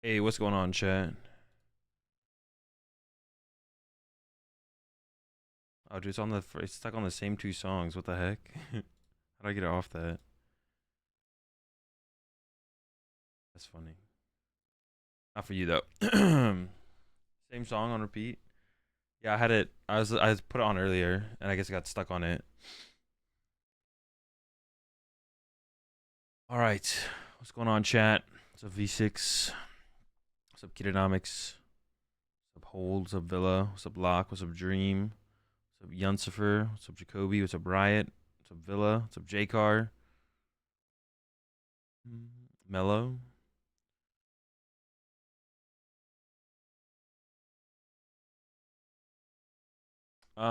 Hey, what's going on, chat? Oh, dude, it's stuck on the same two songs. What the heck? How do I get it off that? That's funny. Not for you though. Same song on repeat. Yeah, I had it. I put it on earlier, and I guess I got stuck on it. All right, what's going on, chat? What's up, V6? What's up, Kitonomics? What's up, Hold? What's up, Villa? What's up, Locke? What's up, Dream? What's up, Yuncifer? What's up, Jacoby? What's up, Riot? What's up, Villa? What's up, J-Car? Mellow? What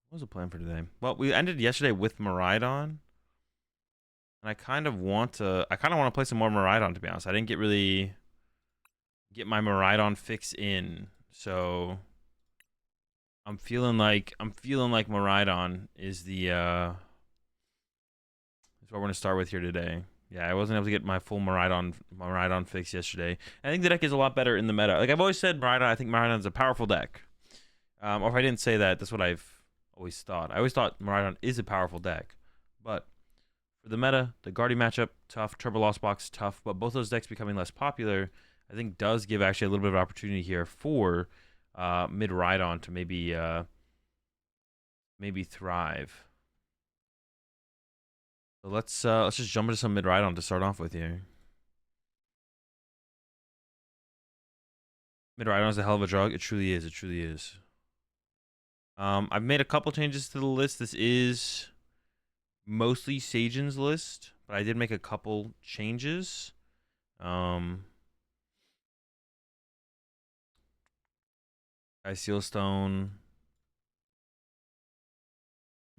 was the plan for today? Well, we ended yesterday with Miraidon, and I kind of want to play some more Miraidon, to be honest. I didn't really get my Miraidon fix in, so I'm feeling like Miraidon is the is what we're gonna start with here today. Yeah, I wasn't able to get my full Miraidon fix yesterday. I think the deck is a lot better in the meta. Like I've always said, I think Miraidon is a powerful deck. Or if I didn't say that, that's what I've always thought. I always thought Miraidon is a powerful deck. But for the meta, the Guardy matchup, tough. Turbo Lost Box, tough. But both those decks becoming less popular, I think does give actually a little bit of opportunity here for Miraidon to maybe thrive. So let's just jump into some Miraidon to start off with here. Miraidon is a hell of a drug. It truly is. It truly is. I've made a couple changes to the list. This is mostly Sajan's list, but I did make a couple changes. Sealstone.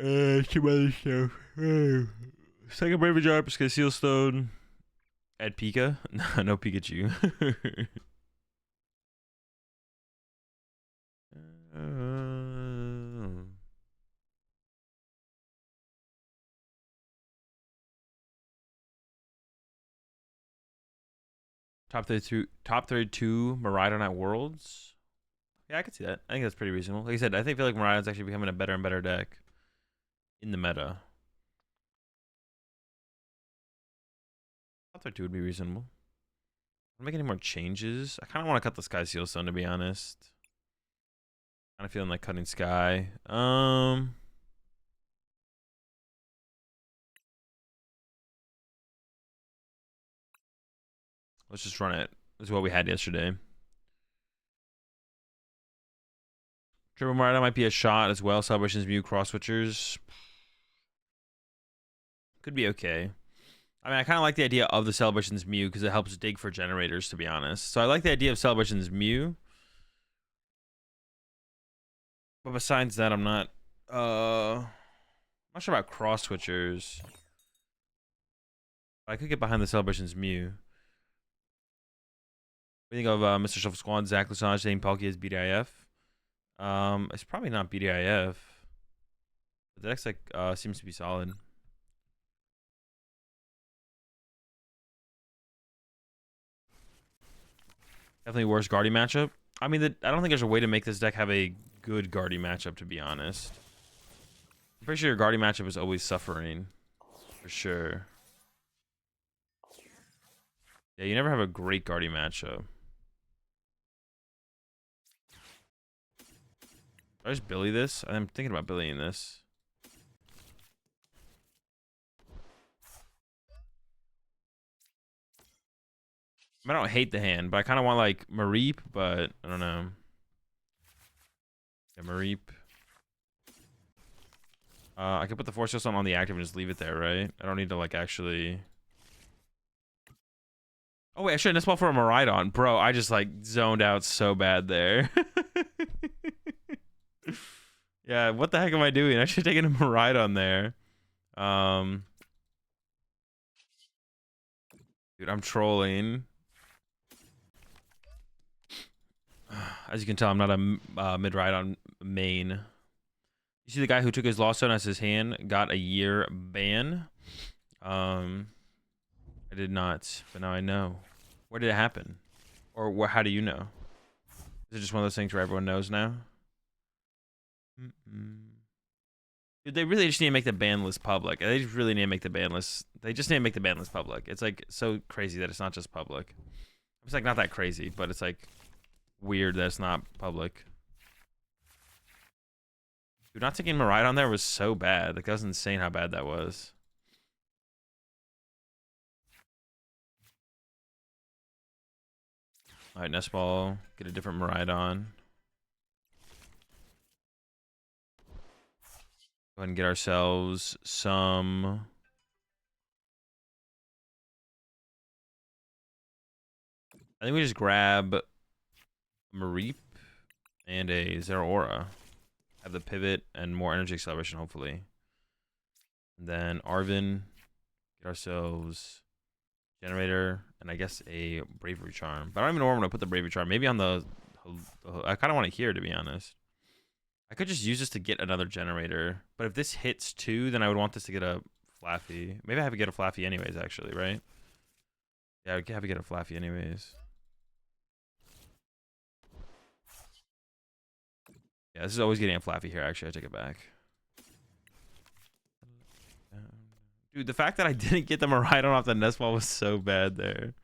Some other stuff. Second Bravery Jar, Sky Sealstone. Add Pika. No Pikachu. Top 32 Miraidon at Worlds. Yeah, I could see that. I think that's pretty reasonable. Like I said, I feel like Miraidon's actually becoming a better and better deck in the meta. Top 32 would be reasonable. Don't make any more changes. I kind of want to cut the Sky Sealstone, to be honest. Kind of feeling like cutting Sky. Let's just run it. This is what we had yesterday. Triple Miraidon might be a shot as well. Celebrations Mew cross switchers. Could be okay. I mean, I kind of like the idea of the Celebrations Mew because it helps dig for generators, to be honest. So I like the idea of Celebrations Mew. But besides that, I'm not sure about cross switchers. I could get behind the Celebrations Mew. What do you think of Mr. Shuffle Squad, Zach Lasange saying Palkia is BDIF? It's probably not BDIF. The deck's like seems to be solid. Definitely worse Guardy matchup. I mean, I don't think there's a way to make this deck have a good Guardy matchup, to be honest. I'm pretty sure your Guardy matchup is always suffering. For sure. Yeah, you never have a great Guardy matchup. Should I just Billy this? I'm thinking about Billying this. I don't hate the hand, but I kind of want like Mareep, but I don't know. Yeah, Mareep. I could put the Force Ghost on the active and just leave it there, right? I don't need to like actually. Oh wait, I shouldn't spell for a Miraidon, bro. I just like zoned out so bad there. Yeah, what the heck am I doing? I should have taken a Miraidon there. Dude, I'm trolling. As you can tell, I'm not a Miraidon main. You see the guy who took his Lost Stone as his hand got a year ban? I did not, but now I know. Where did it happen? Or how do you know? Is it just one of those things where everyone knows now? Dude, they really just need to make the ban list public. They just really need to make the ban list. They just need to make the ban list public. It's like so crazy that it's not just public. It's like not that crazy, but it's like weird that it's not public. Dude, not taking Miraidon there was so bad. Like that was insane how bad that was. All right, Nest Ball, get a different Miraidon. Go ahead and get ourselves some. I think we just grab a Mareep and a Zeraora. Have the pivot and more energy acceleration, hopefully. And then Arvin, get ourselves Generator and I guess a Bravery Charm. But I don't even know where I'm gonna put the Bravery Charm. Maybe on the I kind of want it here, to be honest. I could just use this to get another generator. But if this hits 2, then I would want this to get a Flaffy. Maybe I have to get a Flaffy anyways, actually, right? Yeah, I would have to get a Flaffy anyways. Yeah, this is always getting a Flaffy here. Actually, I take it back. Dude, the fact that I didn't get the Miraidon off the Nest Ball was so bad there.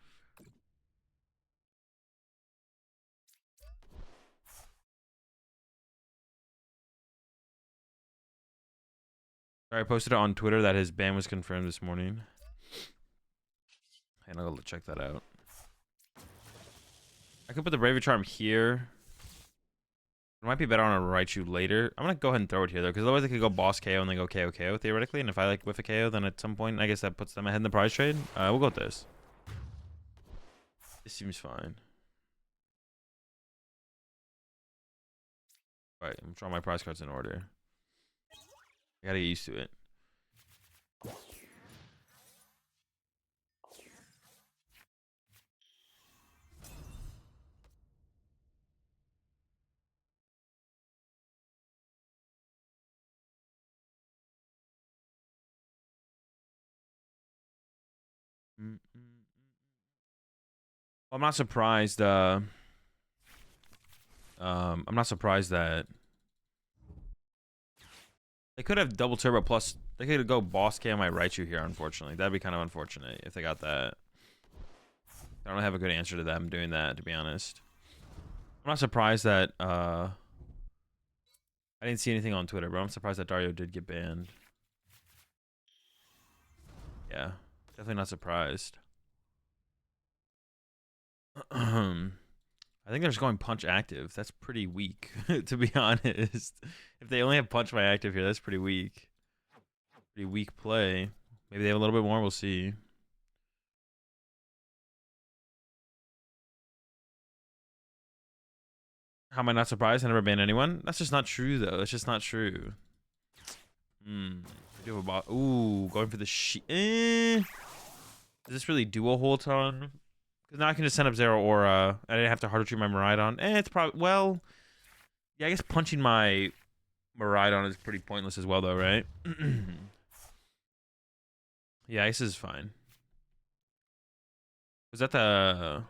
I posted it on Twitter that his ban was confirmed this morning. And I'll check that out. I could put the Bravery Charm here. It might be better on a Raichu later. I'm going to go ahead and throw it here, though, because otherwise they could go boss KO and then go KO KO, theoretically. And if I, like, whiff a KO, then at some point, I guess that puts them ahead in the prize trade. We'll go with this. This seems fine. All right, I'm drawing my prize cards in order. I gotta get used to it. I'm not surprised. I'm not surprised that they could have double turbo plus. They could go boss KO my Raichu here. Unfortunately, that'd be kind of unfortunate if they got that. I don't have a good answer to them doing that, to be honest. I'm not surprised that I didn't see anything on Twitter, but I'm surprised that Dario did get banned. Yeah, definitely not surprised. I think they're just going punch active. That's pretty weak, to be honest. If they only have punch my active here, that's pretty weak. Pretty weak play. Maybe they have a little bit more. We'll see. How am I not surprised? I never banned anyone. That's just not true, though. That's just not true. I do have a bot. Ooh, going for the Does this really do a whole ton? Because now I can just send up Zeraora. I didn't have to hard retreat my Miraidon. It's probably... Well... Yeah, I guess punching my Miraidon is pretty pointless as well, though, right? Yeah, Ice is fine. Was that the...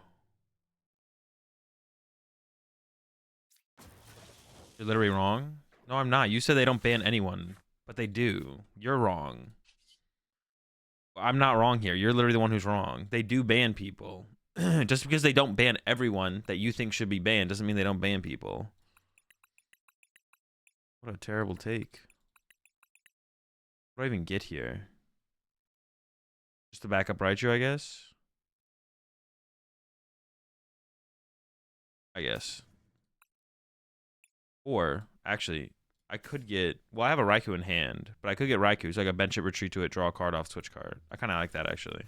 You're literally wrong? No, I'm not. You said they don't ban anyone. But they do. You're wrong. I'm not wrong here. You're literally the one who's wrong. They do ban people. Just because they don't ban everyone that you think should be banned doesn't mean they don't ban people. What a terrible take. What do I even get here? Just to back up Raichu, I guess? I guess. Or, actually, I could get... Well, I have a Raikou in hand, but I could get Raikou, so I got bench it, retreat to it, draw a card off, switch card. I kind of like that, actually.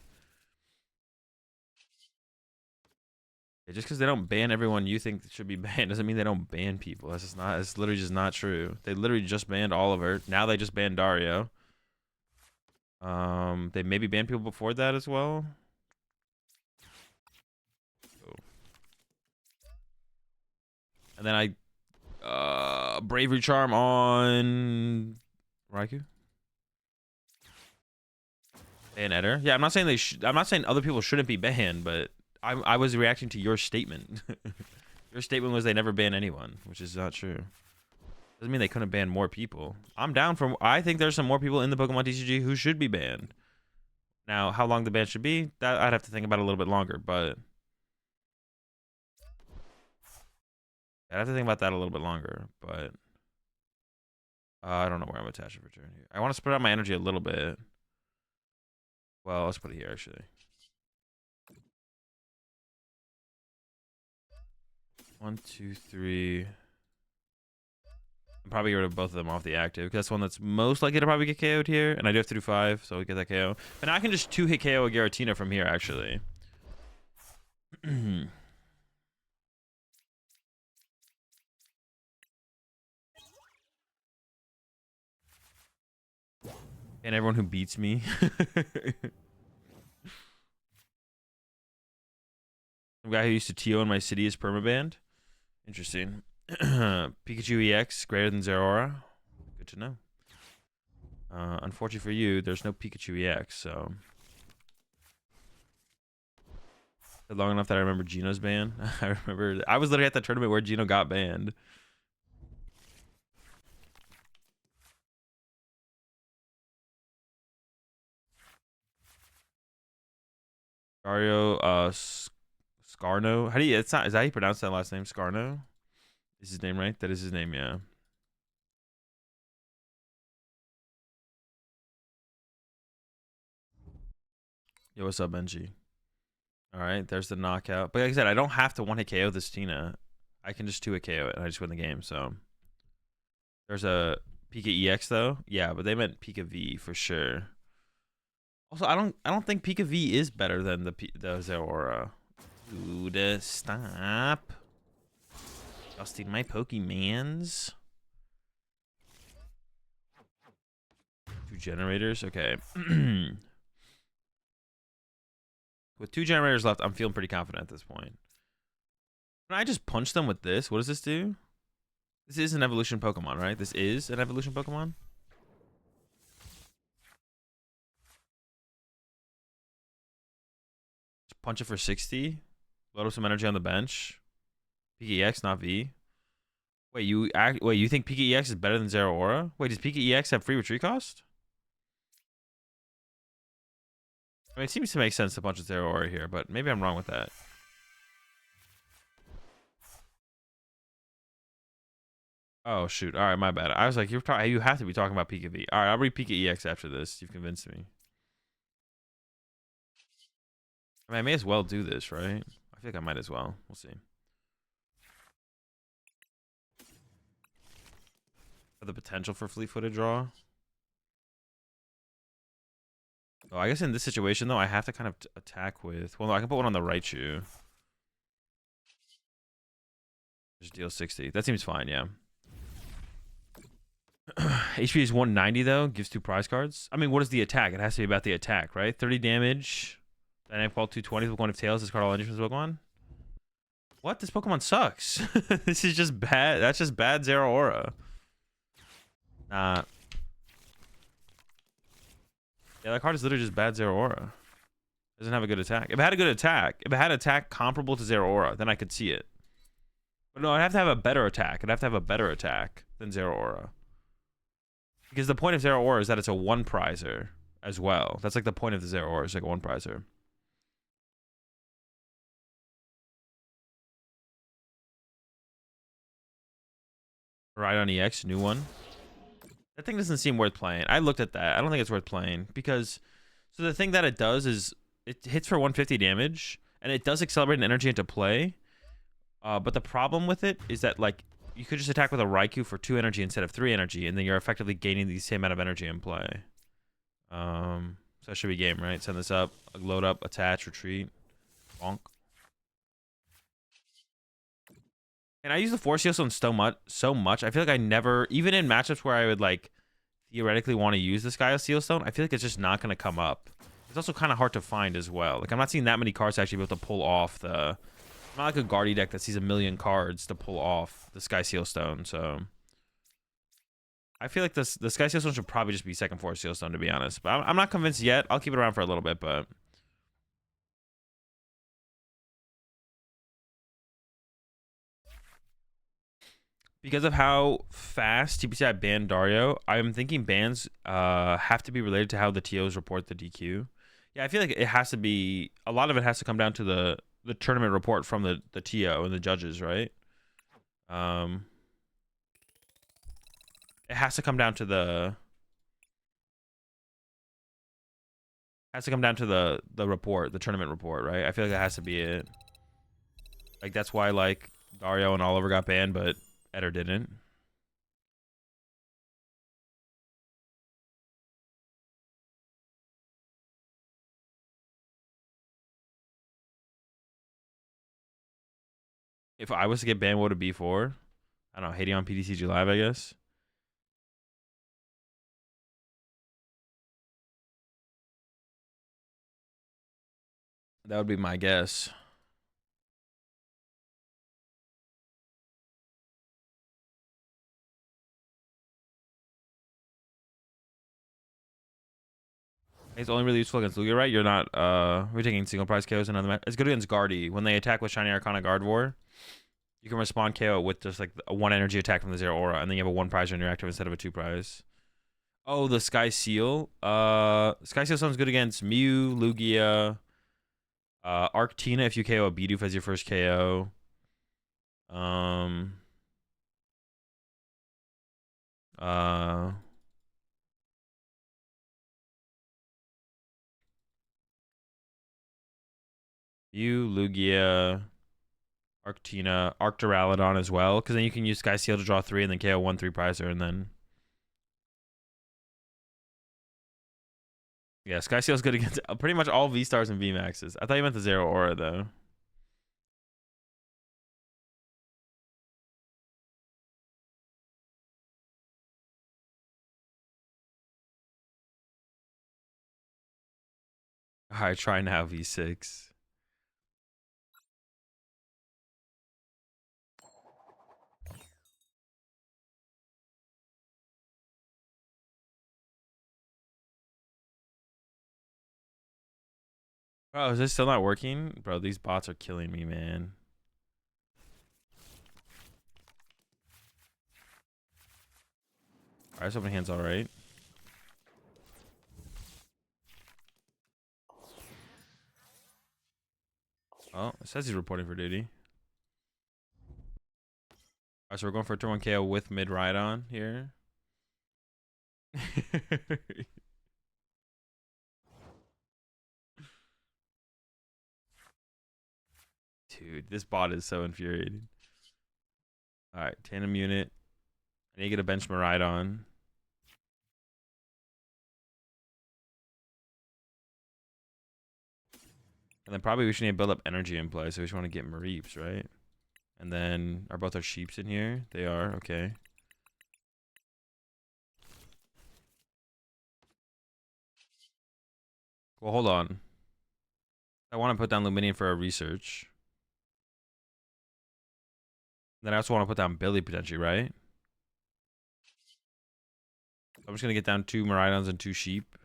Yeah, just because they don't ban everyone you think should be banned doesn't mean they don't ban people. That's just not... It's literally just not true. They literally just banned Oliver. Now they just banned Dario. They maybe banned people before that as well. Oh. And then I... Bravery Charm on Raikou. Ban Eder. Yeah, I'm not saying they should. I'm not saying other people shouldn't be banned, but I was reacting to your statement. Your statement was they never ban anyone, which is not true. Doesn't mean they couldn't ban more people. I'm down for. I think there's some more people in the Pokemon TCG who should be banned. Now, how long the ban should be, that I'd have to think about a little bit longer, but I'd have to think about that a little bit longer, but I don't know where I'm attaching return here. I want to spread out my energy a little bit. Well, let's put it here, actually. 1, 2, 3. I'm probably get rid of both of them off the active, because that's the one that's most likely to probably get KO'd here, and I do have to do 5, so we get that KO. But now I can just 2-hit KO a Giratina from here, actually. And everyone who beats me. Some guy who used to TO in my city is permabanned. Interesting. Pikachu EX greater than Zeraora. Good to know. Unfortunately for you, there's no Pikachu EX, so. Long enough that I remember Gino's ban. I remember I was literally at the tournament where Gino got banned. Mario Scarno. How do you it's not is that how you pronounce that last name? Scarno? Is his name right? That is his name, yeah. Yo, what's up, Benji? Alright, there's the knockout. But like I said, I don't have to 1-hit KO this Tina. I can just 2-hit KO it and I just win the game, so. There's a Pika EX though. Yeah, but they meant Pika V for sure. Also, I don't think Pika V is better than the Zeraora. Dude, stop. Dusting my Pokemans. 2 generators? Okay. With 2 generators left, I'm feeling pretty confident at this point. Can I just punch them with this? What does this do? This is an evolution Pokemon, right? This is an evolution Pokemon? Just punch it for 60. Load up some energy on the bench. Pika EX, not V. Wait, you think Pika EX is better than Zeraora? Wait, does Pika EX have free retreat cost? I mean, it seems to make sense to punch with Zeraora here, but maybe I'm wrong with that. Oh shoot! All right, my bad. I was like, you have to be talking about Pika V. All right, I'll read Pika EX after this. You've convinced me. I mean, I may as well do this, right? I feel like I might as well. We'll see. For the potential for fleet-footed draw. Oh, I guess in this situation though, I have to kind of attack with. Well, no, I can put one on the right shoe. Just deal 60. That seems fine, yeah. HP is 190 though. Gives 2 prize cards. I mean, what is the attack? It has to be about the attack, right? 30 damage. Dynamic Ball 220 with 1 of Tails. Discard all engines from this Pokemon. What? This Pokemon sucks. This is just bad. That's just bad Zeraora. Nah. Yeah, that card is literally just bad Zeraora. Doesn't have a good attack. If it had a good attack, if it had attack comparable to Zeraora, then I could see it. But no, I'd have to have a better attack. I'd have to have a better attack than Zeraora. Because the point of Zeraora is that it's a 1-prizer as well. That's like the point of the Zeraora. It's like a 1-prizer. Miraidon EX, new one. That thing doesn't seem worth playing. I looked at that. I don't think it's worth playing because so the thing that it does is it hits for 150 damage and it does accelerate an energy into play. But the problem with it is that like you could just attack with a Raikou for 2 energy instead of 3 energy, and then you're effectively gaining the same amount of energy in play. So that should be game, right? Send this up, load up, attach, retreat, bonk. And I use the Force Seal Stone so much. I feel like I never, even in matchups where I would like theoretically want to use this guy as Seal Stone, I feel like it's just not going to come up. It's also kind of hard to find as well. Like I'm not seeing that many cards to actually be able to pull off the. Not like a Guardy deck that sees a million cards to pull off the Sky Seal Stone. So I feel like the Sky Seal Stone should probably just be second Force Seal Stone, to be honest. But I'm not convinced yet. I'll keep it around for a little bit, but. Because of how fast TPCI banned Dario, I'm thinking bans have to be related to how the TOs report the DQ. Yeah, I feel like it has to be, a lot of it has to come down to the tournament report from the TO and the judges, right? It has to come down to the report, the tournament report, right? I feel like that has to be it. Like that's why like Dario and Oliver got banned, but Eder didn't. If I was to get banned, what would it be for? I don't know, hating on PTCG Live, I guess. That would be my guess. It's only really useful against Lugia, right? You're not we're taking single prize KOs in another match. It's good against Guardy. When they attack with Shiny Arcana Guard War, you can respond KO with just like a 1 energy attack from the Zero Aura, and then you have a 1 prize on your active instead of a 2 prize. Oh, the Sky Seal. Sky Seal sounds good against Mew, Lugia, Arctina if you KO a Bidoof as your first KO. Uh Mew, Lugia, Arctina, Arcturalodon as well, because then you can use Sky Seal to draw 3 and then KO 1 3 prizer, and then yeah, Sky Seal's good against pretty much all V stars and V maxes. I thought you meant the Zero Aura though. Alright, try now V6. Bro, is this still not working? Bro, these bots are killing me, man. Alright, so my hand's alright. Oh, it says he's reporting for duty. Alright, so we're going for a turn 1 KO with Miraidon here. Dude, this bot is so infuriating. Alright, tandem unit. I need to get a bench Miraidon. And then probably we should need to build up energy in play, so we just want to get Mareeps, right? And then are both our sheeps in here? They are, okay. Well, hold on. I want to put down Luminion for a research. Then I also want to put down Billy potentially, right? I'm just going to get down 2 Miraidons and 2 sheep.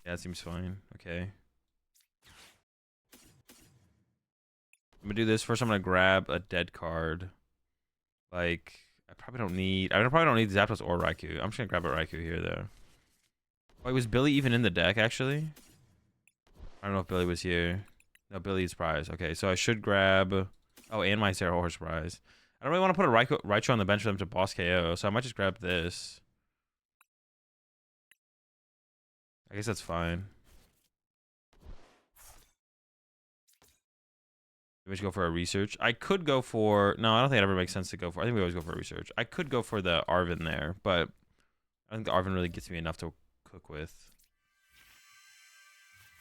Yeah, that seems fine. Okay. I'm going to do this. First, I'm going to grab a dead card. Like, I probably don't need Zapdos or Raikou. I'm just going to grab a Raikou here, though. Wait, was Billy even in the deck, actually? I don't know if Billy was here. No, Billy's prize. Okay, so I should grab... Oh, and my Zero Horse prize. I don't really want to put a Raichu on the bench for them to boss KO, so I might just grab this. I guess that's fine. Maybe we should go for a research. I could go for... No, I don't think it ever makes sense to go for... I think we always go for a research. I could go for the Arven there, but I think the Arven really gets me enough to cook with.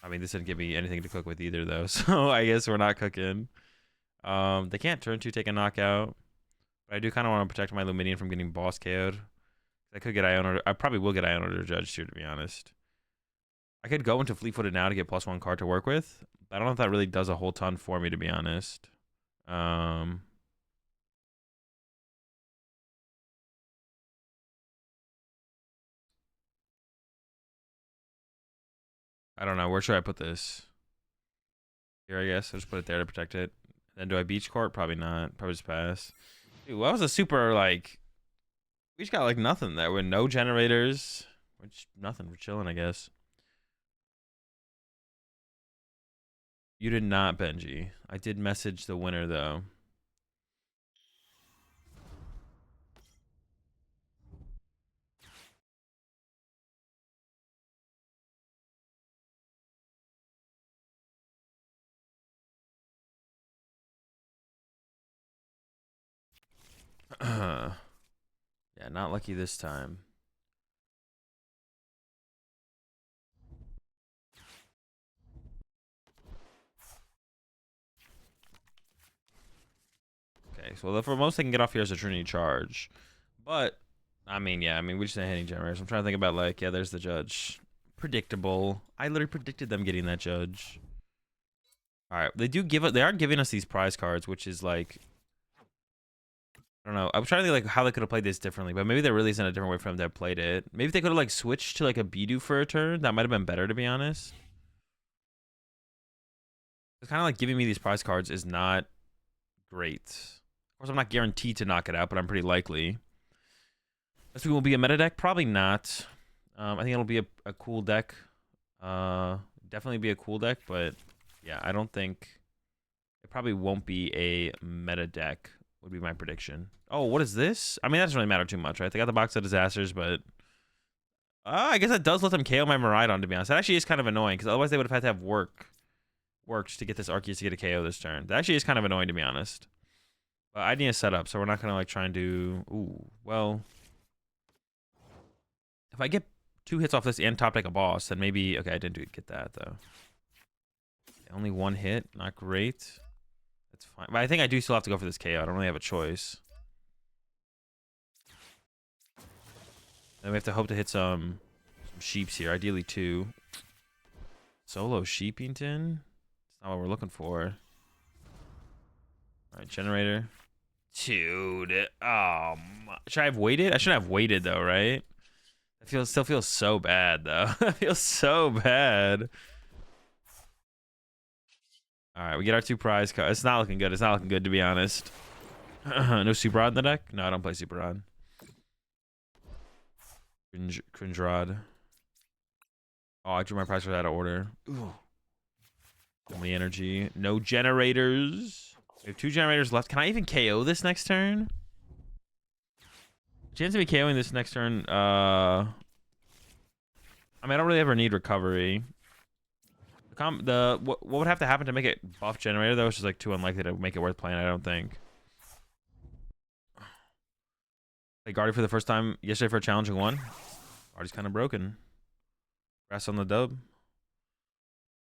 I mean, this didn't give me anything to cook with either, though, so I guess we're not cooking. They can't turn 2 take a knockout. But I do kind of want to protect my Luminion from getting boss KO'd. I could get Ion Order. I probably will get Ion Order Judge too, to be honest. I could go into Fleet-Footed now to get +1 card to work with. I don't know if that really does a whole ton for me, to be honest. I don't know. Where should I put this? Here, I guess. I'll just put it there to protect it. Then do I beach court? Probably not. Probably just pass. Dude, that was a super, like... We just got, like, nothing there. With no generators. Which, nothing. We're chilling, I guess. You did not, Benji. I did message the winner, though. Yeah, not lucky this time. Okay, so the most they can get off here is a Trinity Charge. But, I mean, yeah, we just ain't hitting generators. I'm trying to think about, like, yeah, there's the Judge. Predictable. I literally predicted them getting that Judge. Alright, they are giving us these prize cards, which is, like, I don't know. I was trying to think, like, how they could have played this differently, but maybe there really isn't a different way for them to have played it. Maybe they could have, like, switched to, like, a Bidoof for a turn. That might have been better, to be honest. It's kind of like giving me these prize cards is not great. Of course, I'm not guaranteed to knock it out, but I'm pretty likely. This will be a meta deck? Probably not. I think it'll be a cool deck. Definitely be a cool deck, but yeah, I don't think... It probably won't be a meta deck, would be my prediction. Oh, what is this? I mean, that doesn't really matter too much, right? They got the box of disasters, but... I guess that does let them KO my Miraidon, to be honest. That actually is kind of annoying, because otherwise they would have had to have worked to get this Arceus to get a KO this turn. That actually is kind of annoying, to be honest. But I need a setup, so we're not going to, like, try and do... Ooh, well... If I get 2 hits off this and top deck a boss, then maybe... Okay, I didn't get that, though. Only 1 hit. Not great. That's fine. But I think I do still have to go for this KO. I don't really have a choice. Then we have to hope to hit some sheeps here. Ideally 2. Solo Sheepington? That's not what we're looking for. Alright, generator. Dude. Oh, should I have waited? I shouldn't have waited, though, right? Still feels so bad, though. It feels so bad. Alright, we get our 2 prize cards. It's not looking good. It's not looking good, to be honest. No Super Rod in the deck? No, I don't play Super Rod. Cringe Rod. Oh, I drew my prize for that out of order. Ooh. Only energy. No generators. We have 2 generators left. Can I even KO this next turn? Chance of me KOing this next turn. I mean, I don't really ever need recovery. What would have to happen to make it buff generator, though? It's just, like, too unlikely to make it worth playing, I don't think. Played Guardy for the first time yesterday for a challenging one. Guardy's kind of broken. Grass on the dub.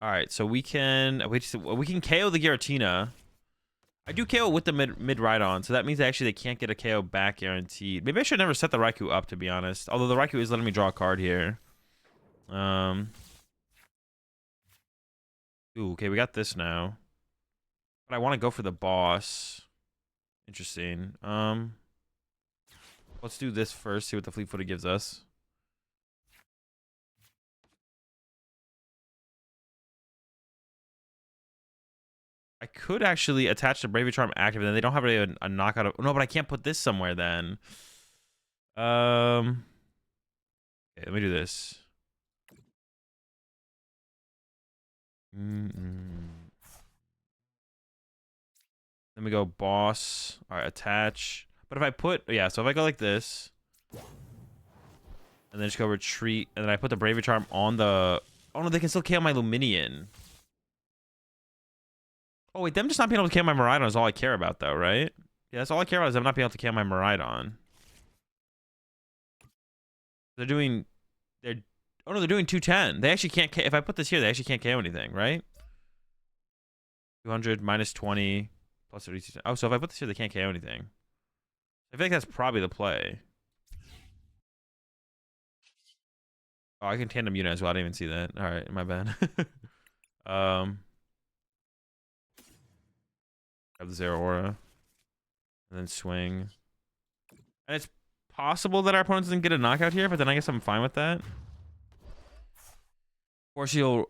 Alright, so we can KO the Giratina. I do KO with the mid Rhydon, so that means actually they can't get a KO back guaranteed. Maybe I should never set the Raikou up, to be honest. Although the Raikou is letting me draw a card here. Ooh, okay, we got this now. But I want to go for the boss. Interesting. Let's do this first, see what the Fleet Footed gives us. I could actually attach the Bravery Charm active, and then they don't have a knockout of... No, but I can't put this somewhere then. Okay, let me do this. Then we go boss. All right, attach. But if I put... Yeah, so if I go like this, and then just go retreat, and then I put the Bravery Charm on the... Oh, no, they can still KO my Luminion. Oh, wait, them just not being able to KO my Miraidon is all I care about, though, right? Yeah, that's all I care about is them not being able to KO my Miraidon. They're doing... Oh, no, they're doing 210. They actually can't... If I put this here, they actually can't KO anything, right? 200 minus 20 plus 32. Oh, so if I put this here, they can't KO anything. I feel like that's probably the play. Oh, I can tandem unit as well. I didn't even see that. All right, my bad. Have the Zero Aura. And then swing. And it's possible that our opponent doesn't get a knockout here, but then I guess I'm fine with that. Of course, he'll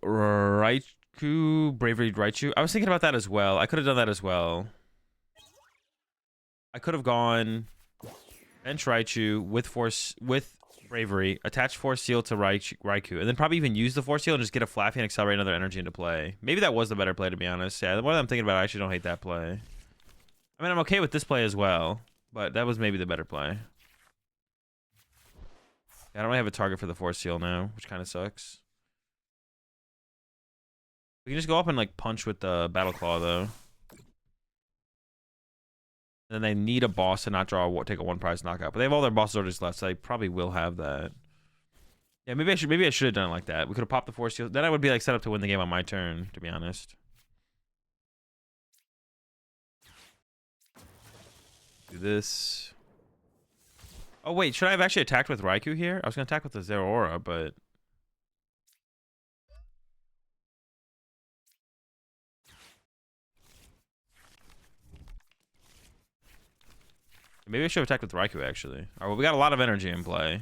Bravery, Raichu. I was thinking about that as well. I could have done that as well. I could have gone bench Raichu with Bravery, attach Force Seal to Raikou, and then probably even use the Force Seal and just get a Flaffy and accelerate another energy into play. Maybe that was the better play, to be honest. Yeah, the more that I'm thinking about it, I actually don't hate that play. I mean, I'm okay with this play as well, but that was maybe the better play. I don't really have a target for the Force Seal now, which kind of sucks. We can just go up and like punch with the Battle Claw though. And then they need a boss to not take a one prize knockout, but they have all their bosses orders left, so they probably will have that. Yeah, maybe I should have done it like that. We could have popped the Force Seal. Then I would be like set up to win the game on my turn, to be honest. Do this. Oh wait, should I have actually attacked with Raikou here? I was gonna attack with the Zeraora, but maybe I should have attacked with Raikou actually. All right, well, we got a lot of energy in play.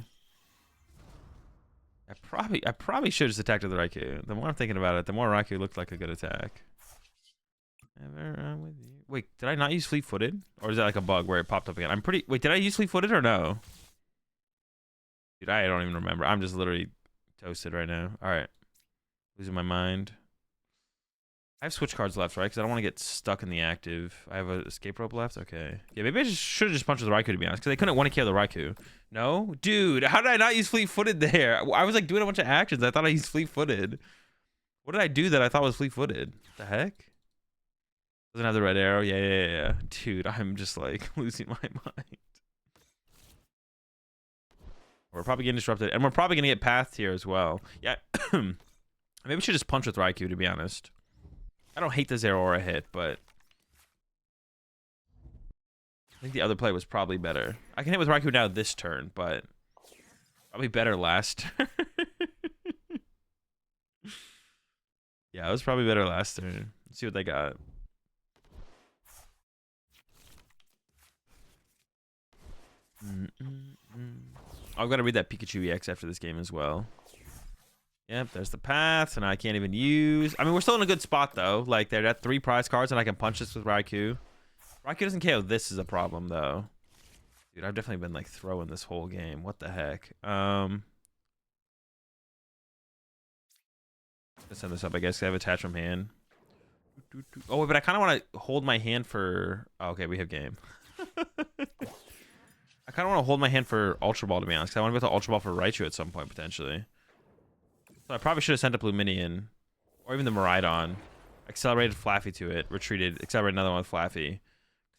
I probably should have just attacked with Raikou. The more I'm thinking about it, the more Raikou looked like a good attack. Wait, did I not use Fleet-Footed? Or is that like a bug where it popped up again? Wait, did I use Fleet-Footed or no? Dude, I don't even remember. I'm just literally toasted right now. All right. Losing my mind. I have switch cards left, right? Because I don't want to get stuck in the active. I have an escape rope left? Okay. Yeah, maybe I should have just punched with the Raikou, to be honest. Because they couldn't 1-KO the Raikou. No? Dude, how did I not use Fleet-Footed there? I was like doing a bunch of actions. I thought I used Fleet-Footed. What did I do that I thought was Fleet-Footed? What the heck? Doesn't have the red arrow? Yeah. Dude, I'm just like losing my mind. We're probably getting disrupted. And we're probably going to get pathed here as well. Yeah. Maybe we should just punch with Raikou, to be honest. I don't hate the Zeraora hit, but I think the other play was probably better. I can hit with Raikou now this turn, but probably better last turn. Yeah, it was probably better last turn. Let's see what they got. I've got to read that Pikachu EX after this game as well. Yep, there's the path, and I can't even use. I mean, we're still in a good spot though. Like they're at 3 prize cards, and I can punch this with Raikou. Raikou doesn't KO. This is a problem though. Dude, I've definitely been like throwing this whole game. What the heck? Let's send this up, I guess. I have attached from hand. Oh, wait, but I kind of want to hold my hand for. Oh, okay, we have game. I kind of want to hold my hand for Ultra Ball, to be honest. I want to go to Ultra Ball for Raichu at some point potentially. So I probably should have sent up Luminion, or even the Miraidon. Accelerated Flaffy to it, retreated, accelerated another one with Flaffy.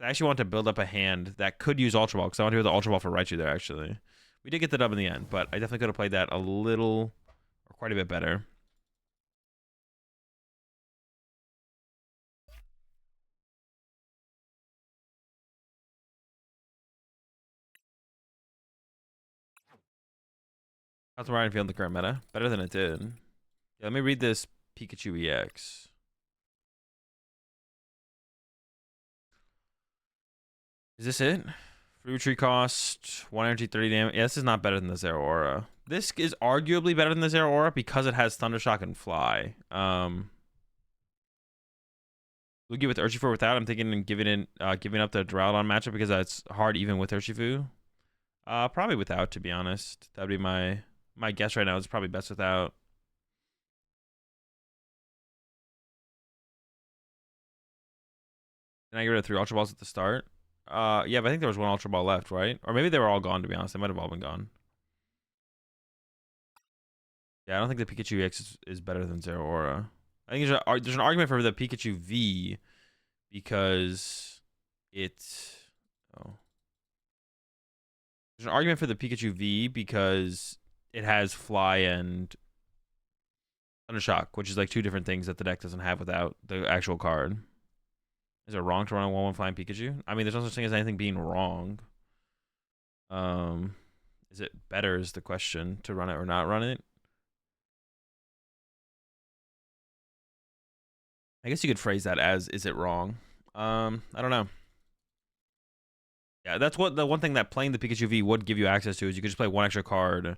I actually want to build up a hand that could use Ultra Ball, because I want to do the Ultra Ball for Raichu there, actually. We did get the dub in the end, but I definitely could have played that a little, or quite a bit better. How's Miraidon feel in the current meta? Better than it did. Yeah, let me read this Pikachu EX. Is this it? Free retreat cost, 1 energy, 30 damage. Yeah, this is not better than the Zeraora. This is arguably better than the Zeraora because it has Thundershock and Fly. We'll give it to Urshifu without. I'm thinking of giving up the Duraludon matchup because that's hard even with Urshifu. Probably without, to be honest. That'd be my guess right now. It's probably best without. Did I get rid of 3 Ultra Balls at the start? Yeah, but I think there was 1 Ultra Ball left, right? Or maybe they were all gone, to be honest. They might have all been gone. Yeah, I don't think the Pikachu EX is better than Zeraora. I think there's an argument for the Pikachu V because it's... Oh. There's an argument for the Pikachu V because it has Fly and Thundershock, which is like 2 different things that the deck doesn't have without the actual card. Is it wrong to run a 1/1 Flying Pikachu? I mean, there's no such thing as anything being wrong. Is it better is the question, to run it or not run it? I guess you could phrase that as, is it wrong? I don't know. Yeah, that's what the one thing that playing the Pikachu V would give you access to is you could just play 1 extra card.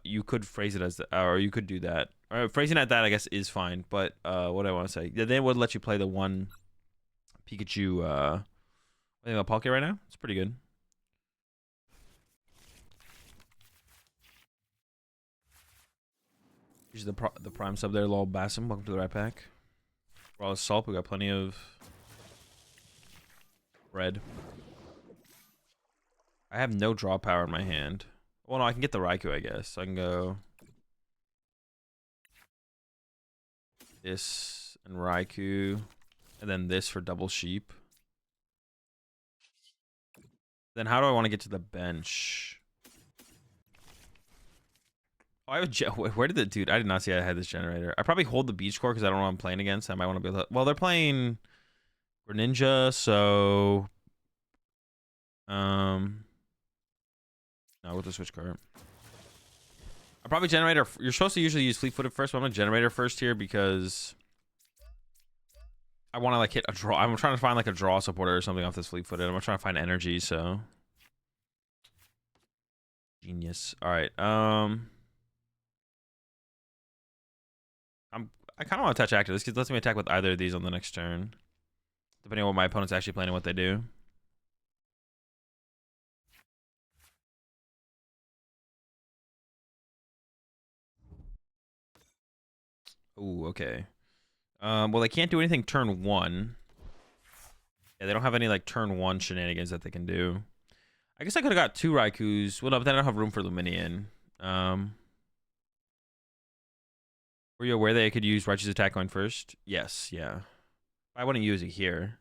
you could phrase it as or you could do that. Or phrasing at that, I guess, is fine. But what do I want to say? They would let you play the one Pikachu. I think a Palkia right now. It's pretty good. Here's the prime sub there, lol. Bassam. Welcome to the right pack. Raw salt. We got plenty of bread. I have no draw power in my hand. Well, no, I can get the Raikou, I guess. So I can go this and Raikou, and then this for double sheep. Then how do I want to get to the bench? Oh, I have where did the dude? I did not see I had this generator. I probably hold the beach core because I don't know what I'm playing against. I might want to be able to. Well, they're playing Greninja, so no, with the switch card. I'll probably generator. You're supposed to usually use fleet-footed first, but I'm gonna generator first here because I want to like hit a draw. I'm trying to find like a draw supporter or something off this fleet-footed. I'm trying to find energy. So genius. All right. I kind of want to touch active. This lets me attack with either of these on the next turn, depending on what my opponent's actually playing and what they do. Ooh, okay. Well, they can't do anything turn 1. Yeah, they don't have any like turn 1 shenanigans that they can do. I guess I could have got 2 Raikous. Well, no, but then I don't have room for Luminion. Were you aware that I could use Righteous Attack going first? Yes, yeah. I wouldn't use it here.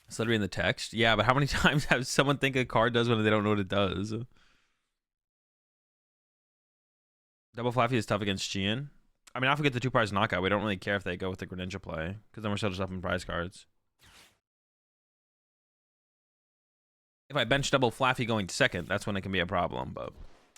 It's literally in the text. Yeah, but how many times have someone think a card does when they don't know what it does? Double Flaffy is tough against Chien. I mean, I'll forget the 2-prize knockout. We don't really care if they go with the Greninja play, because then we're still just up in prize cards. If I bench double Flaffy going second, that's when it can be a problem, but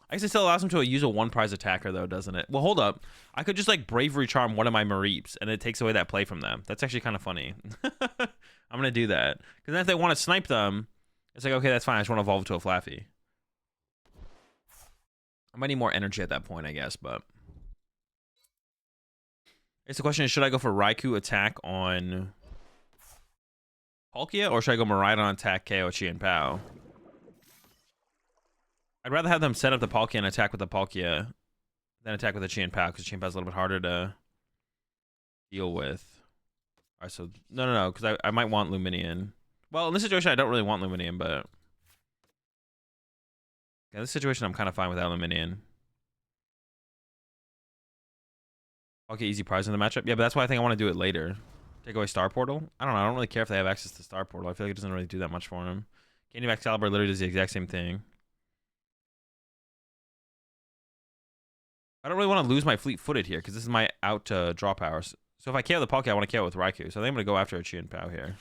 I guess it still allows him to use a 1-prize attacker, though, doesn't it? Well, hold up. I could just, like, Bravery Charm one of my Mareeps, and it takes away that play from them. That's actually kind of funny. I'm going to do that. Because then if they want to snipe them, it's like, okay, that's fine. I just want to evolve to a Flaffy. I might need more energy at that point, I guess, but I guess the question is, should I go for Raikou attack on Palkia, or should I go Miraidon attack KO Chien Pao? I'd rather have them set up the Palkia and attack with the Palkia than attack with the Chien Pao, because Chien Pao is a little bit harder to deal with. All right, so no, because I might want Luminion. Well, in this situation, I don't really want Luminion, but in this situation, I'm kind of fine without Luminion. Okay, easy prize in the matchup. Yeah, but that's why I think I want to do it later. Take away Star Portal. I don't know. I don't really care if they have access to Star Portal. I feel like it doesn't really do that much for him. Candy of Excalibur literally does the exact same thing. I don't really want to lose my fleet-footed here because this is my out draw powers. So if I KO the Palkia, I want to KO with Raikou. So I think I'm going to go after a Chien Pao here.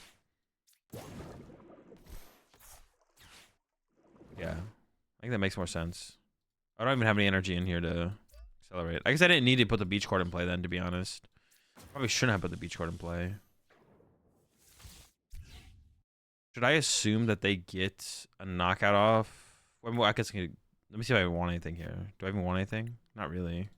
Yeah. I think that makes more sense. I don't even have any energy in here to accelerate. I guess I didn't need to put the beach card in play then, to be honest. Probably shouldn't have put the beach card in play. Should I assume that they get a knockout off? Well, I guess let me see if I even want anything here. Do I even want anything? Not really.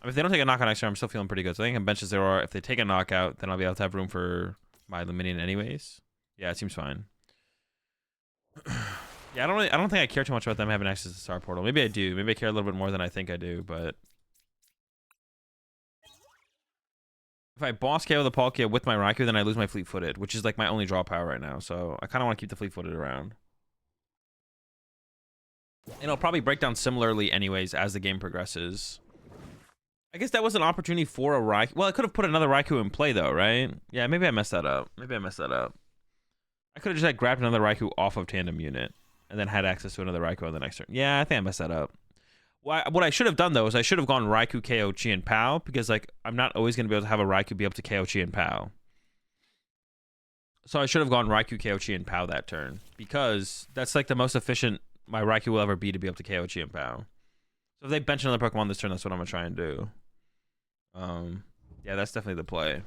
I mean, if they don't take a knockout next turn, I'm still feeling pretty good. So I think in benches there are. If they take a knockout, then I'll be able to have room for my Luminion anyways. Yeah, it seems fine. Yeah, I don't think I care too much about them having access to Star Portal. Maybe I do. Maybe I care a little bit more than I think I do, but if I boss KO the Palkia with my Raikou, then I lose my fleet-footed, which is like my only draw power right now. So I kind of want to keep the fleet-footed around. And it'll probably break down similarly anyways as the game progresses. I guess that was an opportunity for a Raikou. Well, I could have put another Raikou in play though, right? Yeah, maybe I messed that up. I could have just like grabbed another Raikou off of tandem unit and then had access to another Raikou on the next turn. Yeah, I think I messed that up. What I should have done though is I should have gone Raikou KO Chien Pao, because like I'm not always going to be able to have a Raikou be able to KO Chien Pao. So I should have gone Raikou KO Chien Pao that turn, because that's like the most efficient my Raikou will ever be to be able to KO Chien Pao. So if they bench another Pokemon this turn, that's what I'm going to try and do. Yeah, that's definitely the play.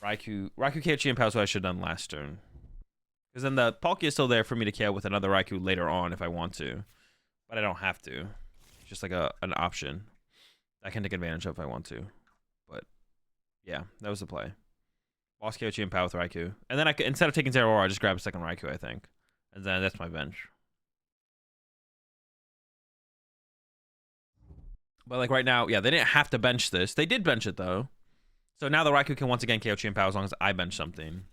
Raikou KO Chien Pao is what I should have done last turn. Because then the Palkia is still there for me to KO with another Raikou later on if I want to. But I don't have to. It's just like an option I can take advantage of if I want to. But yeah, that was the play. Boss KO Chien Pao with Raikou. And then instead of taking Zeraora, I just grab a second Raikou, I think. And then that's my bench. But like right now, yeah, they didn't have to bench this. They did bench it though. So now the Raikou can once again KO Chien Pao as long as I bench something.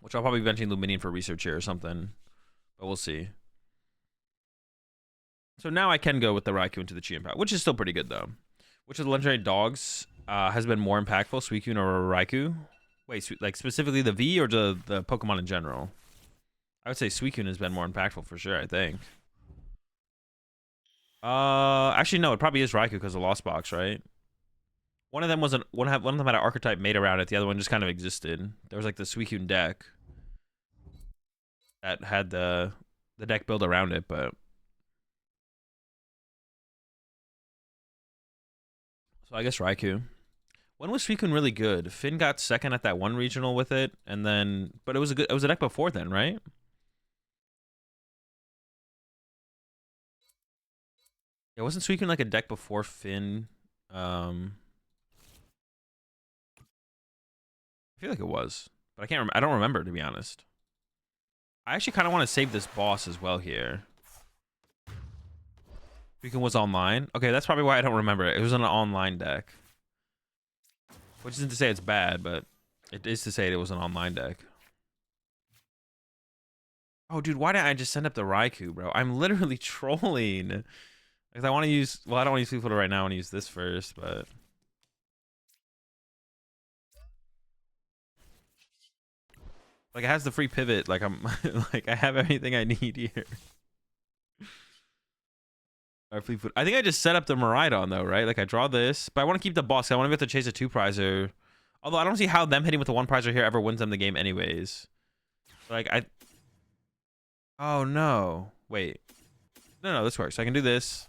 Which I'll probably be benching Luminion for research here or something. But we'll see. So now I can go with the Raikou into the Chien Pao, which is still pretty good though. Which of the legendary dogs has been more impactful, Suicune or Raikou? Wait, like specifically the V or the Pokemon in general? I would say Suicune has been more impactful for sure, I think. Actually no, it probably is Raikou because of Lost Box, right? One of them wasn't one of them had an archetype made around it. The other one just kind of existed. There was like the Suicune deck that had the deck built around it, but so I guess Raikou. When was Suicune really good? Finn got second at that one regional with it, and then but it was a deck before then, right? Yeah, wasn't Suicune like a deck before Finn? I feel like it was, but I can't remember. I don't remember, to be honest. I actually kind of want to save this boss as well here. Suicune was online. Okay, that's probably why I don't remember it. It was an online deck. Which isn't to say it's bad, but it is to say it was an online deck. Oh, dude, why didn't I just send up the Raikou, bro? I'm literally trolling. Because I want to use... Well, I don't want to use Sleep Filter right now. I want to use this first, but... Like, it has the free pivot. Like, I'm... like, I have everything I need here. I think I just set up the Miraidon, though, right? Like, I draw this. But I want to keep the boss. I want to be able to chase a 2-prizer. Although, I don't see how them hitting with a 1-prizer here ever wins them the game anyways. Like, Oh, no. Wait. No, this works. I can do this.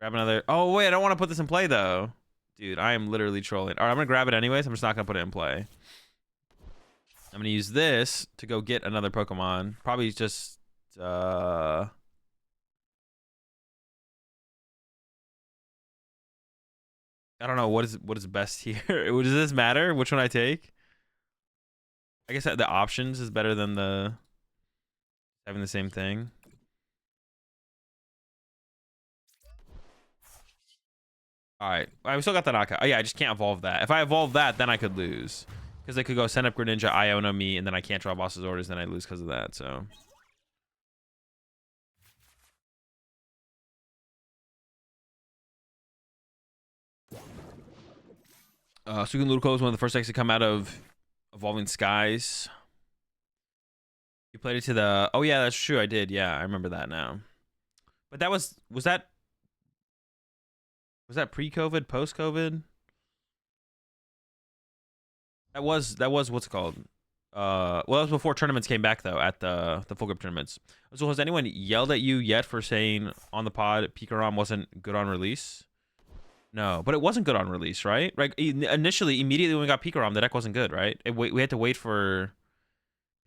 Grab another... Oh, wait. I don't want to put this in play, though. Dude, I am literally trolling. All right, I'm going to grab it anyways. I'm just not going to put it in play. I'm going to use this to go get another Pokemon. Probably just... I don't know. What is best here? Does this matter? Which one I take? I guess the options is better than the... having the same thing. Alright. We still got the knockout. Oh, yeah, I just can't evolve that. If I evolve that, then I could lose. Because they could go send up Greninja, Iona me, and then I can't draw boss's orders, then I lose because of that, so... Suicune Ludicolo is one of the first decks to come out of Evolving Skies. You played it to the... Oh, yeah, that's true. I did. Yeah, I remember that now. But that was that pre-COVID, post-COVID? That was what's it called? Well, that was before tournaments came back, though, at the full grip tournaments. So has anyone yelled at you yet for saying on the pod Pikarom wasn't good on release? No, but it wasn't good on release, right? Like initially, immediately when we got Pikarom, the deck wasn't good, right? We had to wait for...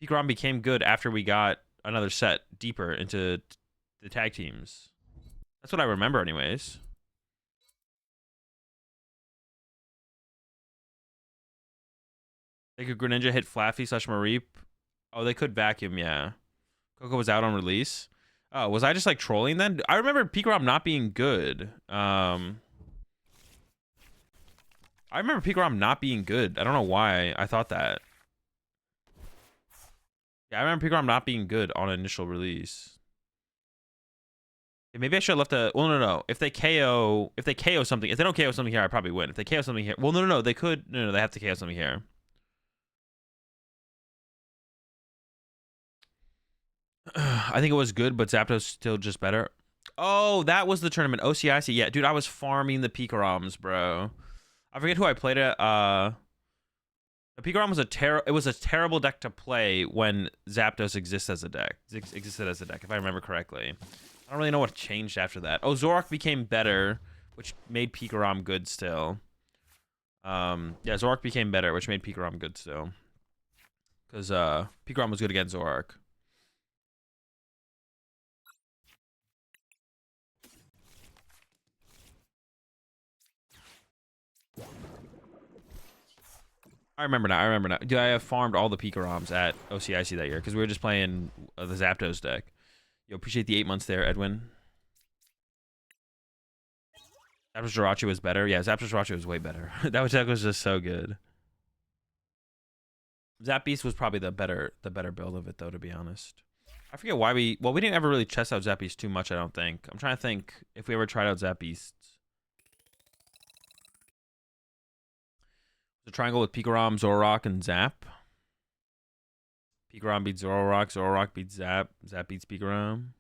Pikarom became good after we got another set deeper into the tag teams. That's what I remember anyways. They could Greninja hit Flaffy / Mareep. Oh, they could vacuum, yeah. Coco was out on release. Oh, was I just like trolling then? I remember Pikarom not being good. I remember Pikarom not being good. I don't know why I thought that. Yeah, I remember Pikarom not being good on initial release. Maybe I should have left a... Well, no. If they KO something... If they don't KO something here, I probably win. If they KO something here... Well, no. They could... No, they have to KO something here. I think it was good, but Zapdos still just better. Oh, that was the tournament. OCIC. Yeah, dude, I was farming the Pikaroms, bro. I forget who I played it. The Pikarom was a terrible deck to play when Zapdos existed as a deck, if I remember correctly. I don't really know what changed after that. Oh, Zoroark became better, which made Pikarom good still. Yeah, Zoroark became better, which made Pikarom good still. Because Pikarom was good against Zoroark. I remember now. I remember now. Dude, I have farmed all the Pikaroms at OCIC that year because we were just playing the Zapdos deck. Yo, appreciate the 8 months there, Edwin. Zapdos Jirachi was better. Yeah, Zapdos Jirachi was way better. That deck was just so good. Zapbeast was probably the better build of it though, to be honest. I forget why we didn't ever really test out Zapbeast too much, I don't think. I'm trying to think if we ever tried out Zapbeast. The triangle with Pikarom, Zoroark, and Zap. Pikarom beats Zoroark, Zoroark beats Zap, Zap beats Pikarom.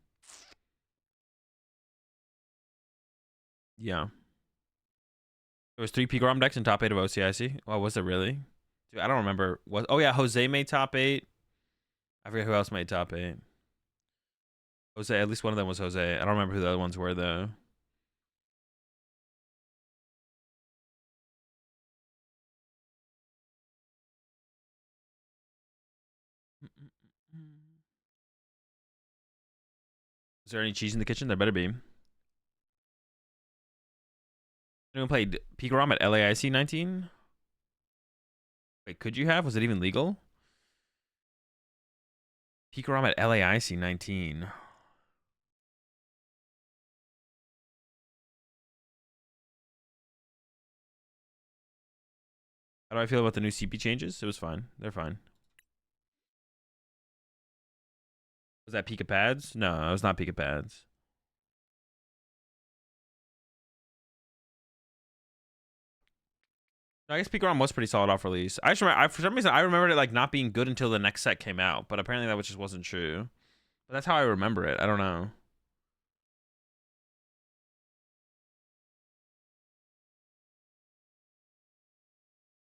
Yeah. There was 3 Pikarom decks in top 8 of OCIC. Oh, was it really? Dude, I don't remember. Oh yeah, Jose made top 8. I forget who else made top 8. Jose, at least one of them was Jose. I don't remember who the other ones were though. Is there any cheese in the kitchen? There better be. Anyone played Pikarom at LAIC 19? Wait, could you have? Was it even legal? Pikarom at LAIC 19. How do I feel about the new CP changes? It was fine. They're fine. Was that Pika Pads? No, it was not Pika Pads. I guess Pikarom was pretty solid off release. I just remember, for some reason, I remembered it like not being good until the next set came out, but apparently that just wasn't true. But that's how I remember it. I don't know.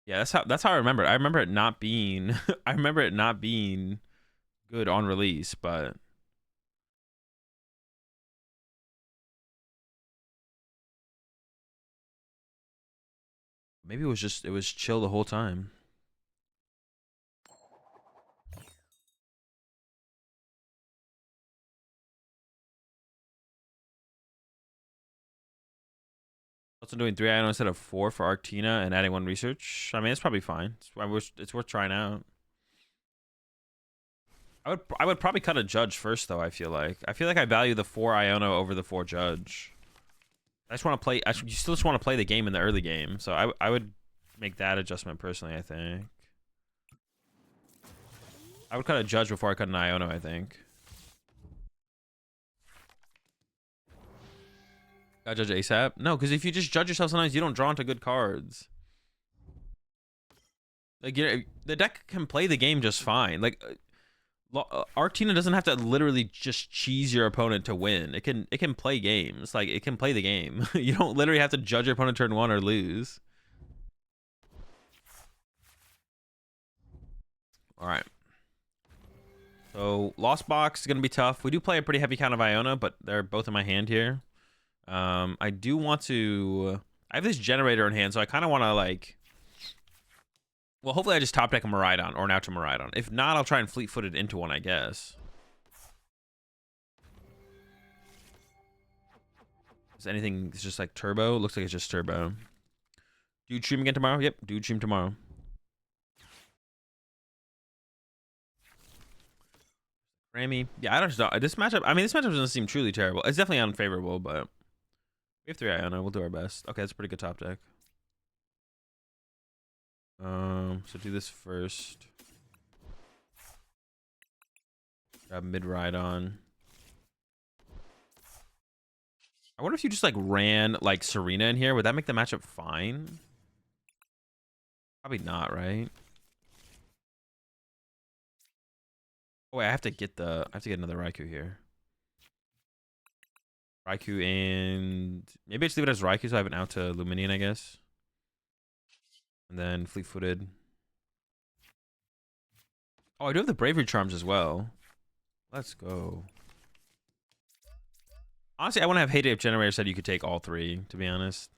Yeah, that's how I remember it. I remember it not being I remember it not being good on release, but maybe it was chill the whole time. Also doing 3 Ino instead of 4 for Arctina and adding 1 research. I mean, it's probably fine. It's worth trying out. I would probably cut a judge first though. I feel like I value the 4 Iono over the 4 judge. I just want to play. You still just want to play the game in the early game, so I would make that adjustment personally. I think I would cut a judge before I cut an Iono. I think. Gotta judge ASAP? No, because if you just judge yourself, sometimes you don't draw into good cards. Like the deck can play the game just fine. Like Arctina doesn't have to literally just cheese your opponent to win. It can play games. Like it can play the game. You don't literally have to judge your opponent turn 1 or lose. All right. So Lost Box is gonna be tough. We do play a pretty heavy count of Iona, but they're both in my hand here. I do want to. I have this generator in hand, so I kind of want to like. Well, hopefully I just top deck a Miraidon or now to Miraidon. If not, I'll try and fleet-foot it into one, I guess. Is anything it's just like turbo? Looks like it's just turbo. Dude stream again tomorrow? Yep, dude stream tomorrow. Grammy. Yeah, I don't know. This matchup, I mean, this matchup doesn't seem truly terrible. It's definitely unfavorable, but we have 3 Iona. We'll do our best. Okay, that's a pretty good top deck. So do this first. Grab mid Rhydon. I wonder if you just like ran like Serena in here, would that make the matchup fine? Probably not, right? Oh wait, I have to get another Raikou here. Raikou and maybe I just leave it as Raikou so I have an out to Luminion, I guess. And then fleet-footed. Oh, I do have the Bravery Charms as well. Let's go. Honestly, I wouldn't have hated if Generator said you could take all 3, to be honest.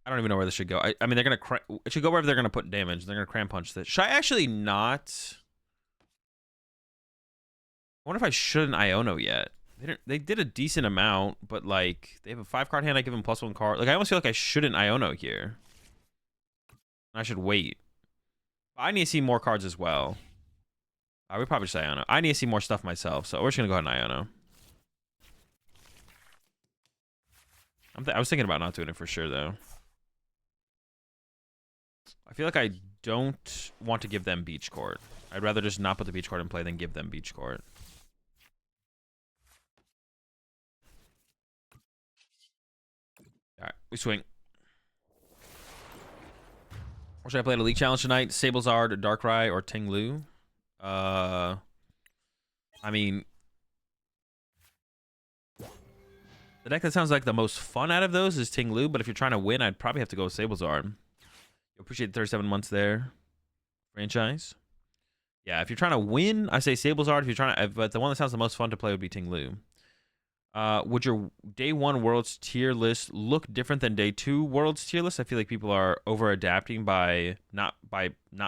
I don't even know where this should go. I mean, they're gonna it should go wherever they're gonna put damage. They're gonna cram punch this. Should I actually not? I wonder if I shouldn't Iono yet. They did a decent amount, but like they have a 5-card hand. I give them +1 card. Like I almost feel like I shouldn't Iono here. I should wait. I need to see more cards as well. We probably should Iono. I need to see more stuff myself, so we're just gonna go ahead and Iono. I was thinking about not doing it for sure though. I feel like I don't want to give them Beach Court. I'd rather just not put the Beach Court in play than give them Beach Court. Alright, we swing. Or should I play at a League Challenge tonight? Sablezard, Darkrai, or Ting-Lu? I mean, the deck that sounds like the most fun out of those is Ting-Lu, but if you're trying to win, I'd probably have to go with Sablezard. You appreciate 37 months there. Franchise. Yeah, if you're trying to win, I say Sablezard. If you're trying to, but the one that sounds the most fun to play would be Ting-Lu. Would your day 1 Worlds tier list look different than day 2 Worlds tier list? I feel like people are over adapting by not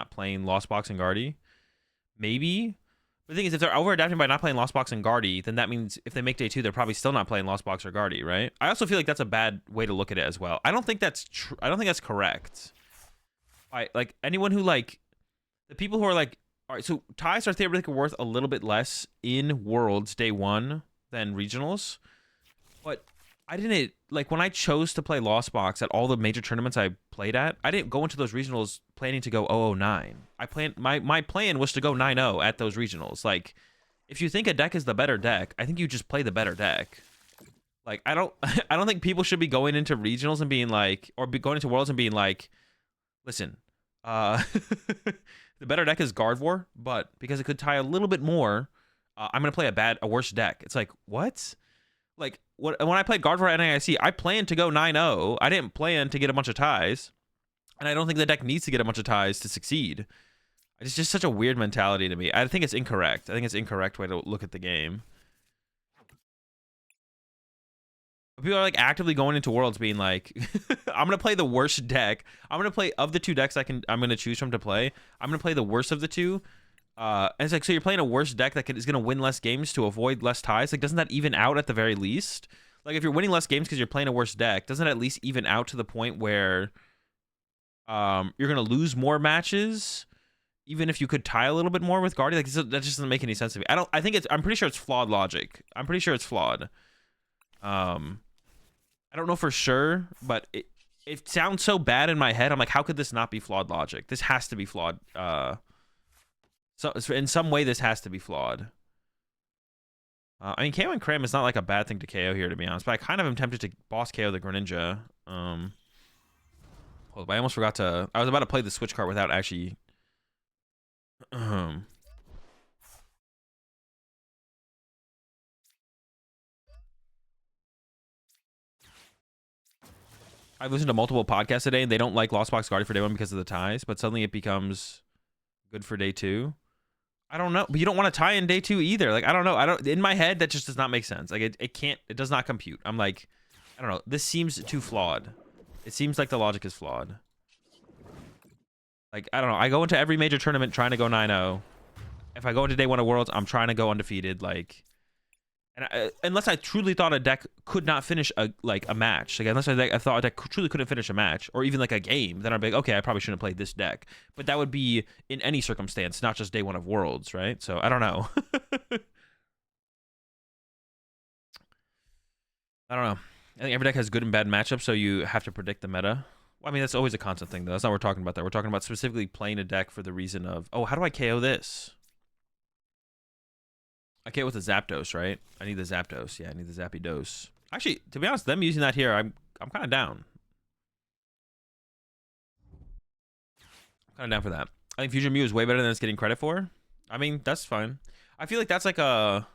playing Lost Box and Guardy. Maybe. But the thing is, if they're over adapting by not playing Lost Box and Guardy, then that means if they make day 2, they're probably still not playing Lost Box or Guardy, right? I also feel like that's a bad way to look at it as well. I don't think that's true. I don't think that's correct. Like anyone who like the people who are like, all right, so ties are theoretically worth a little bit less in Worlds day 1 than regionals, but I didn't like when I chose to play Lost Box at all the major tournaments I played at. I didn't go into those regionals planning to go 009. I planned my plan was to go 9-0 at those regionals. Like, if you think a deck is the better deck, I think you just play the better deck. Like, I don't think people should be going into regionals and being like, or be going into Worlds and being like, listen, the better deck is Gardevoir, but because it could tie a little bit more, I'm gonna play a worse deck. It's like, what? Like, when I played Gardevoir at NAIC, I planned to go 9-0. I didn't plan to get a bunch of ties, and I don't think the deck needs to get a bunch of ties to succeed. It's just such a weird mentality to me. I think it's incorrect. I think it's an incorrect way to look at the game. People are like actively going into Worlds being like, I'm gonna play the worst deck. I'm gonna play of the 2 decks I'm gonna choose from to play. I'm gonna play the worst of the 2. And it's like, so you're playing a worse deck that is gonna win less games to avoid less ties. Like, doesn't that even out at the very least? Like, if you're winning less games because you're playing a worse deck, doesn't it at least even out to the point where you're gonna lose more matches, even if you could tie a little bit more with Guardy? Like, that just doesn't make any sense to me. I'm pretty sure it's flawed logic. I'm pretty sure it's flawed. I don't know for sure, but it sounds so bad in my head. I'm like, how could this not be flawed logic? This has to be flawed. So in some way, this has to be flawed. I mean, KO and Cram is not like a bad thing to KO here, to be honest, but I kind of am tempted to boss KO the Greninja. Hold up, I almost forgot to. I was about to play the switch card without actually. I've listened to multiple podcasts today, and they don't like Lost Box Guardian for day 1 because of the ties, but suddenly it becomes good for day 2. I don't know, but you don't want to tie in day 2 either. Like, I don't know. In my head, that just does not make sense. Like, it does not compute. I'm like, I don't know. This seems too flawed. It seems like the logic is flawed. Like, I don't know. I go into every major tournament trying to go 9-0. If I go into day 1 of Worlds, I'm trying to go undefeated. Like, and unless I truly thought a deck could not finish a match, like unless I thought a deck truly couldn't finish a match or even like a game, then I'd be like, okay, I probably shouldn't play this deck. But that would be in any circumstance, not just day 1 of Worlds, right? So I don't know. I don't know. I think every deck has good and bad matchups, so you have to predict the meta. Well, I mean, that's always a constant thing, though. That's not what we're talking about there. We're talking about specifically playing a deck for the reason of, oh, how do I KO this? I KO with the Zapdos, right? I need the Zapdos. Yeah, I need the Zappy Dose. Actually, to be honest, them using that here, I'm kind of down. I'm kind of down for that. I think Fusion Mew is way better than it's getting credit for. I mean, that's fine. I feel like that's like a...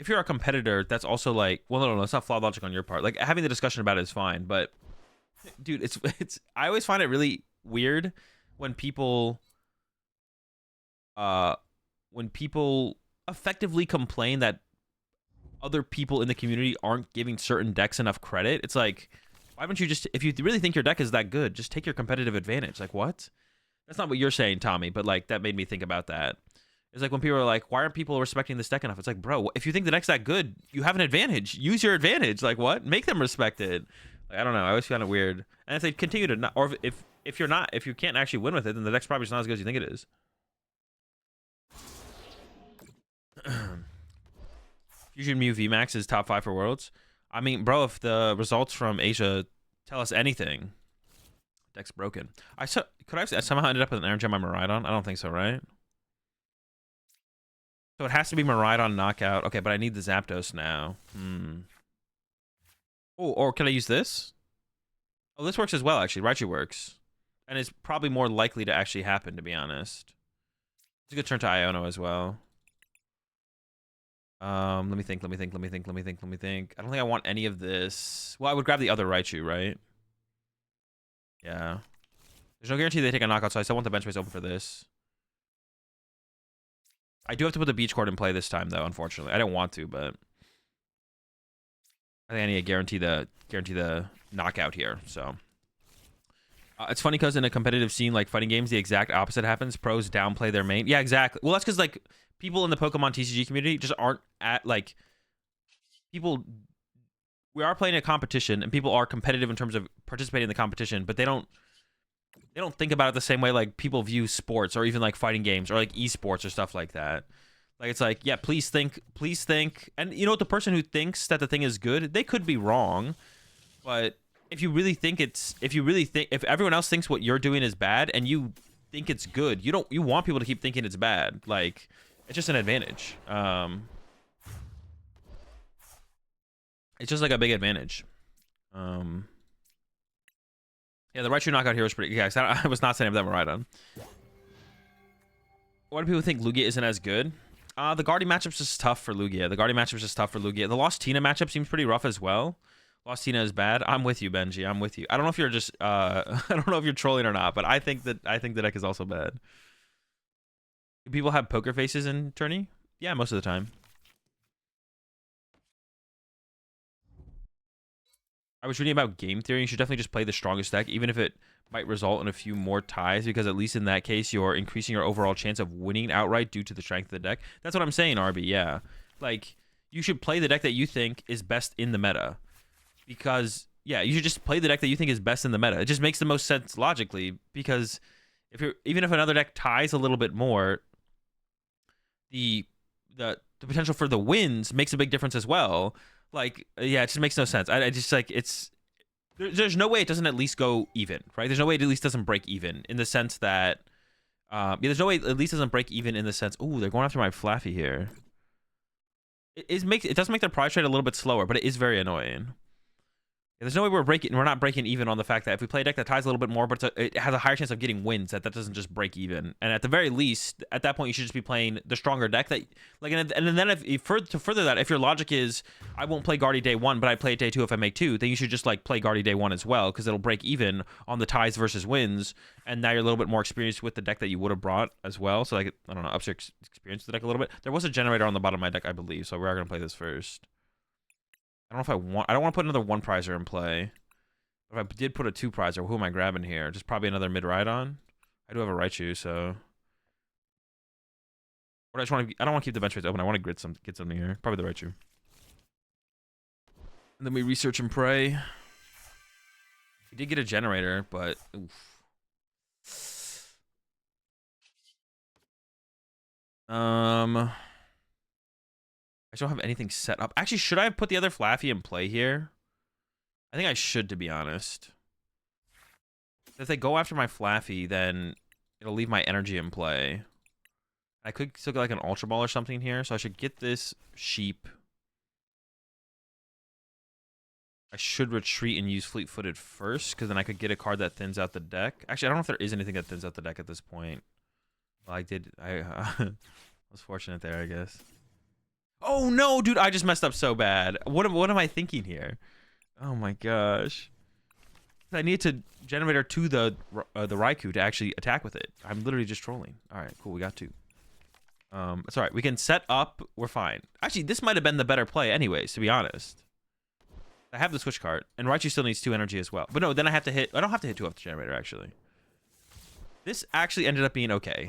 If you're a competitor, that's also like... Well, no, it's not flawed logic on your part. Like, having the discussion about it is fine, but... Dude, it's... I always find it really weird when people... When people effectively complain that other people in the community aren't giving certain decks enough credit. It's like, Why don't you just, if you really think your deck is that good, just take your competitive advantage. Like, what? That's not what you're saying, Tommy, but like that made me think about that. It's like when people are like, why aren't people respecting this deck enough? It's like, bro, if you think the deck's that good, you have an advantage. Use your advantage. Like, what? Make them respect it. Like, I don't know. I always found it weird. And if they continue to not, or if you're not, if you can't actually win with it, then the deck's probably just not as good as you think it is. Fusion Mew VMAX is top 5 for Worlds. I mean, bro, if the results from Asia tell us anything, deck's broken. Could I somehow ended up with an Energy on my Miraidon? I don't think so, right? So it has to be Miraidon knockout. Okay, but I need the Zapdos now. Oh, or can I use this? Oh, this works as well, actually. Raichu works. And it's probably more likely to actually happen, to be honest. It's a good turn to Iono as well. Let me think. I don't think I want any of this. Well, I would grab the other Raichu, right? Yeah. There's no guarantee they take a knockout, so I still want the bench space open for this. I do have to put the beach court in play this time, though, unfortunately. I don't want to, but I think I need to guarantee the knockout here, so. It's funny because in a competitive scene like fighting games, the exact opposite happens. Pros downplay their main. Yeah, exactly. Well, that's because, like, people in the Pokemon TCG community just aren't at, like, people... We are playing a competition, and people are competitive in terms of participating in the competition, but they don't think about it the same way like people view sports or even like fighting games or like esports or stuff like that. Like, it's like, yeah, please think. And you know what? The person who thinks that the thing is good, they could be wrong. But if everyone else thinks what you're doing is bad and you think it's good, you want people to keep thinking it's bad. Like, it's just an advantage. It's just like a big advantage. Yeah, the Raichu knockout here was pretty... Yeah, I was not saying that Miraidon. Why do people think Lugia isn't as good? The Guardian matchup's just tough for Lugia. The Lost Tina matchup seems pretty rough as well. Lost Tina is bad. I'm with you, Benji. I'm with you. I don't know if you're just... I don't know if you're trolling or not, but I think the deck is also bad. Do people have poker faces in tourney? Yeah, most of the time. I was reading about game theory. You should definitely just play the strongest deck, even if it might result in a few more ties, because at least in that case, you're increasing your overall chance of winning outright due to the strength of the deck. That's what I'm saying, RB, yeah. Like, you should play the deck that you think is best in the meta. Because, yeah, you should just play the deck that you think is best in the meta. It just makes the most sense logically, because even if another deck ties a little bit more, the potential for the wins makes a big difference as well. Like, yeah, it just makes no sense. I just, like, there's no way it doesn't at least go even, right? There's no way it at least doesn't break even in the sense that, yeah, there's no way it at least doesn't break even in the sense, ooh, they're going after my Flaffy here. It does make their prize trade a little bit slower, but it is very annoying. There's no way we're not breaking even on the fact that if we play a deck that ties a little bit more, but it has a higher chance of getting wins, that doesn't just break even. And at the very least, at that point, you should just be playing the stronger deck that, like, and then to further that, if your logic is, I won't play Guardy day 1, but I play it day 2 if I make 2, then you should just, like, play Guardy day 1 as well, because it'll break even on the ties versus wins, and now you're a little bit more experienced with the deck that you would have brought as well. So, like, I don't know, ups your experience with the deck a little bit. There was a generator on the bottom of my deck, I believe, so we are going to play this first. I don't want to put another 1 prizer in play. If I did put a 2 prizer, who am I grabbing here? Just probably another Miraidon. I do have a Raichu, so. But I don't want to keep the bench space open. I want to get something here. Probably the Raichu. And then we research and pray. We did get a generator, but oof. I just don't have anything set up. Actually, should I have put the other Flaffy in play here? I think I should, to be honest. If they go after my Flaffy, then it'll leave my energy in play. I could still get like an Ultra Ball or something here, so I should get this Sheep. I should retreat and use Fleet-Footed first, because then I could get a card that thins out the deck. Actually, I don't know if there is anything that thins out the deck at this point. Well, I was fortunate there, I guess. Oh no, dude, I just messed up so bad. What am I thinking here? Oh my gosh. I need to generator to the Raikou to actually attack with it. I'm literally just trolling. All right, cool, we got 2. It's all right. We can set up. We're fine. Actually, this might have been the better play anyways, to be honest. I have the switch card, and Raichu still needs 2 energy as well. But no, then I have to hit. I don't have to hit 2 off the generator actually. This actually ended up being okay.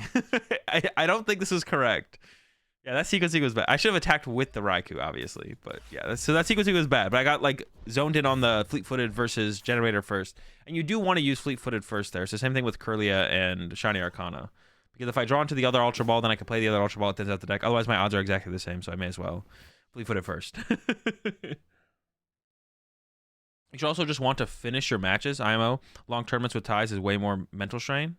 I don't think this was correct. Yeah, that sequencing was bad. I should have attacked with the Raikou, obviously. But yeah, so that sequencing was bad. But I got like zoned in on the fleet-footed versus generator first. And you do want to use fleet-footed first there. So same thing with Kirlia and Shiny Arcana. Because if I draw into the other Ultra Ball, then I can play the other Ultra Ball. It thins out the deck. Otherwise, my odds are exactly the same. So I may as well fleet-footed first. You should also just want to finish your matches. IMO. Long tournaments with ties is way more mental strain.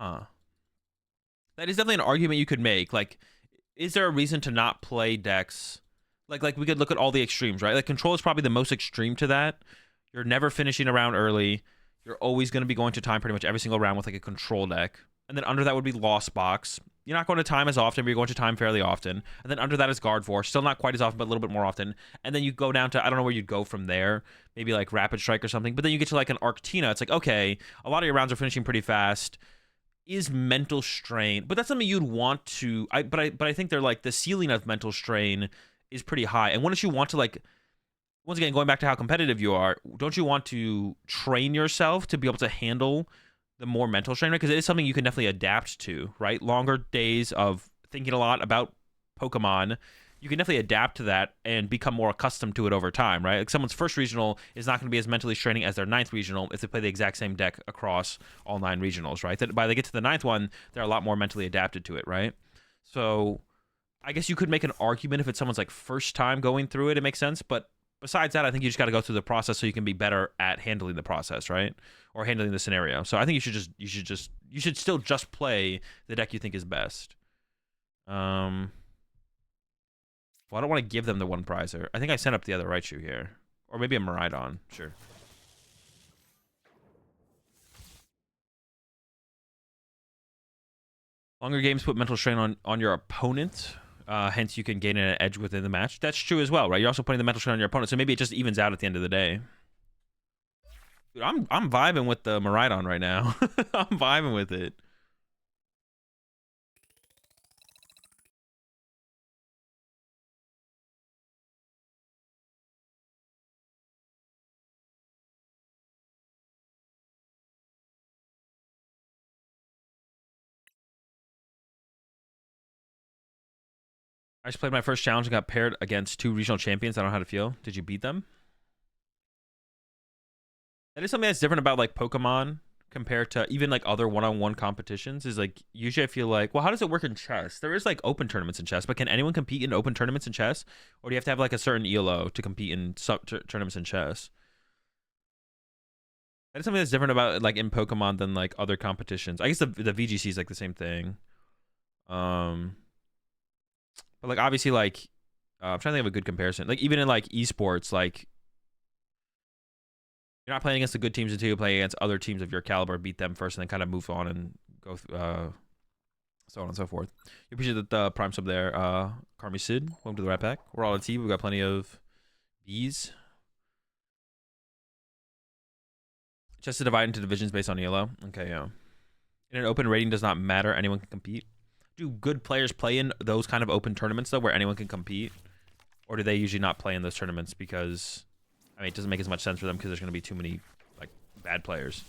Huh. That is definitely an argument you could make. Like, is there a reason to not play decks? Like we could look at all the extremes, right? Like, control is probably the most extreme to that. You're never finishing a round early. You're always going to be going to time pretty much every single round with like a control deck. And then under that would be Lost Box. You're not going to time as often, but you're going to time fairly often. And then under that is Guard Force. Still not quite as often, but a little bit more often. And then you go down to, I don't know where you'd go from there. Maybe like Rapid Strike or something. But then you get to like an Arctina. It's like, okay, a lot of your rounds are finishing pretty fast. Is mental strain, but that's something you'd want to. But I think they're like the ceiling of mental strain is pretty high. And wouldn't you want to like, once again, going back to how competitive you are, don't you want to train yourself to be able to handle the more mental strain, right? Because it is something you can definitely adapt to, right? Longer days of thinking a lot about Pokemon, you can definitely adapt to that and become more accustomed to it over time, right? Like someone's first regional is not going to be as mentally straining as their 9th regional if they play the exact same deck across all 9 regionals, right? That by they get to the 9th one, they're a lot more mentally adapted to it, right? So I guess you could make an argument if it's someone's like first time going through it, it makes sense. But besides that, I think you just got to go through the process so you can be better at handling the process, right? Or handling the scenario. So I think you should still just play the deck you think is best. Well, I don't want to give them the one prizer. I think I sent up the other Raichu here. Or maybe a Miraidon. Sure. Longer games put mental strain on your opponent. Hence, you can gain an edge within the match. That's true as well, right? You're also putting the mental strain on your opponent. So maybe it just evens out at the end of the day. Dude, I'm vibing with the Miraidon right now. I'm vibing with it. I just played my first challenge and got paired against 2 regional champions. I don't know how to feel. Did you beat them? That is something that's different about like Pokemon compared to even like other one-on-one competitions. Is like usually I feel like, well, how does it work in chess? There is like open tournaments in chess, but can anyone compete in open tournaments in chess, or do you have to have like a certain ELO to compete in tournaments in chess? That is something that's different about like in Pokemon than like other competitions. I guess the VGC is like the same thing. But like obviously like I'm trying to think of a good comparison. Like even in like esports, like you're not playing against the good teams until you play against other teams of your caliber, beat them first, and then kind of move on and go so on and so forth. You appreciate the prime sub there, Carmi Sid. Welcome to the Rat Pack. We're all a team. We've got plenty of bees. Just to divide into divisions based on ELO. Okay, yeah. In an open rating does not matter. Anyone can compete. Do good players play in those kind of open tournaments though, where anyone can compete, or do they usually not play in those tournaments because, I mean, it doesn't make as much sense for them because there's going to be too many like bad players.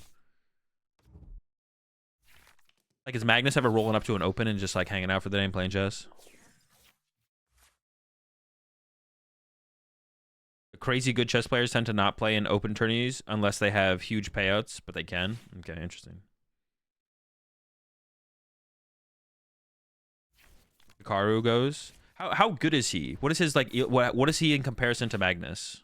Like, is Magnus ever rolling up to an open and just like hanging out for the day and playing chess? The crazy good chess players tend to not play in open tourneys unless they have huge payouts, but they can. Okay, interesting. Hikaru goes. How good is he? What is his like? What is he in comparison to Magnus?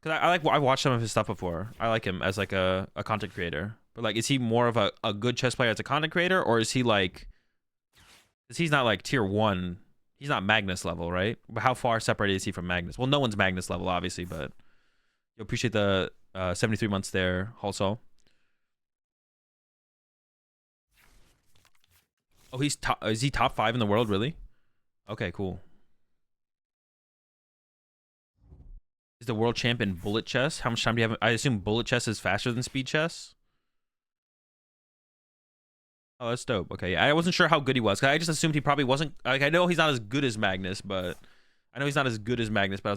Because I've watched some of his stuff before. I like him as like a content creator. But like, is he more of a good chess player as a content creator, or is he like? Because he's not like tier 1. He's not Magnus level, right? But how far separated is he from Magnus? Well, no one's Magnus level, obviously, but you appreciate the 73 months there, also. Oh, he's top. Is he top 5 in the world, really? Okay, cool. Is the world champ in bullet chess? How much time do you have? I assume bullet chess is faster than speed chess. Oh, that's dope. Okay, I wasn't sure how good he was. 'Cause I just assumed he probably wasn't. Like, I know he's not as good as Magnus, but I was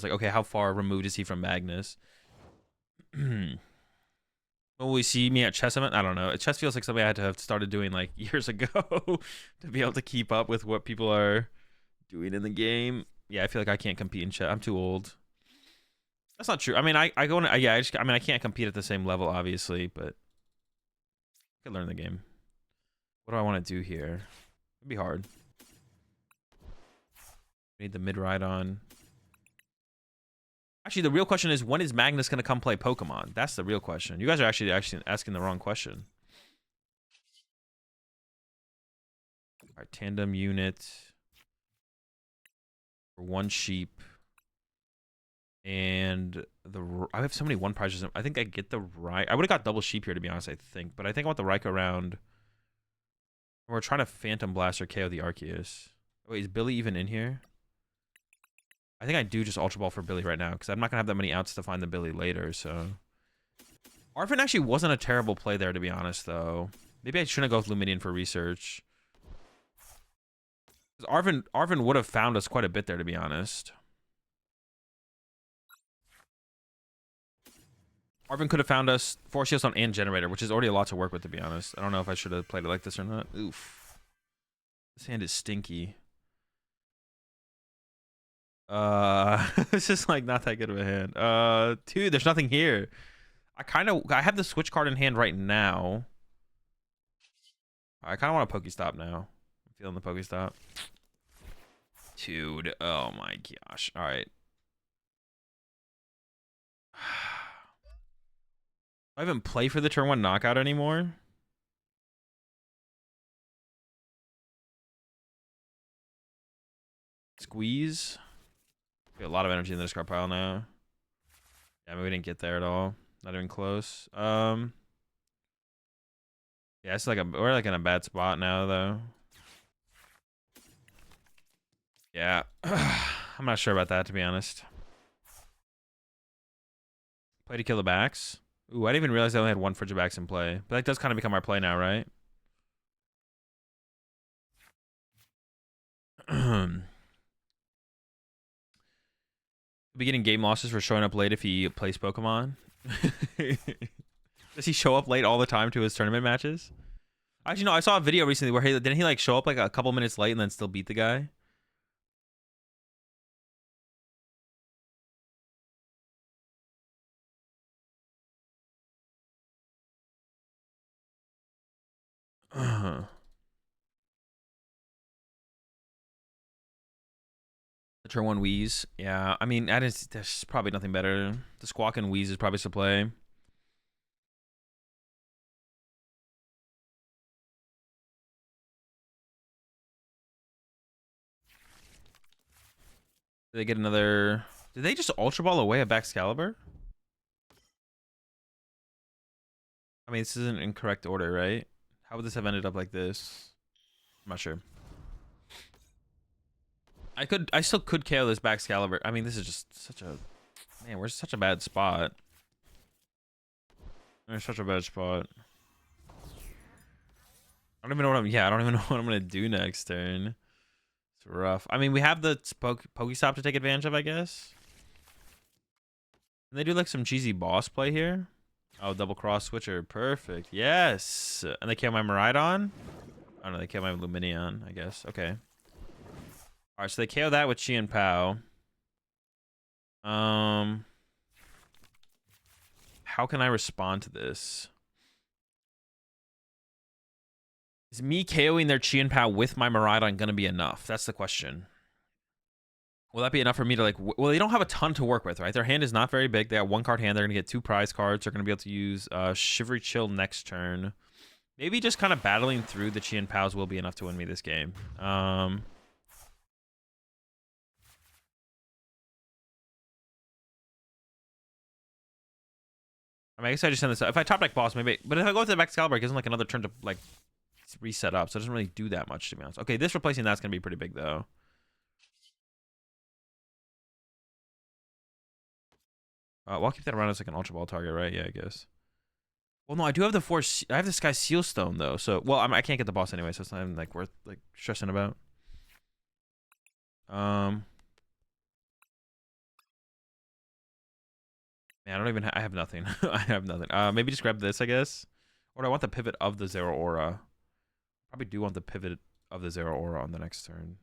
like, okay, how far removed is he from Magnus? Will we see me at chess event? I don't know. Chess feels like something I had to have started doing like years ago to be able to keep up with what people are doing in the game. Yeah, I feel like I can't compete in chess. I'm too old. That's not true. I mean, I go in. Yeah, I mean, I can't compete at the same level, obviously, but I can learn the game. What do I want to do here? It'd be hard. Need the mid Miraidon. Actually, the real question is, when is Magnus gonna come play Pokemon? That's the real question. You guys are actually asking the wrong question. All right, tandem unit for one sheep, and I have so many one prizes. I think I get the right. I would have got double sheep here, to be honest. I think, but I think I want the Raikou round. We're trying to Phantom Blast or KO the Arceus. Wait, is Billy even in here? I think I do just Ultra Ball for Billy right now, because I'm not going to have that many outs to find the Billy later, so... Arvin actually wasn't a terrible play there, to be honest, though. Maybe I shouldn't go with Lumineon for research. Arvin would have found us quite a bit there, to be honest. Arvin could have found us Force Shield on and Generator, which is already a lot to work with, to be honest. I don't know if I should have played it like this or not. Oof. This hand is stinky. It's just like not that good of a hand. Dude, there's nothing here. I have the switch card in hand right now. I kind of want a Pokestop now. I'm feeling the Pokestop. Dude, oh my gosh. All right. I haven't played for the turn 1 knockout anymore. Squeeze. We have a lot of energy in the discard pile now. Yeah, I mean, we didn't get there at all. Not even close. Yeah, it's like we're like in a bad spot now though. Yeah. I'm not sure about that, to be honest. Play to kill the backs. Ooh, I didn't even realize I only had one Frigibacks in play. But that does kind of become our play now, right? Be getting game losses for showing up late if he plays Pokemon. Does he show up late all the time to his tournament matches? Actually, no, I saw a video recently where didn't he like show up like a couple minutes late and then still beat the guy? The turn 1 Wheeze. Yeah, I mean, there's probably nothing better. The Squawk and Wheeze is probably to play. Did they get another... Did they just Ultra Ball away a Baxcalibur? I mean, this isn't in correct order, right? How would this have ended up like this? I'm not sure. I still could KO this Baxcalibur. I mean, this is just such a... Man, we're such a bad spot. We're such a bad spot. I don't even know what I don't even know what I'm gonna do next turn. It's rough. I mean, we have the Pokestop to take advantage of, I guess. Can they do like some cheesy boss play here? Oh, double cross switcher. Perfect. Yes. And they kill my Miraidon? Oh no, they kill my Lumineon, I guess. Okay. Alright, so they KO that with Chi and Pao. How can I respond to this? Is me KOing their Chi and Pao with my Miraidon gonna be enough? That's the question. Will that be enough for me to like... Well, they don't have a ton to work with, right? Their hand is not very big. They got 1 card hand. They're gonna get 2 prize cards. They're gonna be able to use Shivery Chill next turn. Maybe just kind of battling through the Chi and Paos will be enough to win me this game. I mean, I guess I just send this up. If I top deck boss, maybe... But if I go with the Excalibur, it gives them like another turn to like reset up. So it doesn't really do that much, to be honest. Okay, this replacing that's gonna be pretty big though. Well, I'll keep that around as like an Ultra Ball target, right? Yeah, I guess. Well, no, I do have the I have this guy's seal stone though. So, well, I can't get the boss anyway, so it's not even like worth like stressing about. Man, I don't even. I have nothing. I have nothing. Maybe just grab this, I guess. Or do I want the pivot of the Zero Aura? Probably do want the pivot of the Zero Aura on the next turn.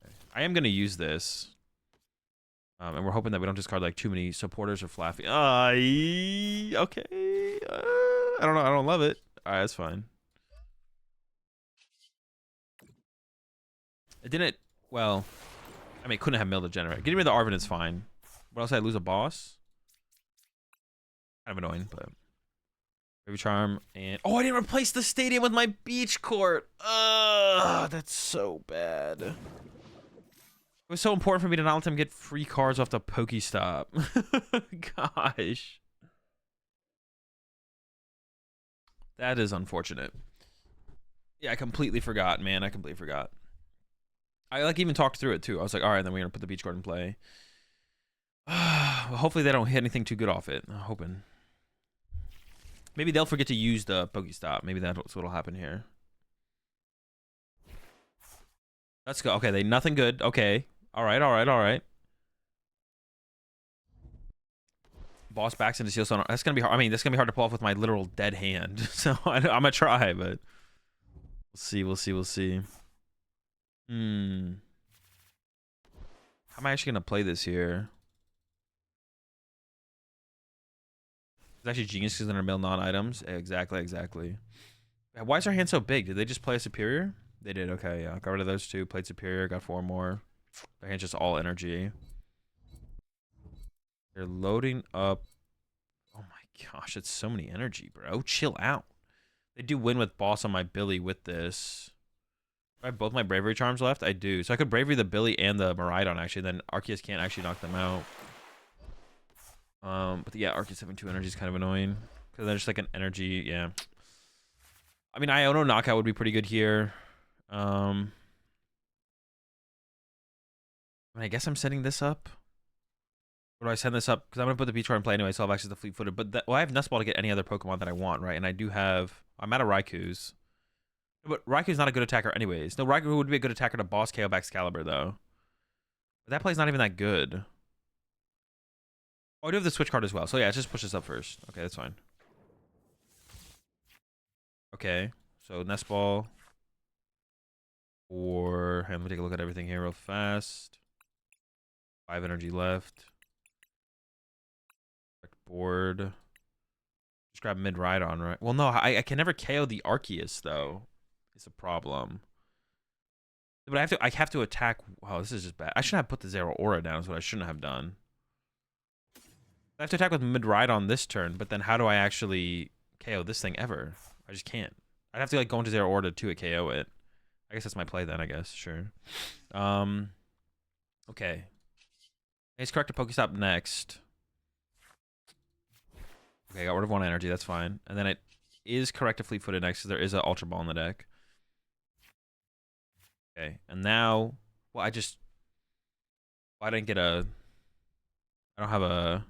Okay. I am gonna use this. And we're hoping that we don't discard like too many supporters or Flaffy. Okay. I don't know. I don't love it. All right, that's fine. It didn't. Well, I mean, it couldn't have milled the generator. Getting rid of the Arven is fine. What else? I lose a boss. Kind of annoying, but Baby Charm and I didn't replace the stadium with my beach court. That's so bad. It was so important for me to not let them get free cards off the Pokestop. Gosh. That is unfortunate. Yeah, I completely forgot, man. I completely forgot. I like even talked through it too. I was like, all right, then we're gonna put the beach card in play. Well, hopefully they don't hit anything too good off it. I'm hoping. Maybe they'll forget to use the Pokestop. Maybe that's what'll happen here. Let's go. Okay, they nothing good. Okay. All right, all right, all right. Boss backs into Seal Stone. That's gonna be hard. I mean, that's gonna be hard to pull off with my literal dead hand. So I'm gonna try, but we'll see. We'll see. We'll see. How am I actually gonna play this here? It's actually genius because they're mill non-items. Exactly, exactly. Why is our hand so big? Did they just play a superior? They did. Okay, yeah. Got rid of those two. Played superior. Got 4 more. Their hand's just all energy. They're loading up. Oh my gosh, it's so many energy, bro. Chill out. They do win with boss on my Billy with this. Do I have both my bravery charms left? I do. So I could bravery the Billy and the Miraidon actually. Then Arceus can't actually knock them out. But yeah, Arceus having 2 energy is kind of annoying because they're just like an energy. Yeah. I mean, Iono knockout would be pretty good here. I mean, I guess I'm setting this up. Or do I send this up? Because I'm going to put the beach card in play anyway, so I'll have access to Fleet-Footed. But well, I have Nestball to get any other Pokemon that I want, right? And I do have... I'm out of Raikou's. But Raikou's not a good attacker anyways. No, Raikou would be a good attacker to boss KO back Excalibur, though. But that play's not even that good. Oh, I do have the switch card as well. So yeah, let's just push this up first. Okay, that's fine. Okay, so Nestball. Or... Let me take a look at everything here real fast. 5 energy left. Board. Just grab Miraidon, right? Well, no, I can never KO the Arceus though. It's a problem. But I have to attack. Wow, this is just bad. I shouldn't have put the Zero Aura down. Is what I shouldn't have done. I have to attack with Miraidon this turn, but then how do I actually KO this thing ever? I just can't. I'd have to like go into Zero Aura to KO it. I guess that's my play then. I guess sure. Okay. Let's correct a Pokestop next. Okay, I got rid of 1 energy. That's fine. And then it is correct to Fleet-Footed next because there is an Ultra Ball in the deck. Okay, and now... Well, I didn't get a... I don't have a...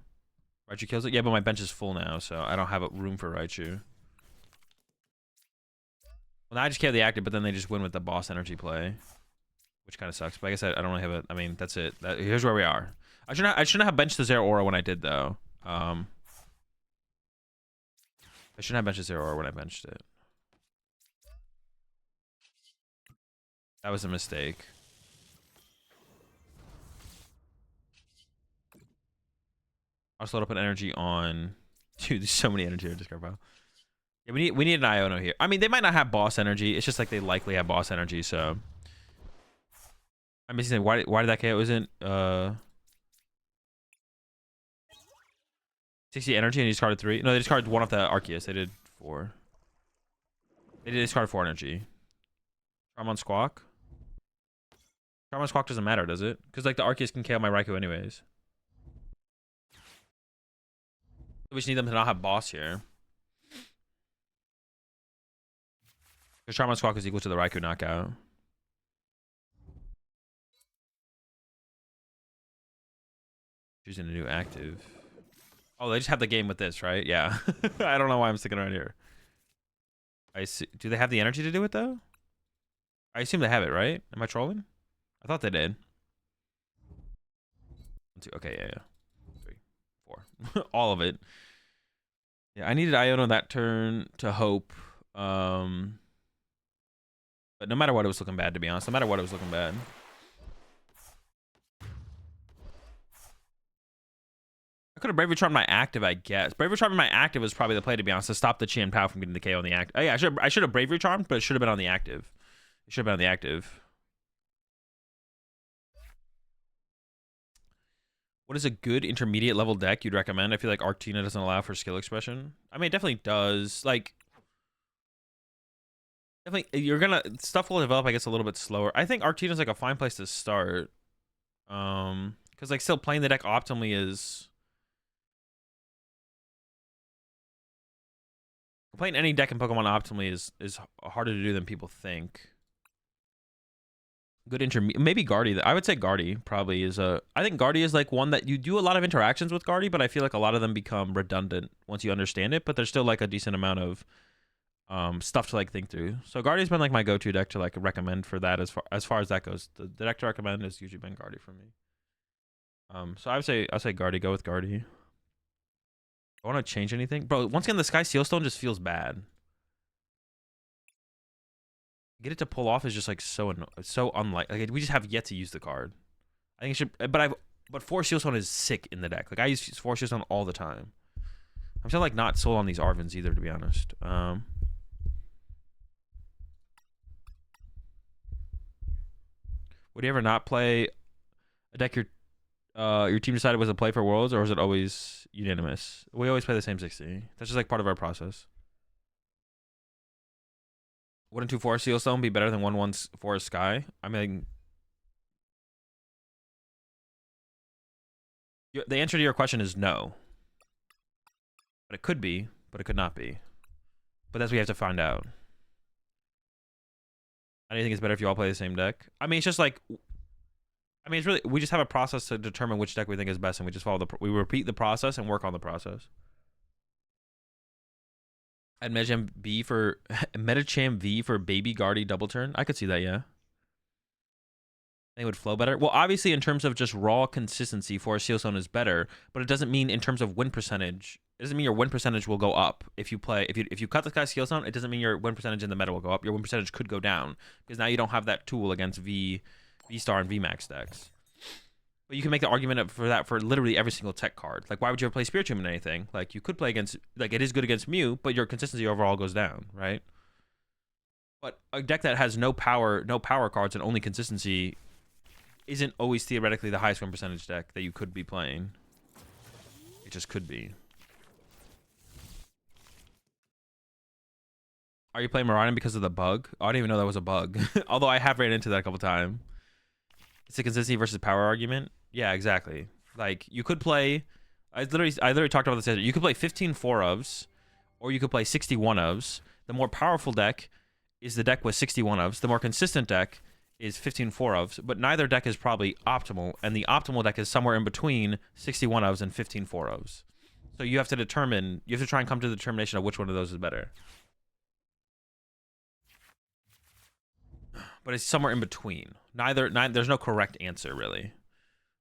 Raichu kills it? Yeah, but my bench is full now, so I don't have a room for Raichu. Well, now I just KO the active, but then they just win with the boss energy play. Which kind of sucks. But I guess I don't really have a... I mean, that's it. Here's where we are. I shouldn't have benched the Zero Aura when I did, though. I shouldn't have benched Zero Aura when I benched it. That was a mistake. I'll load up an energy on... Dude, there's so many energy in the discard pile. Yeah, we need an Iono here. I mean, they might not have boss energy. It's just like they likely have boss energy, so... I'm missing... Why did that KO isn't... 60 energy and he discarded 3. No, they discarded 1 off the Arceus. They did 4. They did discard 4 energy. Charm on Squawk. Charm on Squawk doesn't matter, does it? Because like the Arceus can KO my Raikou anyways. We just need them to not have boss here. Because Charm on Squawk is equal to the Raikou knockout. Choosing a new active. Oh, they just have the game with this, right? Yeah. I don't know why I'm sticking around here. I see. Do they have the energy to do it though? I assume they have it, right? Am I trolling? I thought they did. 1, 2. Okay, yeah, yeah. 3, 4. All of it. Yeah, I needed Iono that turn to hope. But no matter what, it was looking bad, to be honest. No matter what, it was looking bad. I could have Bravery Charmed my active, I guess. Bravery Charmed my active was probably the play, to be honest, to stop the Qian Pao from getting the KO on the active. Oh, yeah, I should have Bravery Charmed, but it should have been on the active. It should have been on the active. What is a good intermediate level deck you'd recommend? I feel like Arctina doesn't allow for skill expression. I mean, it definitely does. Like, definitely, you're gonna... Stuff will develop, I guess, a little bit slower. I think Arctina's, like, a fine place to start. Because, like, still playing the deck optimally is... Playing any deck in Pokemon optimally is harder to do than people think. Good intermediate, maybe Guardy. I would say Guardy probably is a. I think Guardy is like one that you do a lot of interactions with Guardy, but I feel like a lot of them become redundant once you understand it. But there's still like a decent amount of stuff to like think through. So Guardy's been like my go-to deck to like recommend for that as far as that goes. The deck to recommend has usually been Guardy for me. So I'd say Guardy. Go with Guardy. I want to change anything, bro. Once again, the Sky Sealstone just feels bad. Get it to pull off is just like so unlike. Like we just have yet to use the card. I think it should, but Force Sealstone is sick in the deck. Like I use Force Sealstone all the time. I'm still like not sold on these Arvins either, to be honest. Would you ever not play a deck your team decided was a play for Worlds, or was it always unanimous? We always play the same 60. That's just like part of our process. Wouldn't 2 Forest Sealstone be better than 1 Forest Sky? I mean, the answer to your question is no. But it could be, but it could not be. But that's what we have to find out. I don't think it's better if you all play the same deck. I mean, it's just like, I mean, it's really, we just have a process to determine which deck we think is best, and we just follow we repeat the process and work on the process. And Metacham V for Baby Guardy double turn. I could see that, yeah. I think it would flow better. Well, obviously, in terms of just raw consistency, Forest Sealstone is better, but it doesn't mean in terms of win percentage. It doesn't mean your win percentage will go up if you play. If you cut the Sky Sealstone, it doesn't mean your win percentage in the meta will go up. Your win percentage could go down because now you don't have that tool against V Star and V Max decks. But you can make the argument for that for literally every single tech card. Like, why would you ever play Spiritomb in anything? Like, you could play against, like, it is good against Mew, but your consistency overall goes down, right? But a deck that has no power cards and only consistency isn't always theoretically the highest win percentage deck that you could be playing. It just could be. Are you playing Miraidon because of the bug? Oh, I didn't even know that was a bug. Although I have ran into that a couple times. It's a consistency versus power argument. Yeah, exactly. Like, you could play... I literally talked about this yesterday. You could play 15 4-ofs, or you could play 60 1-ofs. The more powerful deck is the deck with 60 1-ofs. The more consistent deck is 15 4-ofs, but neither deck is probably optimal, and the optimal deck is somewhere in between 60 1-ofs and 15 4-ofs. So you have to determine... You have to try and come to the determination of which one of those is better. But it's somewhere in between. There's no correct answer, really.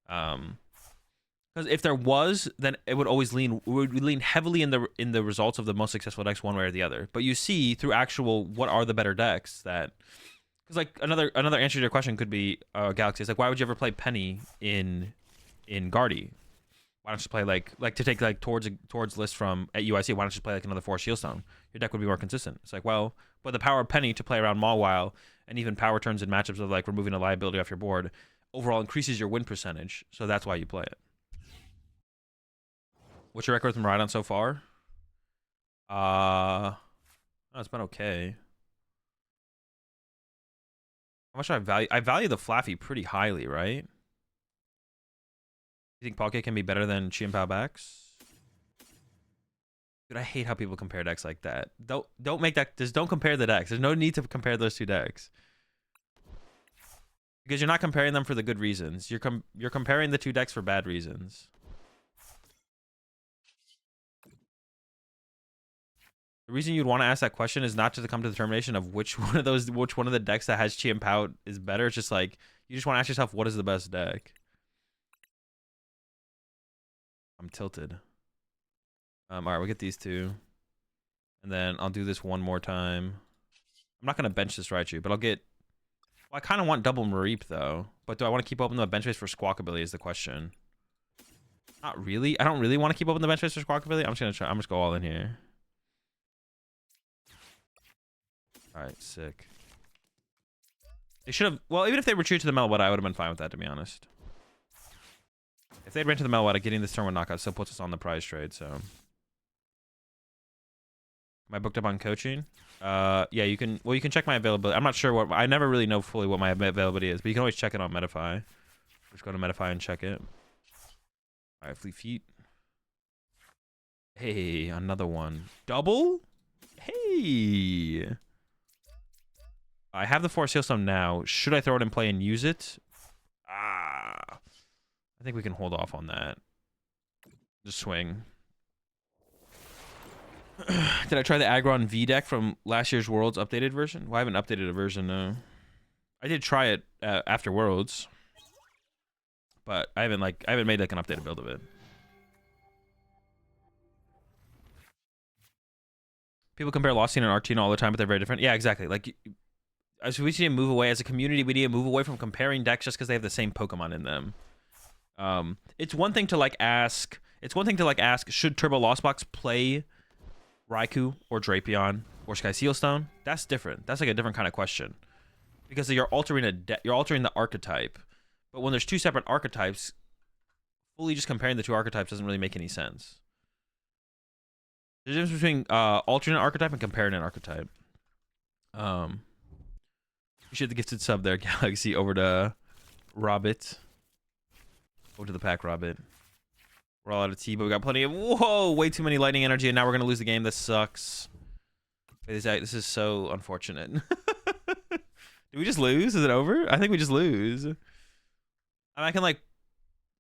Because if there was, then it would always lean heavily in the results of the most successful decks one way or the other. But you see through actual what are the better decks that, because like another answer to your question could be Galaxy. It's like, why would you ever play Penny in Guardy? Why don't you play like to take like towards list from at UIC? Why don't you play like another 4 Shieldstone? Your deck would be more consistent. It's like, well, but the power of Penny to play around Mawile and even power turns in matchups of like removing a liability off your board overall increases your win percentage. So that's why you play it. What's your record with Miraidon so far? Oh, it's been okay. How much do I value? I value the Flaffy pretty highly, right? You think Pocket can be better than Qianpao backs? Dude, I hate how people compare decks like that. Don't make that. Just don't compare the decks. There's no need to compare those two decks. Because you're not comparing them for the good reasons. You're comparing the two decks for bad reasons. The reason you'd want to ask that question is not to come to the determination of which one of the decks that has Chi and Pout is better. It's just like, you just want to ask yourself, what is the best deck? I'm tilted. All right, we'll get these two. And then I'll do this one more time. I'm not going to bench this Raichu, but I'll get... Well, I kind of want double Mareep, though. But do I want to keep open the bench space for Squawkabilly is the question. Not really. I don't really want to keep open the bench space for Squawkabilly. I'm just going to try. I'm just go all in here. All right, sick. They should have... Well, even if they retreat to the Melwood, I would have been fine with that, to be honest. If they'd ran to the Melwood, getting this turn with knockout still puts us on the prize trade, so... Am I booked up on coaching? Yeah, you can... Well, you can check my availability. I'm not sure what... I never really know fully what my availability is, but you can always check it on Metafy. Just go to Metafy and check it. All right, Fleet Feet. Hey, another one. Double? Hey! I have the Force Hailstone now. Should I throw it in play and use it? I think we can hold off on that. Just swing. Did I try the Aggron V deck from last year's Worlds updated version? Well, I haven't updated a version, no. I did try it after Worlds, but I haven't made like an updated build of it. People compare Lost Scene and Arctina all the time, but they're very different. Yeah, exactly. Like, as we need to move away as a community, we need to move away from comparing decks just because they have the same Pokemon in them. It's one thing to like ask. It's one thing to like ask, should Turbo Lost Box play Raikou or Drapion or Sky Sealstone? That's different. That's like a different kind of question, because you're altering the archetype. But when there's two separate archetypes, fully just comparing the two archetypes doesn't really make any sense. There's a difference between altering an archetype and comparing an archetype. You should have the gifted sub there, Galaxy, over to Robbit. Over to the pack, Robbit. We're all out of tea, but we got plenty of... Whoa! Way too many lightning energy, and now we're going to lose the game. This sucks. This is so unfortunate. Did we just lose? Is it over? I think we just lose. I can, like...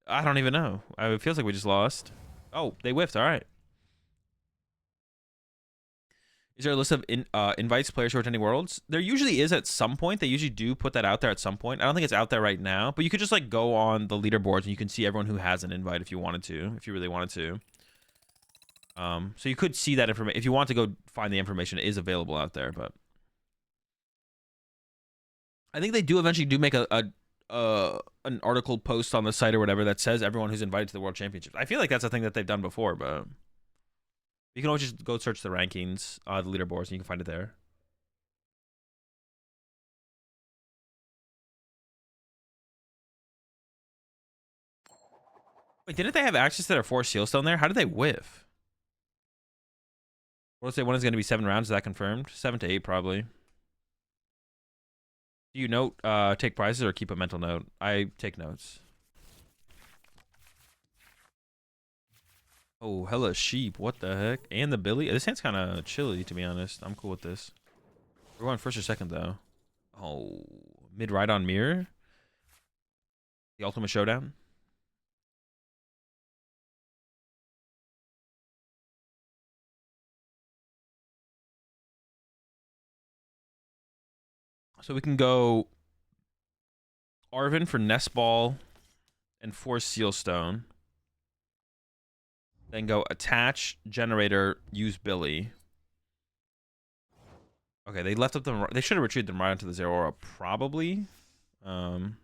I don't even know. It feels like we just lost. Oh, they whiffed. All right. Is there a list of invites players who are attending Worlds? There usually is at some point. They usually do put that out there at some point. I don't think it's out there right now, but you could just like go on the leaderboards and you can see everyone who has an invite if you wanted to, if you really wanted to. So you could see that information if you want to go find the information. It is available out there, but I think they do eventually make an article post on the site or whatever that says everyone who's invited to the World Championships. I feel like that's a thing that they've done before, but. You can always just go search the rankings, the leaderboards, and you can find it there. Wait, didn't they have access to their 4 Sealstone there? How did they whiff? World State 1 is going to be 7 rounds. Is that confirmed? 7 to 8, probably. Do you note, take prizes or keep a mental note? I take notes. Oh, hella sheep. What the heck? And the Billy? This hand's kind of chilly, to be honest. I'm cool with this. We're going first or second, though. Oh, Miraidon Mirror? The Ultimate Showdown? So we can go Arven for Nest Ball and 4 Sealstone. Then go attach, generator, use Billy. Okay, they left up the... They should have retreated them right onto the Zeraora, probably. Alright,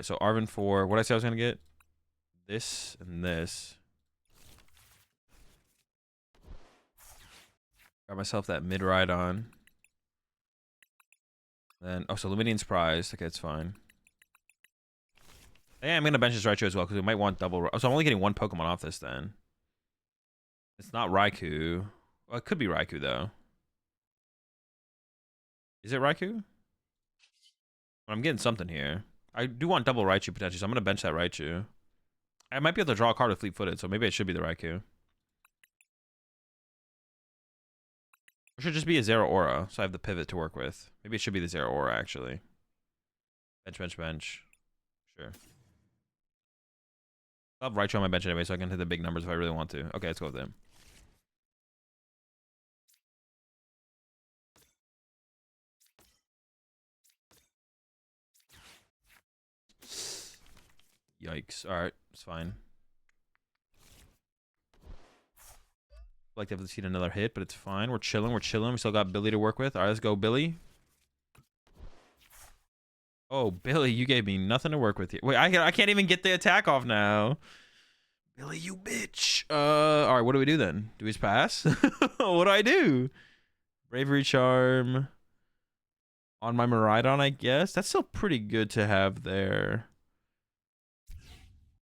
so Arven for... What did I say I was going to get? This and this. Got myself that Miraidon. Then... Oh, so Luminian's prized. Okay, it's fine. Yeah, I'm going to bench this Raichu as well, because we might want double... So I'm only getting 1 Pokemon off this, then. It's not Raikou. Well, it could be Raikou, though. Is it Raikou? I'm getting something here. I do want double Raichu, potentially, so I'm going to bench that Raichu. I might be able to draw a card with Fleet-Footed, so maybe it should be the Raikou. Or should it just be a Zeraora, so I have the pivot to work with. Maybe it should be the Zeraora, actually. Bench, bench, bench. Sure. I'll have Raichu on my bench anyway, so I can hit the big numbers if I really want to. Okay, let's go with him. Yikes. Alright, it's fine. Like to have seen another hit, but it's fine. We're chilling. We still got Billy to work with. Alright, let's go, Billy. Oh, Billy, you gave me nothing to work with here. Wait, I can't even get the attack off now. Billy, you bitch. Alright, what do we do then? Do we just pass? What do I do? Bravery Charm. On my Miraidon, I guess. That's still pretty good to have there.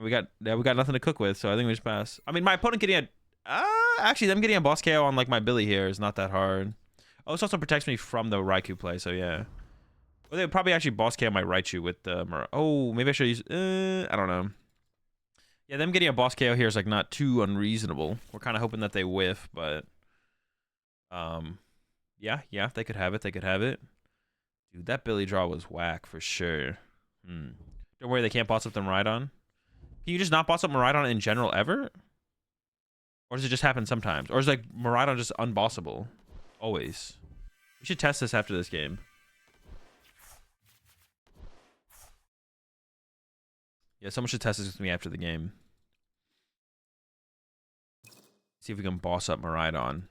We got nothing to cook with, so I think we just pass. I mean, my opponent getting a actually them getting a boss KO on like my Billy here is not that hard. Oh, this also protects me from the Raikou play, so yeah. Well, they would probably actually boss KO my Raichu with the oh, maybe I should use I don't know. Yeah, them getting a boss KO here is like not too unreasonable. We're kind of hoping that they whiff, but yeah, they could have it. Dude, that Billy draw was whack for sure. Don't worry, they can't boss up the Miraidon. Can you just not boss up Miraidon in general ever? Or does it just happen sometimes? Or is like Miraidon just unbossable? Always. We should test this after this game. Yeah, someone should test this with me after the game. See if we can boss up Miraidon.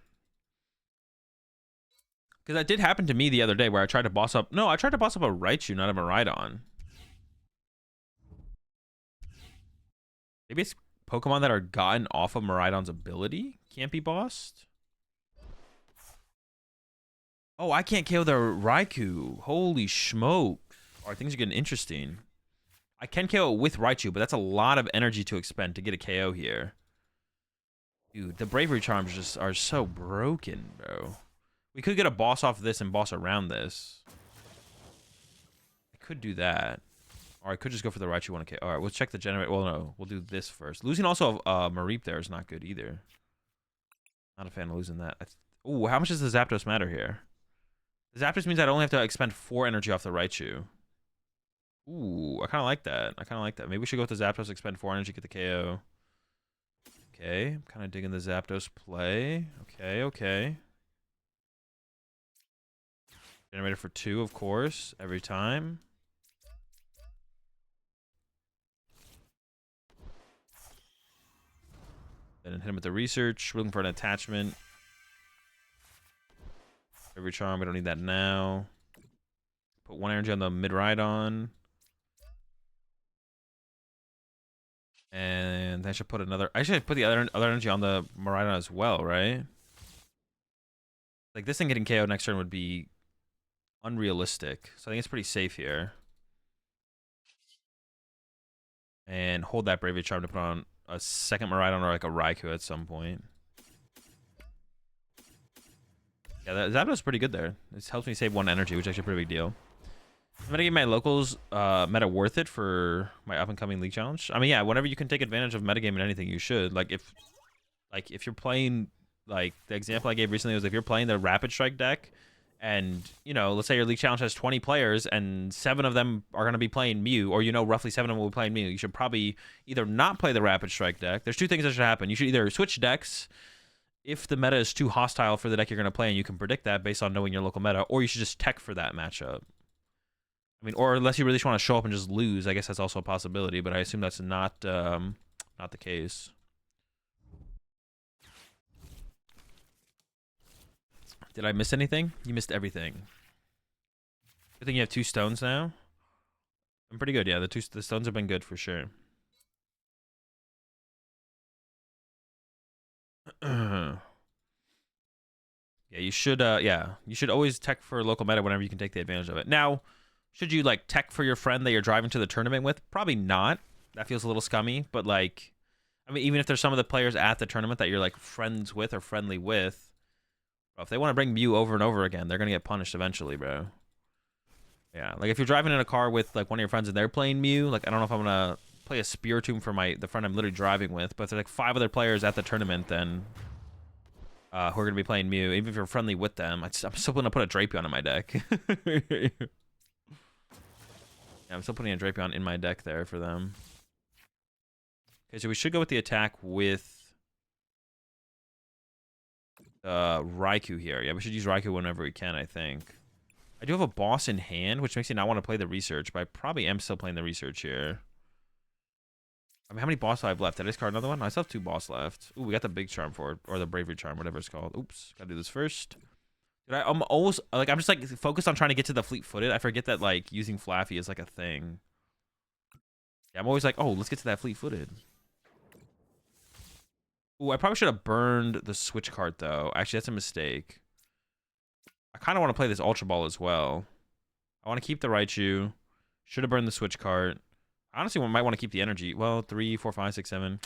Because that did happen to me the other day where I tried to boss up... No, I tried to boss up a Raichu, not a Miraidon. Maybe it's Pokemon that are gotten off of Miraidon's ability can't be bossed. Oh, I can't KO the Raikou. Holy smoke. Alright, things are getting interesting. I can KO it with Raichu, but that's a lot of energy to expend to get a KO here. Dude, the Bravery Charms just are so broken, bro. We could get a boss off this and boss around this. I could do that. Or I could just go for the Raichu 1K. Alright, we'll check the generator. Well, no, we'll do this first. Losing also Mareep there is not good either. Not a fan of losing that. Ooh, how much does the Zapdos matter here? The Zapdos means I'd only have to expend 4 energy off the Raichu. Ooh, I kind of like that. Maybe we should go with the Zapdos, expend 4 energy, get the KO. Okay, I'm kind of digging the Zapdos play. Okay. Generator for 2, of course, every time. Then hit him with the research. We're looking for an attachment. Every charm, we don't need that now. Put 1 energy on the Miraidon. And I should put another... I should put the other energy on the Miraidon as well, right? Like, this thing getting KO'd next turn would be unrealistic. So I think it's pretty safe here. And hold that Bravery Charm to put on a second Miraidon or like a Raikou at some point. Yeah, that was pretty good there. This helps me save 1 energy, which is actually a pretty big deal. I'm gonna get my locals meta worth it for my up and coming league challenge. I mean, yeah, whenever you can take advantage of metagame and anything, you should. Like if you're playing, like the example I gave recently was if you're playing the Rapid Strike deck, and you know, let's say your league challenge has 20 players and 7 of them are gonna be playing Mew, or you know roughly 7 of them will be playing Mew, you should probably either not play the Rapid Strike deck. There's 2 things that should happen. You should either switch decks if the meta is too hostile for the deck you're gonna play, and you can predict that based on knowing your local meta, or you should just tech for that matchup. I mean, or unless you really just want to show up and just lose, I guess that's also a possibility, but I assume that's not the case. Did I miss anything? You missed everything. Good thing you have 2 stones now. I'm pretty good, yeah. The stones have been good for sure. Yeah, you should you should always tech for local meta whenever you can take the advantage of it. Now, should you like tech for your friend that you're driving to the tournament with? Probably not. That feels a little scummy, but like, I mean, even if there's some of the players at the tournament that you're like friends with or friendly with, bro, if they want to bring Mew over and over again, they're gonna get punished eventually, bro. Yeah, like if you're driving in a car with like one of your friends and they're playing Mew, like I don't know if I'm gonna play a Spiritomb for the friend I'm literally driving with, but if there's like 5 other players at the tournament, then who are gonna be playing Mew, even if you're friendly with them, I'm still gonna put a Drapion in my deck. Yeah, I'm still putting a Drapion in my deck there for them. Okay, so we should go with the attack with Raikou here. Yeah, we should use Raikou whenever we can, I think. I do have a boss in hand, which makes me not want to play the research, but I probably am still playing the research here. I mean, how many boss do I have left? Did I discard another one? I still have 2 boss left. Ooh, we got the big charm for it, or the bravery charm, whatever it's called. Oops, gotta do this first. Dude, I'm always, like, I'm just, like, focused on trying to get to the fleet-footed. I forget that, like, using Flaffy is, like, a thing. Yeah, I'm always like, oh, let's get to that fleet-footed. Ooh, I probably should have burned the switch card, though. Actually, that's a mistake. I kind of want to play this Ultra Ball as well. I want to keep the Raichu. Should have burned the switch card. Honestly, we might want to keep the energy. Well, 3, 4, 5, 6, 7.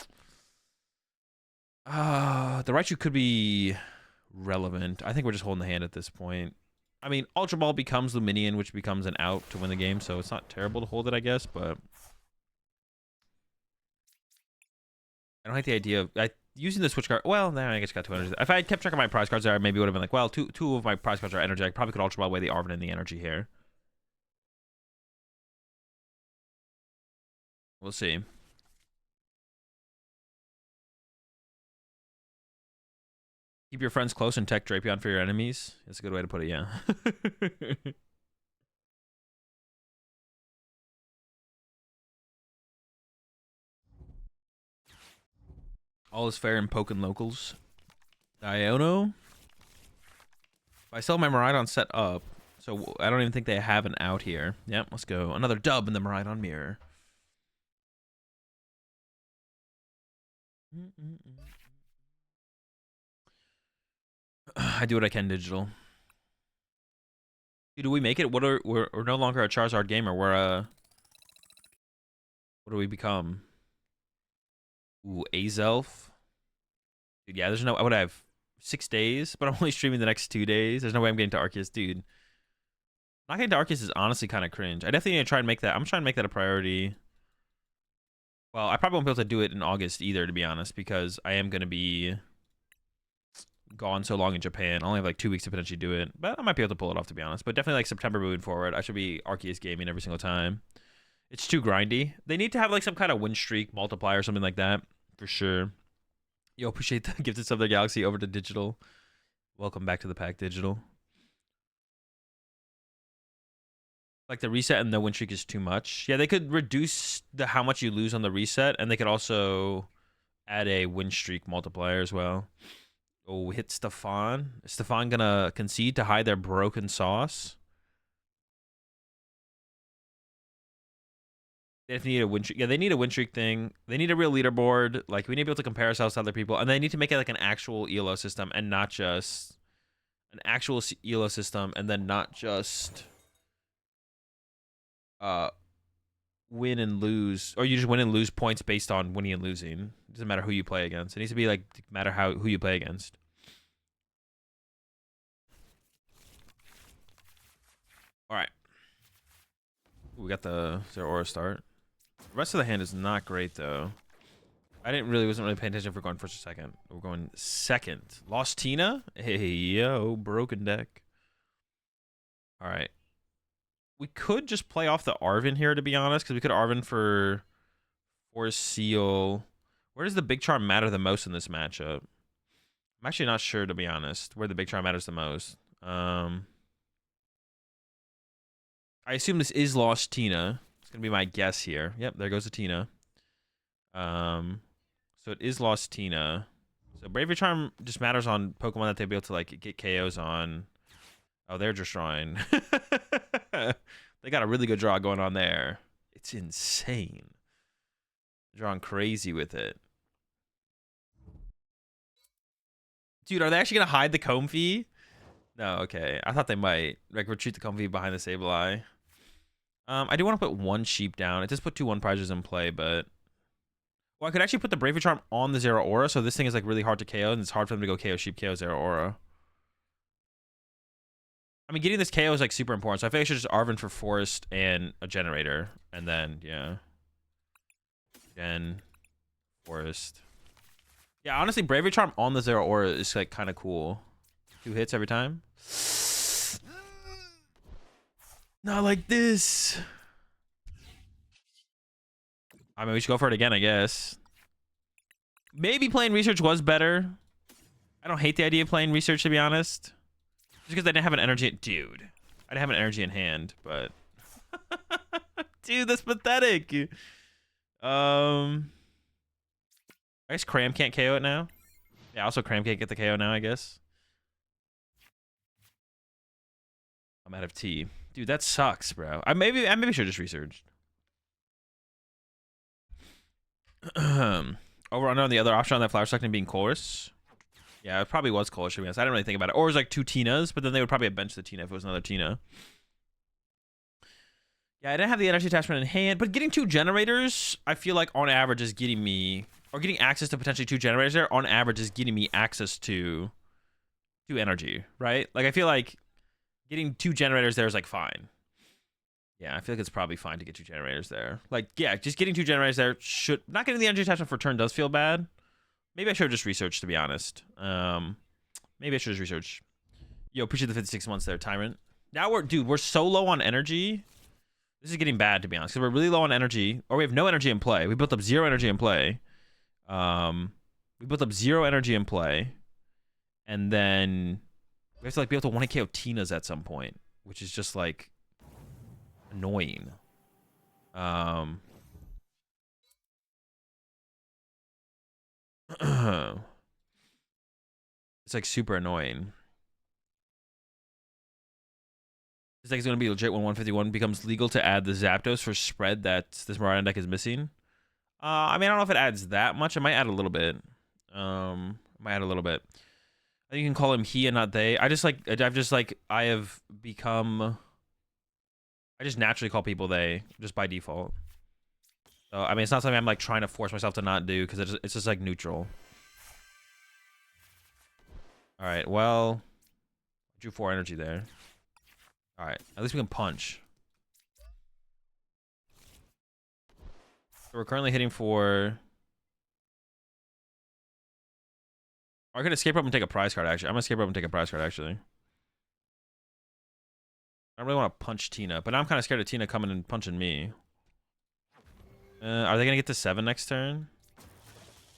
The Raichu could be relevant. I think we're just holding the hand at this point. I mean, Ultra Ball becomes Luminion, which becomes an out to win the game, so it's not terrible to hold it, I guess, but I don't like the idea of using the switch card. Well, now I guess I got 2 energy. If I had kept track of my prize cards there, I maybe would have been like, well, two of my prize cards are energy. I probably could Ultra Ball away the Arven and the energy here. We'll see. Keep your friends close and tech Drapion for your enemies. That's a good way to put it, yeah. All is fair in Pokken locals. Diono. I still have my Miraidon set up, so I don't even think they have an out here. Yep, let's go. Another dub in the Miraidon mirror. I do what I can digital. Dude, do we make it? We're no longer a Charizard gamer. We're a... What do we become? Ooh, Azelf. Dude, yeah, there's no... What, I have 6 days, but I'm only streaming the next 2 days. There's no way I'm getting to Arceus, dude. Not getting to Arceus is honestly kind of cringe. I definitely need to try and make that... I'm trying to make that a priority. Well, I probably won't be able to do it in August either, to be honest, because I am going to be gone so long in Japan. I only have like 2 weeks to potentially do it, but I might be able to pull it off, to be honest. But definitely like September moving forward, I should be Arceus gaming every single time. It's too grindy. They need to have like some kind of win streak multiplier or something like that, for sure. Yo, appreciate the gifted sub the Galaxy over to Digital. Welcome back to the pack, Digital. Like the reset and the win streak is too much. Yeah, they could reduce how much you lose on the reset, and they could also add a win streak multiplier as well. Oh, hit Stefan. Is Stefan gonna concede to hide their broken sauce? They need a win streak. Yeah, they need a win streak thing. They need a real leaderboard. Like, we need to be able to compare ourselves to other people, and they need to make it like an actual ELO system and not just an actual ELO system, and then not just win and lose, or you just win and lose points based on winning and losing. It doesn't matter who you play against. It needs to be like matter who you play against. All right, we got the Zero Aura start. The rest of the hand is not great though. Wasn't really paying attention if we're going first or second. We're going second. Lost Tina? Hey yo, broken deck. All right. We could just play off the Arven here, to be honest, because we could Arven for Force Seal. Where does the Big Charm matter the most in this matchup? I'm actually not sure, to be honest, where the Big Charm matters the most. I assume this is Lost Tina. It's going to be my guess here. Yep, there goes the Tina. So it is Lost Tina. So Bravery Charm just matters on Pokemon that they'll be able to like get KOs on. Oh, they're just drawing. They got a really good draw going on there. It's insane. Drawing crazy with it. Dude, are they actually going to hide the Comfey? No, okay. I thought they might. Like, retreat the Comfey behind the Sableye. I do want to put 1 sheep down. It does put 2 1 prizes in play, but... Well, I could actually put the Bravery Charm on the Zero Aura, so this thing is, like, really hard to KO, and it's hard for them to go KO sheep, KO Zero Aura. I mean, getting this KO is, like, super important, so I think I should just Arven for Forest and a Generator, and then, yeah. Gen, Forest. Yeah, honestly, Bravery Charm on the Zero Aura is, like, kind of cool. 2 hits every time. Not like this. I mean, we should go for it again, I guess. Maybe playing research was better. I don't hate the idea of playing research, to be honest. Just because I didn't have an energy... Dude. I didn't have an energy in hand, but... Dude, that's pathetic. I guess Cram can't KO it now. Yeah, also Cram can't get the KO now, I guess. I'm out of tea. Dude, that sucks, bro. I maybe should have just researched. Over under on the other option on that flower selecting being Chorus. Yeah, it probably was Chorus, to be honest. I didn't really think about it. Or it was like 2 Tinas, but then they would probably have benched the Tina if it was another Tina. Yeah, I didn't have the energy attachment in hand, but getting 2 generators, I feel like on average is getting me, or getting access to potentially 2 generators there, on average is getting me access to energy, right? Like, I feel like getting 2 generators there is like fine. Yeah, I feel like it's probably fine to get 2 generators there. Like, yeah, just getting 2 generators there should... Not getting the energy attachment for turn does feel bad. Maybe I should have just researched, to be honest. Maybe I should just research. Yo, appreciate the 56 months there, Tyrant. Now we're so low on energy. This is getting bad, to be honest, because we're really low on energy. Or we have no energy in play. We built up 0 energy in play. We built up 0 energy in play. And then we have to like be able to 1-KO Tinas at some point, which is just like annoying. It's like super annoying. It's like it's gonna be legit when 151 becomes legal to add the Zapdos for spread that this Miraidon deck is missing. I mean, I don't know if it adds that much. It might add a little bit. I think you can call him he and not they. I just naturally call people they just by default. So I mean, it's not something I'm like trying to force myself to not do because it's just like neutral. All right, well, drew 4 energy there. All right, at least we can punch. So we're currently hitting for... I could escape up and take a prize card, actually. I'm going to escape up and take a prize card, actually. I don't really want to punch Tina, but I'm kind of scared of Tina coming and punching me. Are they going to get to 7 next turn?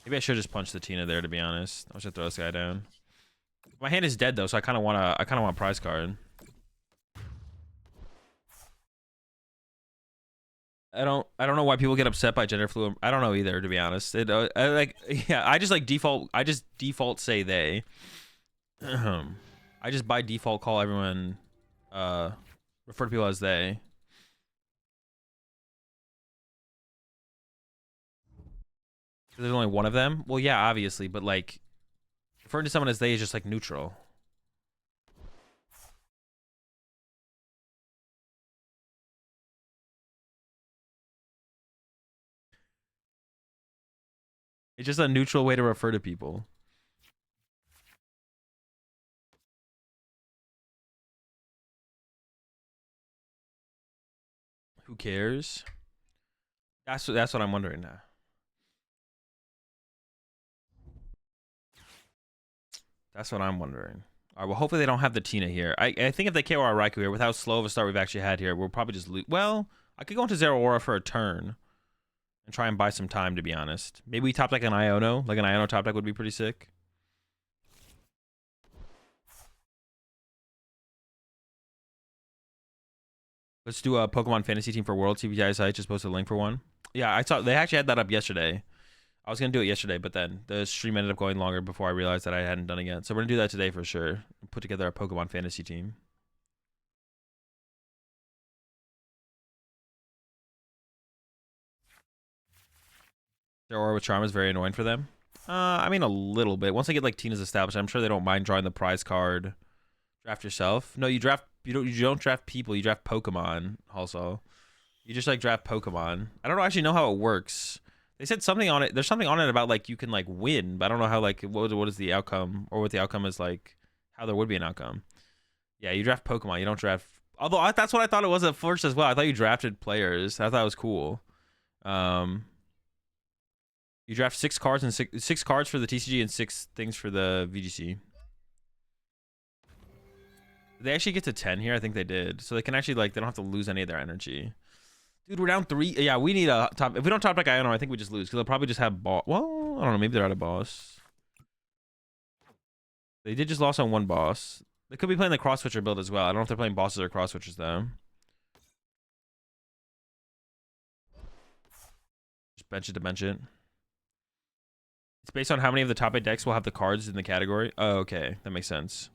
Maybe I should just punch the Tina there, to be honest. I should throw this guy down. My hand is dead, though, so I kind of want a prize card. I don't know why people get upset by gender fluid. I don't know either, to be honest. I just default say they. I just by default call everyone refer to people as they. There's only one of them. Well, yeah, obviously, but like referring to someone as they is just like neutral. It's just a neutral way to refer to people. Who cares? That's what I'm wondering now. That's what I'm wondering. All right, well, hopefully they don't have the Tina here. I think if they KO our Raikou here, with how slow of a start we've actually had here, we'll probably just lose. Well, I could go into Zero Aura for a turn and try and buy some time, to be honest. Maybe we top deck an Iono. Like an Iono top deck would be pretty sick. Let's do a Pokemon fantasy team for World. TBI site just posted a link for one. Yeah, I saw they actually had that up yesterday. I was gonna do it yesterday, but then the stream ended up going longer before I realized that I hadn't done it yet. So we're gonna do that today for sure. Put together a Pokemon fantasy team. Their Aura with Charm is very annoying for them. I mean a little bit. Once they get like Tina's established, I'm sure they don't mind drawing the prize card. Draft yourself. No, you don't draft people. You draft Pokemon. Also, you just like draft Pokemon. I don't actually know how it works. They said something on it. There's something on it about like you can like win, but I don't know how like what is the outcome or what the outcome is like. How there would be an outcome. Yeah, you draft Pokemon. You don't draft. Although that's what I thought it was at first as well. I thought you drafted players. I thought it was cool. You draft 6 cards and six cards for the TCG and 6 things for the VGC. Did they actually get to 10 here? I think they did. So they can actually like they don't have to lose any of their energy. Dude, we're down 3. Yeah, we need a top. If we don't top deck Iono, I think we just lose because they'll probably just have ball. Well, Well, I don't know. Maybe they're out of boss. They did just lost on one boss. They could be playing the cross switcher build as well. I don't know if they're playing bosses or cross switchers though. Just bench it to bench it. It's based on how many of the top 8 decks will have the cards in the category. Oh, okay. That makes sense.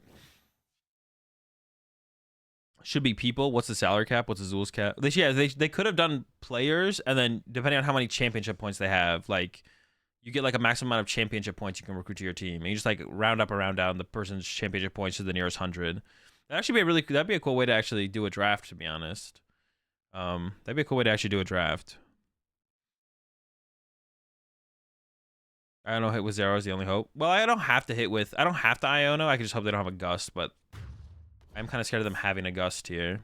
Should be people. What's the salary cap? What's Azul's cap? They could have done players, and then depending on how many championship points they have, like you get like a maximum amount of championship points you can recruit to your team. And you just like round up or round down the person's championship points to the nearest 100. That'd actually be that'd be a cool way to actually do a draft, to be honest. That'd be a cool way to actually do a draft. I don't know, hit with Zero is the only hope. Well, I don't have to Iono. I can just hope they don't have a Gust, but I'm kind of scared of them having a Gust here.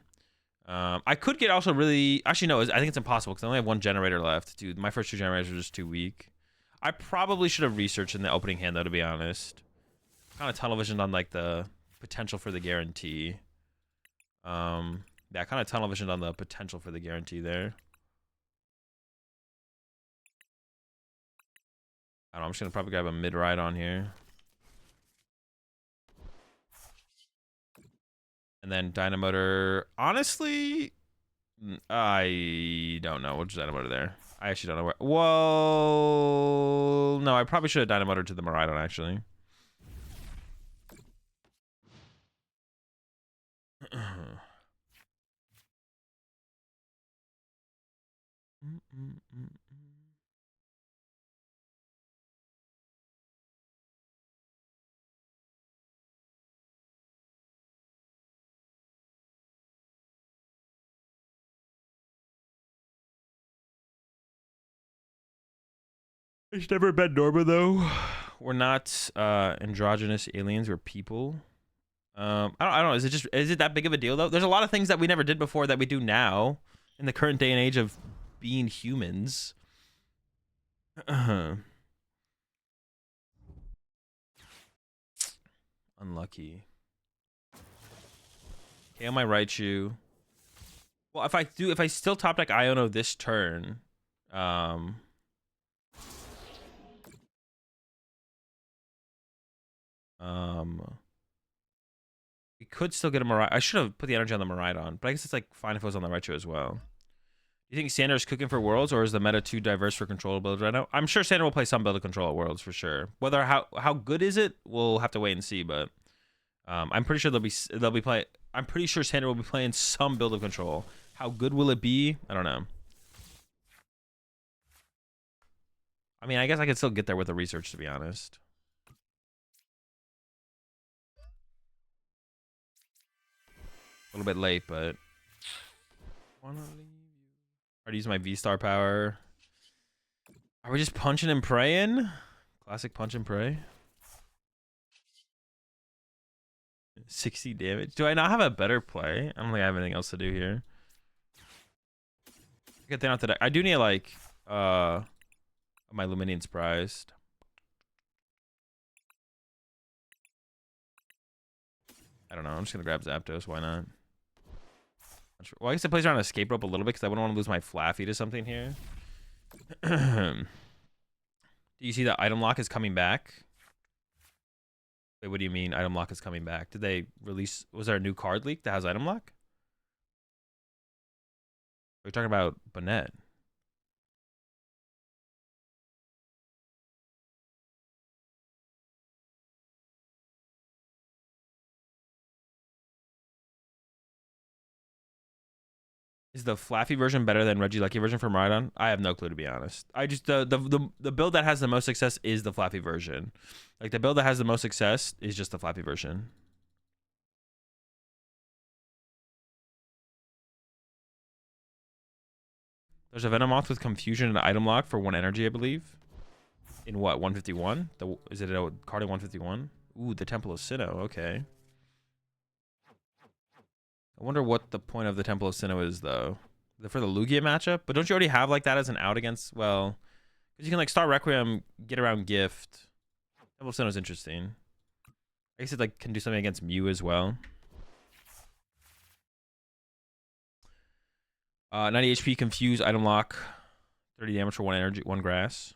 I could get also really... Actually, no, I think it's impossible because I only have 1 generator left. Dude, my first 2 generators are just too weak. I probably should have researched in the opening hand, though, to be honest. Kind of tunnel visioned on, like, the potential for the guarantee. Yeah, kind of tunnel visioned on the potential for the guarantee there. I don't know, I'm just going to probably grab a Miraidon here. And then Dynamotor. Honestly, I don't know. Which Dynamotor there? I actually don't know where. Well, no, I probably should have Dynamotor to the Miraidon, actually. It's never been Norma, though. We're not androgynous aliens. We're people. I don't know. Is it that big of a deal, though? There's a lot of things that we never did before that we do now in the current day and age of being humans. Unlucky. Okay, on my right shoe. Well, if I still top deck Iono this turn, we could still get a Miraidon. I should have put the energy on the Miraidon, but I guess it's like fine if it was on the right shoe as well. Do you think Sander is cooking for Worlds, or is the meta too diverse for control builds right now? I'm sure Sander will play some build of control at Worlds for sure. Whether how good is it, we'll have to wait and see. But I'm pretty sure they'll be playing. I'm pretty sure Sander will be playing some build of control. How good will it be? I don't know. I mean, I guess I could still get there with the research, to be honest. A little bit late, but wanna leave you. Already use my V-Star power. Are we just punching and praying? Classic punch and pray. 60 damage. Do I not have a better play? I don't think I have anything else to do here. Get that out the deck. I do need like my Luminian's prized. I don't know. I'm just gonna grab Zapdos. Why not? Well, I guess it plays around escape rope a little bit because I wouldn't want to lose my Flaffy to something here. Do you see that item lock is coming back? Wait, what do you mean item lock is coming back? Did they release... Was there a new card leak that has item lock? We're talking about Bonnet. Is the Flaffy version better than Regieleki version for Miraidon? I have no clue, to be honest. I just the build that has the most success is the Flaffy version. Like the build that has the most success is just the Flaffy version. There's a Venomoth with Confusion and item lock for 1 energy, I believe. In what, 151? Is it a card in 151? Ooh, the Temple of Sinnoh. Okay. I wonder what the point of the Temple of Sinnoh is, though. For the Lugia matchup? But don't you already have like that as an out against... Well, because you can like Star Requiem, get around Gift. Temple of Sinnoh is interesting. I guess it like can do something against Mew as well. 90 HP, Confuse, item lock. 30 damage for 1 energy, 1 grass.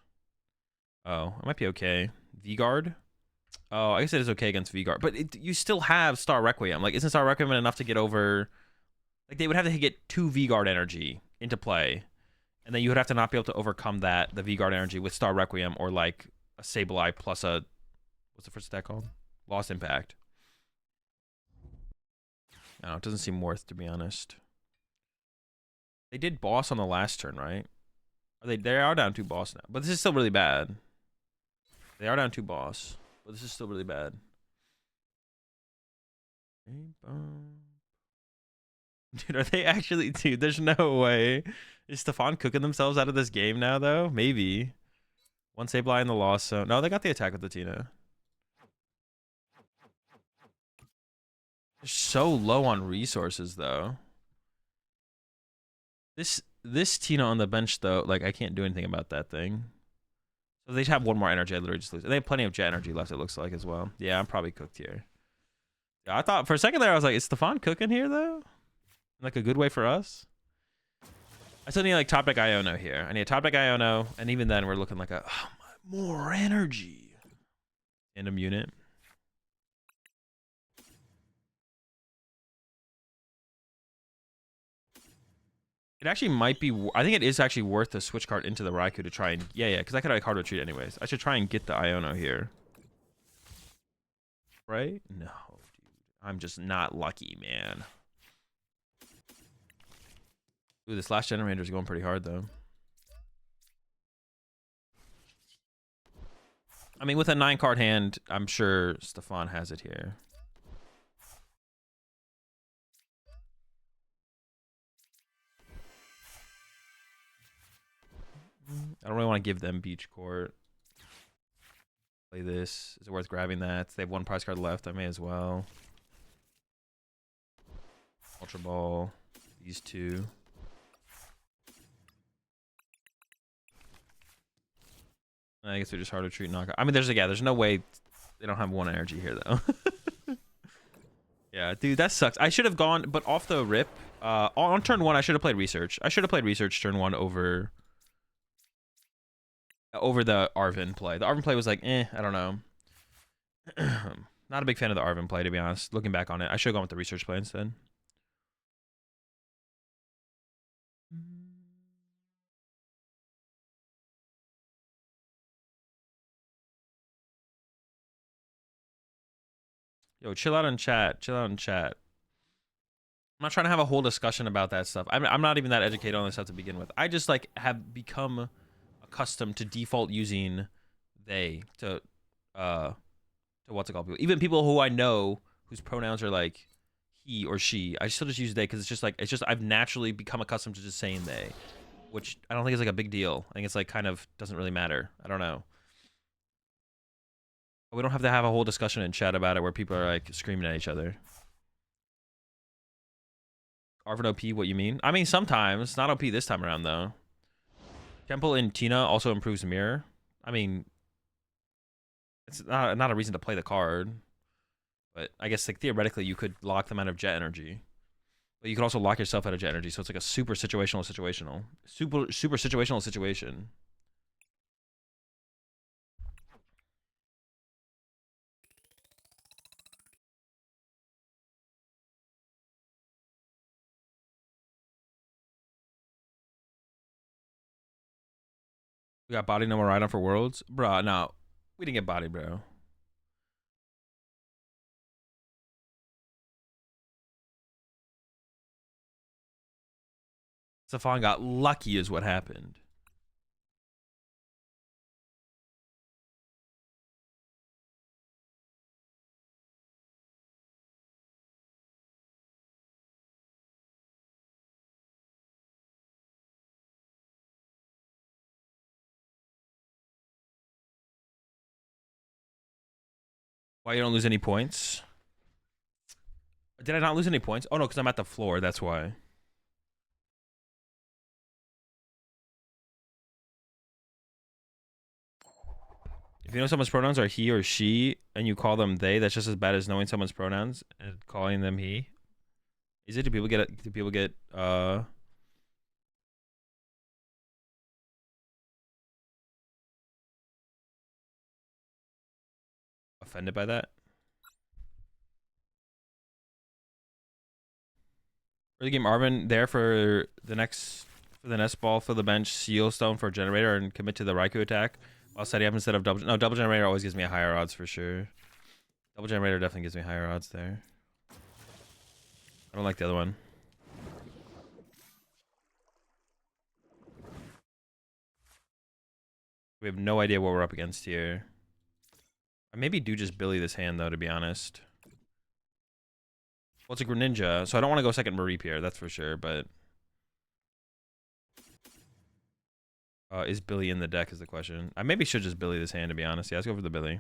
Oh, it might be okay. V-Guard? Oh, I guess it is okay against V-Guard. But you still have Star Requiem. Like, isn't Star Requiem enough to get over... Like, they would have to get 2 V-Guard energy into play. And then you would have to not be able to overcome that, the V-Guard energy, with Star Requiem or, like, a Sableye plus a... What's the first attack called? Lost Impact. I don't know, it doesn't seem worth, to be honest. They did boss on the last turn, right? They are down 2 boss now. But this is still really bad. They are down 2 boss. But this is still really bad. Dude, are they actually... Dude, there's no way. Is Stefan cooking themselves out of this game now, though? Maybe. 1 Sableye in the loss zone. No, they got the attack with the Tina. They're so low on resources, though. This Tina on the bench, though, like, I can't do anything about that thing. So they have 1 more energy. I literally just lose. They have plenty of jet energy left, it looks like, as well. Yeah, I'm probably cooked here. Yeah, I thought for a second there, I was like, is Stefan cooking here, though? Like, a good way for us? I still need, like, top deck Iono here. I need a top deck Iono, and even then, we're looking like a... Oh, more energy. Random unit. It actually might be... I think it is actually worth a switch card into the Raikou to try and... Yeah, because I could have hard retreat anyways. I should try and get the Iono here. Right? No, dude. I'm just not lucky, man. Ooh, this last generator is going pretty hard, though. I mean, with a 9-card hand, I'm sure Stefan has it here. I don't really want to give them Beach Court. Play this. Is it worth grabbing that? They have 1 prize card left. I may as well. Ultra Ball. These 2. I guess they're just hard to treat knockout. I mean, there's no way they don't have 1 energy here, though. Yeah, dude, that sucks. I should have gone, but off the rip, on turn 1, I should have played Research. I should have played Research turn 1 over the Arven play. The Arven play was like, I don't know. Not a big fan of the Arven play, to be honest. Looking back on it, I should have gone with the Research play instead. Yo, chill out in chat. Chill out in chat. I'm not trying to have a whole discussion about that stuff. I'm not even that educated on this stuff to begin with. I just, like, have become accustomed to default using they to what's it called? Even people who I know whose pronouns are like he or she, I still just use they because it's just I've naturally become accustomed to just saying they, which I don't think is like a big deal. I think it's like kind of doesn't really matter. I don't know. We don't have to have a whole discussion in chat about it where people are like screaming at each other. Arvin OP, what you mean? I mean, sometimes. Not OP this time around, though. Temple in Tina also improves Mirror. I mean, it's not a reason to play the card. But I guess, like, theoretically, you could lock them out of Jet Energy. But you could also lock yourself out of Jet Energy, so it's like a super situational. Super situational situation. We got body no Miraidon for Worlds? Bruh, no. We didn't get body, bro. Stefan got lucky is what happened. Why you don't lose any points? Did I not lose any points? Oh, no, because I'm at the floor. That's why. If you know someone's pronouns are he or she, and you call them they, that's just as bad as knowing someone's pronouns and calling them he. Is it? Do people get offended by that. Early game Arvin there for the next ball for the bench, seal stone for generator, and commit to the Raikou attack while setting up instead of double. No, double generator always gives me a higher odds for sure. Double generator definitely gives me higher odds there. I don't like the other one. We have no idea what we're up against here. I maybe do just Billy this hand though, to be honest. Well, it's a Greninja, so I don't want to go second Mareep here, that's for sure, but... is Billy in the deck is the question. I maybe should just Billy this hand, to be honest. Yeah, let's go for the Billy.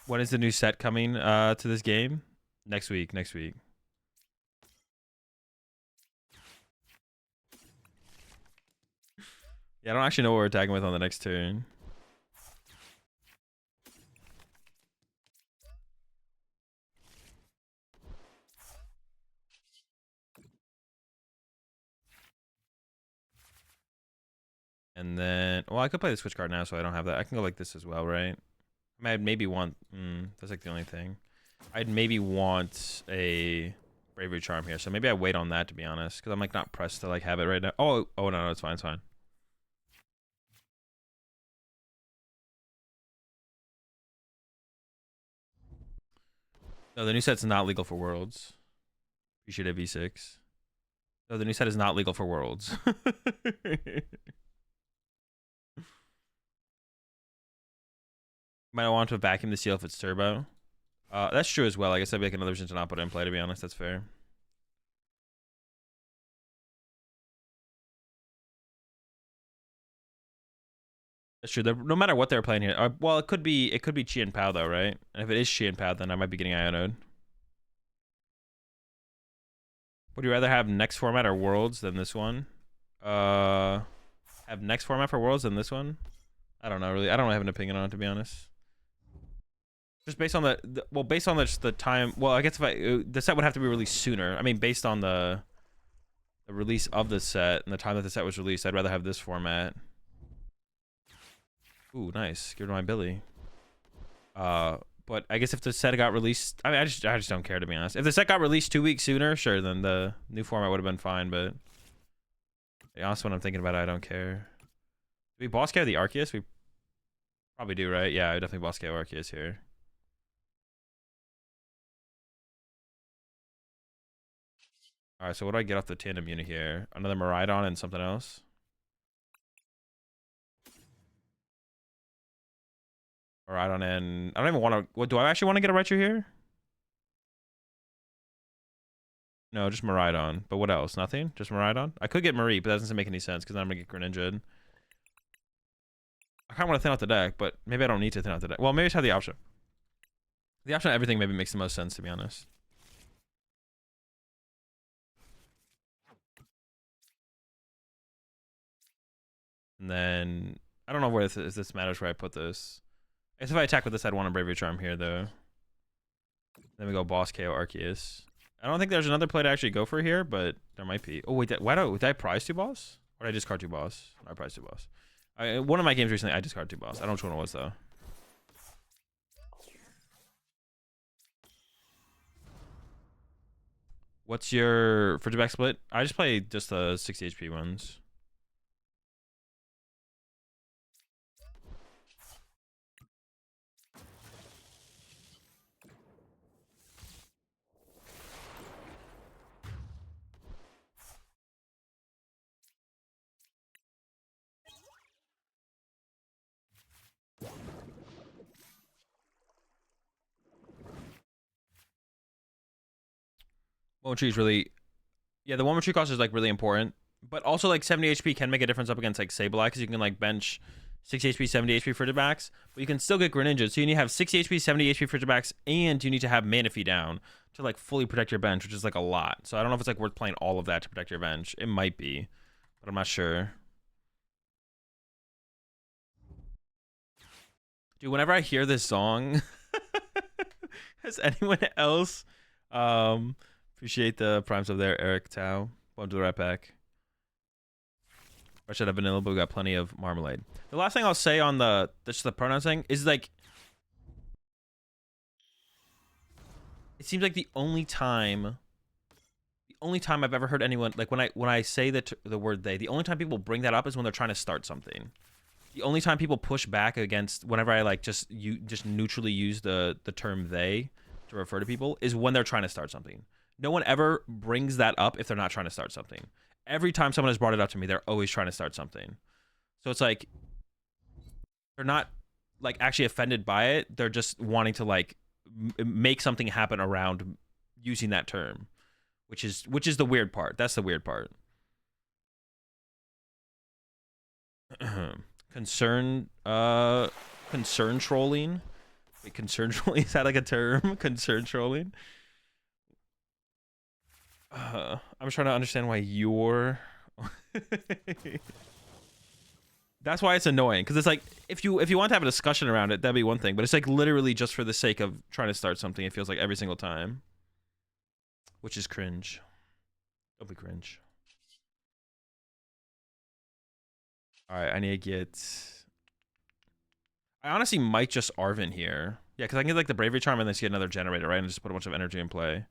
When is the new set coming to this game? Next week. Yeah, I don't actually know what we're attacking with on the next turn. And then, well, I could play the switch card now, so I don't have that. I can go like this as well, right? I mean, I'd maybe want, that's like the only thing. I'd maybe want a Bravery Charm here, so maybe I wait on that, to be honest, because I'm like not pressed to like have it right now. Oh no, it's fine, it's fine. No, the new set's not legal for Worlds. You should have V6. No, the new set is not legal for Worlds. Might want to vacuum the seal if it's turbo. That's true as well. I guess that'd be like another reason to not put it in play, to be honest. That's fair. That's true. No matter what they're playing here. Well, it could be Chi and Pao though, right? And if it is Chi and Pao, then I might be getting Ionode. Would you rather have next format or Worlds than this one? Have next format for Worlds than this one? I don't know, really. I don't have an opinion on it, to be honest. Just based on based on the time. Well, I guess if the set would have to be released sooner. I mean, based on the release of the set and the time that the set was released, I'd rather have this format. Ooh, nice. Give it to my Billy. But I guess if the set got released, I mean, I just don't care, to be honest. If the set got released 2 weeks sooner, sure, then the new format would have been fine. But honestly, when I'm thinking about it, I don't care. Do we boss KO the Arceus? We probably do, right? Yeah, I would definitely boss KO Arceus here. All right, so what do I get off the tandem unit here? Another Miraidon and something else. Miraidon and I don't even want to. What do I actually want to get a Raichu here? No, just Miraidon. But what else? Nothing? Just Miraidon? I could get Marie, but that doesn't make any sense because then I'm gonna get Greninja. I kind of want to thin out the deck, but maybe I don't need to thin out the deck. Well, maybe I just have the option. The option of everything maybe makes the most sense, to be honest. And then I don't know where this matters where I put this. I guess if I attack with this, I'd want a Bravery Charm here, though. Then we go Boss KO Arceus. I don't think there's another play to actually go for here, but there might be. Oh, wait, did I prize 2 boss? Or did I discard 2 boss? I prize 2 boss. One of my games recently, I discarded 2 boss. I don't know which one it was, though. What's your... For back split? I just play just the 60 HP ones. One tree is really, yeah, the 1 tree cost is like really important, but also like 70 HP can make a difference up against like Sableye because you can like bench 60 HP, 70 HP Frigibacks, but you can still get Greninja. So you need to have 60 HP, 70 HP Frigibacks, and you need to have Manaphy down to like fully protect your bench, which is like a lot. So I don't know if it's like worth playing all of that to protect your bench. It might be, but I'm not sure. Dude, whenever I hear this song, has anyone else appreciate the primes over there, Eric Tao. Welcome to the right back. I should have vanilla, but we got plenty of marmalade. The last thing I'll say on the pronoun thing is like, it seems like the only time I've ever heard anyone like when I say the word they, the only time people bring that up is when they're trying to start something. The only time people push back against whenever I like just neutrally use the term they to refer to people is when they're trying to start something. No one ever brings that up if they're not trying to start something. Every time someone has brought it up to me, they're always trying to start something. So it's like they're not like actually offended by it. They're just wanting to like make something happen around using that term, which is the weird part. That's the weird part. Concern trolling. Wait, concern trolling, is that like a term? Concern trolling. I'm trying to understand why you're that's why it's annoying, because it's like if you want to have a discussion around it, that'd be one thing, but it's like literally just for the sake of trying to start something. It feels like every single time, which is cringe. Don't be cringe. All right, I need to get, I honestly might just Arvin here. Yeah, because I can get like the Bravery Charm and then see another generator, right? And just put a bunch of energy in play.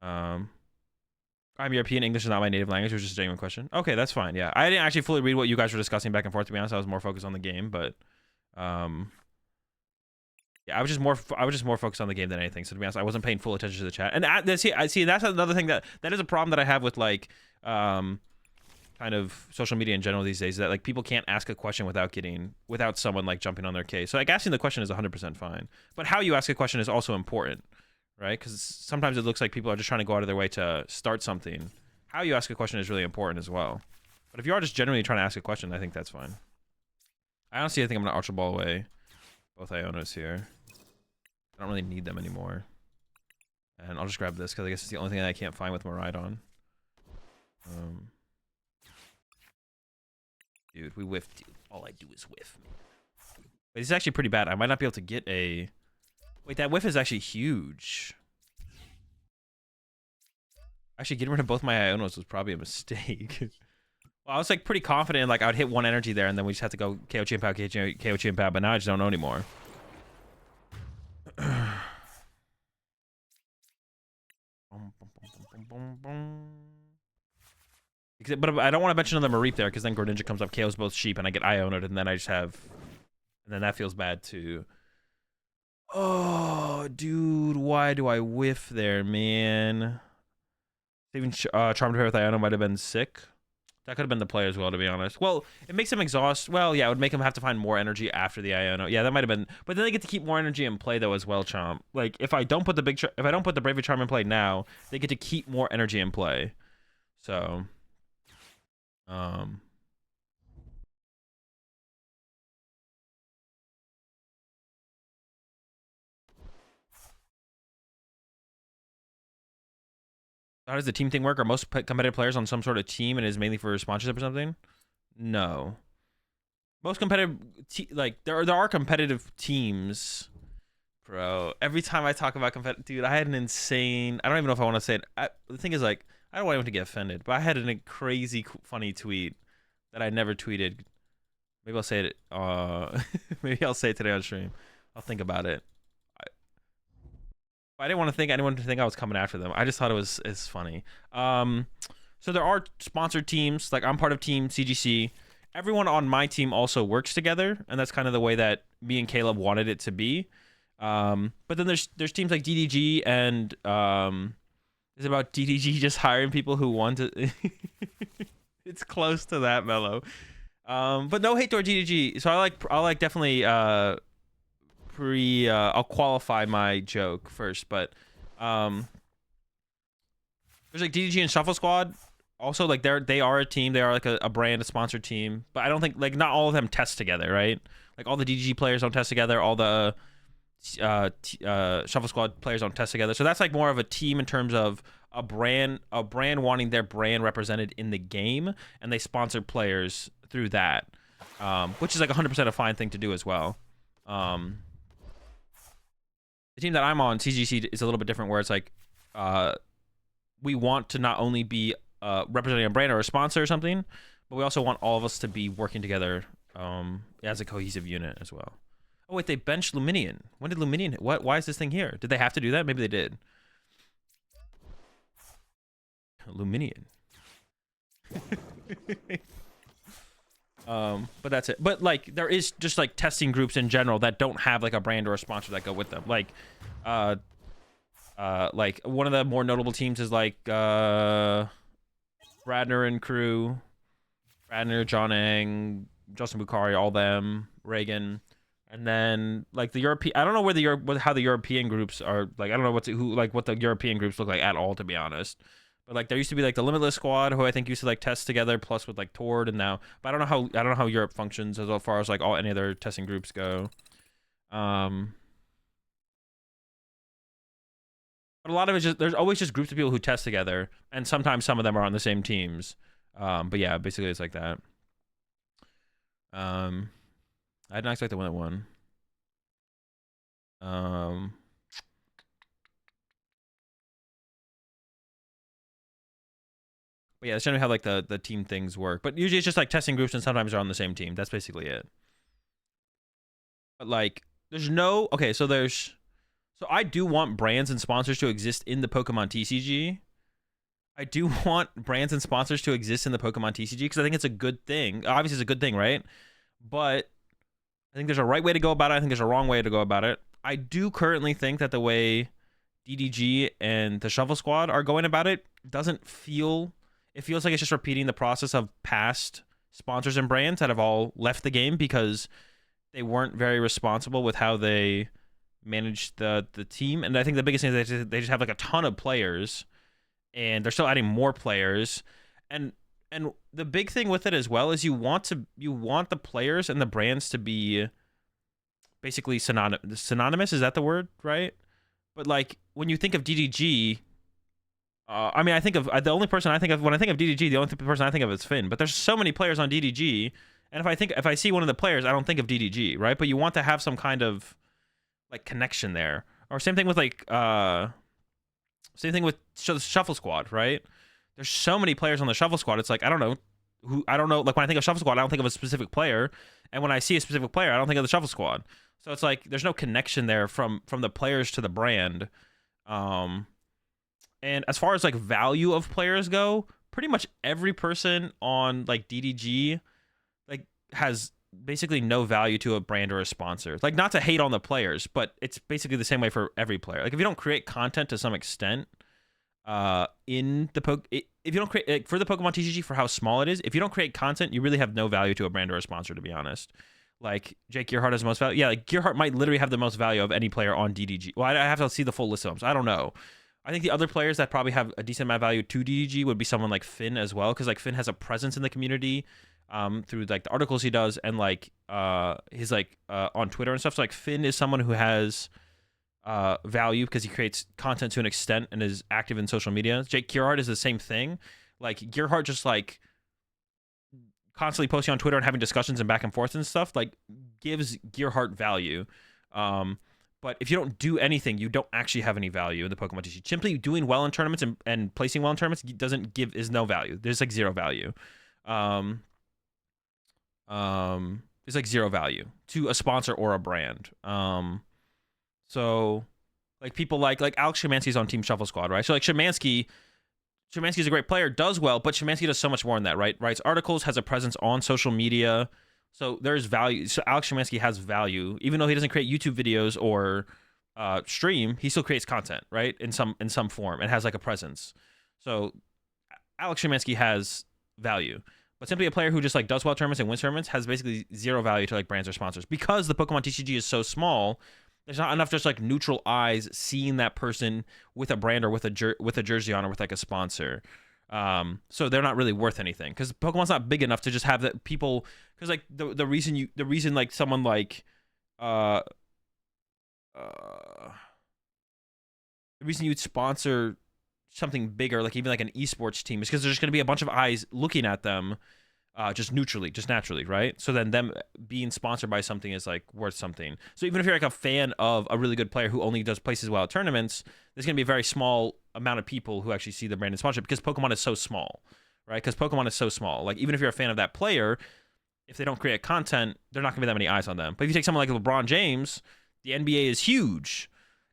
I'm European. English is not my native language, which is a genuine question. Okay, that's fine. Yeah, I didn't actually fully read what you guys were discussing back and forth, to be honest. I was more focused on the game, but yeah, I was just more focused on the game than anything. So to be honest, I wasn't paying full attention to the chat. And I see that's another thing that is a problem that I have with like kind of social media in general these days, that like people can't ask a question without someone like jumping on their case. So like asking the question is 100% fine, but how you ask a question is also important, right? Because sometimes it looks like people are just trying to go out of their way to start something. How you ask a question is really important as well. But if you are just generally trying to ask a question, I think that's fine. I honestly think I'm gonna Ultra Ball away both Ionos here. I don't really need them anymore, and I'll just grab this because I guess it's the only thing that I can't find with Miraidon. Dude, we whiffed. Dude. All I do is whiff. But it's actually pretty bad. I might not be able to get a... Wait, that whiff is actually huge. Actually, getting rid of both my Ionos was probably a mistake. Well, I was like pretty confident in, like I would hit one energy there, and then we just have to go KO Chimpao, KO Chimpao, but now I just don't know anymore. But I don't want to mention another Mareep there, because then Greninja comes up, KOs both sheep, and I get Iono'd, and then I just have... And then that feels bad, too. Oh, dude, why do I whiff there, man? Even Charmed Hair with Iono might have been sick. That could have been the play as well, to be honest. Well, it makes him exhaust. Well, yeah, it would make him have to find more energy after the Iono. Yeah, that might have been. But then they get to keep more energy in play though as well, Chomp. Like if I don't put the Bravery Charm in play now, they get to keep more energy in play. So, how does the team thing work? Are most competitive players on some sort of team and is mainly for sponsorship or something? No. Most competitive, like there are competitive teams, bro. Every time I talk about competitive, dude, I had an insane. I don't even know if I want to say it. The thing is, like, I don't want anyone to get offended, but I had a crazy funny tweet that I never tweeted. Maybe I'll say it. Maybe I'll say it today on stream. I'll think about it. I didn't want to think anyone to think I was coming after them. I just thought it's funny. So there are sponsored teams. Like I'm part of Team CGC. Everyone on my team also works together, and that's kind of the way that me and Caleb wanted it to be. But then there's teams like DDG, and it's about DDG just hiring people who want to. It's close to that, Mellow. But no hate toward DDG. So I'll like definitely I'll qualify my joke first, but there's like DDG and Shuffle Squad. also like they are a team. They are like a brand, a sponsored team. But I don't think like not all of them test together, right? Like all the DGG players don't test together. All the Shuffle Squad players don't test together. So that's like more of a team in terms of a brand wanting their brand represented in the game, and they sponsor players through that, which is like 100% a fine thing to do as well. The team that I'm on, CGC, is a little bit different, where it's like we want to not only be representing a brand or a sponsor or something, but we also want all of us to be working together as a cohesive unit as well. Oh wait, they benched Luminion. When did Luminion hit? What? Why is this thing here? Did they have to do that? Maybe they did. Luminion. But that's it. But like there is just like testing groups in general that don't have like a brand or a sponsor that go with them. Like one of the more notable teams is like Bradner and crew. Bradner, John Ang, Justin Bukhari, all them, Reagan. And then like the European, I don't know where how the European groups are. Like I don't know what the European groups look like at all, to be honest. But like there used to be like the Limitless squad, who I think used to like test together, plus with like Tord, and now. But I don't know how Europe functions as far as like any other testing groups go. But a lot of it's just there's always just groups of people who test together, and sometimes some of them are on the same teams. But yeah, basically it's like that. I didn't expect the one that won. But yeah, that's generally how like the team things work. But usually it's just like testing groups, and sometimes they're on the same team. That's basically it. But like, there's no so I do want brands and sponsors to exist in the Pokemon TCG. I do want brands and sponsors to exist in the Pokemon TCG because I think it's a good thing. Obviously, it's a good thing, right? But I think there's a right way to go about it. I think there's a wrong way to go about it. I do currently think that the way DDG and the Shuffle Squad are going about it doesn't feel... It feels like it's just repeating the process of past sponsors and brands that have all left the game because they weren't very responsible with how they managed the team. And I think the biggest thing is they just have like a ton of players, and they're still adding more players. And the big thing with it as well is you want the players and the brands to be basically synonymous. Is that the word, right? But like when you think of DDG, I mean, I think of the only person I think of when I think of DDG, the only person I think of is Finn. But there's so many players on DDG, and if I see one of the players, I don't think of DDG, right? But you want to have some kind of like connection there, or same thing with like Shuffle Squad, right? There's so many players on the Shuffle Squad. It's like I don't know. Like when I think of Shuffle Squad, I don't think of a specific player, and when I see a specific player, I don't think of the Shuffle Squad. So it's like there's no connection there from the players to the brand. And as far as like value of players go, pretty much every person on like DDG like has basically no value to a brand or a sponsor. Like not to hate on the players, but it's basically the same way for every player. Like if you don't create content to some extent, if you don't create like, for the Pokemon TCG, for how small it is, if you don't create content, you really have no value to a brand or a sponsor, to be honest. Like Jake Gearhart has the most value. Yeah, like Gearhart might literally have the most value of any player on DDG. Well, I have to see the full list of them, so I don't know. I think the other players that probably have a decent amount of value to DDG would be someone like Finn as well, because like Finn has a presence in the community through like the articles he does, and like his like on Twitter and stuff. So like Finn is someone who has value because he creates content to an extent and is active in social media. Jake Gearhart is the same thing. Like Gearhart just like constantly posting on Twitter and having discussions and back and forth and stuff like gives Gearhart value. But if you don't do anything, you don't actually have any value in the Pokemon TCG. Simply doing well in tournaments and placing well in tournaments is no value. There's like zero value. It's like zero value to a sponsor or a brand. So like people like Alex Szymanski's on Team Shuffle Squad, right? So like Szymanski's a great player, does well, but Szymanski does so much more than that, right? Writes articles, has a presence on social media. So there's value. So Alex Szymanski has value, even though he doesn't create YouTube videos or stream. He still creates content, right? In some form, and has like a presence. So Alex Szymanski has value, but simply a player who just like does well tournaments and wins tournaments has basically zero value to like brands or sponsors because the Pokemon TCG is so small. There's not enough just like neutral eyes seeing that person with a brand or with a jersey on or with like a sponsor. So they're not really worth anything because Pokemon's not big enough to just have that people. Because like the reason like someone like the reason you'd sponsor something bigger, like even like an esports team, is because there's going to be a bunch of eyes looking at them, just naturally, right? So then them being sponsored by something is like worth something. So even if you're like a fan of a really good player who only does places well at tournaments, there's going to be a very small amount of people who actually see the branded sponsorship because Pokemon is so small, right? Because Pokemon is so small. Like even if you're a fan of that player, if they don't create content, they're not going to be that many eyes on them. But if you take someone like LeBron James, the NBA is huge.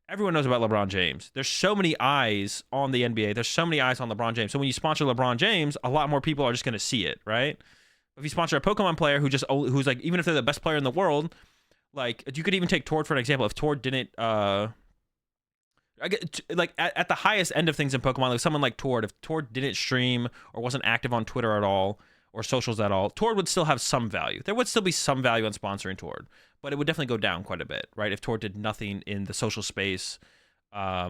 Everyone knows about LeBron James. There's so many eyes on the NBA. There's so many eyes on LeBron James. So when you sponsor LeBron James, a lot more people are just going to see it, right? If you sponsor a Pokemon player who's like, even if they're the best player in the world, like you could even take Tord for an example. If Tord didn't, like at the highest end of things in Pokemon, like someone like Tord, if Tord didn't stream or wasn't active on Twitter at all or socials at all, Tord would still have some value. There would still be some value on sponsoring Tord, but it would definitely go down quite a bit, right? If Tord did nothing in the social space,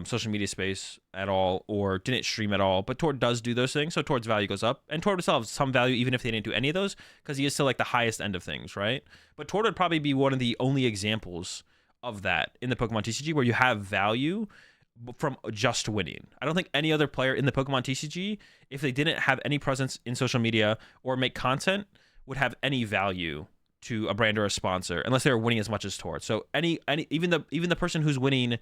social media space at all, or didn't stream at all, but Tord does do those things, so Tord's value goes up, and Tord would still have some value even if they didn't do any of those, because he is still like the highest end of things, right? But Tord would probably be one of the only examples of that in the Pokemon TCG where you have value from just winning. I don't think any other player in the Pokemon TCG, if they didn't have any presence in social media or make content, would have any value to a brand or a sponsor unless they were winning as much as Tord. So even the person who's winning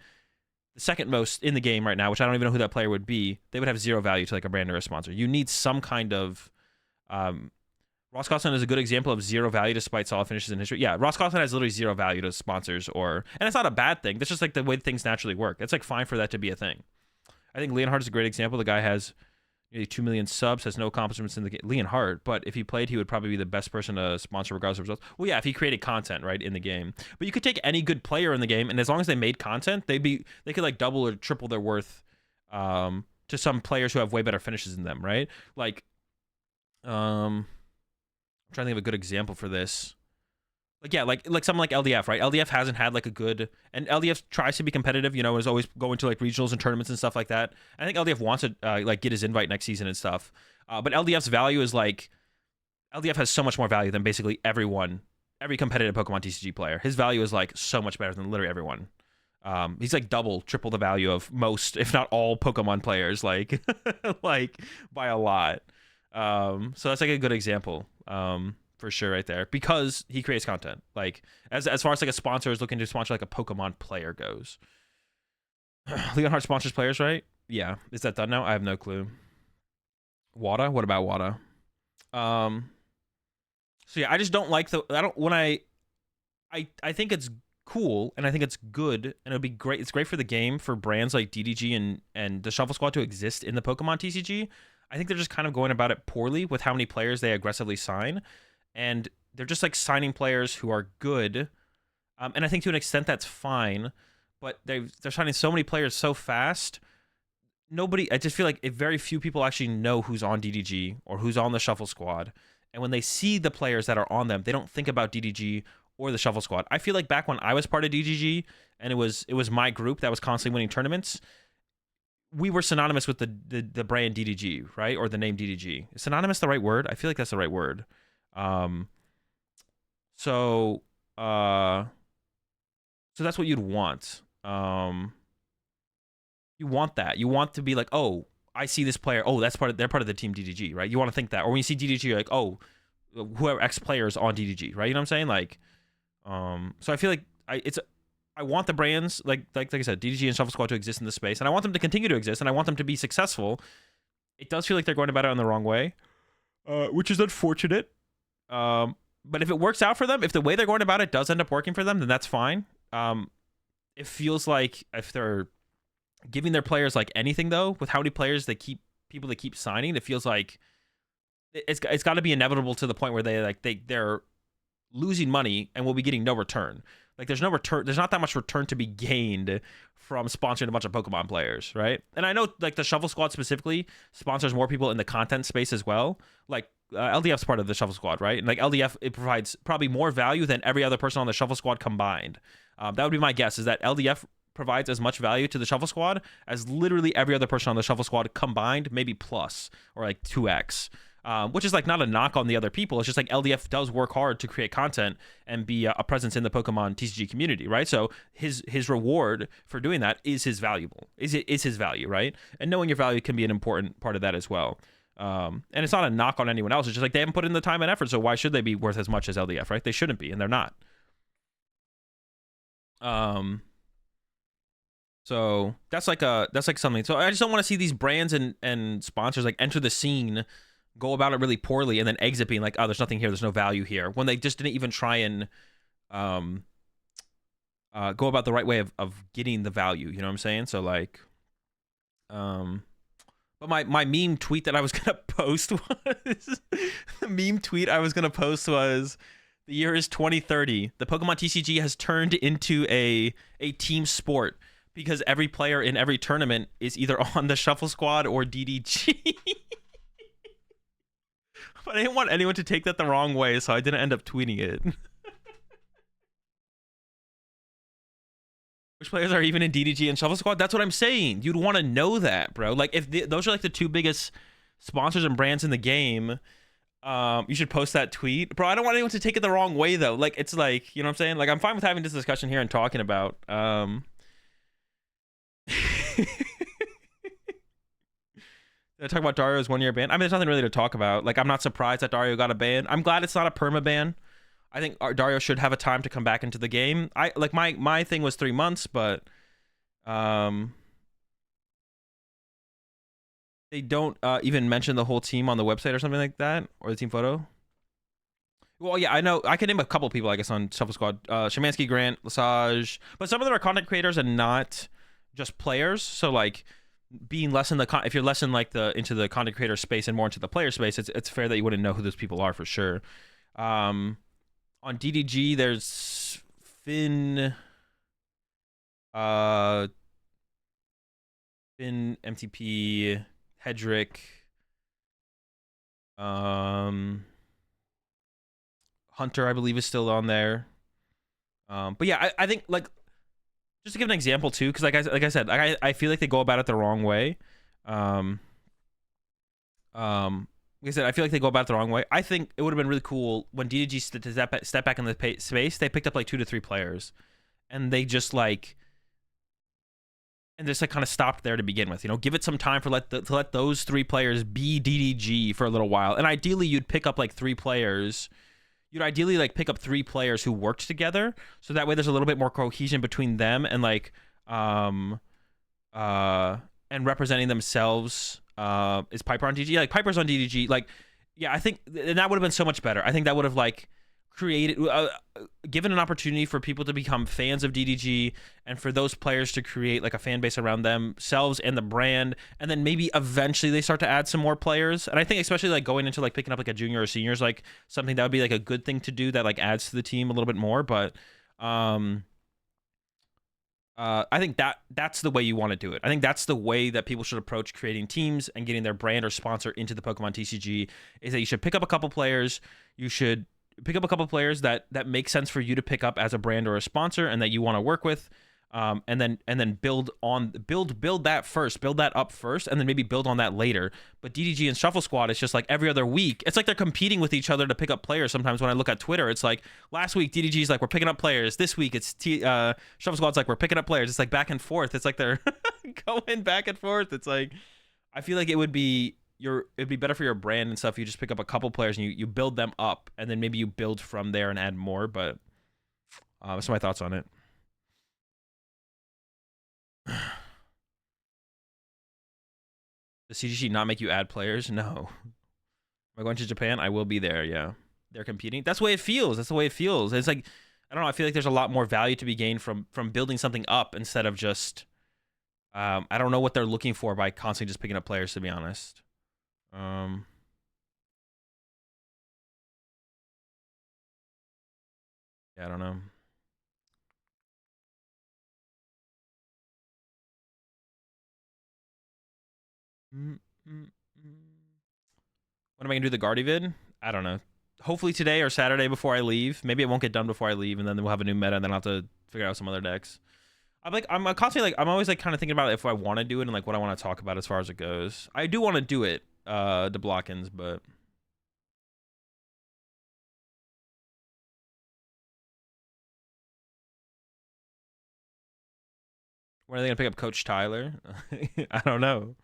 the second most in the game right now, which I don't even know who that player would be, they would have zero value to like a brand or a sponsor. You need some kind of Ross Costin is a good example of zero value despite solid finishes in history. Yeah, Ross Costin has literally zero value to sponsors, and it's not a bad thing. That's just like the way things naturally work. It's like fine for that to be a thing. I think Leonhardt is a great example. The guy has nearly 2 million subs, has no accomplishments in the game. Leonhardt, but if he played, he would probably be the best person to sponsor regardless of results. Well, yeah, if he created content right in the game. But you could take any good player in the game, and as long as they made content, they could like double or triple their worth to some players who have way better finishes than them, right? Like, I'm trying to think of a good example for this. Like, yeah, like something like LDF, right? LDF hasn't had like a good, and LDF tries to be competitive, you know, is always going to like regionals and tournaments and stuff like that. I think LDF wants to like get his invite next season and stuff. But LDF's value is like, LDF has so much more value than basically every competitive Pokemon TCG player. His value is like so much better than literally everyone. He's like double, triple the value of most, if not all Pokemon players, like, like by a lot. So that's like a good example. For sure right there, because he creates content. Like as far as like a sponsor is looking to sponsor like a Pokemon player goes. Leonhardt sponsors players, right? Yeah. Is that done now? I have no clue. WADA? What about WADA? So yeah, I just don't like I think it's cool and I think it's good and it'll be great. It's great for the game for brands like DDG and the Shuffle Squad to exist in the Pokemon TCG. I think they're just kind of going about it poorly with how many players they aggressively sign. And they're just like signing players who are good. And I think to an extent that's fine. But they're signing so many players so fast. I just feel like very few people actually know who's on DDG or who's on the Shuffle Squad. And when they see the players that are on them, they don't think about DDG or the Shuffle Squad. I feel like back when I was part of DDG and it was my group that was constantly winning tournaments, we were synonymous with the brand DDG, right? Or the name DDG. Is synonymous the right word? I feel like that's the right word. So that's what you'd want. You want that. You want to be like, oh, I see this player. Oh, they're part of the team DDG, right? You want to think that. Or when you see DDG, you're like, oh, whoever X player is on DDG, right? You know what I'm saying? Like, so I feel like I want the brands like I said, DDG and Shuffle Squad to exist in this space, and I want them to continue to exist, and I want them to be successful. It does feel like they're going about it in the wrong way, which is unfortunate. But if it works out for them, if the way they're going about it does end up working for them, then that's fine. It feels like if they're giving their players like anything though, with how many players they keep signing, it feels like it's got to be inevitable to the point where they're losing money and will be getting no return. Like there's no return. There's not that much return to be gained from sponsoring a bunch of Pokemon players, right? And I know like the Shuffle Squad specifically sponsors more people in the content space as well. Like LDF's part of the Shuffle Squad, right? And like LDF, it provides probably more value than every other person on the Shuffle Squad combined. That would be my guess, is that LDF provides as much value to the Shuffle Squad as literally every other person on the Shuffle Squad combined, maybe plus or like 2x. Which is like not a knock on the other people. It's just like LDF does work hard to create content and be a presence in the Pokemon TCG community, right? So his reward for doing that is his value, right? And knowing your value can be an important part of that as well. And it's not a knock on anyone else. It's just like they haven't put in the time and effort, so why should they be worth as much as LDF, right? They shouldn't be, and they're not. So that's like something. So I just don't want to see these brands and sponsors like enter the scene, go about it really poorly, and then exit being like, oh, there's nothing here, there's no value here, when they just didn't even try and go about the right way of getting the value, you know what I'm saying? So like but my meme tweet that I was gonna post was the meme tweet I was gonna post was, the year is 2030. The Pokemon TCG has turned into a team sport because every player in every tournament is either on the Shuffle Squad or DDG. But I didn't want anyone to take that the wrong way, so I didn't end up tweeting it. Which players are even in DDG and Shuffle Squad? That's what I'm saying. You'd want to know that, bro. Like, if those are like the two biggest sponsors and brands in the game, you should post that tweet. Bro, I don't want anyone to take it the wrong way, though. Like, it's like, you know what I'm saying? Like, I'm fine with having this discussion here and talking about... Did I talk about Dario's 1-year ban? I mean, there's nothing really to talk about. Like, I'm not surprised that Dario got a ban. I'm glad it's not a perma ban. I think Dario should have a time to come back into the game. Like my thing was 3 months, but they don't even mention the whole team on the website or something like that, or the team photo. Well, yeah, I know. I can name a couple people, I guess, on Shuffle Squad. Shemansky, Grant, Lesage, but some of them are content creators and not just players. So like, being less in the if you're less in like into the content creator space and more into the player space, it's fair that you wouldn't know who those people are for sure. On DDG, there's Finn, MTP, Hedrick, Hunter, I believe, is still on there. But yeah, I think, like, just to give an example too, because like I said, I feel like they go about it the wrong way. Like I said, I feel like they go about it the wrong way. I think it would have been really cool when DDG step back in the space. They picked up like 2 to 3 players, and they just like, and just like kind of stopped there to begin with. You know, give it some time for to let those 3 players be DDG for a little while. And ideally, you'd pick up like 3 players. You'd ideally like pick up 3 players who worked together, so that way there's a little bit more cohesion between them and like and representing themselves. Is Piper on DDG? Like, Piper's on DDG. Like, yeah, I think that would have been so much better. I think that would have like created, given an opportunity for people to become fans of DDG, and for those players to create like a fan base around themselves and the brand, and then maybe eventually they start to add some more players. And I think especially like going into like picking up like a junior or senior is like something that would be like a good thing to do, that like adds to the team a little bit more. But I think that's the way you want to do it. I think that's the way that people should approach creating teams and getting their brand or sponsor into the Pokemon TCG, is that you should pick up a couple players. You should pick up a couple players that make sense for you to pick up as a brand or a sponsor, and that you want to work with, and then build that first, build that up first, and then maybe build on that later. But DDG and Shuffle Squad, it's just like every other week. It's like they're competing with each other to pick up players. Sometimes when I look at Twitter, it's like last week DDG's like, we're picking up players. This week it's Shuffle Squad's like, we're picking up players. It's like back and forth. It's like they're going back and forth. It's like, I feel like it'd be better for your brand and stuff if you just pick up a couple players and you build them up, and then maybe you build from there and add more. But that's my thoughts on it. Does CGC not make you add players? No. Am I going to Japan? I will be there, yeah. They're competing. That's the way it feels. That's the way it feels. It's like, I don't know, I feel like there's a lot more value to be gained from building something up instead of just, I don't know what they're looking for by constantly just picking up players, to be honest. Yeah, I don't know. When am I gonna do the Guardy vid? I don't know. Hopefully today or Saturday before I leave. Maybe it won't get done before I leave, and then we'll have a new meta, and then I'll have to figure out some other decks. I'm constantly like, I'm always like kind of thinking about if I want to do it and like what I want to talk about as far as it goes. I do want to do it, the block-ins, but. When are they gonna pick up Coach Tyler? I don't know.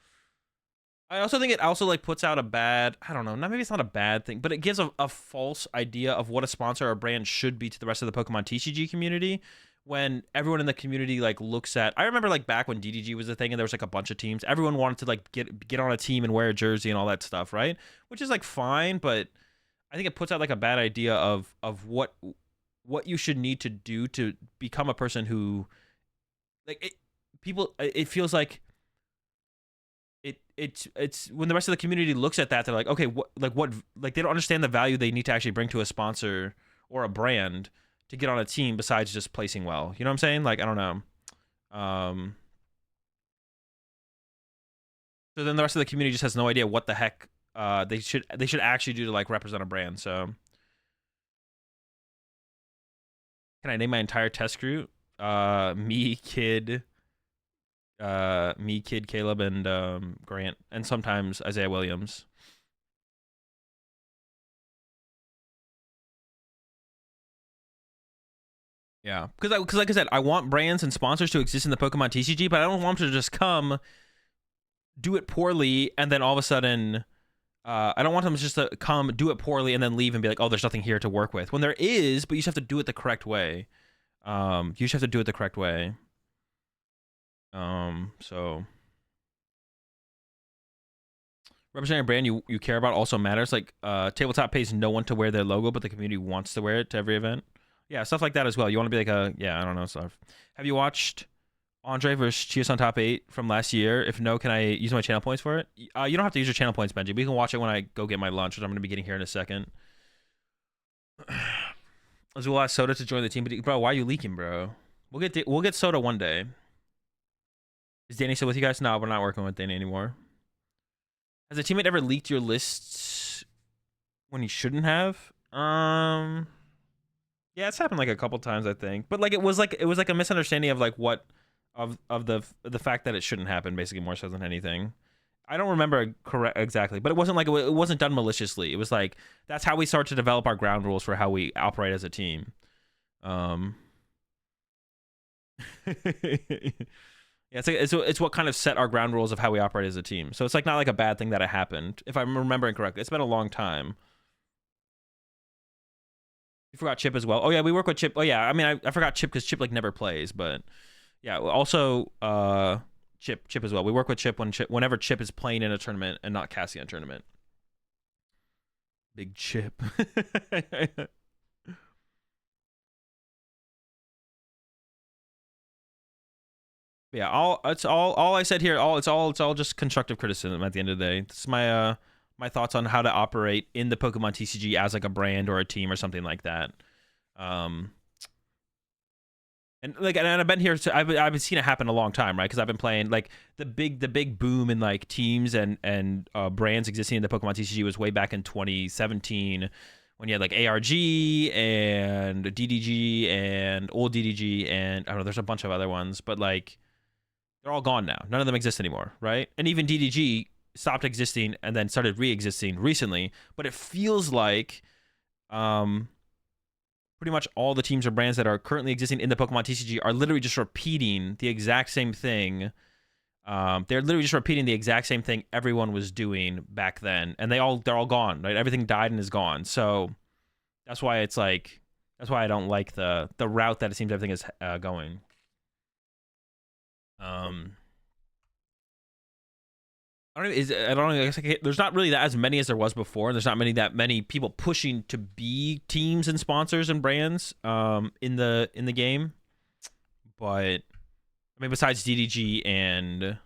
I also think it also like puts out a bad, I don't know, not maybe it's not a bad thing, but it gives a false idea of what a sponsor or a brand should be to the rest of the Pokemon TCG community. When everyone in the community like looks at, I remember like back when DDG was a thing and there was like a bunch of teams, everyone wanted to like get on a team and wear a jersey and all that stuff, right? Which is like fine, but I think it puts out like a bad idea of what you should need to do to become a person who like it feels like it's when the rest of the community looks at that, they're like, okay, what they don't understand the value they need to actually bring to a sponsor or a brand to get on a team besides just placing well. You know what I'm saying? Like, I don't know. So then the rest of the community just has no idea what the heck they should actually do to like represent a brand. So can I name my entire test crew? Me, Kid, Caleb, and Grant, and sometimes Isaiah Williams. Yeah, because like I said, I want brands and sponsors to exist in the Pokemon TCG, but I don't want them to just come, do it poorly, and then all of a sudden, I don't want them just to come, do it poorly, and then leave and be like, oh, there's nothing here to work with. When there is, but you just have to do it the correct way. You just have to do it the correct way. So representing a brand you care about also matters. Like, Tabletop pays no one to wear their logo, but the community wants to wear it to every event. Yeah, stuff like that as well. You want to be like I don't know, stuff. Have you watched Andre versus Chios on top 8 from last year? If no, can I use my channel points for it? You don't have to use your channel points, Benji. We can watch it when I go get my lunch, which I'm going to be getting here in a second. Azul asked Soda to join the team, but bro, why are you leaking, bro? We'll get Soda one day. Is Danny still with you guys? No, we're not working with Danny anymore. Has a teammate ever leaked your lists when he shouldn't have? Yeah, it's happened like a couple times, I think. But like it was like a misunderstanding of like what of the fact that it shouldn't happen, basically, more so than anything. I don't remember correct exactly, but it wasn't like it wasn't done maliciously. It was like that's how we start to develop our ground rules for how we operate as a team. Yeah, it's what kind of set our ground rules of how we operate as a team. So it's like not like a bad thing that it happened, if I'm remembering correctly. It's been a long time. You forgot Chip as well. Oh yeah, we work with Chip. Oh yeah, I mean I forgot Chip because Chip like never plays, but yeah. Also, Chip as well. We work with Chip whenever Chip is playing in a tournament and not casting a tournament. Big Chip. Yeah, all I said here. It's all just constructive criticism at the end of the day. This is my my thoughts on how to operate in the Pokemon TCG as like a brand or a team or something like that. And I've been here. I've seen it happen a long time, right? Because I've been playing like the big boom in like teams and brands existing in the Pokemon TCG was way back in 2017 when you had like ARG and DDG and old DDG and I don't know. There's a bunch of other ones, but like they're all gone now. None of them exist anymore, right? And even DDG stopped existing and then started re-existing recently. But it feels like pretty much all the teams or brands that are currently existing in the Pokemon TCG are literally just repeating the exact same thing. They're literally just repeating the exact same thing everyone was doing back then, and they're all gone, right? Everything died and is gone. So that's why it's like I don't like the route that it seems everything is going. I don't know. I guess there's not really as many as there was before. There's not that many people pushing to be teams and sponsors and brands in the game. But I mean, besides DDG and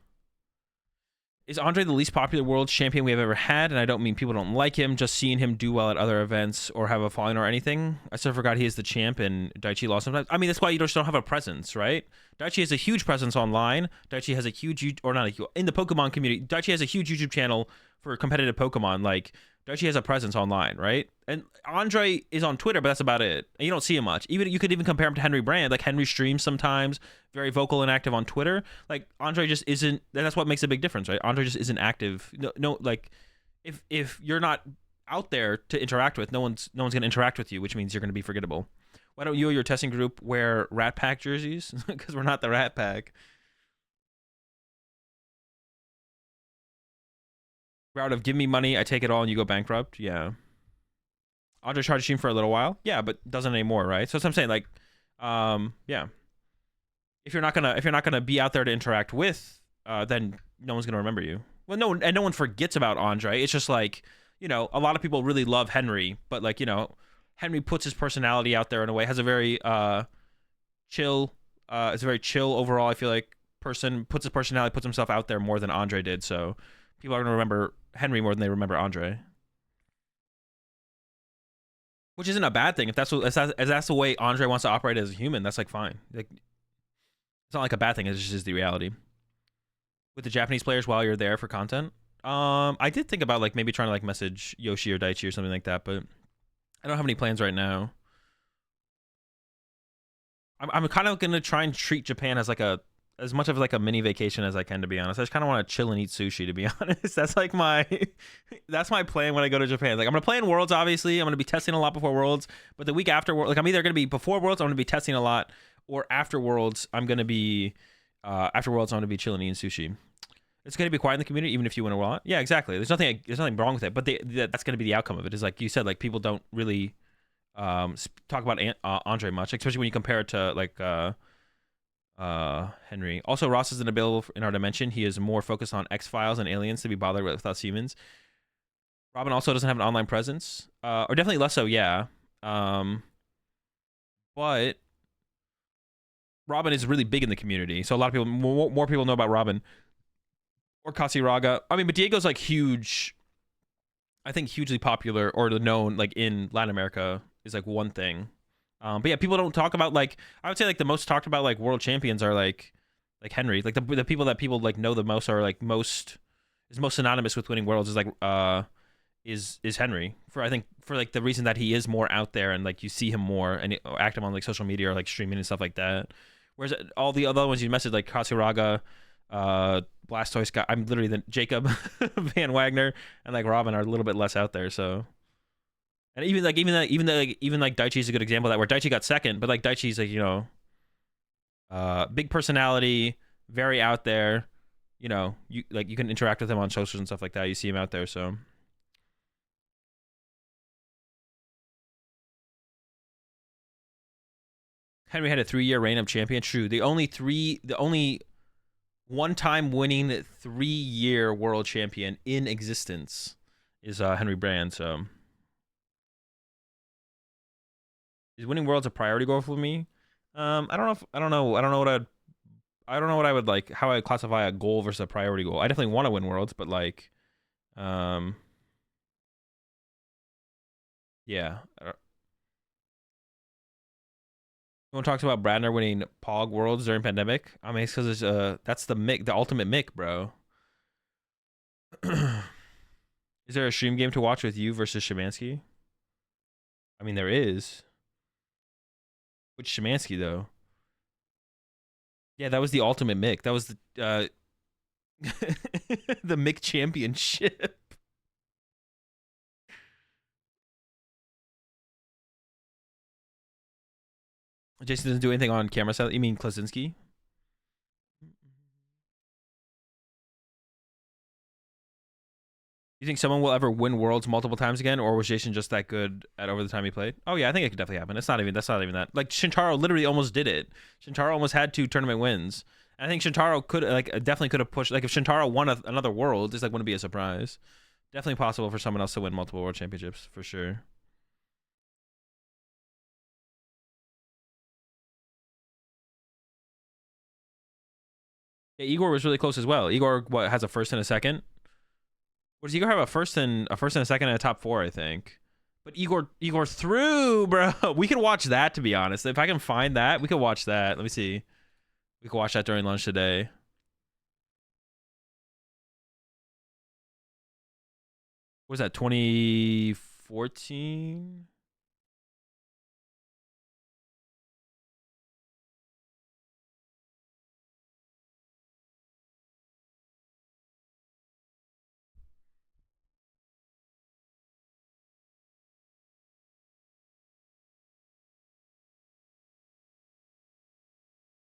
is Andre the least popular world champion we have ever had? And I don't mean people don't like him, just seeing him do well at other events or have a following or anything. I still forgot he is the champ and Daichi lost sometimes. I mean, that's why you just don't have a presence, right? Daichi has a huge presence online. Daichi has a huge, or not a huge, in the Pokemon community. Daichi has a huge YouTube channel for competitive Pokemon. Like Daichi has a presence online, right? And Andre is on Twitter, but that's about it. And you don't see him much. Even you could even compare him to Henry Brand. Like Henry streams sometimes, very vocal and active on Twitter. Like Andre just isn't. That's what makes a big difference, right? Andre just isn't active. No, like if you're not out there to interact with, no one's gonna interact with you, which means you're gonna be forgettable. Why don't you or your testing group wear Rat Pack jerseys? Because we're not the Rat Pack. Route of give me money, I take it all, and you go bankrupt. Yeah. Andre tried to stream for a little while. Yeah, but doesn't anymore, right? So that's what I'm saying. Like, yeah. If you're not gonna be out there to interact with, then no one's gonna remember you. Well, no one forgets about Andre. It's just like, you know, a lot of people really love Henry, but like, you know, Henry puts his personality out there in a way, has a very chill, it's a very chill overall, I feel like, person, puts his personality, puts himself out there more than Andre did, so people are going to remember Henry more than they remember Andre. Which isn't a bad thing. If that's the way Andre wants to operate as a human, that's like fine. Like, it's not like a bad thing, it's just the reality. With the Japanese players while you're there for content, I did think about like maybe trying to like message Yoshi or Daichi or something like that, but I don't have any plans right now. I'm kind of gonna try and treat Japan as like as much of like a mini vacation as I can, to be honest. I just kind of want to chill and eat sushi, to be honest. That's like that's my plan when I go to Japan. Like I'm gonna play in Worlds, obviously. I'm gonna be testing a lot before Worlds, but the week after, like I'm either gonna be before Worlds, I'm gonna be testing a lot, or after Worlds, I'm gonna be after Worlds, I'm gonna be chilling and eating sushi. It's gonna be quiet in the community, even if you win a lot. Yeah, exactly. There's nothing wrong with it, but that's gonna be the outcome of it. Is like you said, like people don't really talk about Andre much, especially when you compare it to like Henry. Also, Ross isn't available in our dimension. He is more focused on X-Files and aliens to be bothered with us humans. Robin also doesn't have an online presence, or definitely less so. Yeah, but Robin is really big in the community, so a lot of people, more people know about Robin or Kasiraga. I mean, but Diego's like huge. I think hugely popular or known like in Latin America is like one thing. But yeah, people don't talk about, like, I would say like the most talked about like world champions are like Henry. Like the people that people like know the most are like most synonymous with winning worlds is like is Henry, for I think for like the reason that he is more out there and like you see him more and active on like social media or like streaming and stuff like that. Whereas all the other ones you mentioned, like Kasiraga, Blastoise guy, I'm literally the Jacob Van Wagner and like Robin are a little bit less out there. So, and even Daichi is a good example of that, where Daichi got second, but like Daichi's like, you know, big personality, very out there, you know, you can interact with him on socials and stuff like that. You see him out there. So Henry had a 3-year reign of champion. True. The only one-time winning 3-year world champion in existence is Henry Brand. So is winning worlds a priority goal for me? I don't know what I would like, how I would classify a goal versus a priority goal. I definitely want to win worlds, but like, yeah. No one talks about Bradner winning Pog Worlds during pandemic. I mean, it's because that's the ultimate Mick, bro. Is there a stream game to watch with you versus Szymanski? I mean, there is. Which Szymanski though? Yeah, that was the ultimate Mick. That was the the Mick Championship. Jason doesn't do anything on camera side. You mean Klasinski? You think someone will ever win worlds multiple times again, or was Jason just that good at over the time he played? Oh yeah, I think it could definitely happen. That's not even that. Like Shintaro literally almost did it. Shintaro almost had 2 tournament wins. And I think Shintaro could definitely could have pushed. Like if Shintaro won another world, this like wouldn't be a surprise. Definitely possible for someone else to win multiple world championships for sure. Yeah, Igor was really close as well. Igor has a first and a second. What does Igor have? A first and a second and a top 4, I think. But Igor threw, bro. We could watch that, to be honest. If I can find that, we could watch that. Let me see. We could watch that during lunch today. Was that 2014?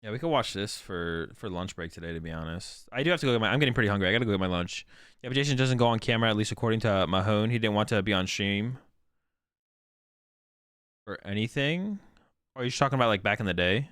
Yeah, we could watch this for lunch break today. To be honest, I do have to go get my. I'm getting pretty hungry. I gotta go get my lunch. Yeah, but Jason doesn't go on camera, at least according to Mahone. He didn't want to be on stream or anything. Or are you talking about like back in the day?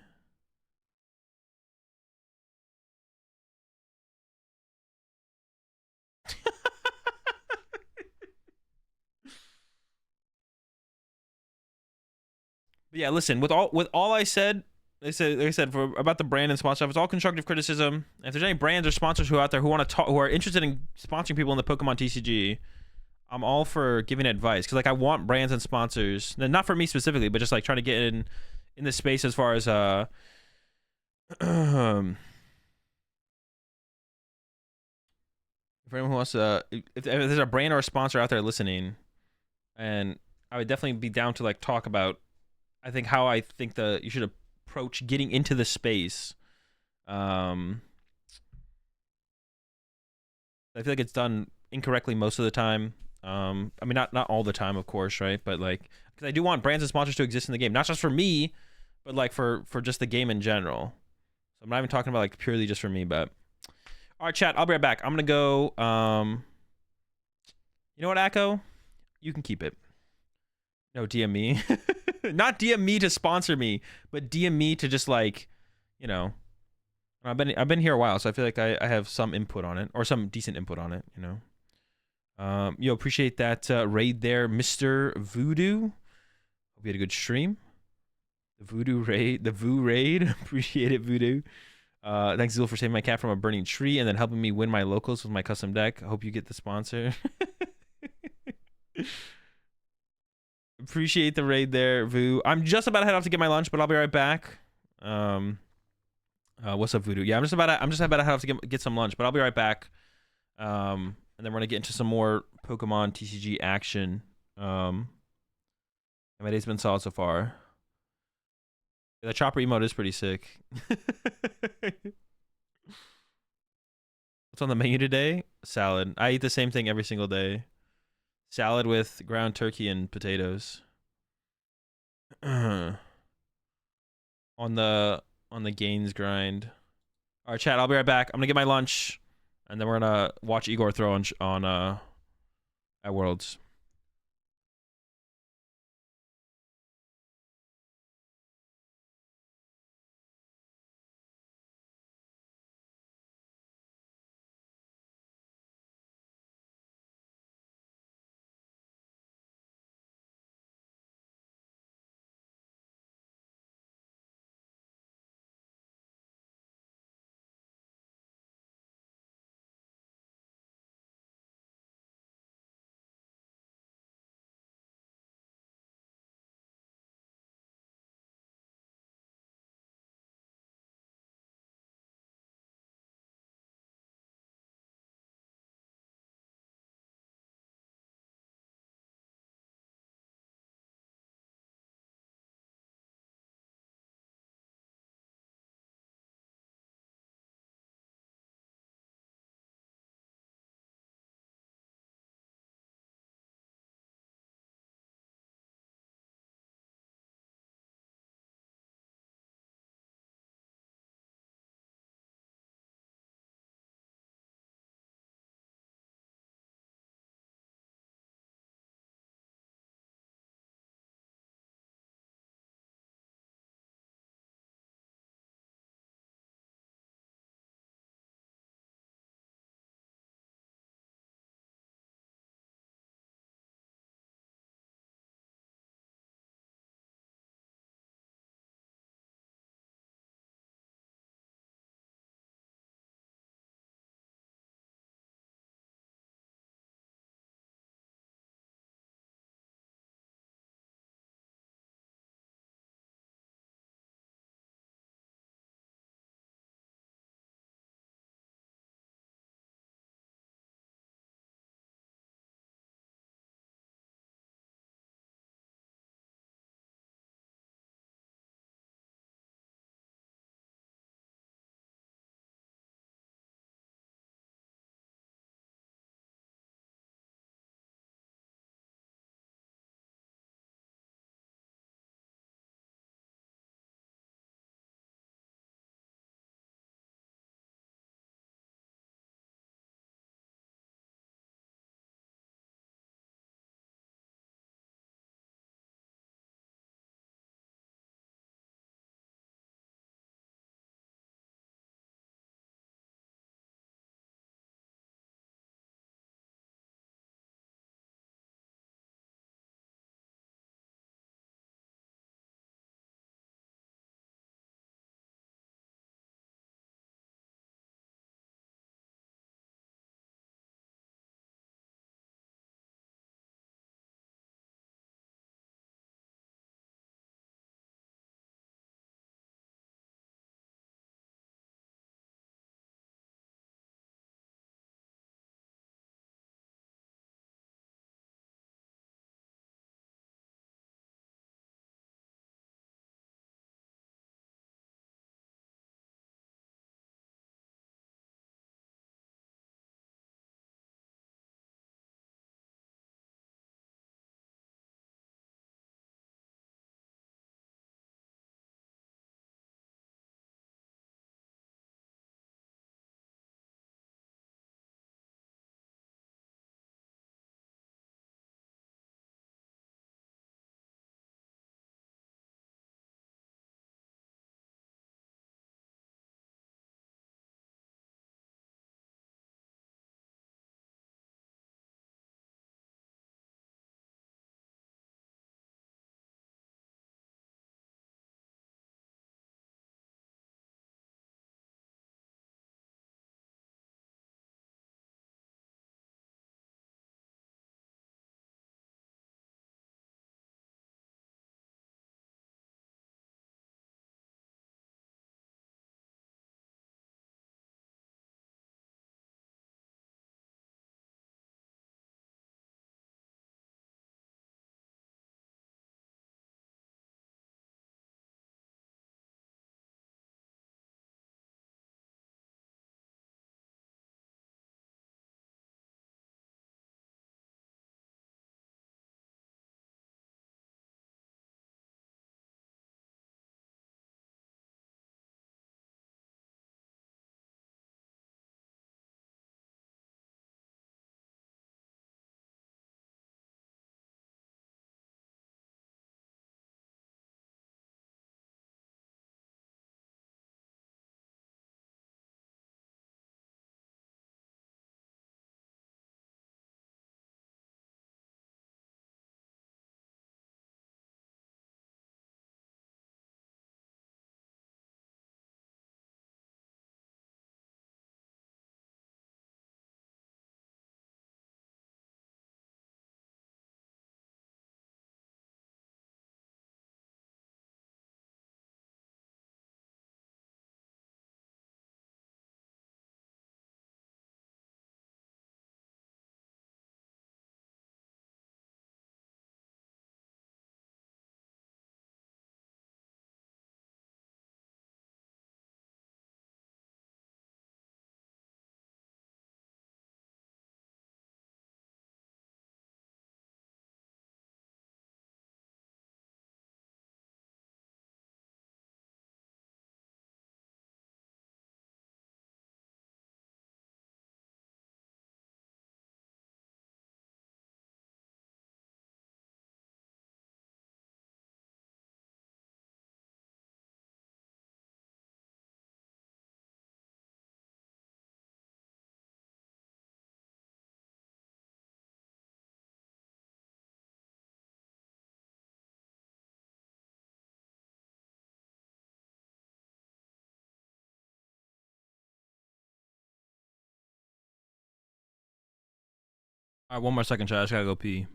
But yeah, listen. With all I said, they said for about the brand and sponsor stuff. It's all constructive criticism. If there's any brands or sponsors who are out there who want to talk, who are interested in sponsoring people in the Pokemon TCG, I'm all for giving advice because like I want brands and sponsors, not for me specifically, but just like trying to get in the space as far as if anyone who wants to, if there's a brand or a sponsor out there listening, and I would definitely be down to like talk about, I think how I think you should approach getting into the space. I feel like it's done incorrectly most of the time. I mean, not all the time, of course, right? But like, because I do want brands and sponsors to exist in the game, not just for me, but like for just the game in general. So I'm not even talking about like purely just for me, but all right, chat. I'll be right back. I'm gonna go. You know what, Akko? You can keep it. No, DM me. Not DM me to sponsor me, but DM me to just like, you know. I've been here a while, so I feel like I have some input on it, or some decent input on it, you know. Yo, appreciate that raid there, Mr. Voodoo. Hope you had a good stream. The Voodoo raid, the Voo raid. Appreciate it, Voodoo. Thanks, Zul, for saving my cat from a burning tree and then helping me win my locals with my custom deck. I hope you get the sponsor. Appreciate the raid there, Voo. I'm just about to head off to get my lunch, but I'll be right back. What's up, Voodoo? Yeah, I'm just about to head off to get some lunch, but I'll be right back. And then we're gonna get into some more Pokemon TCG action. My day's been solid so far. The chopper emote is pretty sick. What's on the menu today? Salad. I eat the same thing every single day. Salad with ground turkey and potatoes. on the gains grind. All right, chat. I'll be right back. I'm gonna get my lunch, and then we're gonna watch Igor throw on at Worlds. All right, one more second, chat. I just gotta go pee.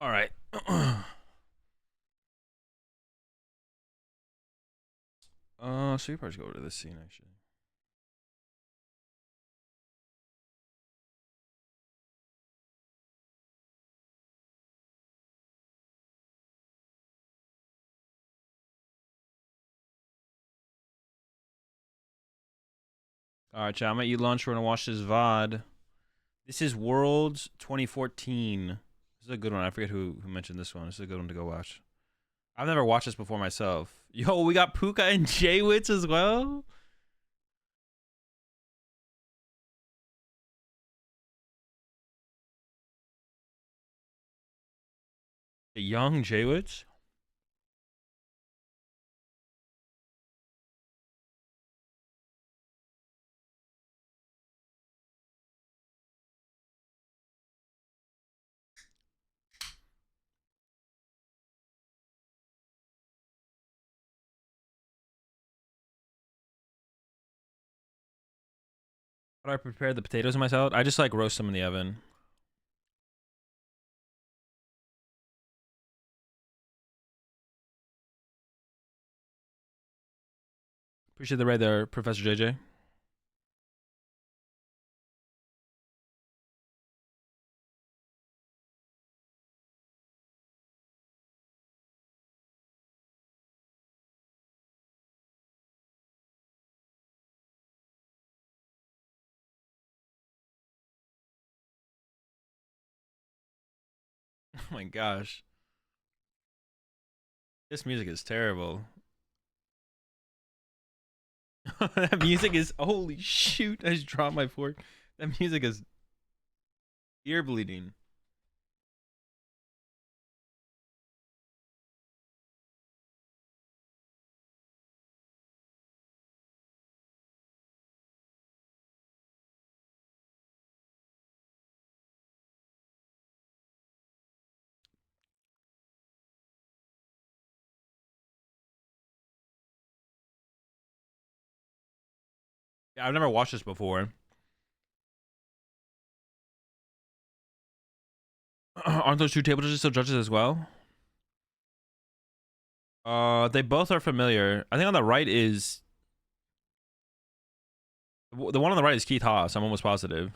All right. So you probably should go over to this scene actually. All right, chat. I'm gonna eat lunch. We're gonna watch this VOD. This is Worlds 2014. This is a good one. I forget who mentioned this one. This is a good one to go watch. I've never watched this before myself. Yo, we got Puka and Jaywitz as well. The young Jaywitz. How do I prepare the potatoes in my salad? I just like roast them in the oven. Appreciate the raid there, Professor JJ. Oh my gosh. This music is terrible. That music is, holy shoot, I just dropped my fork. That music is ear bleeding. Yeah, I've never watched this before. Aren't those two table judges still judges as well? They both are familiar. I think on the right is the one on the right is Keith Haas. I'm almost positive.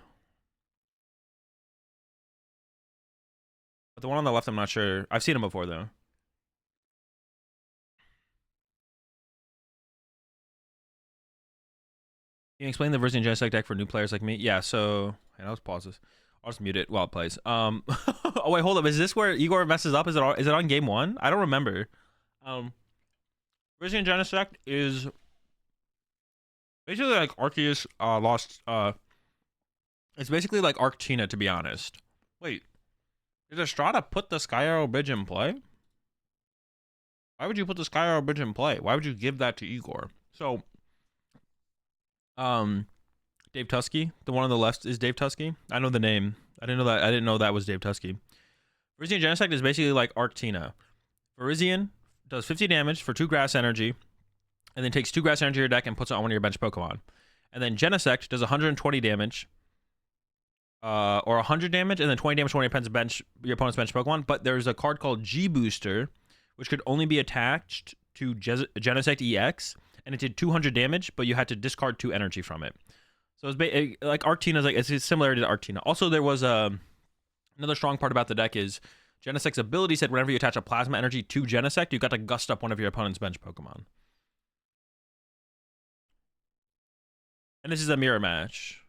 But the one on the left, I'm not sure. I've seen him before though. Can you explain the Virgin Genesect deck for new players like me? Yeah. So, and I'll just pause this. I'll just mute it while it plays. Oh wait, hold up. Is this where Igor messes up? Is it on game one? I don't remember. Virgin Genesect is basically like Arceus lost. It's basically like Arctina, to be honest. Wait, Did Estrada put the Sky Arrow Bridge in play? Why would you put the Sky Arrow Bridge in play? Why would you give that to Igor? So, Dave Tusky, the one on the left is Dave Tusky. I know the name. I didn't know that. I didn't know that was Dave Tusky. Virizion Genesect is basically like Arctina. Virizion does 50 damage for 2 grass energy, and then takes 2 grass energy to your deck and puts it on one of your bench Pokemon. And then Genesect does 120 damage, or 100 damage, and then 20 damage to one of your opponent's bench Pokemon. But there's a card called G Booster, which could only be attached to Genesect EX, and it did 200 damage, but you had to discard 2 energy from it. So it's like Arctina's like it's similar to Arctina. Also, there was another strong part about the deck is Genesect's ability said whenever you attach a plasma energy to Genesect, you got to gust up one of your opponent's bench Pokemon. And this is a mirror match.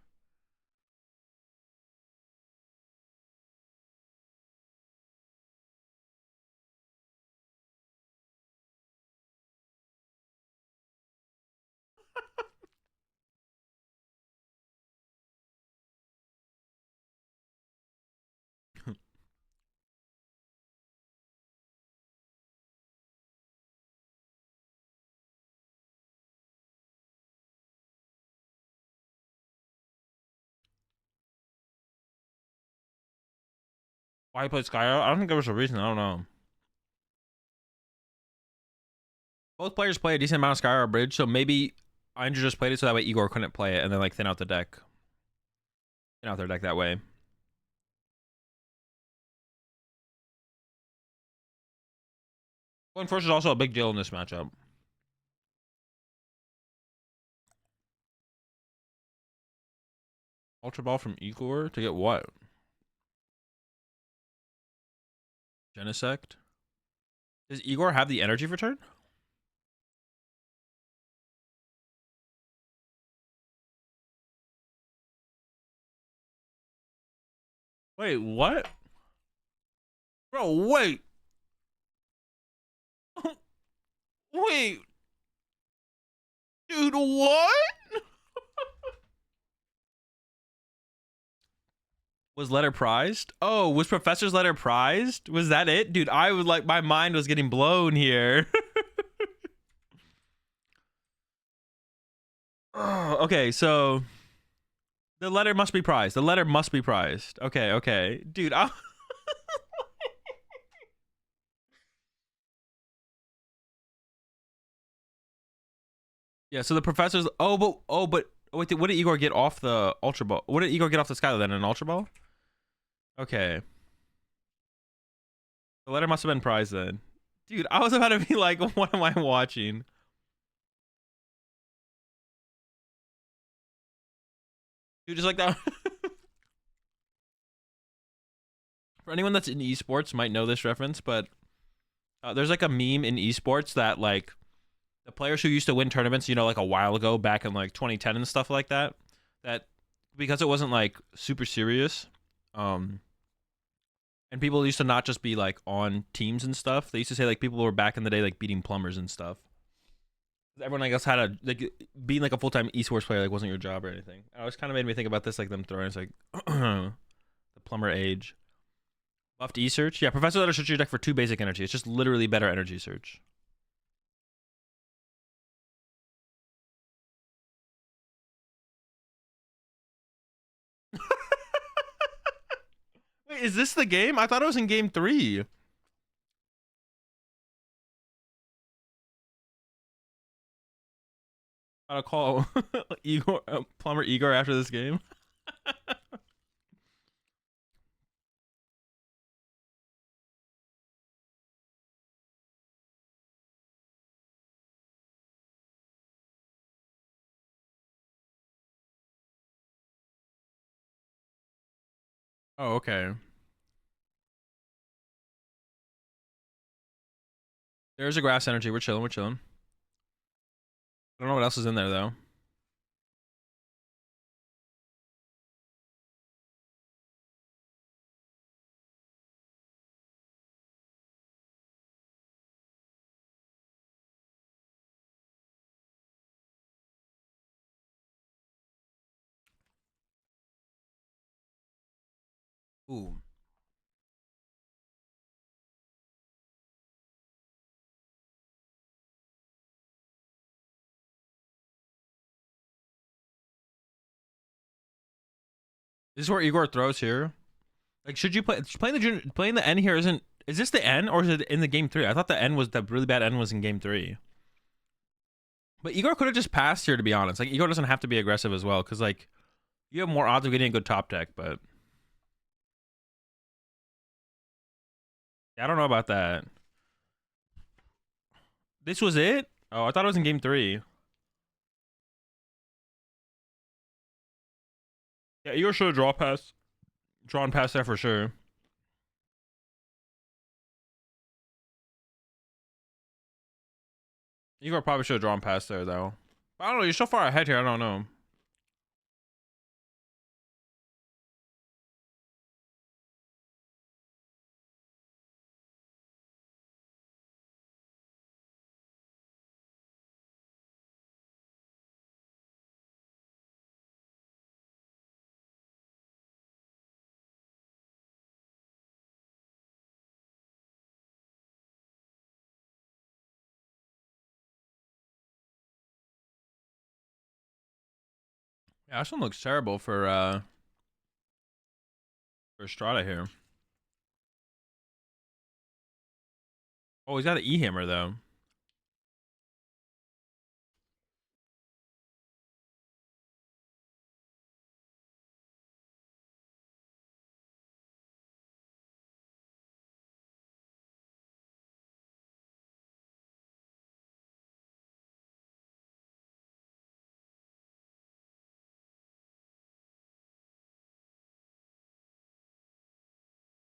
Why he played Skyro? I don't think there was a reason. I don't know. Both players play a decent amount of Skyro Bridge, so maybe Andrew just played it so that way Igor couldn't play it and then like thin out the deck. Thin out their deck that way. Going first is also a big deal in this matchup. Ultra Ball from Igor to get what? Genesect? Does Igor have the energy for turn? Wait, what? Bro, wait. Wait. Dude, what? Was letter prized? Oh, was Professor's letter prized? Was that it? Dude, I was like, my mind was getting blown here. Oh, okay, so the letter must be prized. The letter must be prized. Okay, okay. Dude, yeah, so the professor's but wait, what did Igor get off the Ultra Ball? What did Igor get off the Skylar then? An Ultra Ball? Okay. The letter must have been prized then. Dude, I was about to be like, what am I watching? Dude, just like that. For anyone that's in esports might know this reference, but there's like a meme in esports that like the players who used to win tournaments, you know, like a while ago, back in like 2010 and stuff like that, that because it wasn't like super serious, and people used to not just be like on teams and stuff. They used to say like people were back in the day like beating plumbers and stuff. Everyone I guess had a like being like a full-time esports player like wasn't your job or anything. It always kind of made me think about this like them throwing it's like the plumber age. Buffed E-Search. Yeah, Professor Letter search your deck for 2 basic energy. It's just literally better energy search. Wait, is this the game? I thought it was in game 3. Gotta call Igor, Plumber Igor after this game. Oh, okay. There's a grass energy. We're chilling. We're chilling. I don't know what else is in there though. Ooh. This is where Igor throws here. Like, should you play playing the N here? Is this the N or is it in the game 3? I thought the really bad N was in game 3. But Igor could have just passed here, to be honest. Like, Igor doesn't have to be aggressive as well, because like you have more odds of getting a good top deck. But yeah, I don't know about that. This was it? Oh, I thought it was in game 3. Yeah, Igor should have drawn past there for sure. Igor probably should have drawn past there though. I don't know. You're so far ahead here. I don't know. Yeah, this one looks terrible for Strata here. Oh, he's got an E-hammer though.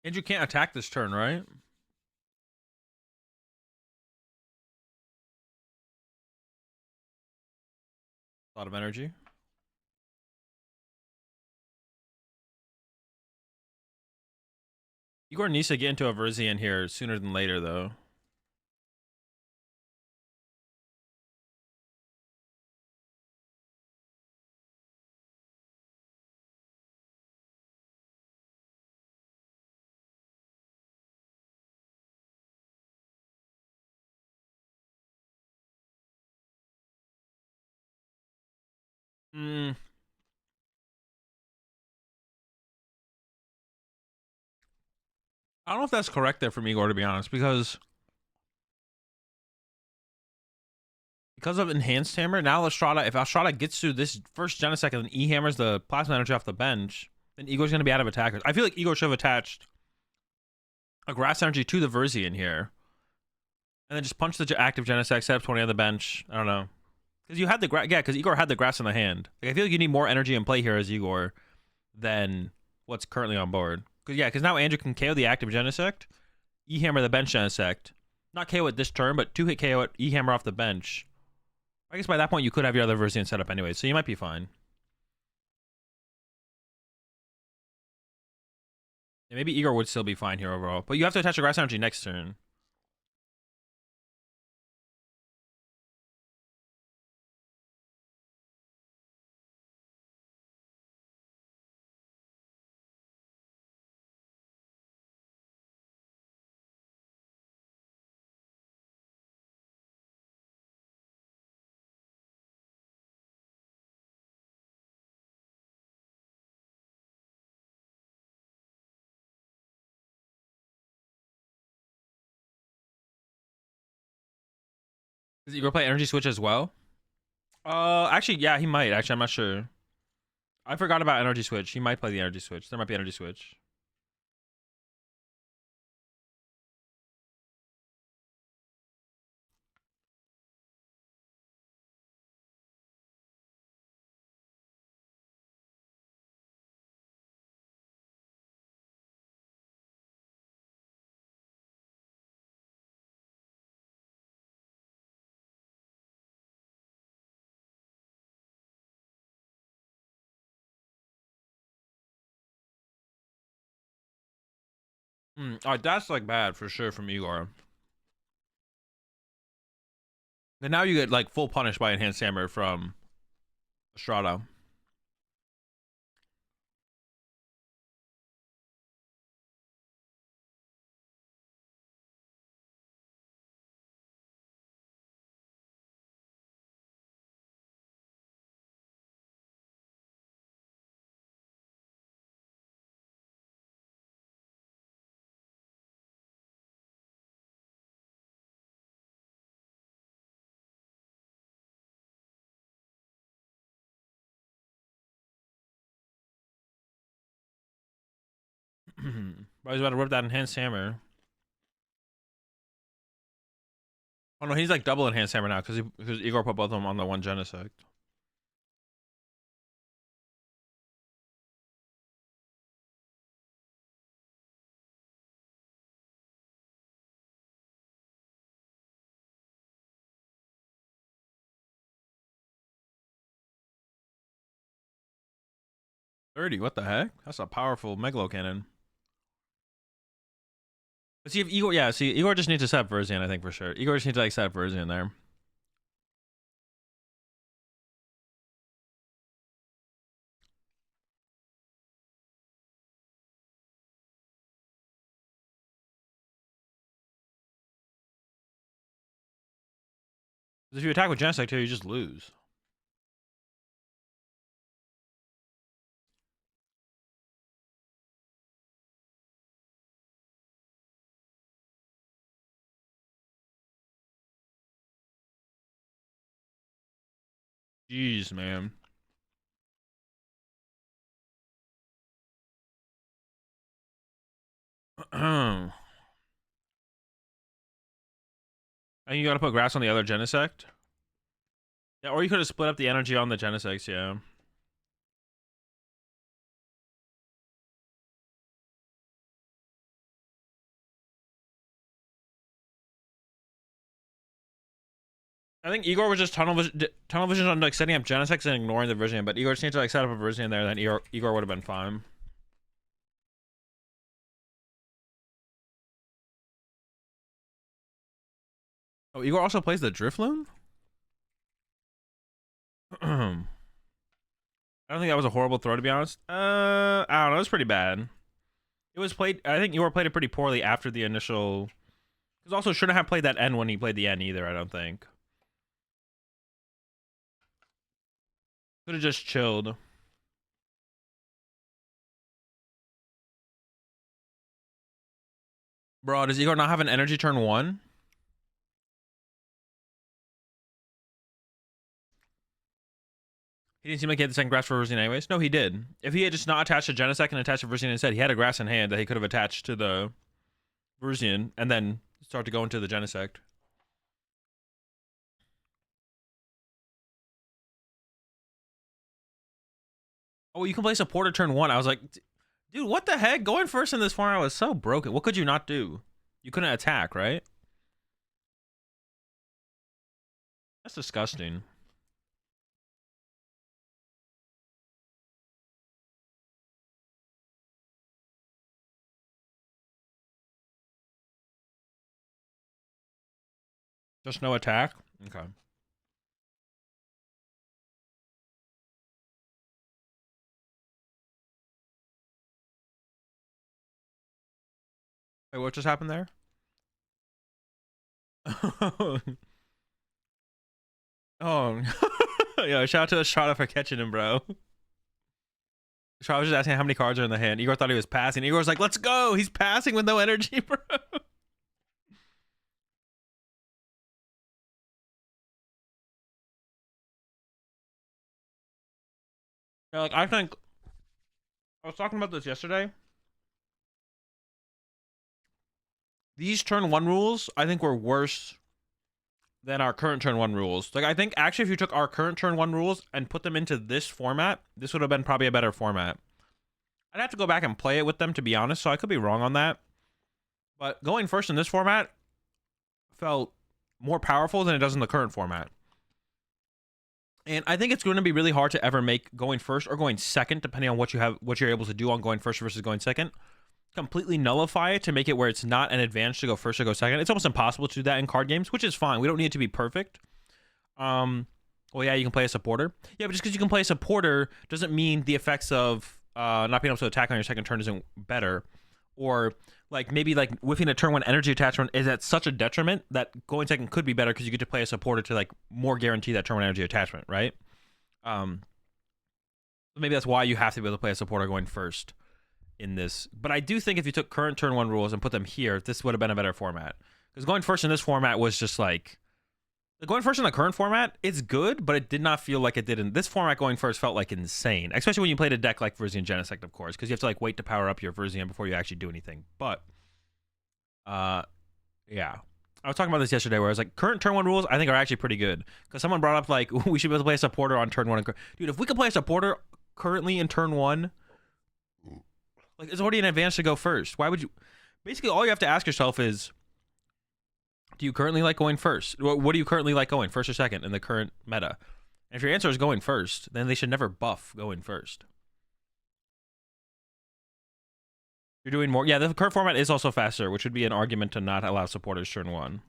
Andrew can't attack this turn, right? A lot of energy. Igor needs to get into a Verzian here sooner than later, though. Hmm. I don't know if that's correct there from Igor, to be honest, because of enhanced hammer. Now Estrada, if Estrada gets through this first Genesect and then E-hammers the plasma energy off the bench, then Igor's gonna be out of attackers. I feel like Igor should have attached a grass energy to the Verzian here, and then just punch the active Genesect, set up 20 on the bench. I don't know. Because you had the grass, yeah. Because Igor had the grass in the hand. Like, I feel like you need more energy in play here as Igor than what's currently on board. Because now Andrew can KO the active Genesect, E-hammer the bench Genesect, not KO it this turn, but 2-hit KO it, E-hammer off the bench. I guess by that point you could have your other Verzian set up anyway, so you might be fine. Yeah, maybe Igor would still be fine here overall, but you have to attach a grass energy next turn. Does Igor play energy switch as well? Actually, yeah, he might. Actually, I'm not sure. I forgot about energy switch. He might play the energy switch. There might be energy switch. Alright, that's like bad for sure from Igor. And now you get like full punish by enhanced hammer from Estrada. Bro, he's about to rip that enhanced hammer. Oh no, he's like double enhanced hammer now because Igor put both of them on the one Genesect. $30, what the heck? That's a powerful Megalo Cannon. But see if Igor, yeah, see Igor just needs to set up Verzian, I think for sure. Igor just needs to like set up Verzian there. If you attack with Genesect here, you just lose. Jeez, man. And you gotta put grass on the other Genesect. Yeah, or you could have split up the energy on the Genesects, yeah. I think Igor was just tunnel vision on like setting up Genesects and ignoring the Verzian, but Igor just needs to like set up a Verzian there, then Igor would have been fine. Oh, Igor also plays the Drifloon? I don't think that was a horrible throw, to be honest. I don't know. It was pretty bad. It was played. I think Igor played it pretty poorly after the initial. Because also shouldn't have played that N when he played the N either. I don't think. Could have just chilled. Bro, does Igor not have an energy turn 1? He didn't seem like he had the second grass for Verzian anyways. No, he did. If he had just not attached to Genesect and attached to Verzian instead, he had a grass in hand that he could have attached to the Verzian and then start to go into the Genesect. Oh, you can play supporter turn 1. I was like, dude, what the heck? Going first in this format was so broken. What could you not do? You couldn't attack, right? That's disgusting. Just no attack? Okay. Wait, what just happened there? Oh. Yo, shout out to Estrada for catching him, bro. Estrada was just asking how many cards are in the hand. Igor thought he was passing. Igor's like, let's go. He's passing with no energy, bro. Yeah, like, I think I was talking about this yesterday. These turn 1 rules, I think, were worse than our current turn 1 rules. Like, I think actually if you took our current turn 1 rules and put them into this format, this would have been probably a better format. I'd have to go back and play it with them, to be honest, so I could be wrong on that. But going first in this format felt more powerful than it does in the current format. And I think it's going to be really hard to ever make going first or going second, depending on what you're able to do on going first versus going second, completely nullify it to make it where it's not an advantage to go first or go second. It's almost impossible to do that in card games, which is fine. We don't need it to be perfect. Well, yeah, you can play a supporter. Yeah, but just because you can play a supporter doesn't mean the effects of not being able to attack on your second turn isn't better. Or like maybe like whiffing a turn 1 energy attachment is at such a detriment that going second could be better because you get to play a supporter to like more guarantee that turn 1 energy attachment, right? Maybe that's why you have to be able to play a supporter going first in this. But I do think if you took current turn 1 rules and put them here, this would have been a better format. Because going first in this format was just like, Going first in the current format, it's good, but it did not feel like it did in this format. Going first felt like insane, especially when you played a deck like Verzian Genesect, of course, because you have to like wait to power up your Verzian before you actually do anything. But, yeah. I was talking about this yesterday where I was like, current turn 1 rules I think are actually pretty good. Because someone brought up like, we should be able to play a supporter on turn 1. Dude, if we could play a supporter currently in turn 1, like it's already an advantage to go first. Why would you? Basically, all you have to ask yourself is, do you currently like going first? What do you currently like going, first or second, in the current meta? And if your answer is going first, then they should never buff going first. You're doing more. Yeah, the current format is also faster, which would be an argument to not allow supporters turn 1.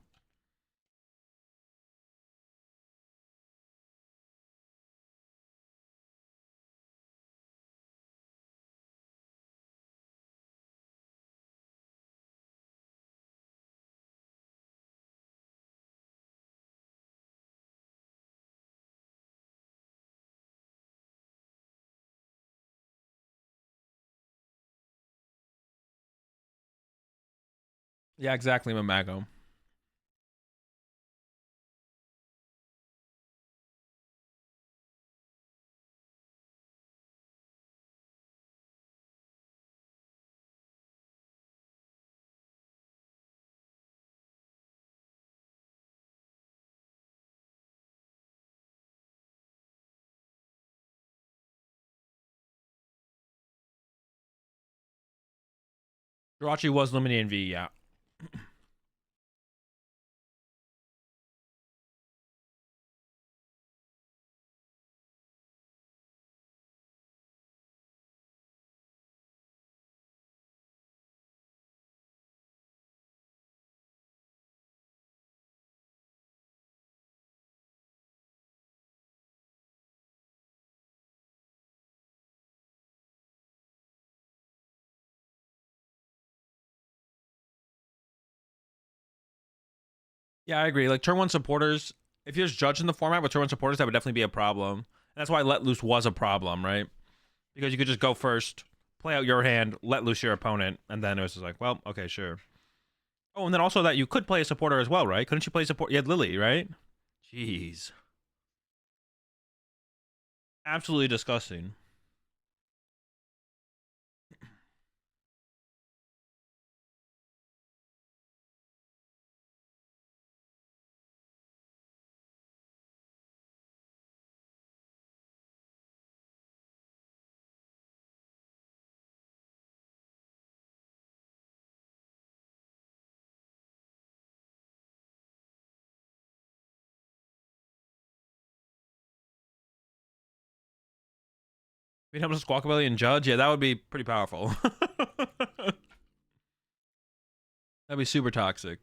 Yeah, exactly, Mamago. Jirachi was limited in V, yeah. Yeah, I agree. Like turn 1 supporters, if you're just judging the format with turn 1 supporters, that would definitely be a problem. And that's why let loose was a problem, right? Because you could just go first, play out your hand, let loose your opponent, and then it was just like, well, okay, sure. Oh, and then also that you could play a supporter as well, right? Couldn't you play support? You had Lily, right? Jeez. Absolutely disgusting. Being able to Squawkabilly and Judge, yeah, that would be pretty powerful. That'd be super toxic.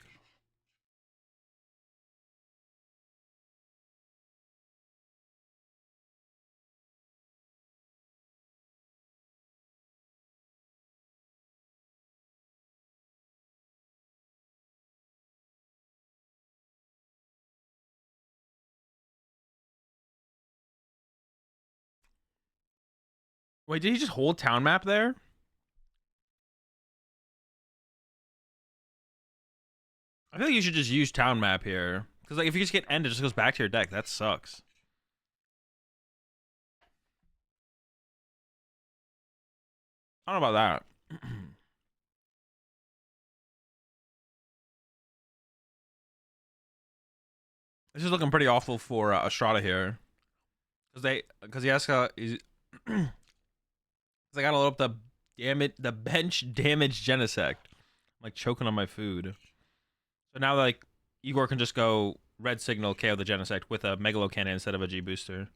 Wait, did he just hold town map there? I feel like you should just use town map here. Because like if you just get end, it just goes back to your deck. That sucks. I don't know about that. This is looking pretty awful for Estrada here. Because he has he's, I gotta load up the bench damage Genesect. I'm like choking on my food. So now like Igor can just go red signal KO the Genesect with a Megalo Cannon instead of a G booster.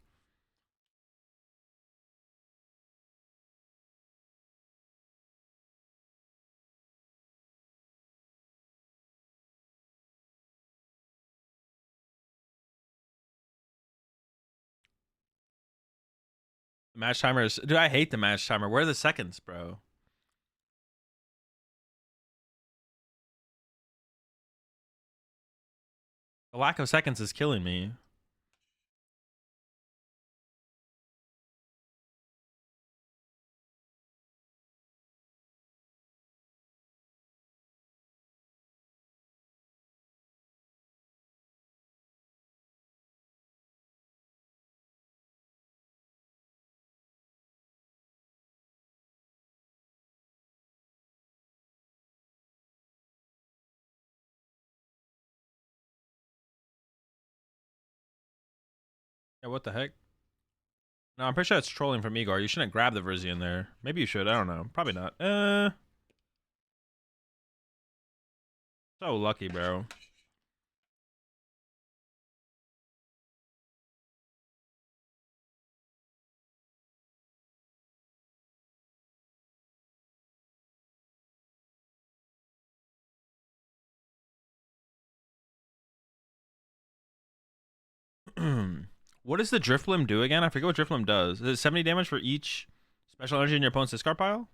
The match timer is, dude, I hate the match timer. Where are the seconds, bro? The lack of seconds is killing me. Yeah, what the heck? No, I'm pretty sure it's trolling from Igor. You shouldn't grab the Virizion there. Maybe you should. I don't know. Probably not. So lucky, bro. What does the Drifblim do again? I forget what Drifblim does. Is it 70 damage for each special energy in your opponent's discard pile?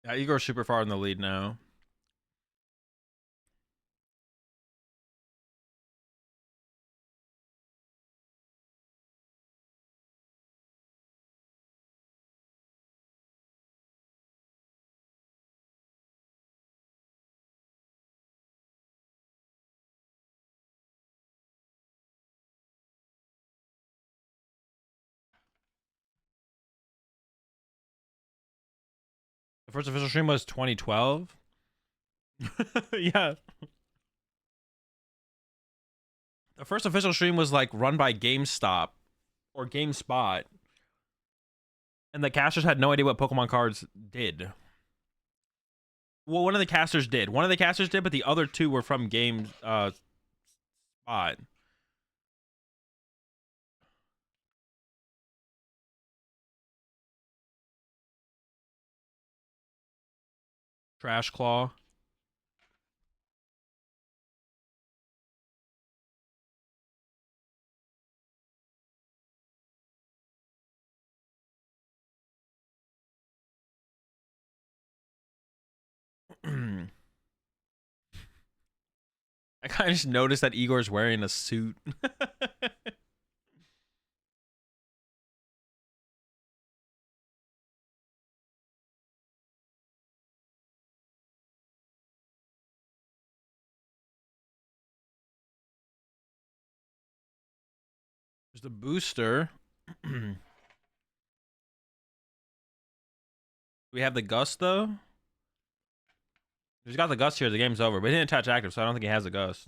Yeah, Igor's super far in the lead now. The first official stream was 2012. Yeah. The first official stream was like run by GameStop or GameSpot. And the casters had no idea what Pokemon cards did. Well, one of the casters did. One of the casters did, but the other two were from GameSpot. Trash Claw. I kind of just noticed that Igor's wearing a suit. There's the booster. We have the Gust, though. He's got the Gust here. The game's over. But he didn't attach active, so I don't think he has the Gust.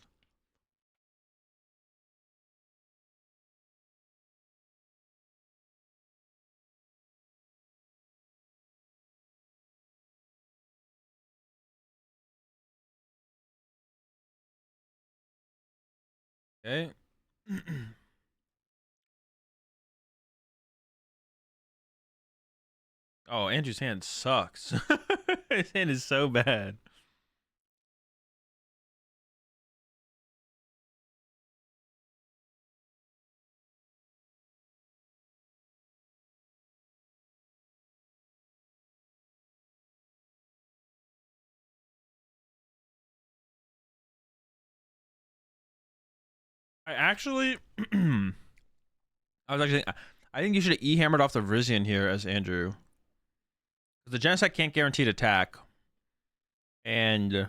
Okay. Oh, Andrew's hand sucks. His hand is so bad. I actually, I think you should have E-hammered off the Virizion here as Andrew. The Genesect can't guaranteed attack. And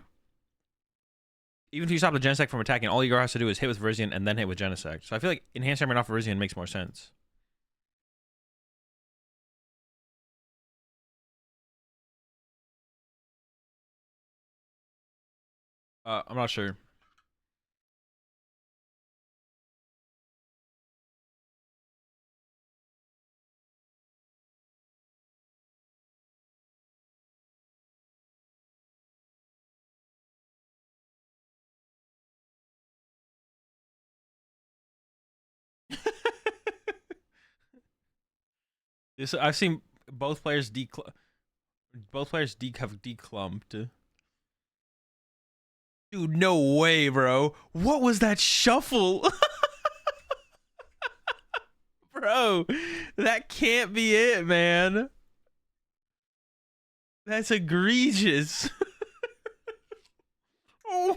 even if you stop the Genesect from attacking, all Igor has to do is hit with Virizion and then hit with Genesect. So I feel like enhanced hammering off Virizion makes more sense. I'm not sure. I've seen both players have declumped. Dude, no way, bro. What was that shuffle? Bro, that can't be it, man. That's egregious. Oh.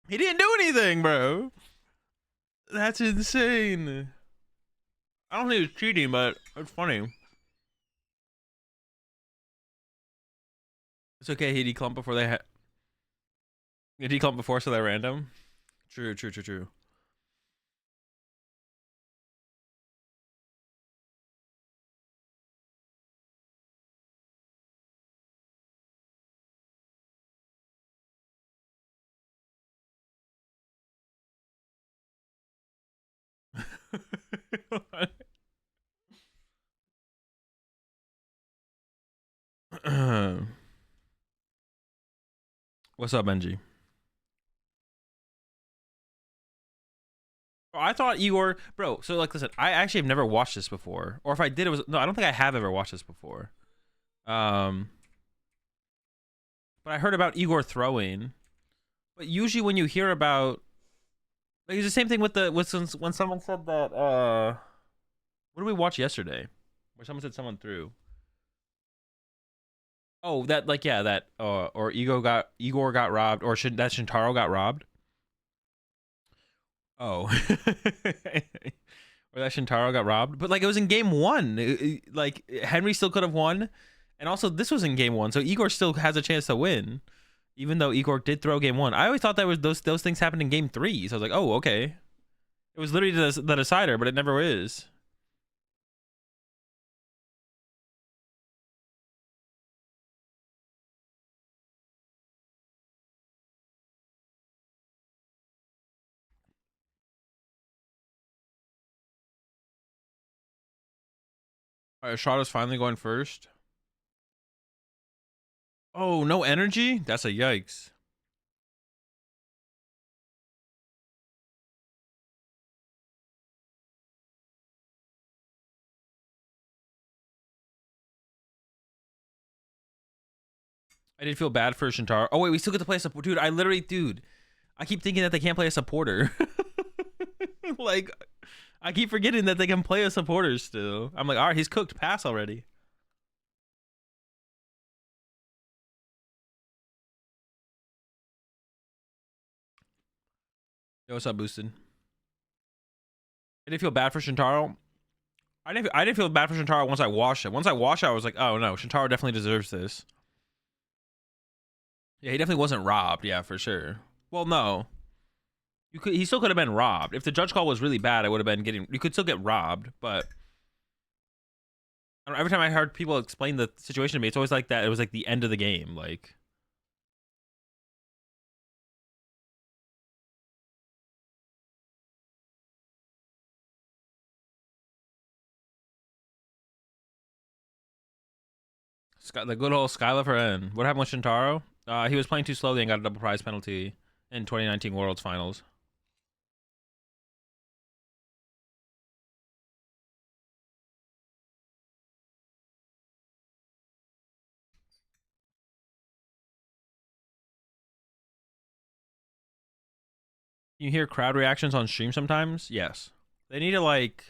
He didn't do anything, bro. That's insane. I don't think he was cheating, but it's funny. It's okay. He declumped before they had. He declumped before, so they're random. True. What's up, Benji? Bro, I thought Igor, bro. So like, listen, I actually have never watched this before, or if I did, it was no. I don't think I have ever watched this before. Um, but I heard about Igor throwing. But usually, when you hear about, like, it's the same thing with when someone said that. What did we watch yesterday? Where someone said someone threw. Oh, that like yeah, that or Igor got robbed, or should that Shintaro got robbed? Oh, or that Shintaro got robbed, but like it was in game one. Like Henry still could have won, and also this was in game one, so Igor still has a chance to win, even though Igor did throw game one. I always thought that was those things happened in game three, so I was like, oh, okay, it was literally the decider, but it never is. All right, Shada's finally going first. Oh, no energy? That's a yikes. I did feel bad for Shintaro. Oh wait, we still get to play a support. Dude, I keep thinking that they can't play a supporter. Like, I keep forgetting that they can play a supporter still. I'm like, all right, he's cooked. Pass already. Yo, what's up, Boosted? I didn't feel bad for Shintaro. I didn't feel bad for Shintaro once I washed it. Once I washed it, I was like, oh no, Shintaro definitely deserves this. Yeah, he definitely wasn't robbed. Yeah, for sure. Well, no. He still could have been robbed. If the judge call was really bad, it would have been getting. You could still get robbed, but I don't know, every time I heard people explain the situation to me, it's always like that. It was like the end of the game. Like, the good old Skyla for N. What happened with Shintaro? He was playing too slowly and got a double prize penalty in 2019 Worlds Finals. You hear crowd reactions on stream sometimes? Yes. They need to like.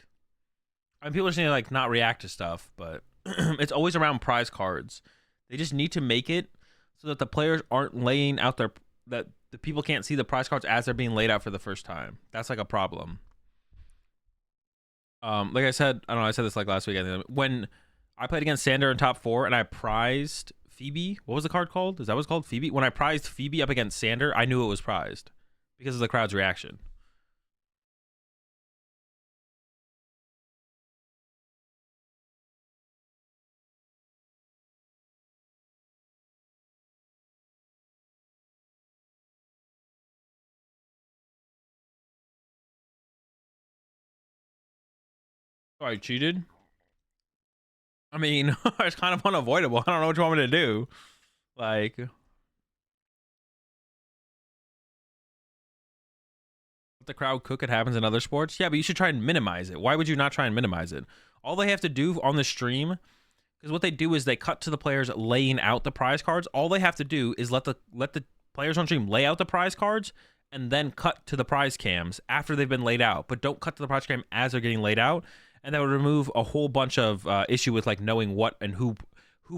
I mean, people just need to like not react to stuff, but it's always around prize cards. They just need to make it so that the players aren't laying out that the people can't see the prize cards as they're being laid out for the first time. That's like a problem. Like I said, I don't know. I said this like last week. When I played against Sander in top 4 and I prized Phoebe. What was the card called? Is that what it's called? Phoebe. When I prized Phoebe up against Sander, I knew it was prized because of the crowd's reaction. So I cheated. I mean, it's kind of unavoidable. I don't know what you want me to do. Like, the crowd cook, it happens in other sports. Yeah, but you should try and minimize it. Why would you not try and minimize it? All they have to do on the stream, because what they do is they cut to the players laying out the prize cards. All they have to do is let the players on stream lay out the prize cards and then cut to the prize cams after they've been laid out. But don't cut to the prize cam as they're getting laid out. And that would remove a whole bunch of issue with like knowing what and who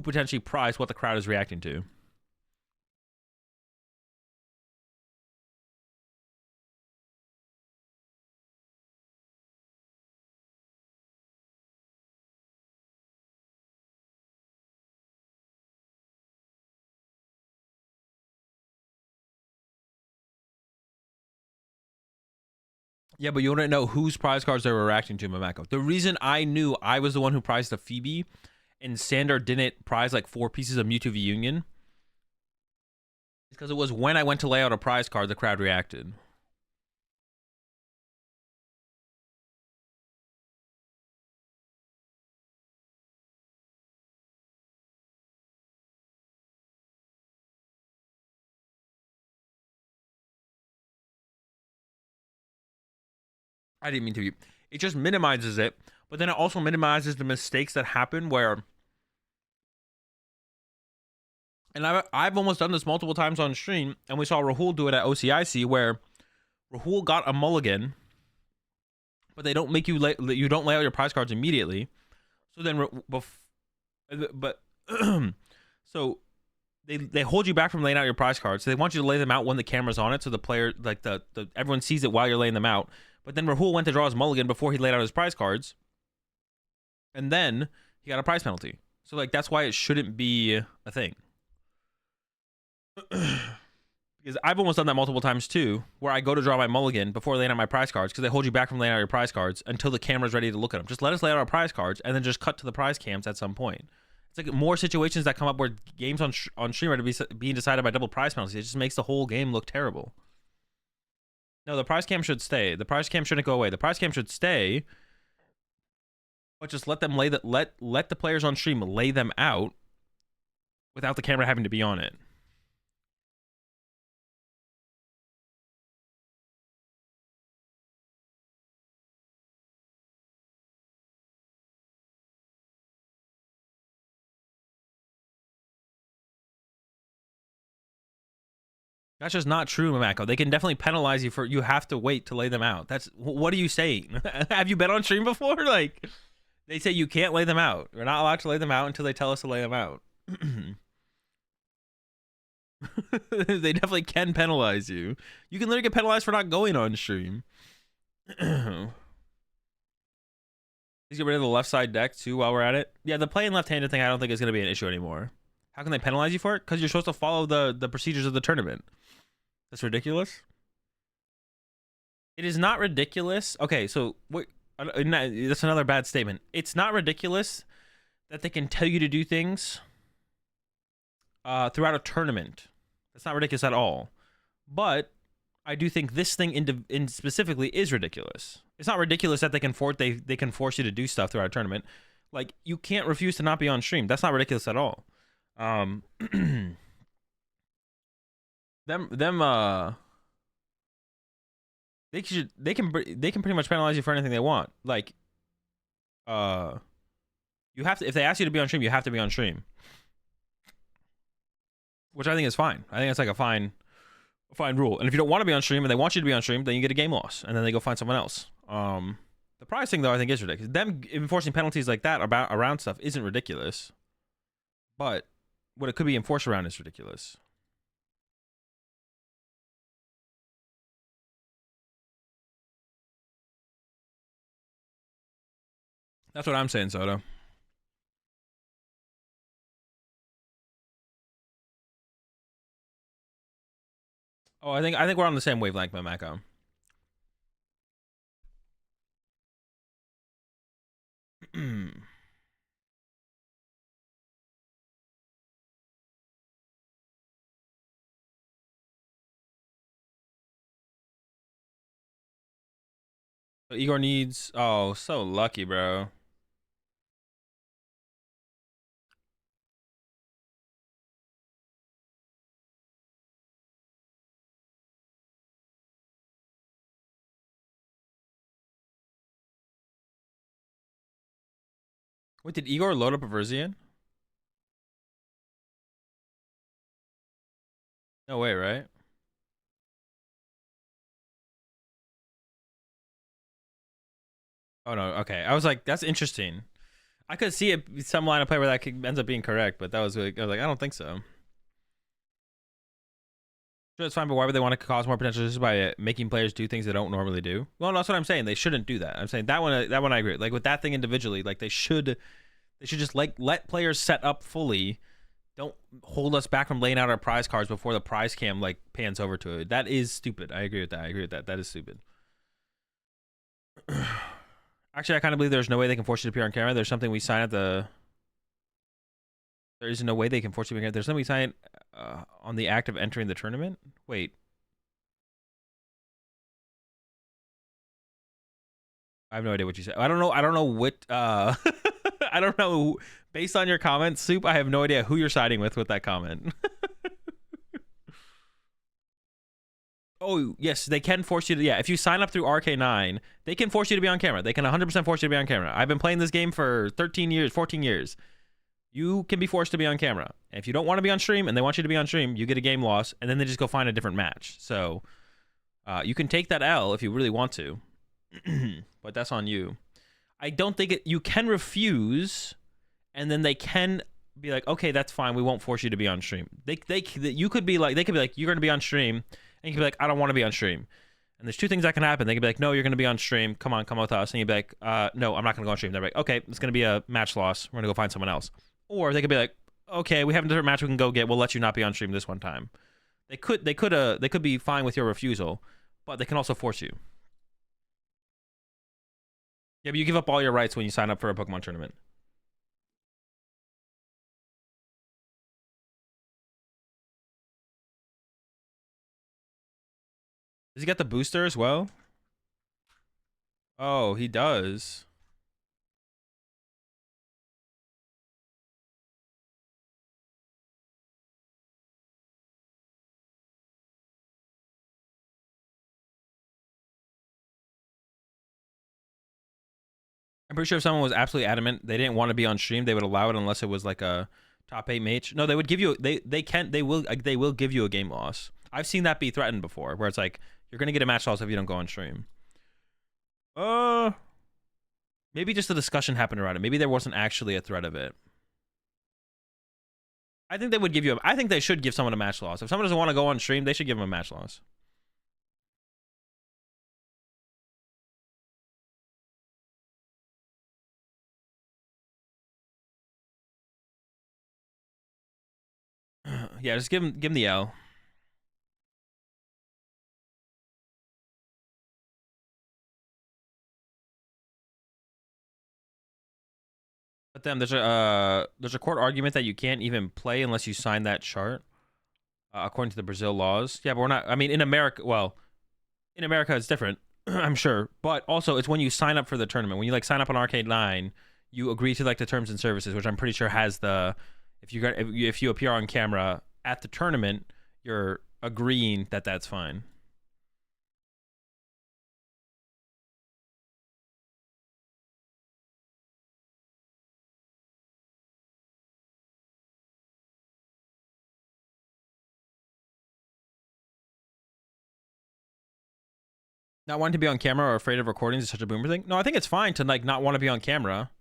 potentially prize what the crowd is reacting to. Yeah, but you wouldn't know whose prize cards they were reacting to, Mamako. The reason I knew I was the one who prized the Phoebe and Sander didn't prize like 4 pieces of Mewtwo V Union is because it was when I went to lay out a prize card, the crowd reacted. I didn't mean to be. It just minimizes it, but then it also minimizes the mistakes that happen where. And I've almost done this multiple times on stream, and we saw Rahul do it at OCIC, where Rahul got a mulligan, but they don't make you you don't lay out your prize cards immediately. So then, but so they hold you back from laying out your prize cards. So they want you to lay them out when the camera's on it, so the player like the everyone sees it while you're laying them out. But then Rahul went to draw his mulligan before he laid out his prize cards, and then he got a prize penalty. So like that's why it shouldn't be a thing. Because I've almost done that multiple times too, where I go to draw my mulligan before laying out my prize cards, because they hold you back from laying out your prize cards until the camera's ready to look at them. Just let us lay out our prize cards and then just cut to the prize cams at some point. It's like more situations that come up where games on stream are to be being decided by double prize penalties. It just makes the whole game look terrible. No, the prize cam should stay. The prize cam shouldn't go away. The prize cam should stay, but just let them let the players on stream lay them out without the camera having to be on it. That's just not true, Mamako. They can definitely penalize you for you have to wait to lay them out. That's what are you saying? Have you been on stream before? Like they say you can't lay them out. We're not allowed to lay them out until they tell us to lay them out. They definitely can penalize you. You can literally get penalized for not going on stream. Please get rid of the left side deck too while we're at it. Yeah, the playing left-handed thing I don't think is going to be an issue anymore. How can they penalize you for it? Because you're supposed to follow the procedures of the tournament. That's ridiculous. It is not ridiculous. Okay, so what? That's another bad statement. It's not ridiculous that they can tell you to do things throughout a tournament. That's not ridiculous at all. But I do think this thing in specifically is ridiculous. It's not ridiculous that they can force you to do stuff throughout a tournament. Like you can't refuse to not be on stream. That's not ridiculous at all. They can pretty much penalize you for anything they want. Like you have to, if they ask you to be on stream, you have to be on stream, which I think is fine. I think it's like a fine rule. And if you don't want to be on stream and they want you to be on stream, then you get a game loss and then they go find someone else. The prize thing though I think is ridiculous. Them enforcing penalties like that around stuff isn't ridiculous, but what it could be enforced around is ridiculous. That's what I'm saying, Soto. Oh, I think we're on the same wavelength, Mamako. Igor needs. Oh, so lucky, bro. Wait, did Igor load up a Verzian? No way, right? Oh no, okay. I was like, that's interesting. I could see it some line of play where that ends up being correct, but that was like, I was like, I don't think so. Sure, it's fine, but why would they want to cause more potential just by making players do things they don't normally do? Well, that's what I'm saying. They shouldn't do that. I'm saying that one I agree. Like with that thing individually, like they should just like let players set up fully. Don't hold us back from laying out our prize cards before the prize cam like pans over to it. That is stupid. I agree with that. That is stupid. Actually, I kind of believe there's no way they can force you to appear on camera. There's something we sign at the. There is no way they can force you to appear. There's something we sign on the act of entering the tournament. Wait. I have no idea what you said. I don't know. I don't know what. I don't know. Based on your comment, Soup, I have no idea who you're siding with that comment. Oh, yes, they can force you to. Yeah, if you sign up through RK9, they can force you to be on camera. They can 100% force you to be on camera. I've been playing this game for 13 years, 14 years. You can be forced to be on camera. And if you don't want to be on stream and they want you to be on stream, you get a game loss, and then they just go find a different match. So you can take that L if you really want to, but that's on you. I don't think you can refuse, and then they can be like, okay, that's fine. We won't force you to be on stream. You could be like, they could be like, you're going to be on stream, and you could be like, I don't want to be on stream. And there's two things that can happen. They could be like, no, you're going to be on stream. Come on, come with us. And you'd be like, no, I'm not going to go on stream. They're like, okay, it's going to be a match loss. We're going to go find someone else. Or they could be like, okay, we have a different match we can go get. We'll let you not be on stream this one time. They could be fine with your refusal, but they can also force you. Yeah, but you give up all your rights when you sign up for a Pokemon tournament. Does he get the booster as well? Oh, he does. I'm pretty sure if someone was absolutely adamant they didn't want to be on stream, they would allow it unless it was like a top 8 mage. No, they would give you they will give you a game loss. I've seen that be threatened before, where it's like you're gonna get a match loss if you don't go on stream. Maybe just a discussion happened around it. Maybe there wasn't actually a threat of it. I think they would give you. I think they should give someone a match loss. If someone doesn't want to go on stream, they should give them a match loss. Yeah, just give him the L. But then there's a court argument that you can't even play unless you sign that chart, according to the Brazil laws. Yeah, but we're not. I mean, in America, well, in America it's different, I'm sure. But also, it's when you sign up for the tournament. When you like sign up on Arcade 9, you agree to like the terms and services, which I'm pretty sure has the if you appear on camera at the tournament, you're agreeing that that's fine. Not wanting to be on camera or afraid of recordings is such a boomer thing. No, I think it's fine to like not want to be on camera.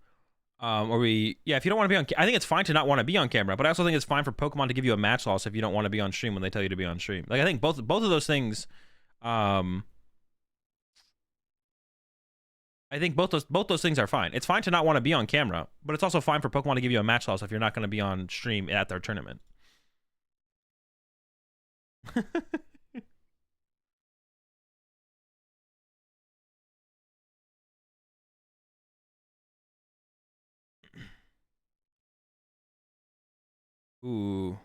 If you don't want to be on, I think it's fine to not want to be on camera, but I also think it's fine for Pokemon to give you a match loss if you don't want to be on stream when they tell you to be on stream. Like I think both of those things, I think both those things are fine. It's fine to not want to be on camera, but it's also fine for Pokemon to give you a match loss if you're not going to be on stream at their tournament. Ooh.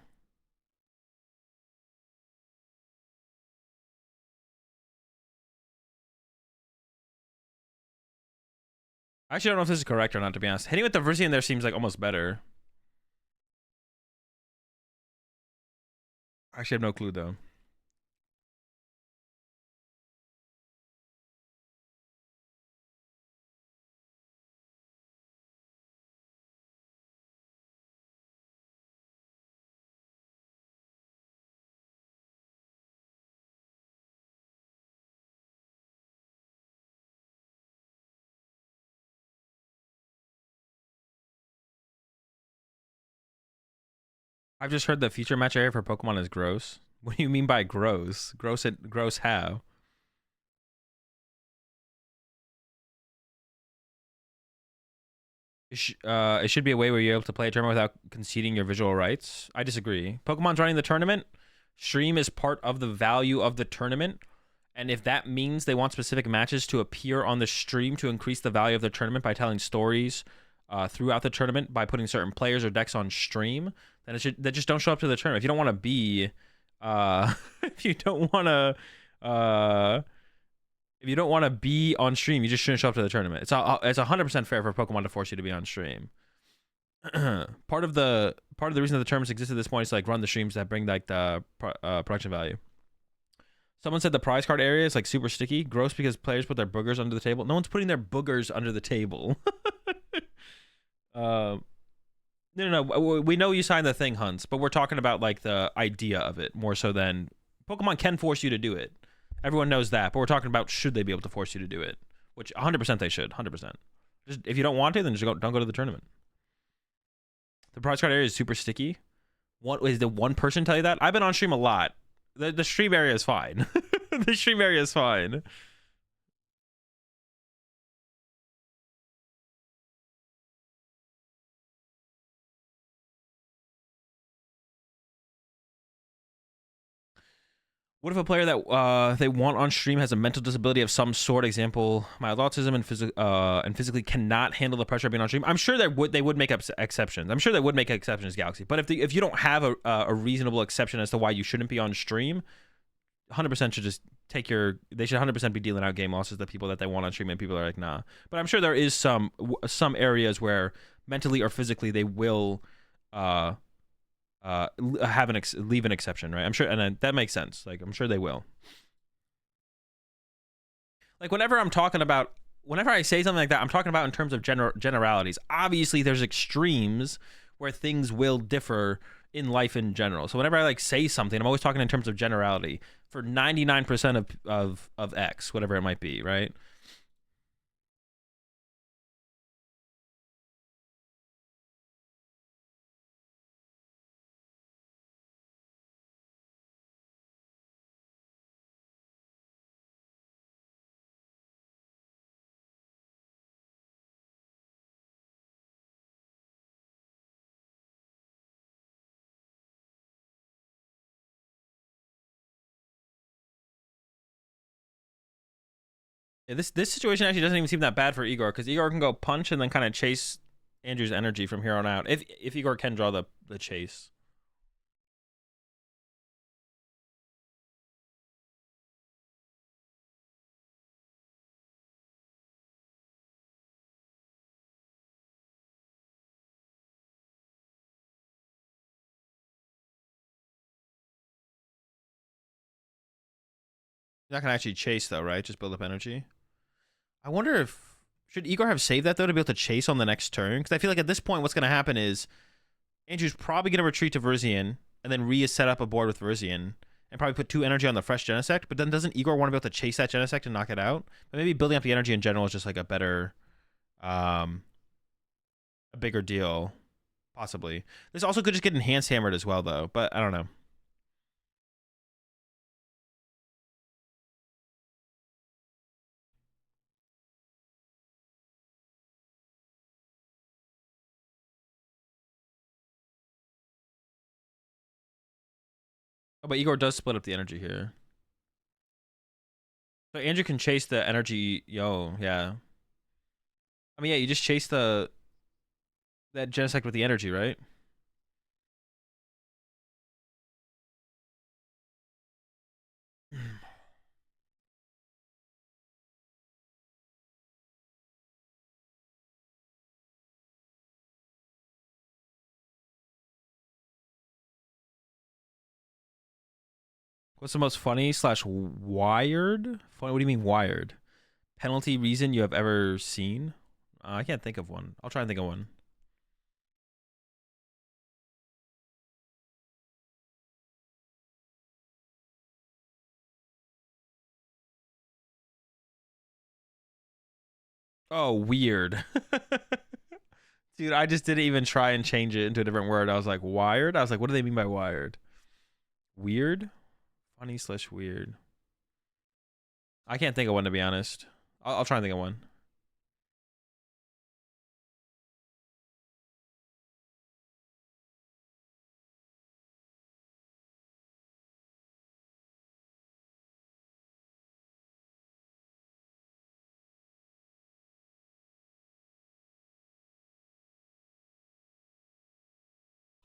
I actually don't know if this is correct or not, to be honest. Hitting with the Virizion there seems like almost better. I actually have no clue, though. I've just heard the feature match area for Pokemon is gross. What do you mean by gross? Gross how? It should be a way where you're able to play a tournament without conceding your visual rights. I disagree. Pokemon's running the tournament. Stream is part of the value of the tournament. And if that means they want specific matches to appear on the stream to increase the value of the tournament by telling stories throughout the tournament, by putting certain players or decks on stream, then they just don't show up to the tournament. If you don't want to be, if you don't want to be on stream, you just shouldn't show up to the tournament. It's 100% fair for Pokemon to force you to be on stream. part of the reason that the tournaments exist at this point is to like run the streams that bring like the production value. Someone said the prize card area is like super sticky. Gross because players put their boogers under the table. No one's putting their boogers under the table. No. We know you signed the thing, Hunts, but we're talking about like the idea of it more so than Pokemon can force you to do it. Everyone knows that, but we're talking about should they be able to force you to do it, which 100% they should. 100%. Just if you don't want to, then just don't go to the tournament. The prize card area is super sticky. What is the one person tell you that? I've been on stream a lot. The stream area is fine. The stream area is fine. What if a player that they want on stream has a mental disability of some sort? Example, mild autism and physically cannot handle the pressure of being on stream. I'm sure they would make exceptions. I'm sure they would make exceptions, Galaxy. But if you don't have a reasonable exception as to why you shouldn't be on stream, 100% should just take they should 100% be dealing out game losses to people that they want on stream, and people are like, nah. But I'm sure there is some areas where mentally or physically they will leave an exception, right? I'm sure, and that makes sense. Like, I'm sure they will. Like, whenever I say something like that, I'm talking about in terms of generalities. Obviously, there's extremes where things will differ in life in general. So whenever I like say something, I'm always talking in terms of generality for 99% of X, whatever it might be, right? Yeah, this situation actually doesn't even seem that bad for Igor, because Igor can go punch and then kind of chase Andrew's energy from here on out. If Igor can draw the chase. You're not gonna actually chase though, right? Just build up energy. I wonder if should Igor have saved that though to be able to chase on the next turn? Because I feel like at this point, what's gonna happen is Andrew's probably gonna retreat to Verizian and then set up a board with Verizian and probably put 2 energy on the fresh Genesect. But then doesn't Igor want to be able to chase that Genesect and knock it out? But maybe building up the energy in general is just like a better, a bigger deal, possibly. This also could just get enhanced hammered as well though, but I don't know. Oh, but Igor does split up the energy here. So Andrew can chase the energy. Yo, yeah. I mean, yeah, you just chase that Genesect with the energy, right? What's the most funny / wired? Funny? What do you mean wired? Penalty reason you have ever seen? I can't think of one. I'll try and think of one. Oh, weird. Dude, I just didn't even try and change it into a different word. I was like, wired? I was like, what do they mean by wired? Weird? Funny / weird. I can't think of one, to be honest. I'll try and think of one.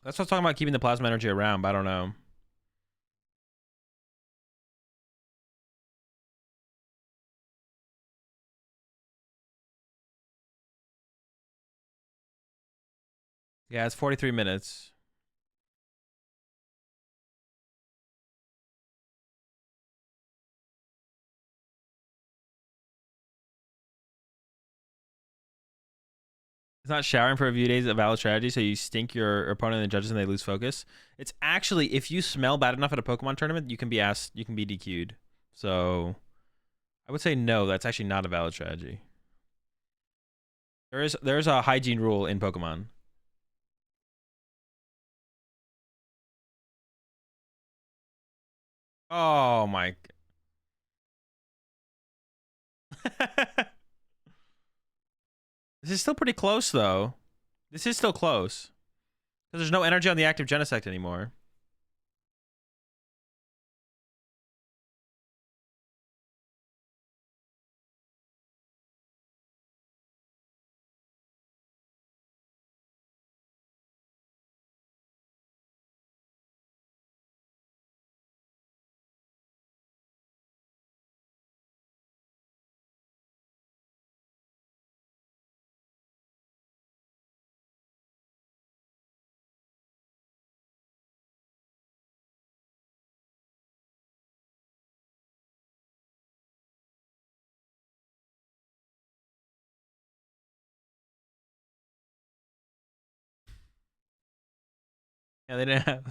That's what I was talking about, keeping the plasma energy around, but I don't know. Yeah, it's 43 minutes. It's not showering for a few days a valid strategy, so you stink your opponent and the judges and they lose focus. It's actually, if you smell bad enough at a Pokemon tournament, you can be DQ'd. So I would say no, that's actually not a valid strategy. There's a hygiene rule in Pokemon. Oh my. This is still pretty close though. This is still close. Because there's no energy on the active Genesect anymore. Yeah, they didn't have.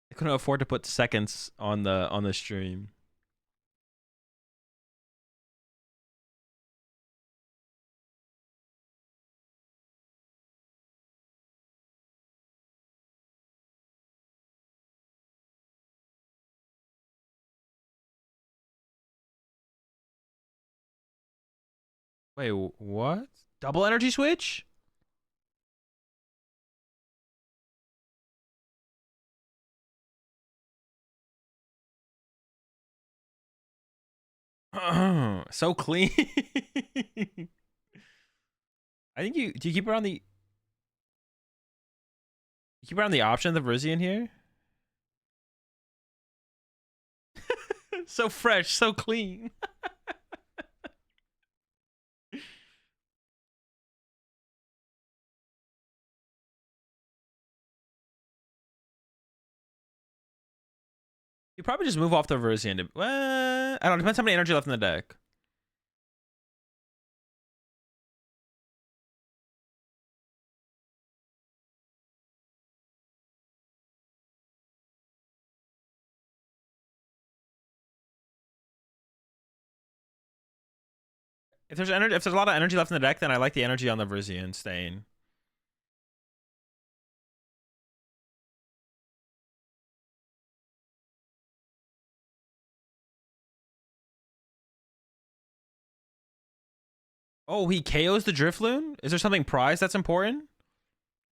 They couldn't afford to put seconds on the stream. Wait, what? Double energy switch? So clean. I think do you keep around the option of the Virizion here? So fresh, so clean. You probably just move off the Virizion. Well, I don't know. Depends how many energy left in the deck. If there's a lot of energy left in the deck, then I like the energy on the Virizion staying. Oh, he KOs the Drifloon? Is there something prized that's important?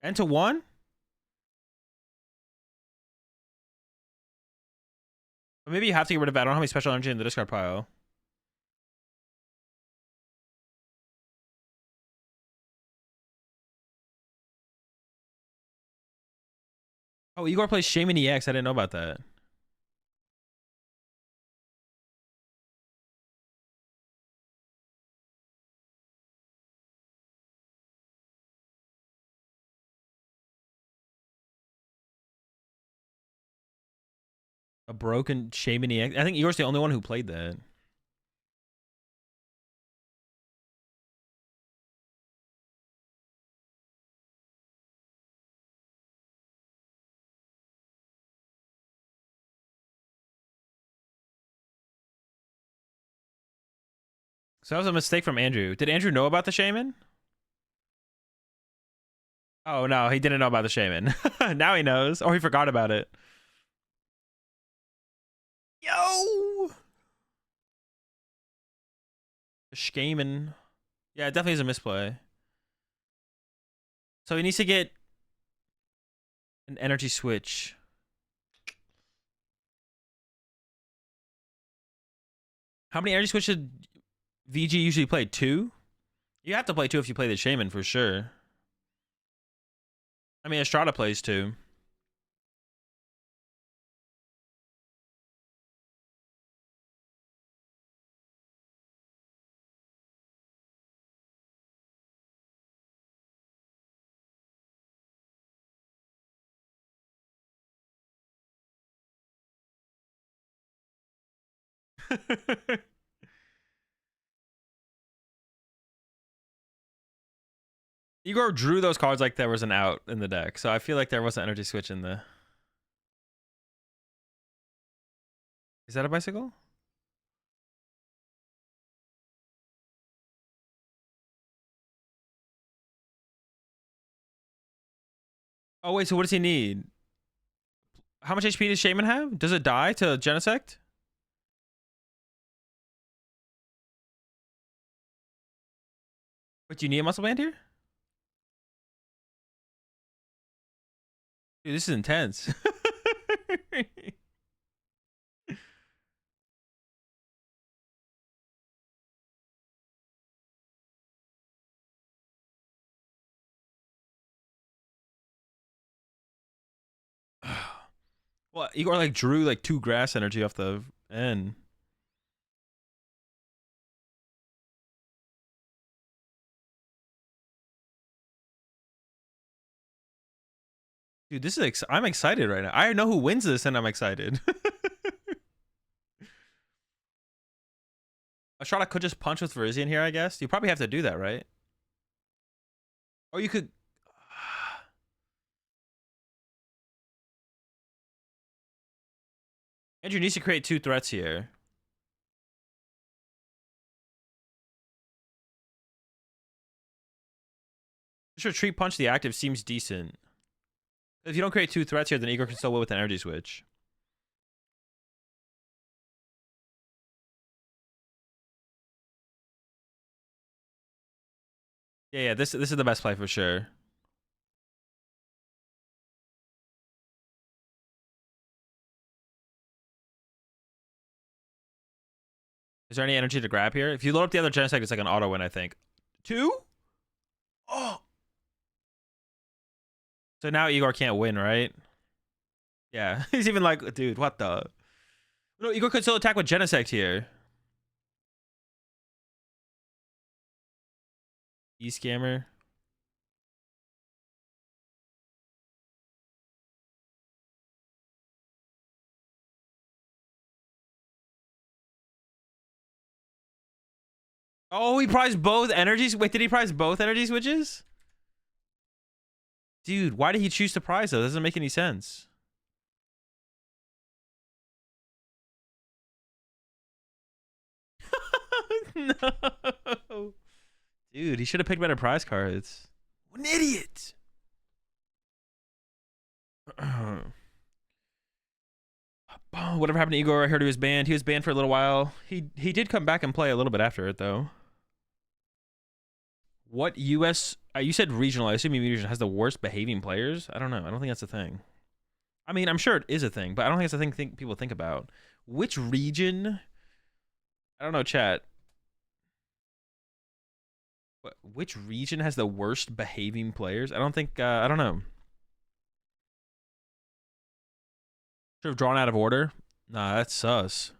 End to 1? But maybe you have to get rid of it. I don't have any special energy in the discard pile. Oh, Igor plays Shaman EX. I didn't know about that. A broken Shaman EX. I think Igor's the only one who played that. So that was a mistake from Andrew. Did Andrew know about the Shaman? Oh, no, he didn't know about the Shaman. Now he knows. Or he forgot about it. Yo! The Shaman. Yeah, it definitely is a misplay. So he needs to get an energy switch. How many energy switches did VG usually play? 2? You have to play 2 if you play the Shaman for sure. I mean, Estrada plays 2. Igor drew those cards like there was an out in the deck, so I feel like there was an energy switch in the. Is that a bicycle? Oh wait, so what does he need? How much HP does Shaman have? Does it die to Genesect? Wait, do you need a muscle band here? Dude, this is intense. Well, Igor like drew like 2 grass energy off the end. Dude, this is I'm excited right now. I know who wins this, and I'm excited. A shot I could just punch with Virizion here, I guess. You probably have to do that, right? Or you could. Andrew needs to create 2 threats here. Just retreat punch the active seems decent. If you don't create 2 threats here, then Igor can still win with an energy switch. Yeah, this is the best play for sure. Is there any energy to grab here? If you load up the other Genesect, it's like an auto win, I think. 2? Oh. So now Igor can't win, right? Yeah. He's even like, dude, what the? No, Igor could still attack with Genesect here. E-scammer. Oh, he prized both energies? Wait, did he prize both energy switches? Dude, why did he choose to prize those? That doesn't make any sense. No. Dude, he should have picked better prize cards. What an idiot. Whatever happened to Igor? I heard he was banned. He was banned for a little while. He did come back and play a little bit after it, though. What US... you said regional. I assume regional has the worst behaving players? I don't know. I don't think that's a thing. I mean, I'm sure it is a thing, but I don't think it's a thing people think about. Which region... I don't know, chat. Which region has the worst behaving players? I don't think... I don't know. Should have drawn out of order. Nah, that's sus.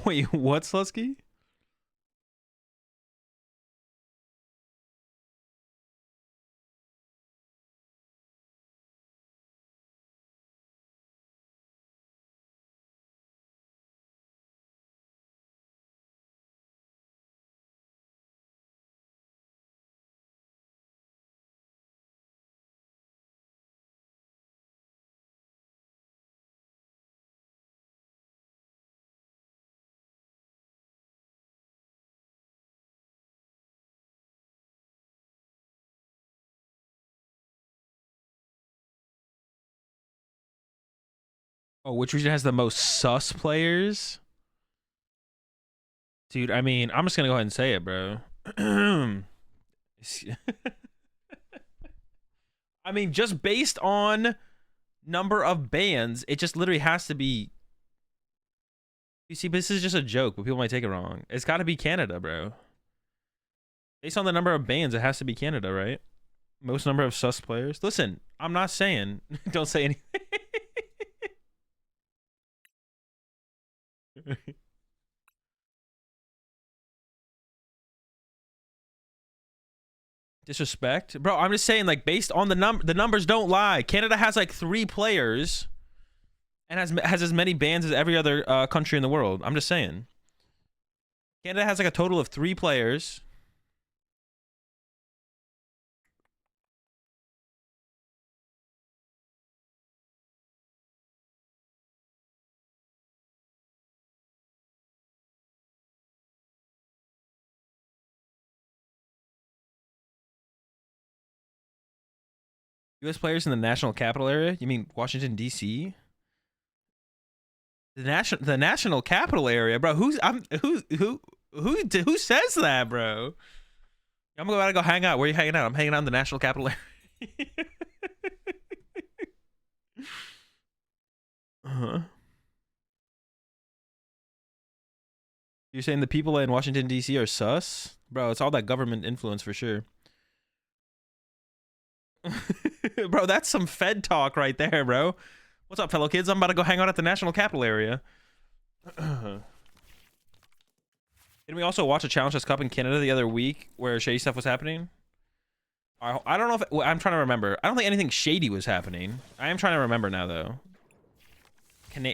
Wait, what, Slusky? Oh, which region has the most sus players? Dude, I mean, I'm just gonna go ahead and say it, bro. I mean, just based on number of bans, it just literally has to be. You see, this is just a joke, but people might take it wrong. It's got to be Canada, bro. Based on the number of bans, it has to be Canada, right? Most number of sus players. Listen, I'm not saying. Don't say anything. Disrespect, bro. I'm just saying, like, based on the numbers don't lie. Canada has like 3 players, and has as many bans as every other country in the world. I'm just saying. Canada has like a total of 3 players. U.S. players in the national capital area? You mean Washington D.C.? The national capital area, bro. Who says that, bro? I'm gonna go hang out. Where are you hanging out? I'm hanging out in the national capital area. Uh-huh. You're saying the people in Washington D.C. are sus, bro? It's all that government influence for sure. Bro, that's some Fed talk right there, bro. What's up, fellow kids? I'm about to go hang out at the national capital area. Didn't we also watch a Challenge Cup in Canada the other week where shady stuff was happening? I don't know if I'm trying to remember. I don't think anything shady was happening. I am trying to remember now though.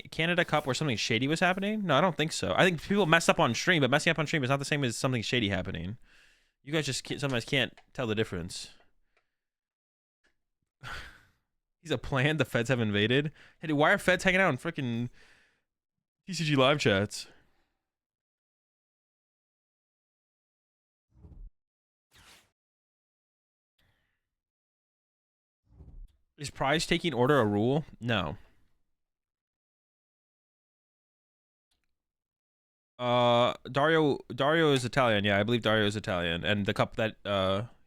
Canada Cup where something shady was happening? No, I don't think so. I think people messed up on stream, but messing up on stream is not the same as something shady happening. You guys just sometimes can't tell the difference. He's a plan. The feds have invaded. Hey, dude, why are feds hanging out in freaking TCG live chats? Is prize taking order a rule? No. Dario is Italian. Yeah, I believe Dario is Italian, and the cup that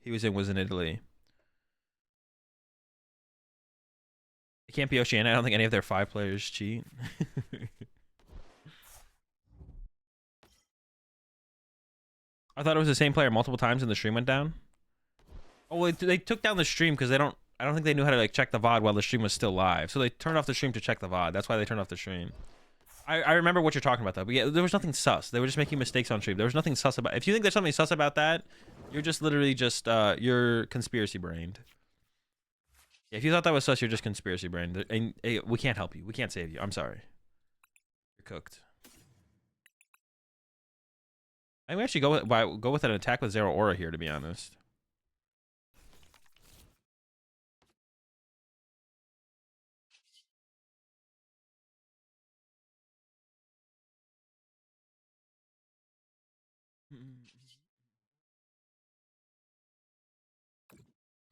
he was in Italy. It can't be Oceania. I don't think any of their 5 players cheat. I thought it was the same player multiple times and the stream went down. Oh, well, they took down the stream because I don't think they knew how to like check the VOD while the stream was still live. So they turned off the stream to check the VOD. That's why they turned off the stream. I remember what you're talking about though. But yeah, there was nothing sus. They were just making mistakes on stream. There was nothing sus about. If you think there's something sus about that, you're just literally just you're conspiracy brained. Yeah, if you thought that was sus, you're just conspiracy brained. And we can't help you. We can't save you. I'm sorry. You're cooked. I think we actually go with an attack with 0 aura here, to be honest.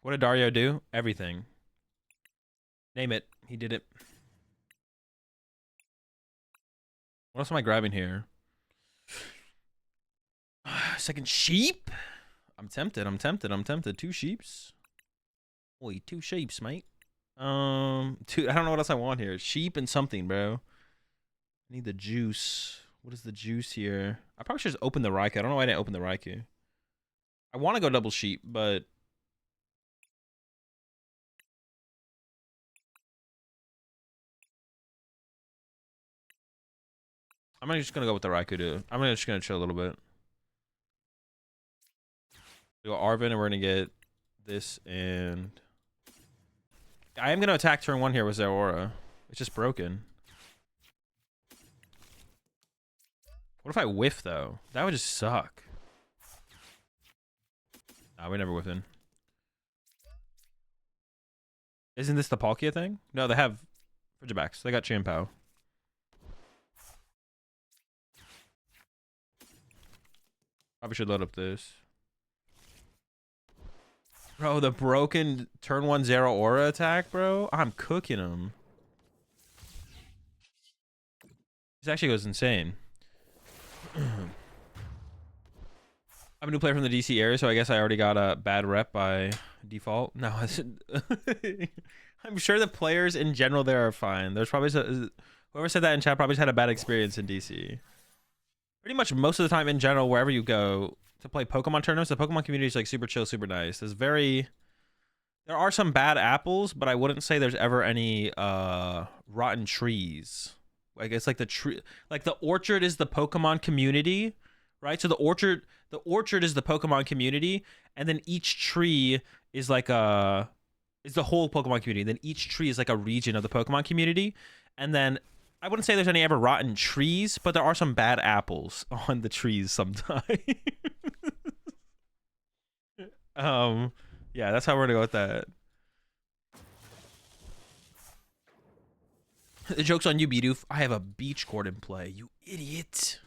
What did Dario do? Everything. Name it. He did it. What else am I grabbing here? Second sheep? I'm tempted. 2 sheeps. Oi, 2 sheeps, mate. I don't know what else I want here. Sheep and something, bro. I need the juice. What is the juice here? I probably should just open the Raikou. I don't know why I didn't open the Raikou. I want to go double sheep, but I'm just gonna go with the Raikou, dude. I'm just gonna chill a little bit. We go Arvin, and we're gonna get this, and I am gonna attack turn 1 here with Zeraora. It's just broken. What if I whiff though? That would just suck. Nah, we're never whiffing. Isn't this the Palkia thing? No, they have Frigibacks. They got Chimpao. Probably should load up this. Bro, the broken turn 1 0 aura attack, bro. I'm cooking him. This actually goes insane. I'm a new player from the DC area, so I guess I already got a bad rep by default. No, I'm sure the players in general there are fine. There's probably whoever said that in chat probably just had a bad experience in DC. Pretty much most of the time in general, wherever you go to play Pokemon tournaments, the Pokemon community is like super chill, super nice. There are some bad apples, but I wouldn't say there's ever any rotten trees. Like it's like the tree, like the orchard is the Pokemon community, right? So the orchard is the Pokemon community, and then each tree is like is the whole Pokemon community. Then each tree is like a region of the Pokemon community, and then I wouldn't say there's any ever rotten trees, but there are some bad apples on the trees sometimes. Yeah, that's how we're gonna go with that. The joke's on you, Bidoof. I have a beach court in play, you idiot.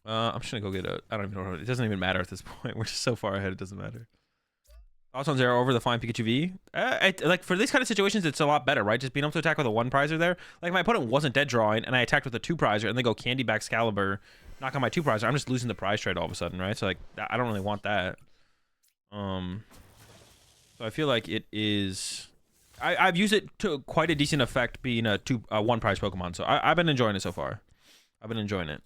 I'm just gonna go get I don't even know. It doesn't even matter at this point. We're just so far ahead, it doesn't matter. Thoughts on Zero over the Flying Pikachu V? Like, for these kind of situations, it's a lot better, right? Just being able to attack with a 1-prizer there. Like, my opponent wasn't dead drawing, and I attacked with a 2-prizer, and they go Candy Back Excalibur, knock on my 2-prizer. I'm just losing the prize trade all of a sudden, right? So, like, I don't really want that. So I feel like it is... I've used it to quite a decent effect being a 1-prize Pokemon, so I've been enjoying it so far. I've been enjoying it.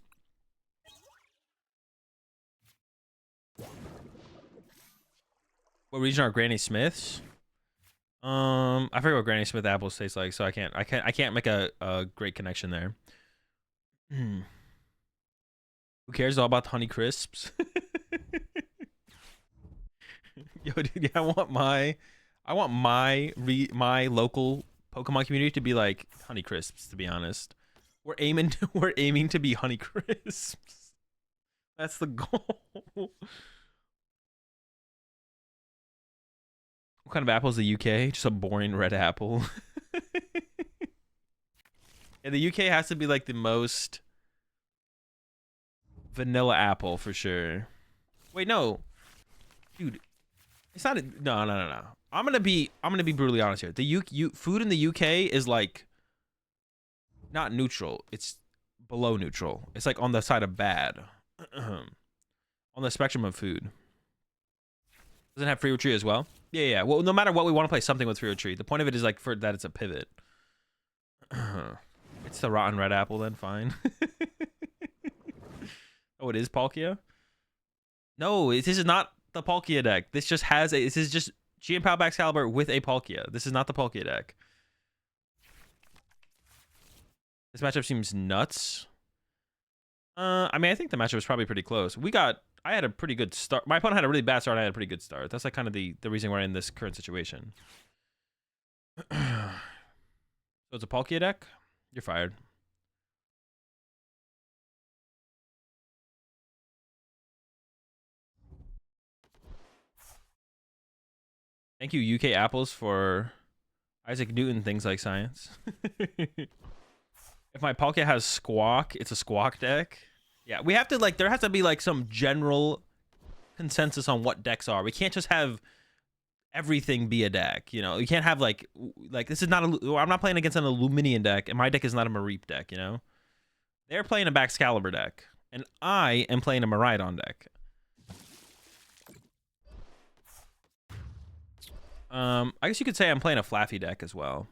What region are Granny Smiths? I forget what Granny Smith apples taste like, so I can't make a great connection there. Who cares? It's all about the Honey Crisps. Yo, dude, I want my local Pokemon community to be like Honey Crisps. To be honest, we're aiming to be Honey Crisps. That's the goal. What kind of apple is the UK? Just a boring red apple. And the UK has to be like the most vanilla apple for sure. Wait, no. Dude, it's not no. I'm gonna be brutally honest here. The food in the UK is like not neutral. It's below neutral. It's like on the side of bad. On the spectrum of food. Does it have Free Retreat as well? Yeah. Well, no matter what, we want to play something with Free Retreat. The point of it is like for that it's a pivot. It's the rotten red apple then, fine. Oh, it is Palkia? No, this is not the Palkia deck. This is just GM Power Back Excalibur with a Palkia. This is not the Palkia deck. This matchup seems nuts. I mean, I think the matchup was probably pretty close. I had a pretty good start. My opponent had a really bad start. I had a pretty good start. That's like kind of the reason we're in this current situation. So it's a Palkia deck? You're fired. Thank you, UK Apples, for Isaac Newton things like science. If my Palkia has Squawk, it's a Squawk deck. Yeah, we have to like there has to be like some general consensus on what decks are. We can't just have everything be a deck, you know. You can't have like this is not I'm not playing against an Illuminian deck, and my deck is not a Mareep deck, you know. They're playing a Baxcalibur deck, and I am playing a Miraidon deck. I guess you could say I'm playing a Flaffy deck as well.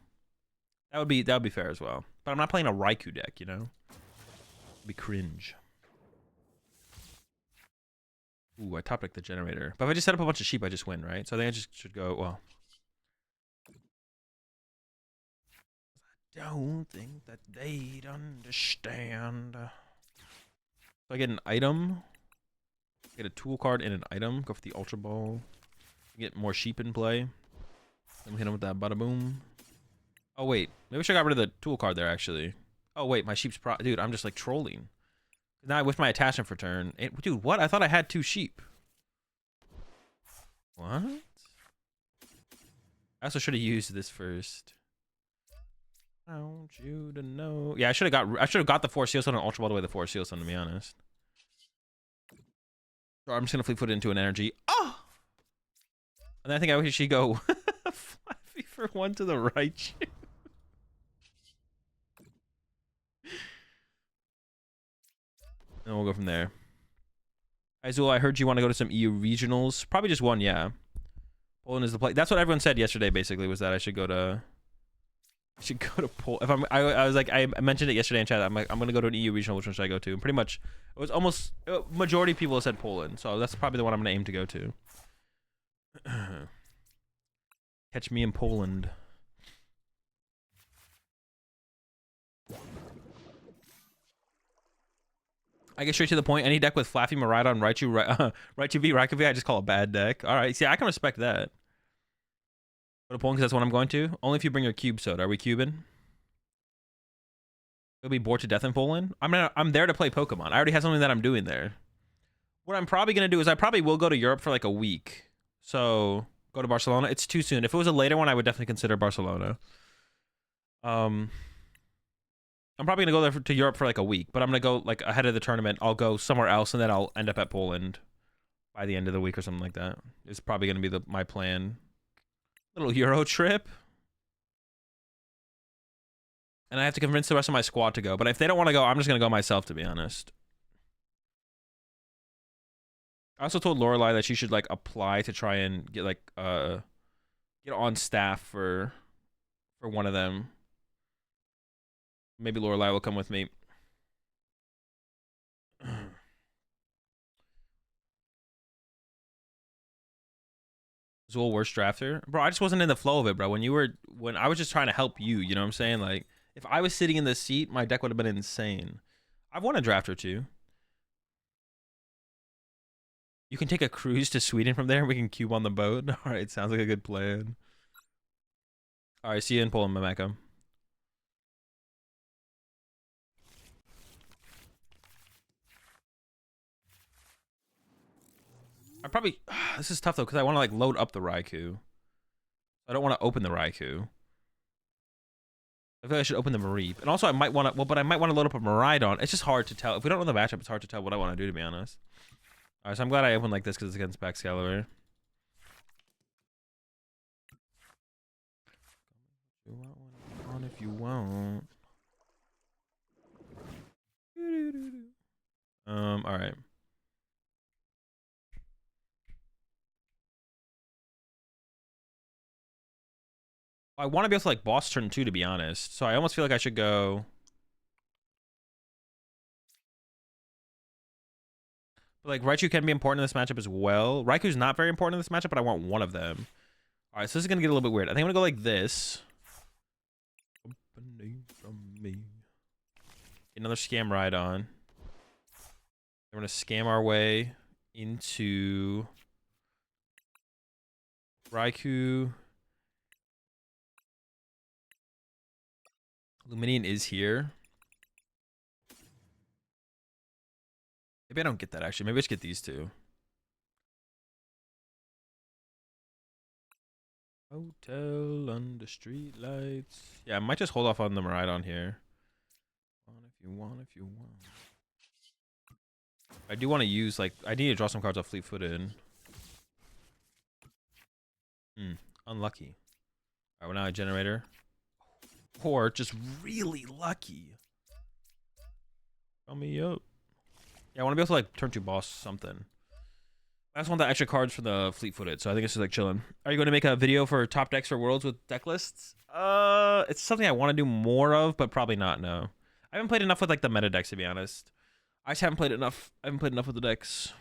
That would be fair as well. But I'm not playing a Raikou deck, you know. It'd be cringe. Ooh, I top decked the generator. But if I just set up a bunch of sheep, I just win, right? So I think I just should go, well. I don't think that they'd understand. So I get an item. Get a tool card and an item. Go for the Ultra Ball. Get more sheep in play. Then we hit him with that bada boom. Oh, wait. Maybe I should have got rid of the tool card there, actually. Oh, wait. My sheep's dude, I'm just like trolling. Now I whiffed my attachment for turn. Dude, what? I thought I had 2 sheep. What? I also should have used this first. I want you to know. Yeah, I should have got the 4 Seal Stone and Ultra Ball away the 4 Seal Stone, to be honest. So I'm just gonna fleet foot into an energy. Oh! And then I think I should go Fluffy for 1 to the right. And we'll go from there. Azul, I heard you want to go to some EU regionals. Probably just 1, yeah. Poland is the place. That's what everyone said yesterday, basically, was that I should go to Poland. If I was like, I mentioned it yesterday in chat. I'm like, I'm going to go to an EU regional. Which one should I go to? And pretty much, it was almost, majority of people said Poland. So that's probably the one I'm going to aim to go to. Catch me in Poland. I get straight to the point. Any deck with Flaffy, Miraidon, Raichu V, Raikou V, I just call a bad deck. All right, see, I can respect that. Go to Poland because that's what I'm going to. Only if you bring your cube soda. Are we cubing? You'll be bored to death in Poland. I'm there to play Pokemon. I already have something that I'm doing there. What I'm probably gonna do is I probably will go to Europe for like a week. So go to Barcelona. It's too soon. If it was a later one, I would definitely consider Barcelona. I'm probably gonna go there to Europe for like a week, but I'm gonna go like ahead of the tournament. I'll go somewhere else, and then I'll end up at Poland by the end of the week or something like that. It's probably gonna be my plan. Little Euro trip. And I have to convince the rest of my squad to go. But if they don't want to go, I'm just going to go myself, to be honest. I also told Lorelai that she should, like, apply to try and get, like, get on staff for one of them. Maybe Lorelai will come with me. Zool, worst drafter? Bro, I just wasn't in the flow of it, bro. When I was just trying to help you, you know what I'm saying? Like, if I was sitting in this seat, my deck would have been insane. I've won a draft or two. You can take a cruise to Sweden from there and we can cube on the boat. All right, sounds like a good plan. All right, see you in Poland, Mameka. I probably... This is tough, though, because I want to, like, load up the Raikou. I don't want to open the Raikou. I feel like I should open the Mareep. And also, I might want to... Well, but I might want to load up a Miraidon. It's just hard to tell. If we don't know the matchup, it's hard to tell what I want to do, to be honest. All right, so I'm glad I opened like this because it's against Baxcalibur. If you want. All right. I want to be able to like boss turn 2, to be honest. So I almost feel like I should go. But like Raichu can be important in this matchup as well. Raiku's not very important in this matchup, but I want one of them. All right, so this is gonna get a little bit weird. I think I'm gonna go like this. From me. Another scam ride on. We're gonna scam our way into Raikou. Luminian is here. Maybe I don't get that, actually. Maybe I just get these two. Hotel under street lights. Yeah, I might just hold off on the Miraidon here. If you want. I do want to use, like, I need to draw some cards off Fleet-Footed. Unlucky. Alright, we're now a generator. Or just really lucky. Call me up. Yeah, I want to be able to, like, turn 2 boss something. I just want the extra cards for the Fleet-Footed, so I think it's just, like, chilling. Are you going to make a video for top decks for Worlds with deck lists? It's something I want to do more of, but probably not, no. I haven't played enough with, like, the meta decks, to be honest. I just haven't played enough. I haven't played enough with the decks.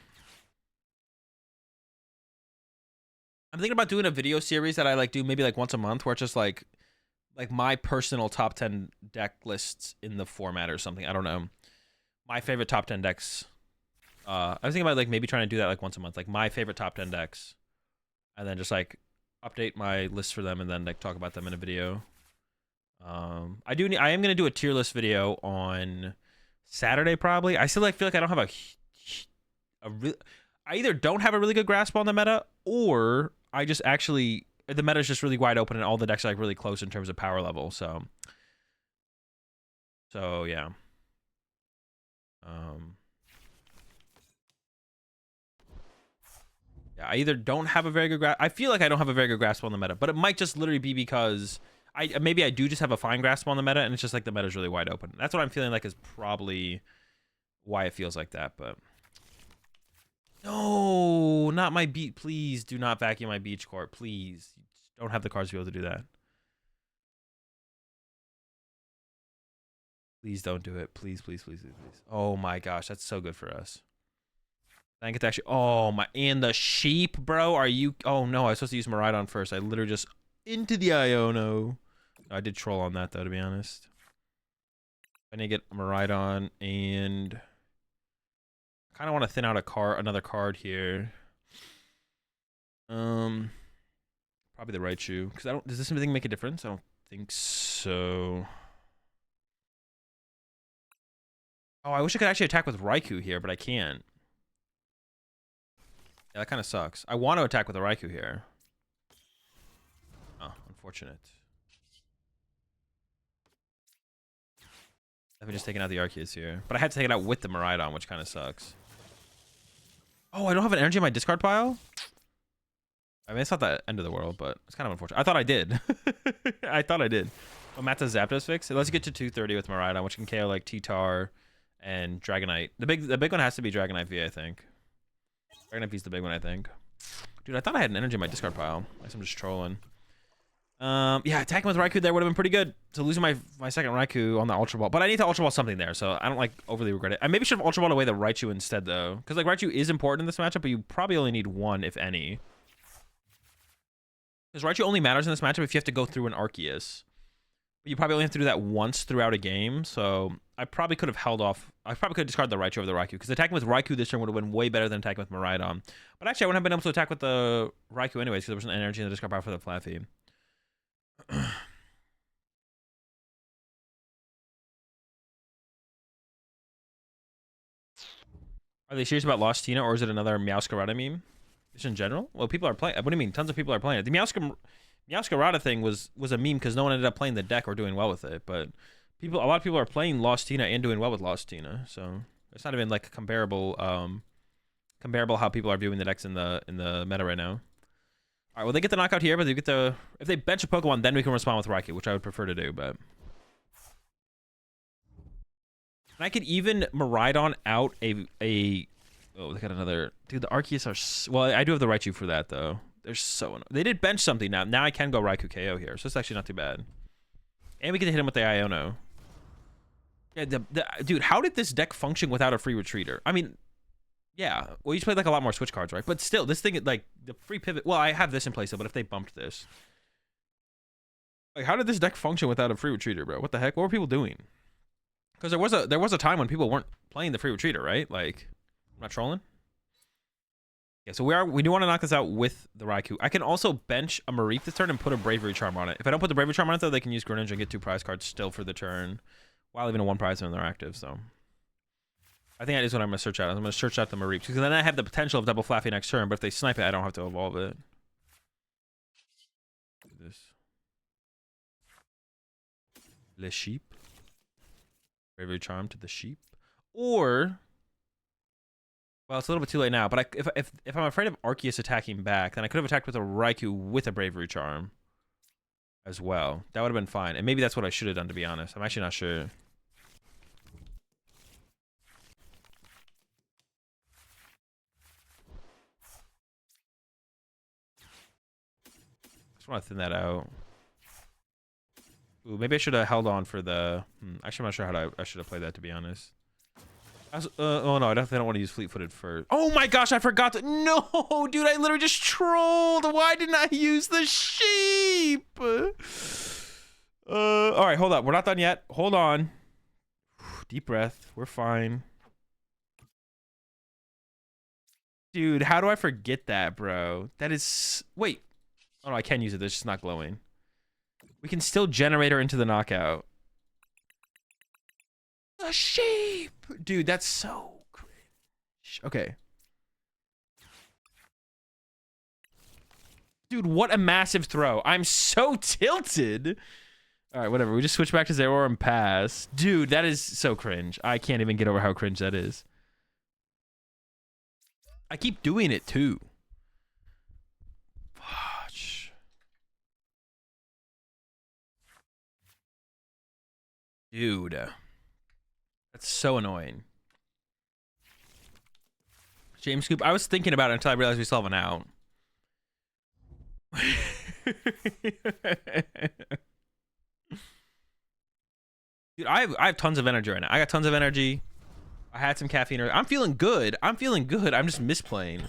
I'm thinking about doing a video series that I, like, do maybe, like, once a month, where it's just, like my personal top 10 deck lists in the format or something. I don't know. My favorite top 10 decks. I was thinking about like maybe trying to do that like once a month, like my favorite top 10 decks, and then just like update my list for them and then like talk about them in a video. I am gonna do a tier list video on Saturday probably. I still like feel like I don't have I either don't have a really good grasp on the meta, or I just actually the meta is just really wide open and all the decks are like really close in terms of power level. So yeah. Yeah, I either don't have a very good grasp. I feel like I don't have a very good grasp on the meta, but it might just literally be because maybe I do just have a fine grasp on the meta, and it's just like the meta is really wide open. That's what I'm feeling like is probably why it feels like that. But no, not my beat. Please do not vacuum my beach court. Please, you don't have the cards to be able to do that. Please don't do it. Please, please, please, please, please. Oh my gosh, that's so good for us. I get to actually. Oh my, and the sheep, bro. Are you? Oh no, I was supposed to use Miraidon first. I literally just into the Iono. I did troll on that though, to be honest. I need to get Miraidon and kind of want to thin out another card here. Probably the Raichu, because I don't. Does this thing make a difference? I don't think so. Oh, I wish I could actually attack with Raikou here, but I can't. Yeah, that kind of sucks. I want to attack with a Raikou here. Oh, unfortunate. I've just taken out the Arceus here. But I had to take it out with the Miraidon, which kind of sucks. Oh, I don't have an energy in my discard pile? I mean, it's not the end of the world, but it's kind of unfortunate. I thought I did. I thought I did. Oh, Mata's Zapdos fix? Let's get to 230 with Miraidon, which can KO like T-Tar and Dragonite. The big one has to be Dragonite V, I think. Dragonite V's the big one, I think. Dude, I thought I had an energy in my discard pile. I guess I'm just trolling. Yeah, attacking with Raikou there would have been pretty good. So losing my second Raikou on the Ultra Ball. But I need to Ultra Ball something there, so I don't like overly regret it. I maybe should have Ultra Balled away the Raichu instead, though. Because like Raichu is important in this matchup, but you probably only need one, if any. Because Raichu only matters in this matchup if you have to go through an Arceus. But you probably only have to do that once throughout a game, so I probably could have held off. I probably could have discarded the Raichu over the Raikou, because attacking with Raikou this turn would have been way better than attacking with Miraidon. But actually, I wouldn't have been able to attack with the Raikou anyways, because there was an energy in the discard pile for the Flaffy. Are they serious about Lost Tina, or is it another Meowscarada meme? Just in general? Well, people are playing. What do you mean? Tons of people are playing it. The Meowscarada thing was a meme because no one ended up playing the deck or doing well with it. But a lot of people are playing Lost Tina and doing well with Lost Tina. So it's not even like comparable how people are viewing the decks in the meta right now. All right, well, they get the knockout here, but they get the... If they bench a Pokemon, then we can respond with Raikou, which I would prefer to do, but... And I could even Miraidon out a... Oh, they got another... Dude, the Arceus are... Well, I do have the Raichu for that, though. They're so annoying. They did bench something now. Now I can go Raikou KO here, so it's actually not too bad. And we get to hit him with the Iono. Yeah, dude, how did this deck function without a free retreater? I mean... Yeah, well, you just played like a lot more switch cards, right? But still, this thing, like, the free pivot... Well, I have this in place, though, but if they bumped this... Like, how did this deck function without a free retreater, bro? What the heck? What were people doing? Because there was a time when people weren't playing the free retreater, right? Like, I'm not trolling? Yeah, so we do want to knock this out with the Raikou. I can also bench a Mareep this turn and put a Bravery Charm on it. If I don't put the Bravery Charm on it, though, they can use Greninja and get 2 prize cards still for the turn, while even a 1 prize when they're active, so... I think that is what I'm going to search out. I'm going to search out the Mareep, because then I have the potential of double Flaffy next turn, but if they snipe it, I don't have to evolve it. Do this. Le Sheep. Bravery Charm to the Sheep. Or... Well, it's a little bit too late now, but if I'm afraid of Arceus attacking back, then I could have attacked with a Raikou with a Bravery Charm as well. That would have been fine. And maybe that's what I should have done, to be honest. I'm actually not sure. Just want to thin that out. Ooh, maybe I should have held on for the... Actually, I'm not sure how I should have played that, to be honest. Oh no, I definitely don't want to use Fleet-Footed first. Oh my gosh, I forgot to... No, dude, I literally just trolled. Why didn't I use the sheep? All right, hold up. We're not done yet. Hold on. Deep breath. We're fine. Dude, how do I forget that, bro? That is... Wait. Oh no, I can use it. It's just not glowing. We can still generate her into the knockout. A sheep! Dude, that's so cringe. Okay. Dude, what a massive throw. I'm so tilted. All right, whatever. We just switch back to Zeraora and pass. Dude, that is so cringe. I can't even get over how cringe that is. I keep doing it, too. Watch. Dude. That's so annoying. James Scoop, I was thinking about it until I realized we still have an out. Dude, I have tons of energy right now. I got tons of energy. I had some caffeine. I'm feeling good. I'm feeling good. I'm just misplaying.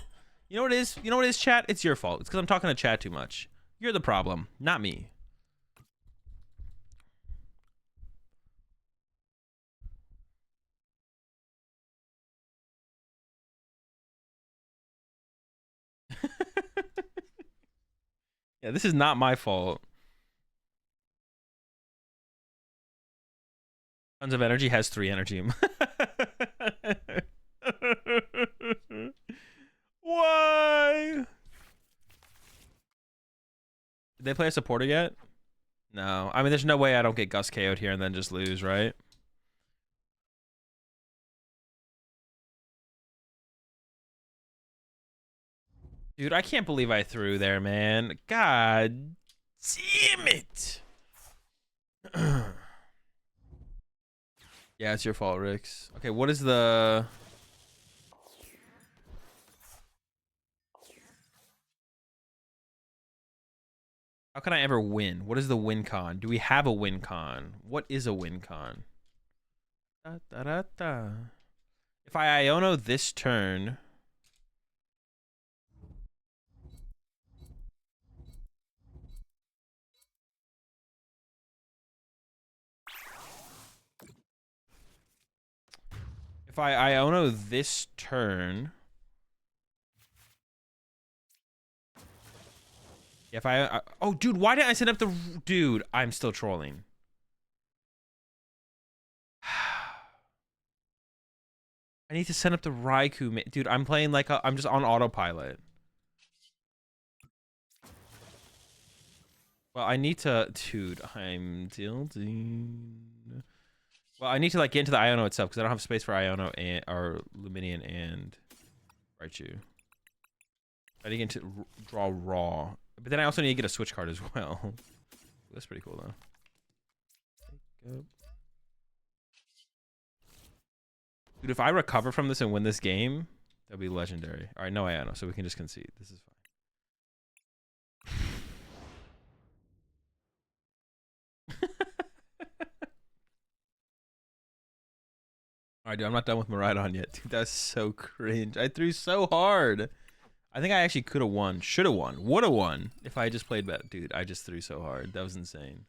You know what it is? You know what it is, chat? It's your fault. It's because I'm talking to chat too much. You're the problem, not me. Yeah, this is not my fault. Tons of energy has 3 energy. Why? Did they play a supporter yet? No. I mean, there's no way I don't get Gus KO'd here and then just lose, right? Dude, I can't believe I threw there, man. God damn it. Yeah, it's your fault, Rix. Okay, what is the... How can I ever win? What is the win con? Do we have a win con? What is a win con? Da, da, da, da. If I Iono this turn... If I Iono this turn... If I oh, dude, why didn't I set up the... Dude, I'm still trolling. I need to set up the Raikou. Dude, I'm playing like I'm just on autopilot. Well, I need to... Dude, I'm tilting. Well, I need to like get into the Iono itself because I don't have space for Iono and or Luminion and Raichu. I need to draw raw. But then I also need to get a switch card as well. That's pretty cool though. Dude, if I recover from this and win this game, that'll be legendary. All right, no Iono, so we can just concede. This is fine. All right, dude, I'm not done with Miraidon yet. Dude, that's so cringe. I threw so hard. I think I actually could have won, should have won, would have won if I just played better. Dude, I just threw so hard. That was insane.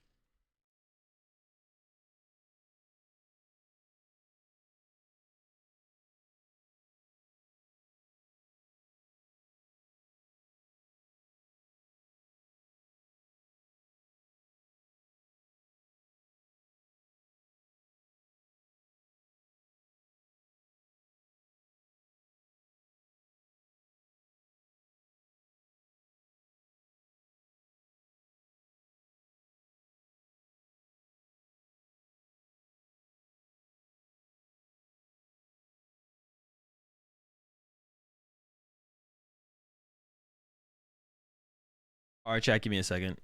All right, chat, give me a second.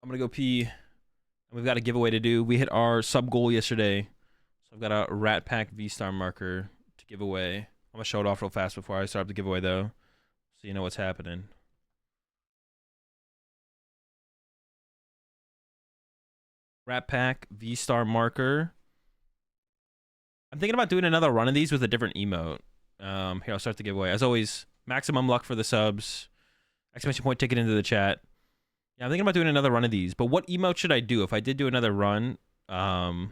I'm gonna go pee. And we've got a giveaway to do. We hit our sub goal yesterday. So I've got a Rat Pack V-Star marker to give away. I'm gonna show it off real fast before I start the giveaway though. So you know what's happening. Rat Pack V-Star marker. I'm thinking about doing another run of these with a different emote. Here, I'll start the giveaway. As always, maximum luck for the subs. Exclamation point ticket into the chat. Yeah, I'm thinking about doing another run of these. But what emote should I do? If I did do another run of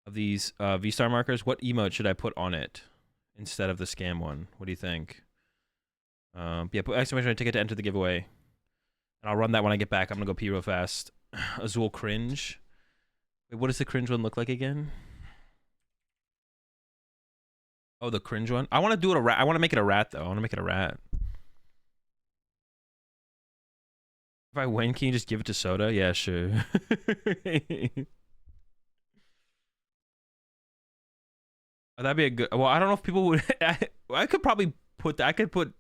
these V-Star markers, what emote should I put on it instead of the scam one? What do you think? Yeah, put exclamation point ticket to enter the giveaway. And I'll run that when I get back. I'm going to go pee real fast. Azul cringe. Wait, what does the cringe one look like again? Oh, the cringe one? I want to do it a rat. I want to make it a rat, though. I want to make it a rat. If I win, can you just give it to Soda? Yeah, sure. That'd be a good... Well, I don't know if people would... I could probably put that... I could put...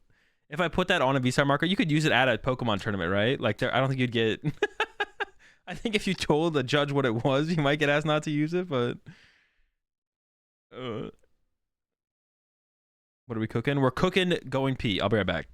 If I put that on a V-Star marker, you could use it at a Pokemon tournament, right? Like, I don't think you'd get... I think if you told the judge what it was, you might get asked not to use it, but... What are we cooking? We're cooking going pee. I'll be right back.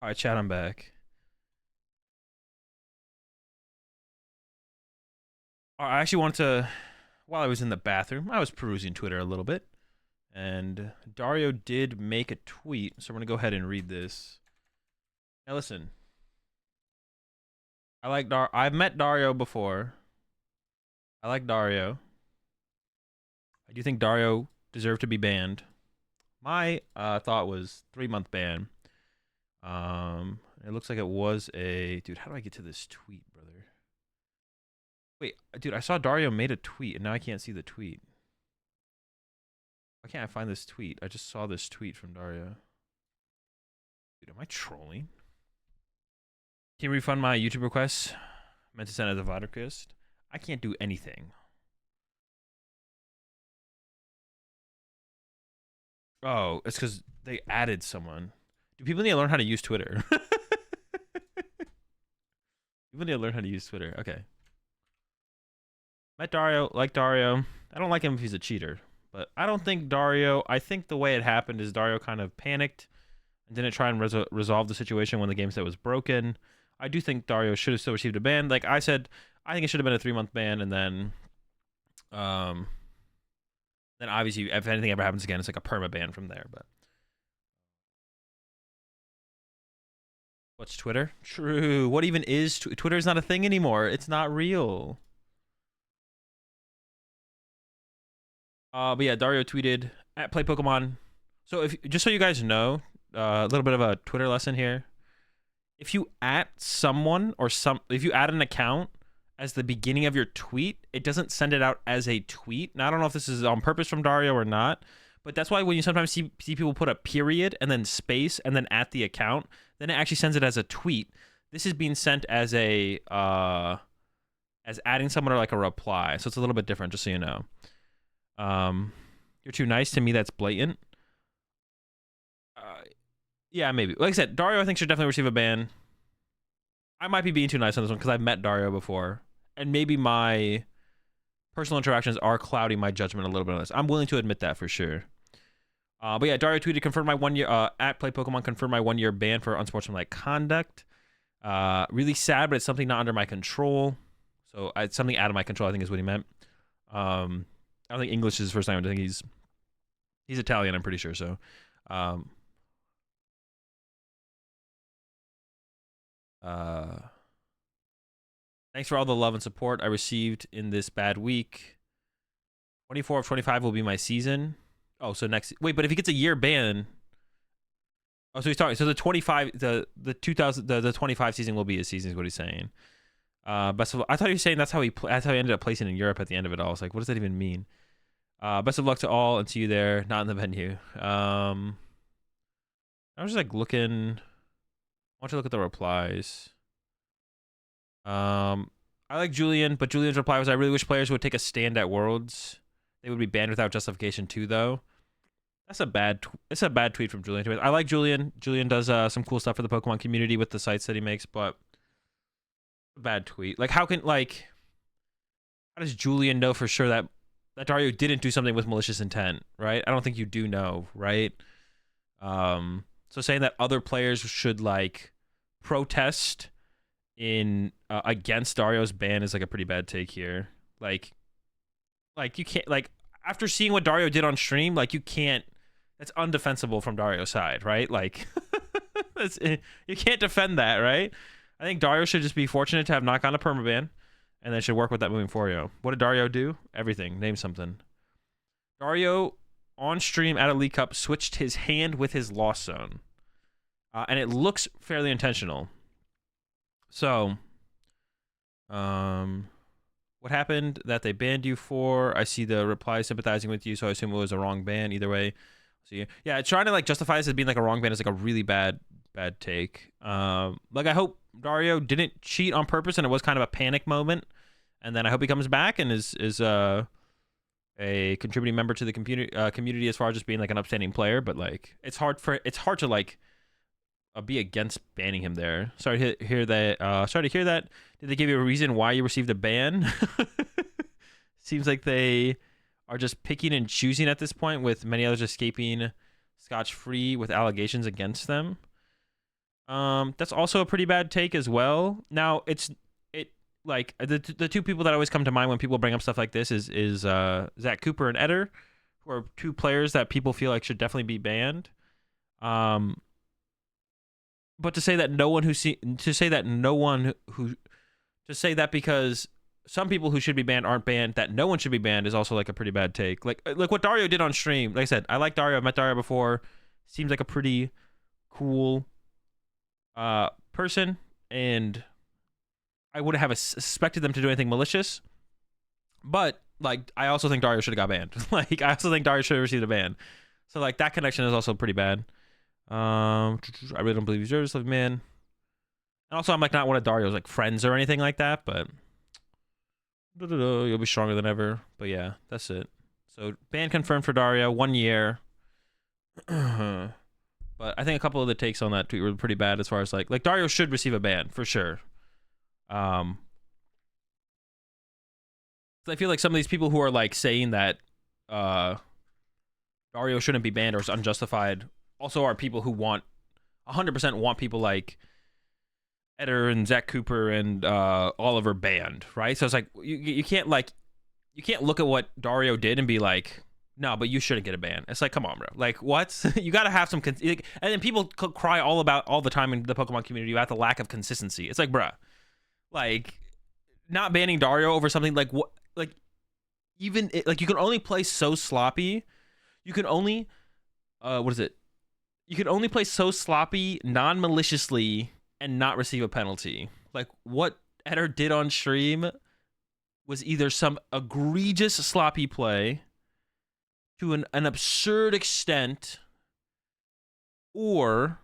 All right, chat, I'm back. I actually wanted to, while I was in the bathroom, I was perusing Twitter a little bit, and Dario did make a tweet, so we're gonna go ahead and read this. Now listen, I've met Dario before. I like Dario. I do think Dario deserved to be banned. My thought was 3-month ban. It looks like it was a dude. How do I get to this tweet, brother? Wait, dude, I saw Dario made a tweet, and now I can't see the tweet. Why can't I find this tweet? I just saw this tweet from Dario. Dude, am I trolling? Can you refund my YouTube request? I meant to send as a VOD request. I can't do anything. Oh, it's because they added someone. Do people need to learn how to use Twitter? People need to learn how to use Twitter. Okay. Met Dario, like Dario. I don't like him if he's a cheater. But I don't think Dario... I think the way it happened is Dario kind of panicked and didn't try and resolve the situation when the game set was broken. I do think Dario should have still received a ban. Like I said, I think it should have been a 3-month ban, and then obviously if anything ever happens again, it's like a perma ban from there. But what's Twitter? True. What even is Twitter? Is not a thing anymore. It's not real. But yeah, Dario tweeted at Play Pokemon. So if just so you guys know, a little bit of a Twitter lesson here. If you at someone or if you add an account as the beginning of your tweet, it doesn't send it out as a tweet. Now I don't know if this is on purpose from Dario or not, but that's why when you sometimes see people put a period and then space and then at the account, then it actually sends it as a tweet. This is being sent as a as adding someone or like a reply, so it's a little bit different. Just so you know. You're too nice to me. That's blatant. Yeah, maybe. Like I said, Dario I think should definitely receive a ban. I might be being too nice on this one because I've met Dario before, and maybe my personal interactions are clouding my judgment a little bit on this. I'm willing to admit that for sure. But yeah, Dario tweeted, confirmed my 1 year, at Play Pokemon, confirmed my 1 year ban for unsportsmanlike conduct. Really sad, but it's something not under my control. So it's something out of my control, I think is what he meant. I don't think English is his first language. I think he's Italian, I'm pretty sure. So, thanks for all the love and support I received in this bad week. 24 of 25 will be my season. Oh, so wait, but if he gets a year ban, oh, so he's talking. So the 25, the 25 season will be his season, is what he's saying. Best of luck. I thought he was saying that's how he ended up placing in Europe at the end of it all. It's like, what does that even mean? Best of luck to all and see you there, not in the venue. I was just like looking. I want to look at the replies. I like Julian, but Julian's reply was, I really wish players would take a stand at Worlds. They would be banned without justification too, though. That's a bad tweet from Julian. I like Julian. Julian does some cool stuff for the Pokemon community with the sites that he makes, but a bad tweet. Like, how does Julian know for sure that Dario didn't do something with malicious intent, right? I don't think you do know, right? So saying that other players should like protest in against Dario's ban is like a pretty bad take here. Like you can't, like, after seeing what Dario did on stream, like you can't. That's undefensible from Dario's side, right? Like you can't defend that, right? I think Dario should just be fortunate to have not gone to permaban, and then should work with that moving forward. What did Dario do? Everything. Name something. Dario on stream at a League Cup switched his hand with his Lost Zone, and it looks fairly intentional. So, what happened that they banned you for? I see the reply sympathizing with you, so I assume it was a wrong ban. Either way, so yeah, trying to like justify this as being like a wrong ban is like a really bad take. Like I hope Dario didn't cheat on purpose and it was kind of a panic moment, and then I hope he comes back and is a contributing member to the community as far as just being like an upstanding player. But like it's hard to like be against banning him there. Sorry to hear that. Did they give you a reason why you received a ban? Seems like they are just picking and choosing at this point, with many others escaping scotch-free with allegations against them. That's also a pretty bad take as well. Now it like the two people that always come to mind when people bring up stuff like this is Zach Cooper and Eder, who are two players that people feel like should definitely be banned. But to say that because some people who should be banned aren't banned, that no one should be banned is also like a pretty bad take. Like what Dario did on stream. Like I said, I like Dario. I've met Dario before. Seems like a pretty cool person, and I wouldn't have suspected them to do anything malicious. But like, I also think Dario should have got banned. Like, I also think Dario should have received a ban. So like, that connection is also pretty bad. I really don't believe he's yours, man. And also, I'm like not one of Dario's like friends or anything like that, but you'll be stronger than ever. But yeah, that's it. So ban confirmed for Dario, 1 year. But I think a couple of the takes on that tweet were pretty bad as far as like Dario should receive a ban for sure. I feel like some of these people who are like saying that Dario shouldn't be banned or is unjustified also are people who 100% want people like Eder and Zach Cooper and Oliver banned, right? So it's like you can't look at what Dario did and be like, no, but you shouldn't get a ban. It's like, come on, bro. Like, what? You got to have some... and then people cry all the time in the Pokemon community about the lack of consistency. It's like, bruh. Like, not banning Dario over something like... what? Like, even... like, you can only play so sloppy. You can only... what is it? You can only play so sloppy, non-maliciously, and not receive a penalty. Like, what Eder did on stream was either some egregious sloppy play to an absurd extent, or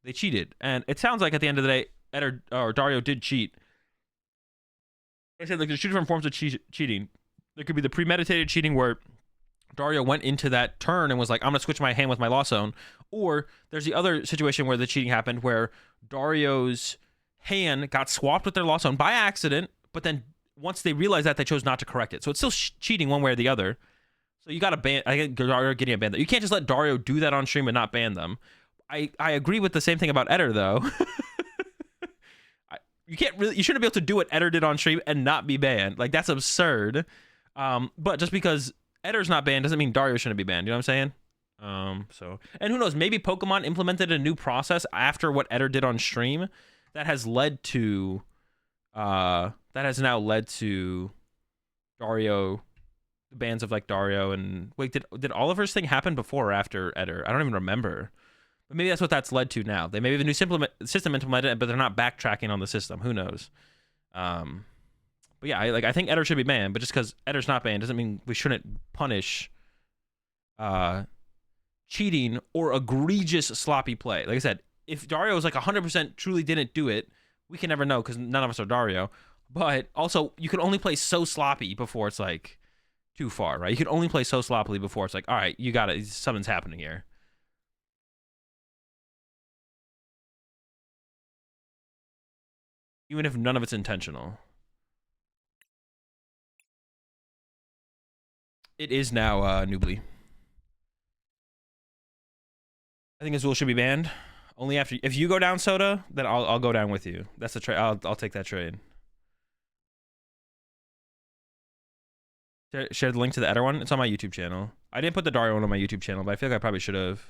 they cheated. And it sounds like at the end of the day, Eder or Dario did cheat. I said, like, there's two different forms of cheating. There could be the premeditated cheating where Dario went into that turn and was like, I'm gonna switch my hand with my Lost Zone. Or there's the other situation where the cheating happened where Dario's hand got swapped with their Lost Zone by accident, but then once they realized that, they chose not to correct it. So it's still cheating one way or the other. So you got to ban. I think Dario getting a ban. You can't just let Dario do that on stream and not ban them. I agree with the same thing about Eder though. You shouldn't be able to do what Eder did on stream and not be banned. Like, that's absurd. But just because Eder's not banned doesn't mean Dario shouldn't be banned. You know what I'm saying? So, and who knows? Maybe Pokemon implemented a new process after what Eder did on stream that has led to, that has now led to Dario. Bans of like Dario and wait, did Oliver's thing happen before or after Eder? I don't even remember. But maybe that's what that's led to now. They maybe have a new system implemented, but they're not backtracking on the system. Who knows? But yeah, I think Eder should be banned, but just because Eder's not banned doesn't mean we shouldn't punish cheating or egregious sloppy play. Like I said, if Dario is like 100% truly didn't do it, we can never know because none of us are Dario. But also, you can only play so sloppy before it's like too far, right? You can only play so sloppily before it's like, all right, you got it. Something's happening here. Even if none of it's intentional. It is now Nubly. I think Azul should be banned. Only after if you go down, Soda, then I'll go down with you. That's the trade. I'll take that trade. Share the link to the Eder one. It's on my YouTube channel. I didn't put the Dario one on my YouTube channel, but I feel like I probably should have.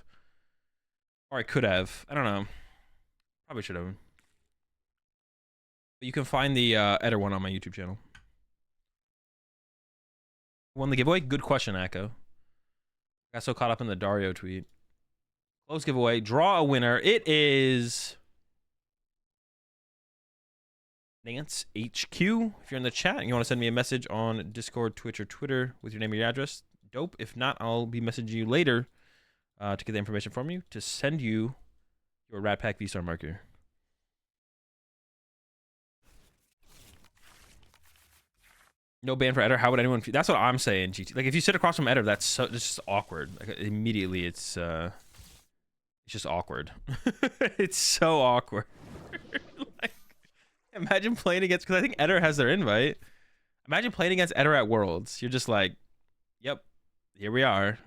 Or I could have. I don't know. Probably should have. But you can find the Eder one on my YouTube channel. Won the giveaway? Good question, Echo. Got so caught up in the Dario tweet. Close giveaway. Draw a winner. It is Nance HQ. If you're in the chat and you want to send me a message on Discord, Twitch, or Twitter with your name and your address, dope. If not, I'll be messaging you later to get the information from you to send you your Rat Pack V-Star marker. No ban for Eder. How would anyone feel? That's what I'm saying, GT. Like, if you sit across from Eder, that's so just awkward. Like, immediately, it's just awkward. It's so awkward. Like, imagine playing against, because I think Eder has their invite. Imagine playing against Eder at Worlds. You're just like, yep, here we are.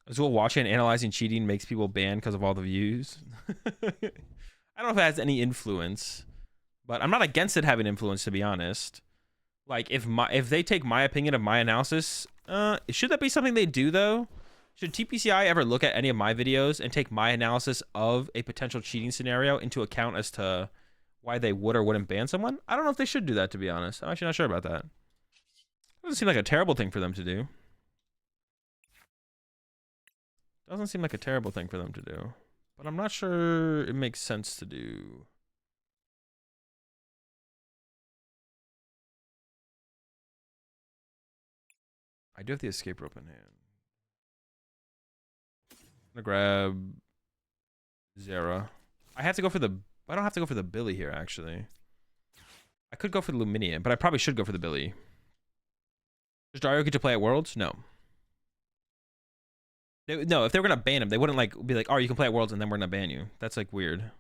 Azul watching and analyzing cheating makes people banned because of all the views. I don't know if it has any influence, but I'm not against it having influence, to be honest. Like, if they take my opinion of my analysis, should that be something they do, though? Should TPCI ever look at any of my videos and take my analysis of a potential cheating scenario into account as to why they would or wouldn't ban someone? I don't know if they should do that, to be honest. I'm actually not sure about that. Doesn't seem like a terrible thing for them to do. Doesn't seem like a terrible thing for them to do. But I'm not sure it makes sense to do. I do have the escape rope in hand. I'm gonna grab Zera. I have to go for the... I don't have to go for the Billy here, actually. I could go for the Luminian, but I probably should go for the Billy. Does Dario get to play at Worlds? No. No, if they were gonna ban him, they wouldn't like be like, "Oh, you can play at Worlds, and then we're gonna ban you." That's like weird.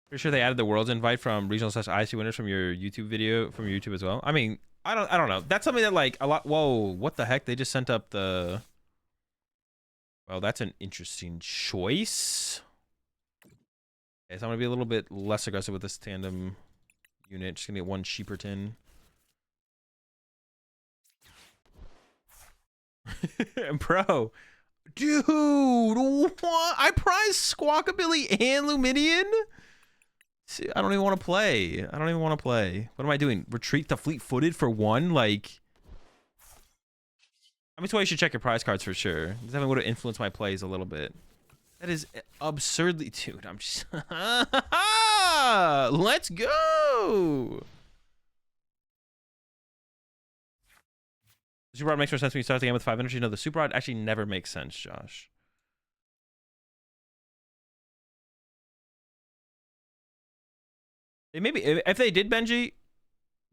Pretty sure they added the Worlds invite from regional/IC winners from your YouTube video from your YouTube as well. I mean, I don't know. That's something that like a lot. Whoa, what the heck? They just sent up the. Well, that's an interesting choice. Okay, so I'm gonna be a little bit less aggressive with this tandem unit. Just gonna get one cheaper tin. Bro, dude, what? I prize Squawkabilly and Luminian? See, I don't even want to play. I don't even want to play. What am I doing? Retreat to fleet-footed for one? Like, I mean, that's why you should check your prize cards for sure. This definitely would have influenced my plays a little bit. That is absurdly... Dude, I'm just... Let's go! The Super Rod makes more sense when you start the game with 5 energy. No, the Super Rod actually never makes sense, Josh. They maybe... If they did Benji,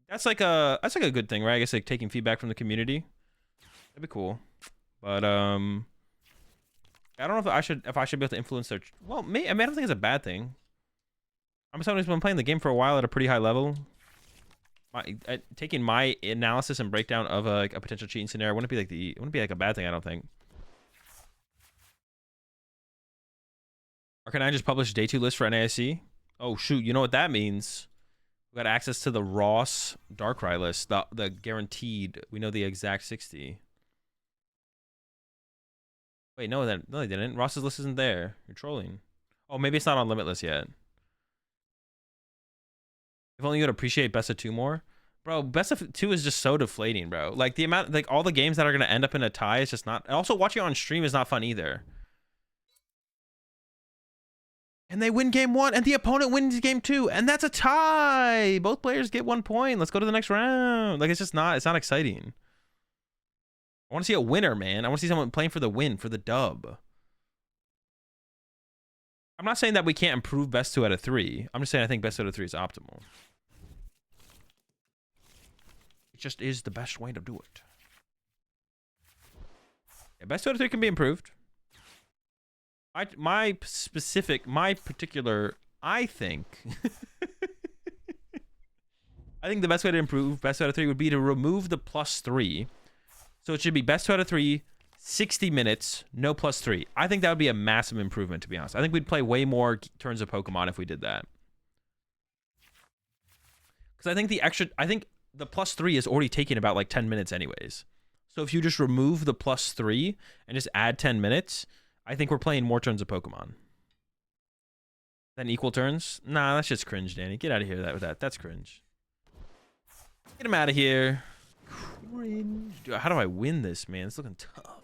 that's like a good thing, right? I guess like taking feedback from the community. That'd be cool. But, I don't know if I should be able to influence their... Well, I mean, I don't think it's a bad thing. I'm someone who's been playing the game for a while at a pretty high level. Taking my analysis and breakdown of a potential cheating scenario wouldn't be like a bad thing, I don't think. Or can I just publish day 2 list for NAIC? Oh shoot, you know what that means? We got access to the Ross Darkrai list, the guaranteed. We know the exact 60. Wait, no, they didn't. Ross's list isn't there. You're trolling. Oh, maybe it's not on Limitless yet. If only you'd appreciate best of 2 more. Bro, best of 2 is just so deflating, bro. Like, the amount, like, all the games that are going to end up in a tie is just not... And also, watching it on stream is not fun either. And they win game 1, and the opponent wins game 2, and that's a tie! Both players get 1 point. Let's go to the next round. Like, it's not exciting. I want to see a winner, man. I want to see someone playing for the win, for the dub. I'm not saying that we can't improve best 2 out of 3. I'm just saying I think best 2 out of 3 is optimal. It just is the best way to do it. Yeah, best 2 out of 3 can be improved. My particular, I think... I think the best way to improve best 2 out of 3 would be to remove the +3. So it should be best 2 out of 3, 60 minutes, no +3. I think that would be a massive improvement, to be honest. I think we'd play way more turns of Pokemon if we did that. Because I think the +3 is already taking about like 10 minutes anyways. So if you just remove the +3 and just add 10 minutes, I think we're playing more turns of Pokemon. Then equal turns? Nah, that's just cringe, Danny. Get out of here with that. That's cringe. Get him out of here. Dude, how do I win this, man? It's looking tough.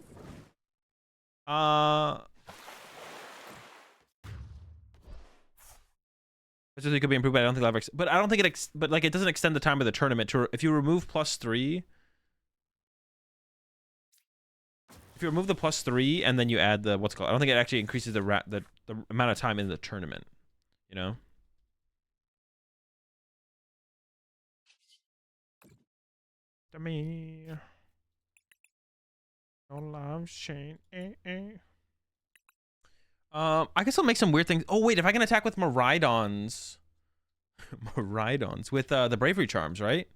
It could be improved, but I don't think it'll ever. But I don't think it. But like, it doesn't extend the time of the tournament. If you remove +3, if you remove the +3 and then you add the what's it called, I don't think it actually increases the amount of time in the tournament. You know. To me. No love, Shane. I guess I'll make some weird things. Oh wait, if I can attack with Miraidons. Miraidons with the bravery charms, right?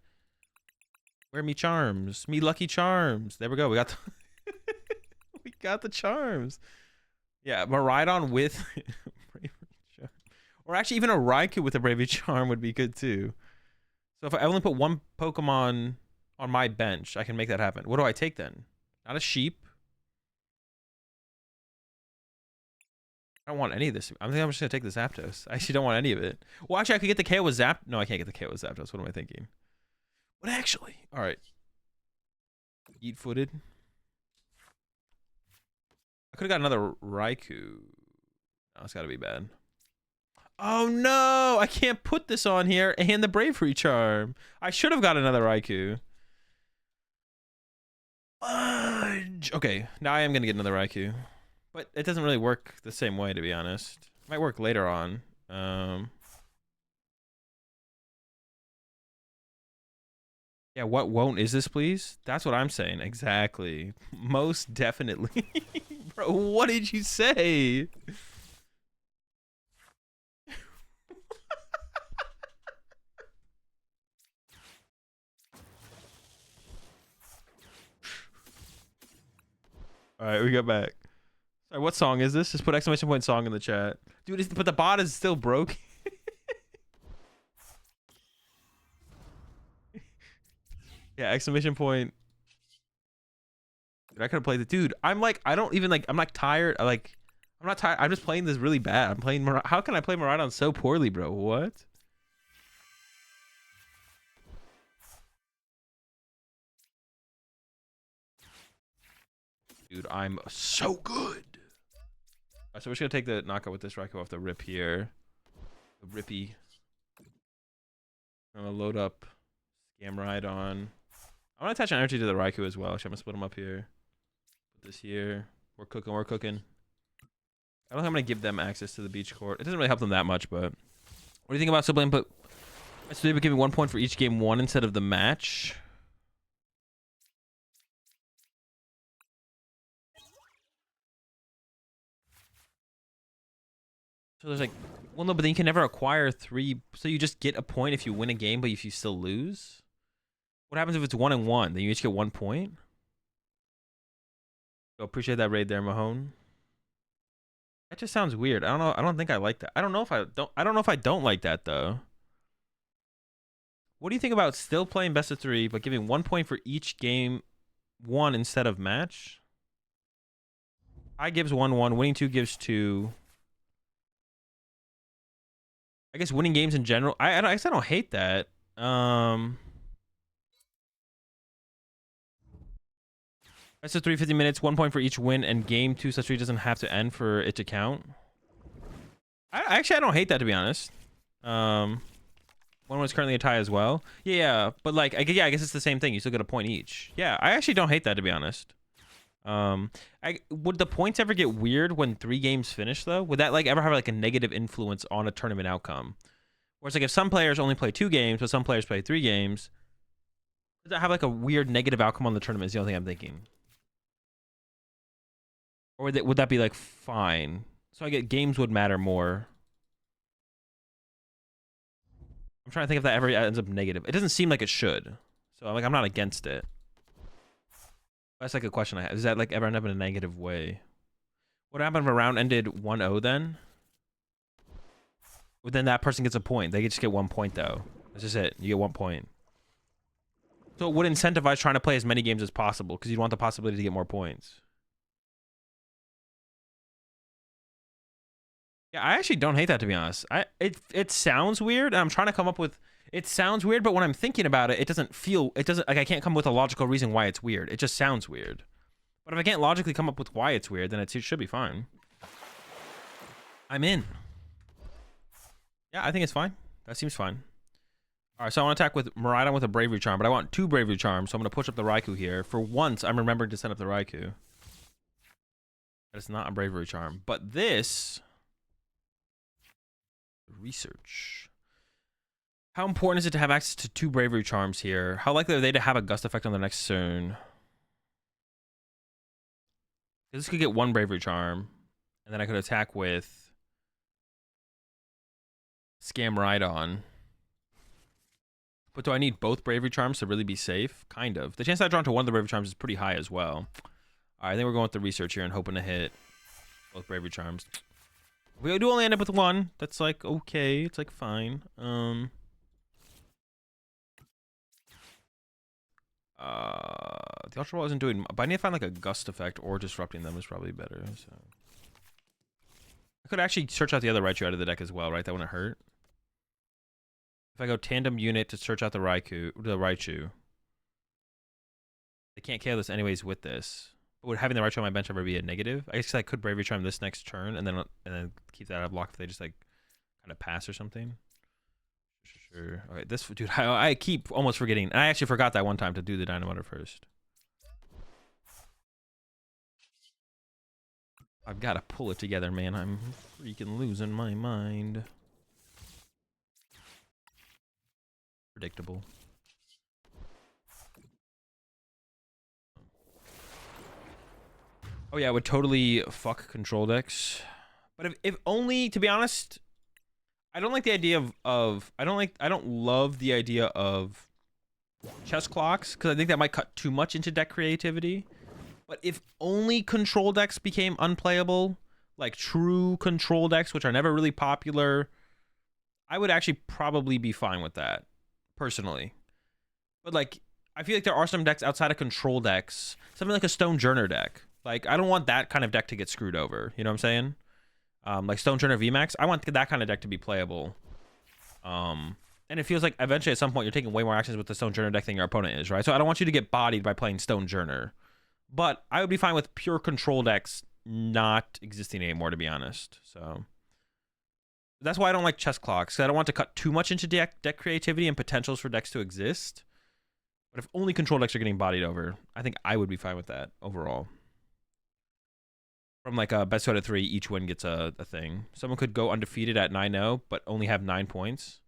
Where me charms? Me lucky charms. There we go. We got the we got the charms. Yeah, Miraidon with bravery charm. Or actually even a Raikou with a bravery charm would be good too. So if I only put one Pokemon on my bench, I can make that happen. What do I take then? Not a sheep. I don't want any of this. I think I'm just gonna take the Zapdos. I actually don't want any of it. Well, actually, I could get the KO with Zap. No, I can't get the KO with Zapdos. What am I thinking? But actually, all right. Eat-footed. I could have got another Raikou. No, it's got to be bad. Oh no! I can't put this on here and the Bravery Charm. I should have got another Raikou. Fudge. Okay, now I am gonna get another Raikou. But it doesn't really work the same way, to be honest. It might work later on. Yeah, what won't is this, please? That's what I'm saying. Exactly. Most definitely. Bro, what did you say? All right, we got back. Sorry, what song is this? Just put exclamation point song in the chat. Dude, but the bot is still broke. Yeah, exclamation point. Dude, I could have played it. Dude, I'm like, I don't even like, I'm like tired. I'm not tired. I'm just playing this really bad. I'm playing, how can I play Miraidon so poorly, bro? What? Dude, I'm so good. All right, so we're just gonna take the knockout with this Raikou off the rip here. The rippy. I'm gonna load up Scam Ride on. I want to attach an energy to the Raikou as well. Actually, I'm gonna split them up here. Put this here. We're cooking. We're cooking. I don't think I'm gonna give them access to the beach court. It doesn't really help them that much, but what do you think about Sibling? But so they would give me 1 point for each game won instead of the match. So there's like, well, no, but then you can never acquire 3. So you just get a point if you win a game, but if you still lose. What happens if it's 1-1? Then you each get 1 point. So appreciate that raid there, Mahone. That just sounds weird. I don't know. I don't think I like that. I don't know if I don't. I don't know if I don't like that though. What do you think about still playing best of 3, but giving 1 point for each game won instead of match? I gives 1-1. Winning 2 gives 2. I guess winning games in general. I guess I don't hate that. Best of 3, 50 minutes, 1 point for each win, and game 2 such 3 doesn't have to end for it to count. Actually, I don't hate that, to be honest. One was currently a tie as well. Yeah, but like, I guess it's the same thing. You still get a point each. Yeah, I actually don't hate that, to be honest. Would the points ever get weird when 3 games finish though? Would that like ever have like a negative influence on a tournament outcome? Whereas like if some players only play 2 games, but some players play 3 games, does that have like a weird negative outcome on the tournament? Is the only thing I'm thinking. Or would that be like fine? So I get games would matter more. I'm trying to think if that ever ends up negative. It doesn't seem like it should. So I'm not against it. That's like a question I have. Does that like ever end up in a negative way? What happened if a round ended 1-0 then? Well, then that person gets a point. They just get 1 point though. That's just it. You get 1 point. So it would incentivize trying to play as many games as possible because you'd want the possibility to get more points. Yeah, I actually don't hate that, to be honest. It sounds weird, and I'm trying to come up with. It sounds weird, but when I'm thinking about it, it doesn't like I can't come up with a logical reason why it's weird. It just sounds weird. But if I can't logically come up with why it's weird, then it should be fine. I'm in. Yeah, I think it's fine. That seems fine. All right, so I want to attack with Miraidon with a Bravery Charm, but I want 2 Bravery Charms, so I'm going to push up the Raikou here. For once, I'm remembering to send up the Raikou. But it's not a Bravery Charm. But this... Research. How important is it to have access to 2 Bravery Charms here? How likely are they to have a Gust effect on the next turn? This could get 1 Bravery Charm, and then I could attack with Scam Ride on. But do I need both Bravery Charms to really be safe? Kind of. The chance I draw into one of the Bravery Charms is pretty high as well. All right, I think we're going with the research here and hoping to hit both Bravery Charms. We do only end up with one. That's like okay. It's like fine. The Ultra Ball isn't doing, but I need to find like a gust effect or disrupting them is probably better. So I could actually search out the other Raichu out of the deck as well, right? That wouldn't hurt. If I go tandem unit to search out the Raichu, they can't KO this anyways with this. But would having the Raichu on my bench ever be a negative? I guess I could Bravery Charm this next turn and then keep that out of block if they just like kind of pass or something. Sure. Okay, this dude, I keep almost forgetting. I actually forgot that one time to do the Dynamotor first. I've got to pull it together, man. I'm freaking losing my mind. Predictable. Oh yeah, I would totally fuck control decks. But if only, to be honest, I don't like the idea of I don't love the idea of chess clocks because I think that might cut too much into deck creativity. But if only control decks became unplayable, like true control decks, which are never really popular, I would actually probably be fine with that, personally. But like, I feel like there are some decks outside of control decks, something like a Stone Journer deck. Like, I don't want that kind of deck to get screwed over. You know what I'm saying? Like Stone Journer VMAX, I want that kind of deck to be playable. And it feels like eventually at some point you're taking way more actions with the Stone Journer deck than your opponent is, right? So I don't want you to get bodied by playing Stone Journer. But I would be fine with pure control decks not existing anymore, to be honest. So that's why I don't like chess clocks. I don't want to cut too much into deck creativity and potentials for decks to exist. But if only control decks are getting bodied over, I think I would be fine with that overall. From like a best out of 3, each win gets a thing. Someone could go undefeated at 9-0, but only have 9 points.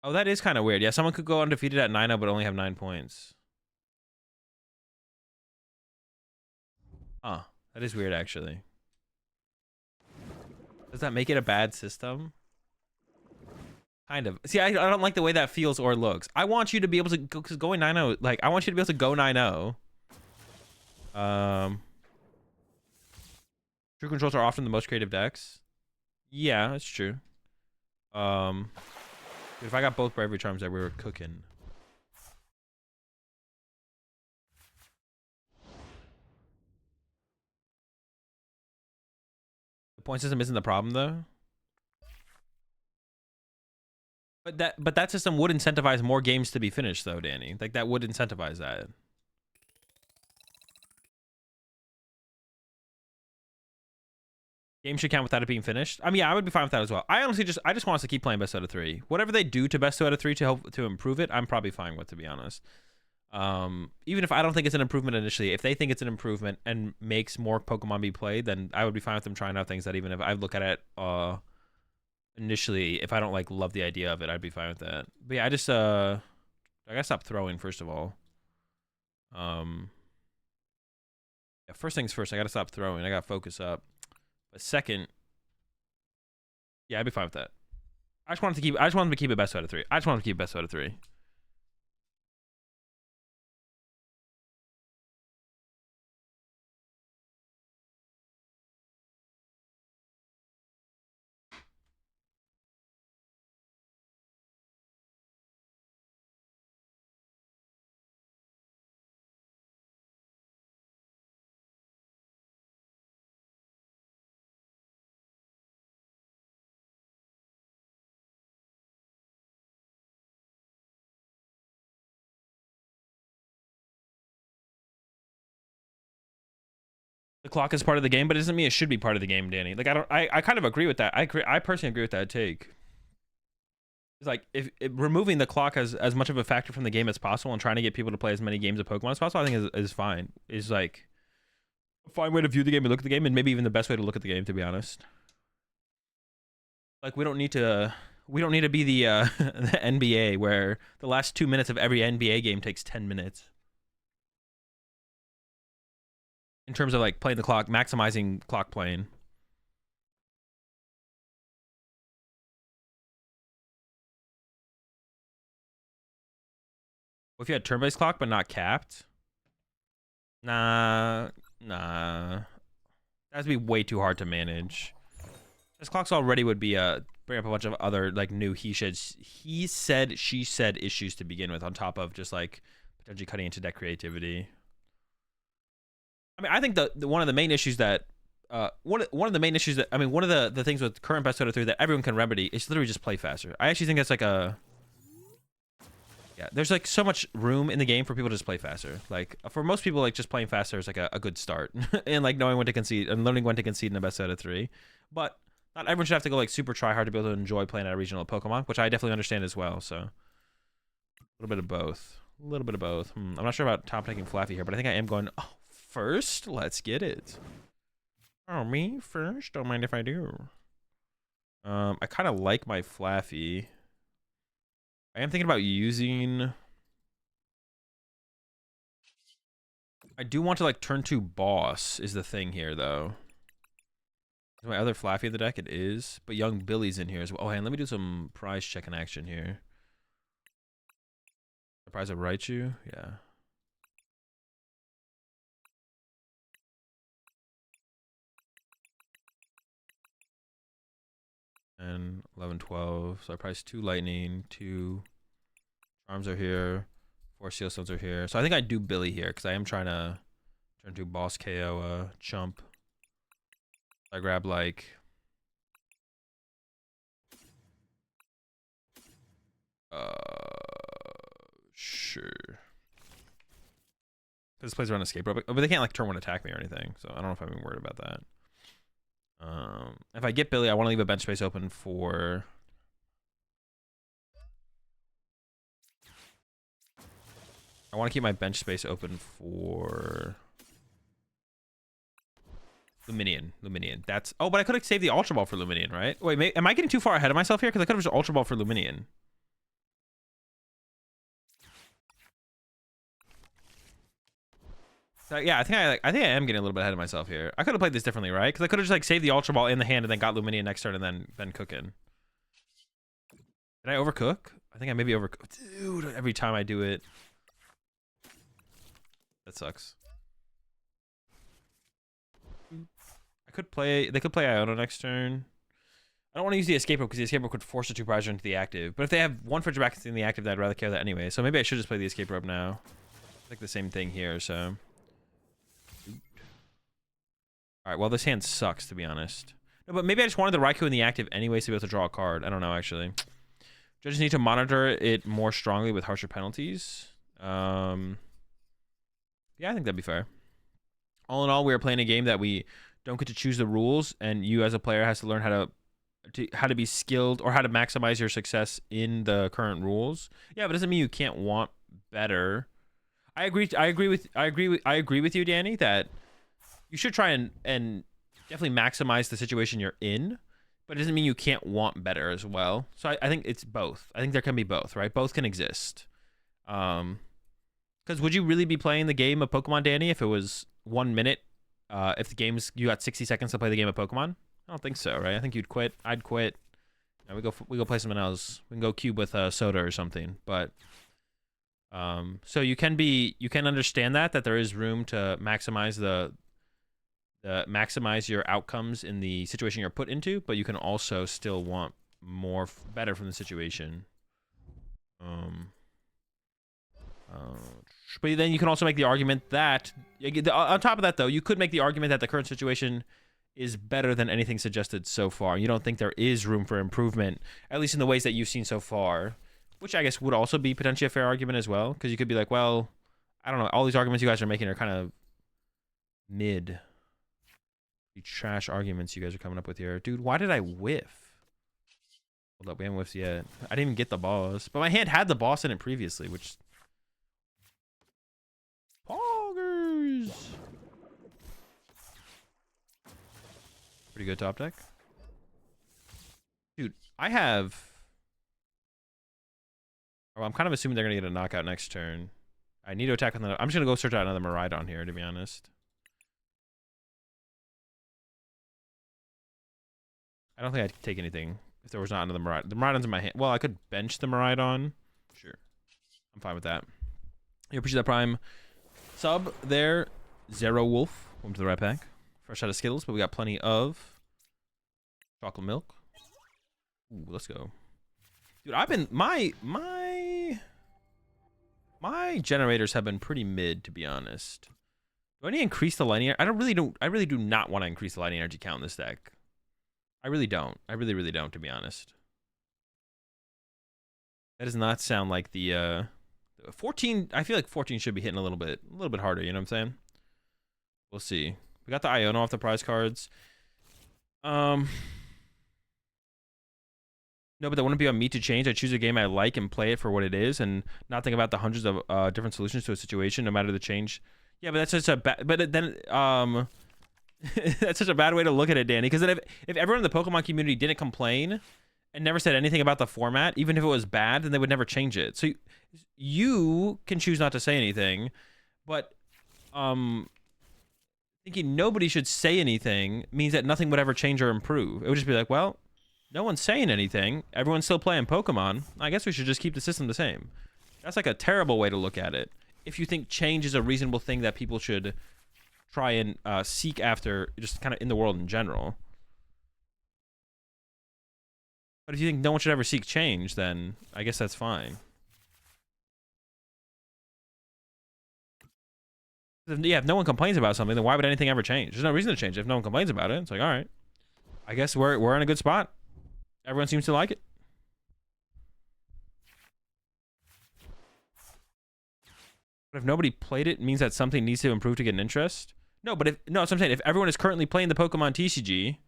Oh, that is kind of weird. Yeah, someone could go undefeated at 9-0, but only have 9 points. Huh. That is weird, actually. Does that make it a bad system? Kind of. See, I don't like the way that feels or looks. I want you to be able to go, because going 9-0, like, I want you to be able to go 9-0. True controls are often the most creative decks. Yeah, that's true. Dude, if I got both Bravery Charms, that we were cooking. The point system isn't the problem, though. But that system would incentivize more games to be finished, though, Danny. Like, that would incentivize that. Game should count without it being finished. I mean, yeah, I would be fine with that as well. I honestly just want us to keep playing best out of 3. Whatever they do to best out of 3 to help to improve it, I'm probably fine with, to be honest. Even if I don't think it's an improvement initially, if they think it's an improvement and makes more Pokemon be played, then I would be fine with them trying out things that even if I look at it initially, if I don't like love the idea of it, I'd be fine with that. But yeah, I gotta stop throwing first of all. Yeah, first things first, I gotta stop throwing. I gotta focus up. But second, yeah, I'd be fine with that. I just want them to keep it best out of 3. I just want them to keep it best out of 3. The clock is part of the game, but it doesn't mean it should be part of the game, Danny. Like, I kind of agree with that. I personally agree with that take. It's like, if removing the clock as much of a factor from the game as possible and trying to get people to play as many games of Pokemon as possible, I think is fine. Is like a fine way to view the game and look at the game, and maybe even the best way to look at the game, to be honest. Like, we don't need to be the the NBA where the last 2 minutes of every NBA game takes 10 minutes. In terms of like playing the clock, maximizing clock playing. What if you had turn-based clock but not capped? Nah. That'd be way too hard to manage. This clocks already would be bring up a bunch of other like new he said she said issues to begin with, on top of just like potentially cutting into deck creativity. I mean, I think the one of the main issues that one of the main issues that one of the things with current best out of 3 that everyone can remedy is literally just play faster. I actually think that's like there's like so much room in the game for people to just play faster. Like for most people, like just playing faster is like a good start and like knowing when to concede and learning when to concede in the best out of 3. But not everyone should have to go like super try hard to be able to enjoy playing at a regional Pokemon, which I definitely understand as well. So a little bit of both. A little bit of both. I'm not sure about top taking Flaffy here, but I think I am going first. Let's get it. Oh, me first? Don't mind if I do. I kind of like my Flaffy. I am thinking about using... I do want to like turn 2 boss is the thing here though. Is my other Flaffy in the deck? It is. But young Billy's in here as well. Oh, and let me do some prize check in action here. The prize of Raichu? Yeah. And 11, 12. So I prize 2 lightning, 2 charms are here, 4 seal stones are here. So I think I do Billy here because I am trying to turn 2 boss KO chump. I grab like sure. Because this plays around escape rope, but they can't like turn 1 attack me or anything, so I don't know if I'm even worried about that. If I get Billy, I want to leave a bench space open for... I want to keep my bench space open for... Luminion. That's... Oh, but I could have saved the Ultra Ball for Luminion, right? Wait, am I getting too far ahead of myself here? Because I could have just Ultra Ball for Luminion. So, yeah, I think I am getting a little bit ahead of myself here. I could have played this differently, right? Because I could have just like saved the Ultra Ball in the hand and then got Luminion next turn and then cooking. Did I overcook? I think I maybe overcooked. Dude, every time I do it. That sucks. They could play Iono next turn. I don't want to use the escape rope because the escape rope could force a 2 prizer into the active. But if they have 1 for back in the active, I'd rather carry that anyway. So maybe I should just play the escape rope now. It's like the same thing here, so. Alright, well this hand sucks to be honest. No, but maybe I just wanted the Raikou in the active anyways to be able to draw a card. I don't know actually. Judges need to monitor it more strongly with harsher penalties. Yeah, I think that'd be fair. All in all, we are playing a game that we don't get to choose the rules, and you as a player has to learn how to be skilled or how to maximize your success in the current rules. Yeah, but it doesn't mean you can't want better. I agree with you, Danny, that you should try and definitely maximize the situation you're in, but it doesn't mean you can't want better as well. So I think it's both. I think there can be both, right? Both can exist. Because would you really be playing the game of Pokemon, Danny, if it was 1 minute? If the game's you got 60 seconds to play the game of Pokemon? I don't think so, right? I think you'd quit. I'd quit. We go play something else. We can go cube with soda or something. But so you can understand that there is room to maximize maximize your outcomes in the situation you're put into, but you can also still want better from the situation. But then you can also make the argument that on top of that though, you could make the argument that the current situation is better than anything suggested so far. You don't think there is room for improvement, at least in the ways that you've seen so far, which I guess would also be potentially a fair argument as well, because you could be like, well, I don't know, all these arguments you guys are making are kind of mid. The trash arguments you guys are coming up with here. Dude, why did I whiff? Hold up, we haven't whiffed yet. I didn't even get the boss, but my hand had the boss in it previously, which... Poggers! Pretty good top deck. Dude, I have... Oh, I'm kind of assuming they're going to get a knockout next turn. I need to attack with another... I'm just going to go search out another Miraidon here, to be honest. I don't think I'd take anything if there was not another Miraidon. The Miraidon's in my hand. Well, I could bench the Miraidon. Sure. I'm fine with that. You appreciate that Prime sub there. Zero Wolf. Welcome to the right pack. Fresh out of Skittles, but we got plenty of chocolate milk. Ooh, let's go. Dude, I've been my generators have been pretty mid, to be honest. Do I need to increase the lighting? I really do not want to increase the lighting energy count in this deck. I really don't. I really don't, to be honest. That does not sound like the 14. I feel like 14 should be hitting a little bit harder. You know what I'm saying? We'll see. We got the Iono off the prize cards. No, but that wouldn't be on me to change. I choose a game I like and play it for what it is, and not think about the hundreds of different solutions to a situation, no matter the change. Yeah, but that's such a bad. But then that's such a bad way to look at it, Danny. Because if everyone in the Pokemon community didn't complain and never said anything about the format, even if it was bad, then they would never change it. So you can choose not to say anything, but thinking nobody should say anything means that nothing would ever change or improve. It would just be like, well, no one's saying anything. Everyone's still playing Pokemon. I guess we should just keep the system the same. That's like a terrible way to look at it. If you think change is a reasonable thing that people should try and seek after, just kind of in the world in general. But if you think no one should ever seek change, then I guess that's fine. Yeah, if no one complains about something, then why would anything ever change? There's no reason to change it. If no one complains about it, it's like, all right, I guess we're in a good spot. Everyone seems to like it. But if nobody played it, it means that something needs to improve to get an interest. No, but that's what I'm saying. If everyone is currently playing the Pokemon TCG,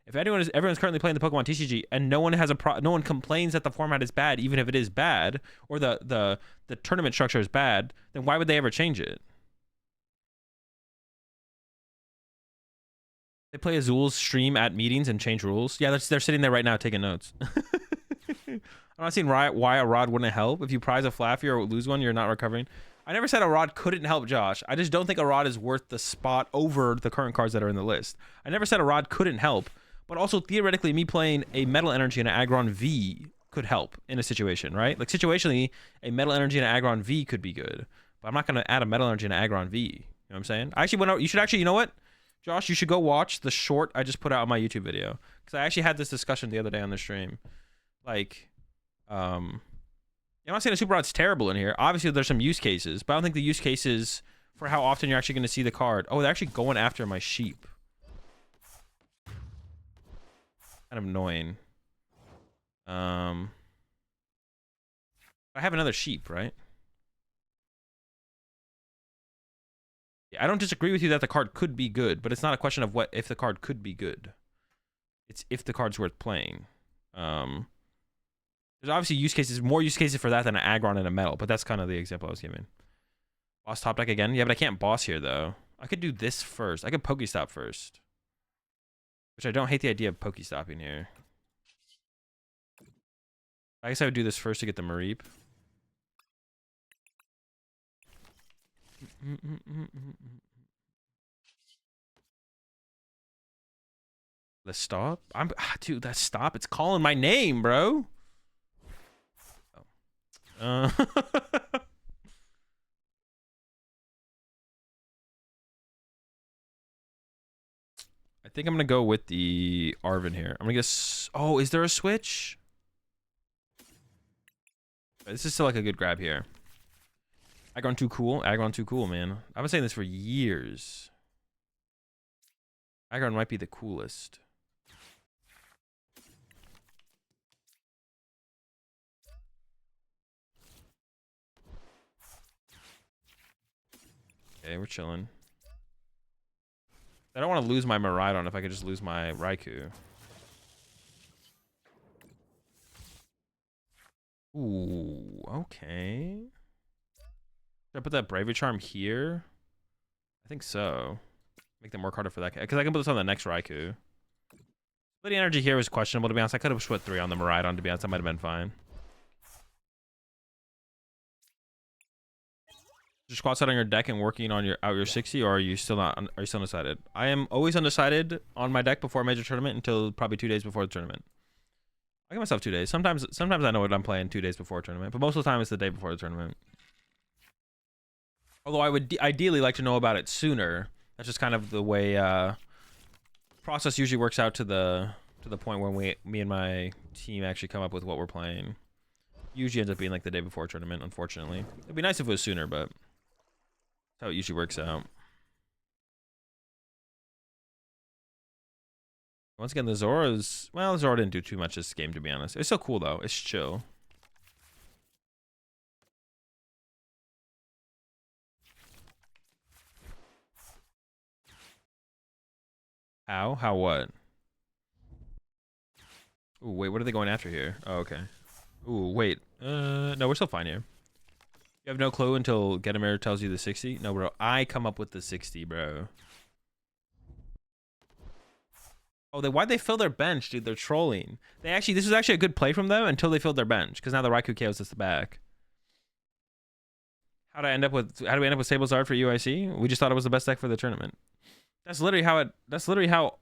everyone's currently playing the Pokemon TCG, and no one complains that the format is bad, even if it is bad, or the tournament structure is bad, then why would they ever change it? They play Azul's stream at meetings and change rules. Yeah, they're sitting there right now taking notes. I'm not seeing why a rod wouldn't help. If you prize a Flaffy or lose one, you're not recovering. I never said a rod couldn't help, Josh. I just don't think a rod is worth the spot over the current cards that are in the list. I never said a rod couldn't help, but also theoretically me playing a Metal Energy and an Aggron V could help in a situation, right? Like situationally, a Metal Energy and an Aggron V could be good, but I'm not going to add a Metal Energy and an Aggron V. You know what I'm saying? I actually went out. You should actually, you know what? Josh, you should go watch the short I just put out on my YouTube video. Because I actually had this discussion the other day on the stream. Like, I'm not saying a Super Rod's terrible in here. Obviously, there's some use cases. But I don't think the use cases for how often you're actually going to see the card. Oh, they're actually going after my sheep. Kind of annoying. I have another sheep, right? I don't disagree with you that the card could be good, but it's not a question of what if the card could be good. It's if the card's worth playing. There's obviously more use cases for that than an Aggron and a Metal, but that's kind of the example I was giving. Boss top deck again? Yeah, but I can't boss here, though. I could do this first. I could Pokestop first. Which I don't hate the idea of Pokestopping here. I guess I would do this first to get the Mareep. The stop? Dude, that stop. It's calling my name, bro. Oh. I think I'm gonna go with the Arven here. I'm gonna guess. Oh, is there a switch? This is still like a good grab here. Aggron too cool. Aggron too cool, man. I've been saying this for years. Aggron might be the coolest. Okay, we're chilling. I don't want to lose my Miraidon if I could just lose my Raikou. Ooh, okay. Should I put that Bravery Charm here? I think so. Make them work harder for that, because I can put this on the next Raikou. Splitting energy here was questionable, to be honest. I could have put 3 on the Miraidon, to be honest. That might have been fine. Just squat set on your deck and working on your 60, or are you still not? Are you still undecided? I am always undecided on my deck before a major tournament until probably 2 days before the tournament. I give myself 2 days. Sometimes I know what I'm playing 2 days before a tournament, but most of the time it's the day before the tournament. Although I would ideally like to know about it sooner. That's just kind of the way process usually works out to the point where me and my team actually come up with what we're playing. Usually ends up being like the day before tournament, unfortunately. It'd be nice if it was sooner, but that's how it usually works out. Once again, the Zora's... Well, the Zora didn't do too much this game, to be honest. It's still cool, though. It's chill. How? How what? Ooh, wait, what are they going after here? Oh, okay. Ooh, wait. No, we're still fine here. You have no clue until Getamier tells you the 60? No, bro. I come up with the 60, bro. Oh, why'd they fill their bench, dude? They're trolling. This was actually a good play from them until they filled their bench, because now the Raikou KOs us the back. How do we end up with Sablezard for UIC? We just thought it was the best deck for the tournament. That's literally how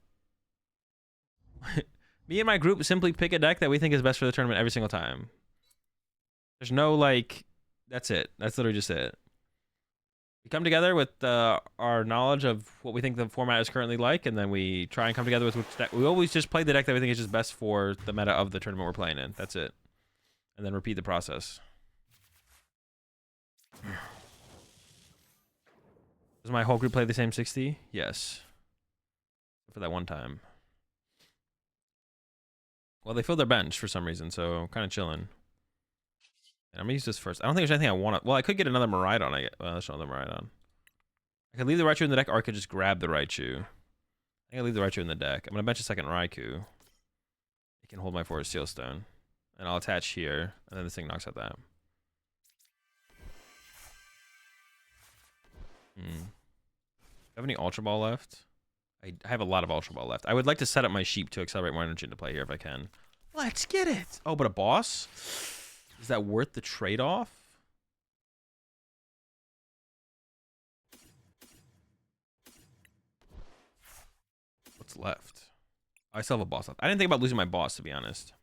me and my group simply pick a deck that we think is best for the tournament every single time. There's no like, that's it. That's literally just it. We come together with our knowledge of what we think the format is currently like, and then we try and come together with which deck. We always just play the deck that we think is just best for the meta of the tournament we're playing in. That's it. And then repeat the process. Does my whole group play the same 60? Yes. For that one time. Well, they filled their bench for some reason, so kind of chilling. And I'm gonna use this first. I don't think there's anything I want to... Well, I could get another Miraidon. Well, let's show another Miraidon. I could leave the Raichu in the deck, or I could just grab the Raichu. I think I'll leave the Raichu in the deck. I'm gonna bench a second Raikou. It can hold my Forest Sealstone. And I'll attach here, and then this thing knocks out that. Have any Ultra Ball left? I have a lot of Ultra Ball left. I would like to set up my sheep to accelerate more energy into play here if I can. Let's get it! Oh, but a boss? Is that worth the trade-off? What's left? Oh, I still have a boss left. I didn't think about losing my boss, to be honest.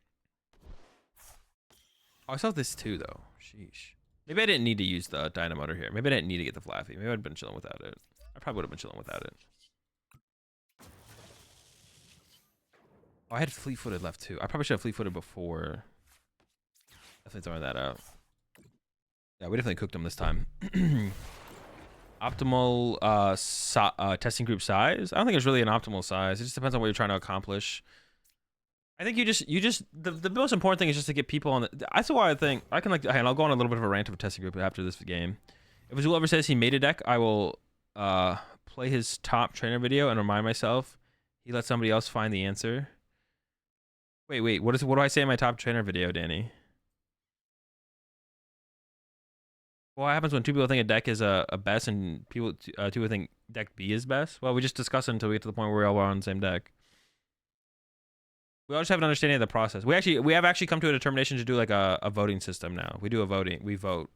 Oh, I still have this too, though. Sheesh. Maybe I didn't need to use the Dynamotor here. Maybe I didn't need to get the Flaffy. Maybe I'd have been chilling without it. I probably would have been chilling without it. Oh, I had Fleet-Footed left too. I probably should have Fleet-Footed before. Definitely throwing that out. Yeah, we definitely cooked them this time. Optimal testing group size? I don't think it's really an optimal size. It just depends on what you're trying to accomplish. I think the most important thing is just to get people on the... That's why I think I can and I'll go on a little bit of a rant of a testing group after this game. If Azul ever says he made a deck, I will play his top trainer video and remind myself he let somebody else find the answer. Wait, what do I say in my top trainer video, Danny? Well, what happens when two people think a deck is a best and two people think deck B is best? Well, we just discuss it until we get to the point where we all are on the same deck. We all just have an understanding of the process. We have actually come to a determination to do like a voting system now. We do a voting. We vote.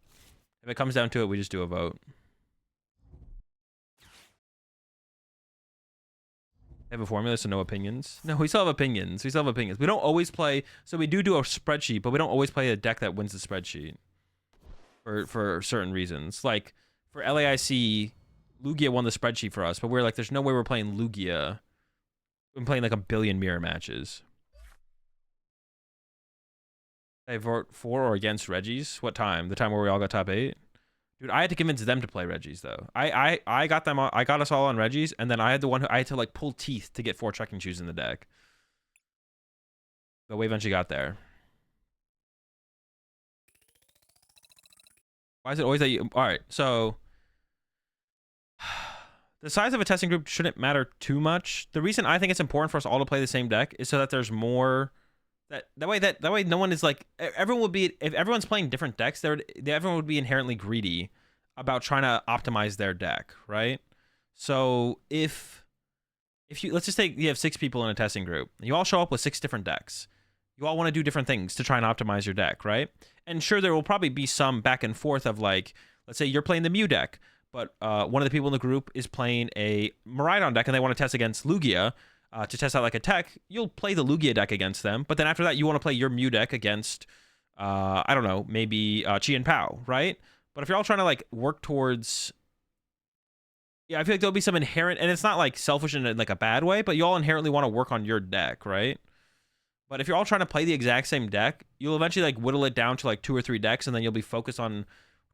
If it comes down to it, we just do a vote. Have a formula, so no opinions. No, we still have opinions. We don't always play. So we do a spreadsheet, but we don't always play a deck that wins the spreadsheet. For certain reasons. Like for LAIC, Lugia won the spreadsheet for us, but we're like, there's no way we're playing Lugia. We're playing like a billion mirror matches. I vote for or against Regis? What time? The time where we all got top 8? Dude, I had to convince them to play Regis though. I got them. I got us all on Regis, and then I had to like pull teeth to get 4 trekking shoes in the deck. But we eventually got there. Why is it always that you... All right, so... The size of a testing group shouldn't matter too much. The reason I think it's important for us all to play the same deck is so that there's more... That way no one is like... Everyone would be... If everyone's playing different decks, everyone would be inherently greedy about trying to optimize their deck, right? So if you... Let's just say you have 6 people in a testing group. You all show up with 6 different decks. You all want to do different things to try and optimize your deck, right? And sure, there will probably be some back and forth of like, let's say you're playing the Mew deck, but one of the people in the group is playing a Miraidon deck and they want to test against Lugia to test out like a tech. You'll play the Lugia deck against them, but then after that, you want to play your Mew deck against, I don't know, maybe Chi and Pao, right? But if you're all trying to like work towards Yeah, I feel like there'll be some inherent, and it's not like selfish in like a bad way, but you all inherently want to work on your deck, right? But if you're all trying to play the exact same deck, you'll eventually like whittle it down to like 2 or 3 decks, and then you'll be focused on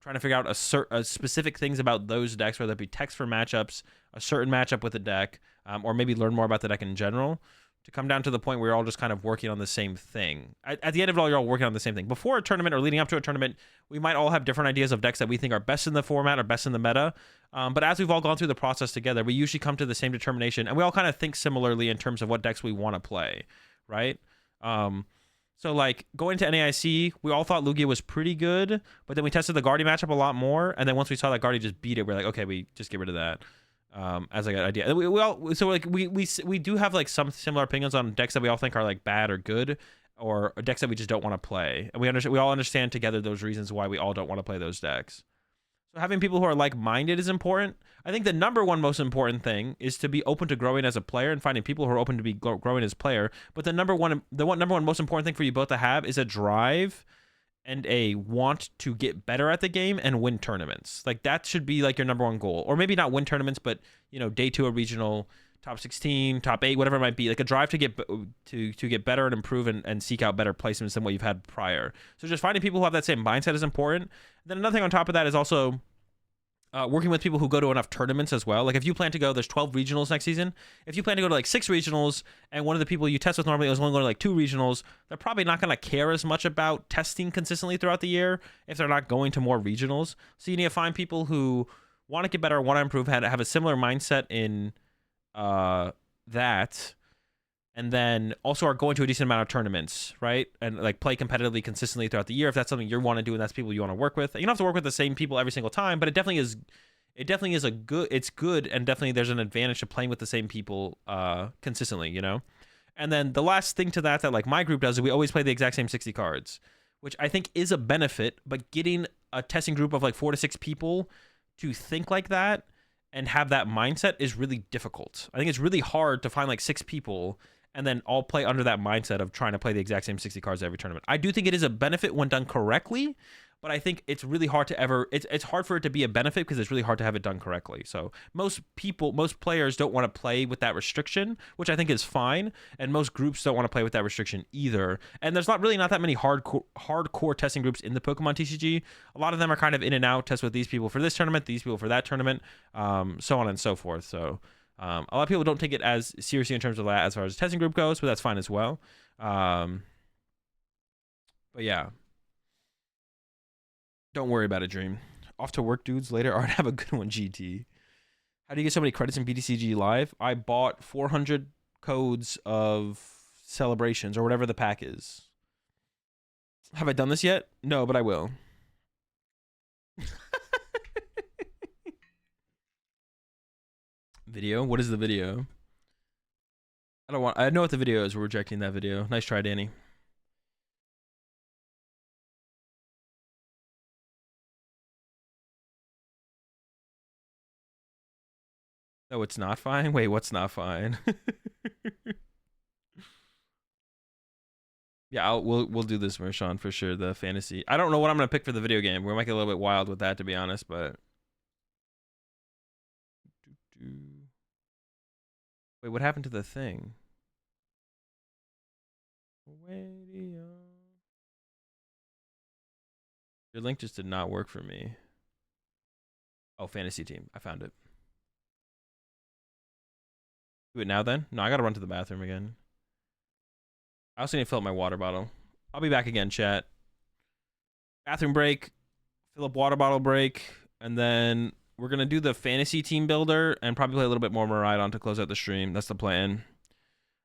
trying to figure out a specific things about those decks, whether it be text for matchups, a certain matchup with the deck, or maybe learn more about the deck in general, to come down to the point where you're all just kind of working on the same thing. At the end of it all, you're all working on the same thing. Before a tournament or leading up to a tournament, we might all have different ideas of decks that we think are best in the format or best in the meta. But as we've all gone through the process together, we usually come to the same determination, and we all kind of think similarly in terms of what decks we want to play, right? So like going to NAIC, we all thought Lugia was pretty good, but then we tested the Guardy matchup a lot more, and then once we saw that Guardy just beat it, we're like, okay, we just get rid of that. As like an idea. And we all, so like we do have like some similar opinions on decks that we all think are like bad or good, or decks that we just don't want to play. And we all understand together those reasons why we all don't want to play those decks. So having people who are like-minded is important. I think the number one most important thing is to be open to growing as a player and finding people who are open to be growing as a player. But the number one most important thing for you both to have is a drive and a want to get better at the game and win tournaments. Like that should be like your number one goal. Or maybe not win tournaments, but day 2 a regional, top 16, top 8, whatever it might be. Like a drive to get better and improve and seek out better placements than what you've had prior. So just finding people who have that same mindset is important. Then another thing on top of that is also working with people who go to enough tournaments as well. Like if you plan to go, there's 12 regionals next season. If you plan to go to like 6 regionals and one of the people you test with normally is only going to like 2 regionals, they're probably not going to care as much about testing consistently throughout the year if they're not going to more regionals. So you need to find people who want to get better, want to improve, have a similar mindset in that, and then also are going to a decent amount of tournaments, right? And like play competitively consistently throughout the year if that's something you want to do and that's people you want to work with. You don't have to work with the same people every single time, but it definitely is it's good, and definitely there's an advantage to playing with the same people consistently. And then the last thing to that like my group does is we always play the exact same 60 cards, which I think is a benefit, but getting a testing group of like 4 to 6 people to think like that and have that mindset is really difficult. I think it's really hard to find like 6 people and then all play under that mindset of trying to play the exact same 60 cards every tournament. I do think it is a benefit when done correctly, but I think it's really hard to it's hard for it to be a benefit because it's really hard to have it done correctly. So most players don't want to play with that restriction, which I think is fine, and most groups don't want to play with that restriction either. And there's not that many hardcore testing groups in the Pokemon TCG. A lot of them are kind of in and out, test with these people for this tournament, these people for that tournament, so on and so forth. So a lot of people don't take it as seriously in terms of that as far as the testing group goes, but that's fine as well. But yeah. Don't worry about it, Dream. Off to work, dudes. Later. All right, have a good one, GT. How do you get so many credits in PTCG Live? I bought 400 codes of celebrations or whatever the pack is. Have I done this yet? No, but I will. Video? What is the video? I know what the video is. We're rejecting that video. Nice try, Danny. Oh, it's not fine? Wait, what's not fine? Yeah, we'll do this, Mershawn, for sure. The fantasy. I don't know what I'm gonna pick for the video game. We might get a little bit wild with that, to be honest, but. Wait, what happened to the thing? Your link just did not work for me. Oh, fantasy team. I found it. Do it now then? No, I gotta run to the bathroom again. I also need to fill up my water bottle. I'll be back again, chat. Bathroom break, fill up water bottle break, and then we're gonna do the fantasy team builder and probably play a little bit more Miraidon to close out the stream. That's the plan.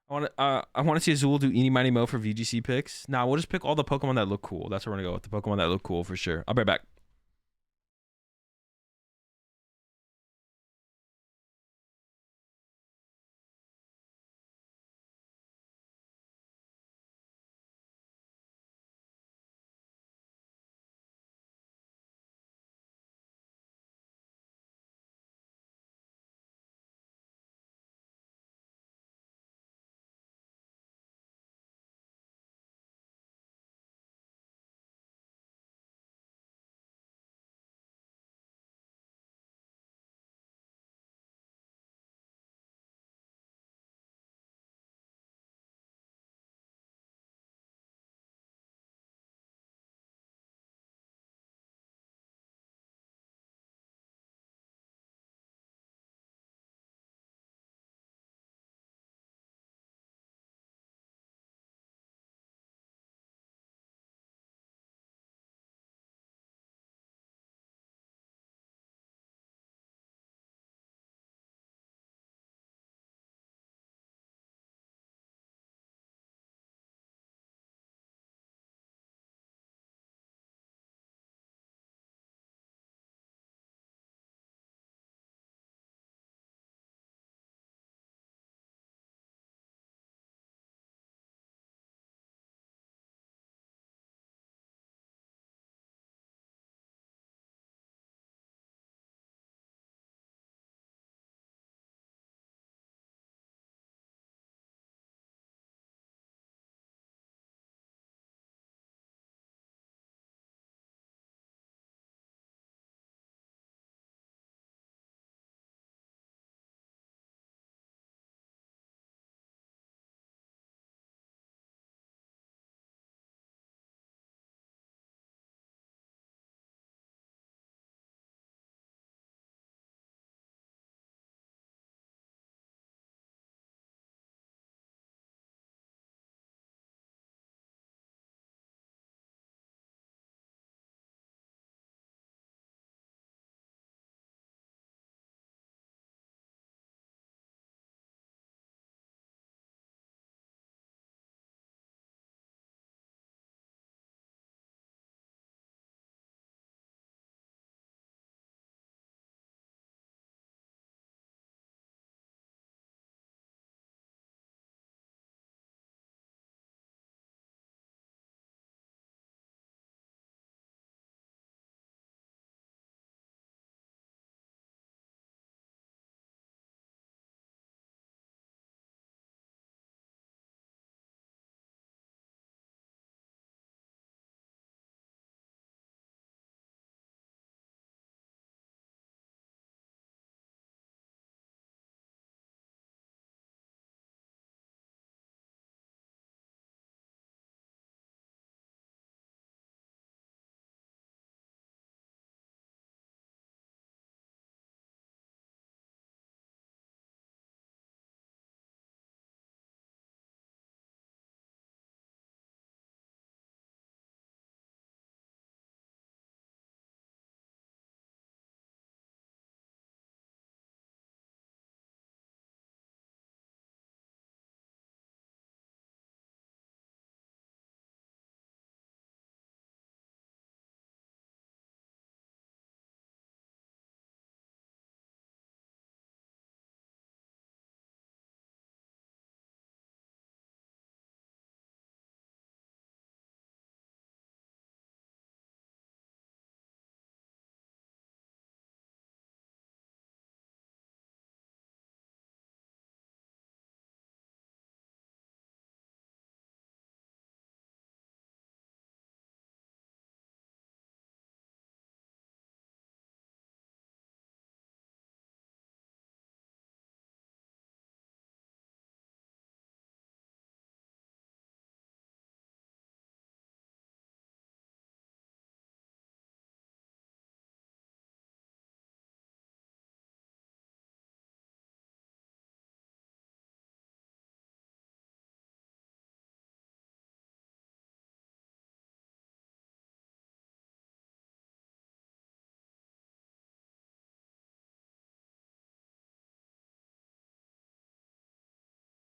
I want to see Azul do Eeny Miny Mo for VGC picks. Nah, we'll just pick all the Pokemon that look cool. That's where we're gonna go with the Pokemon that look cool for sure. I'll be right back.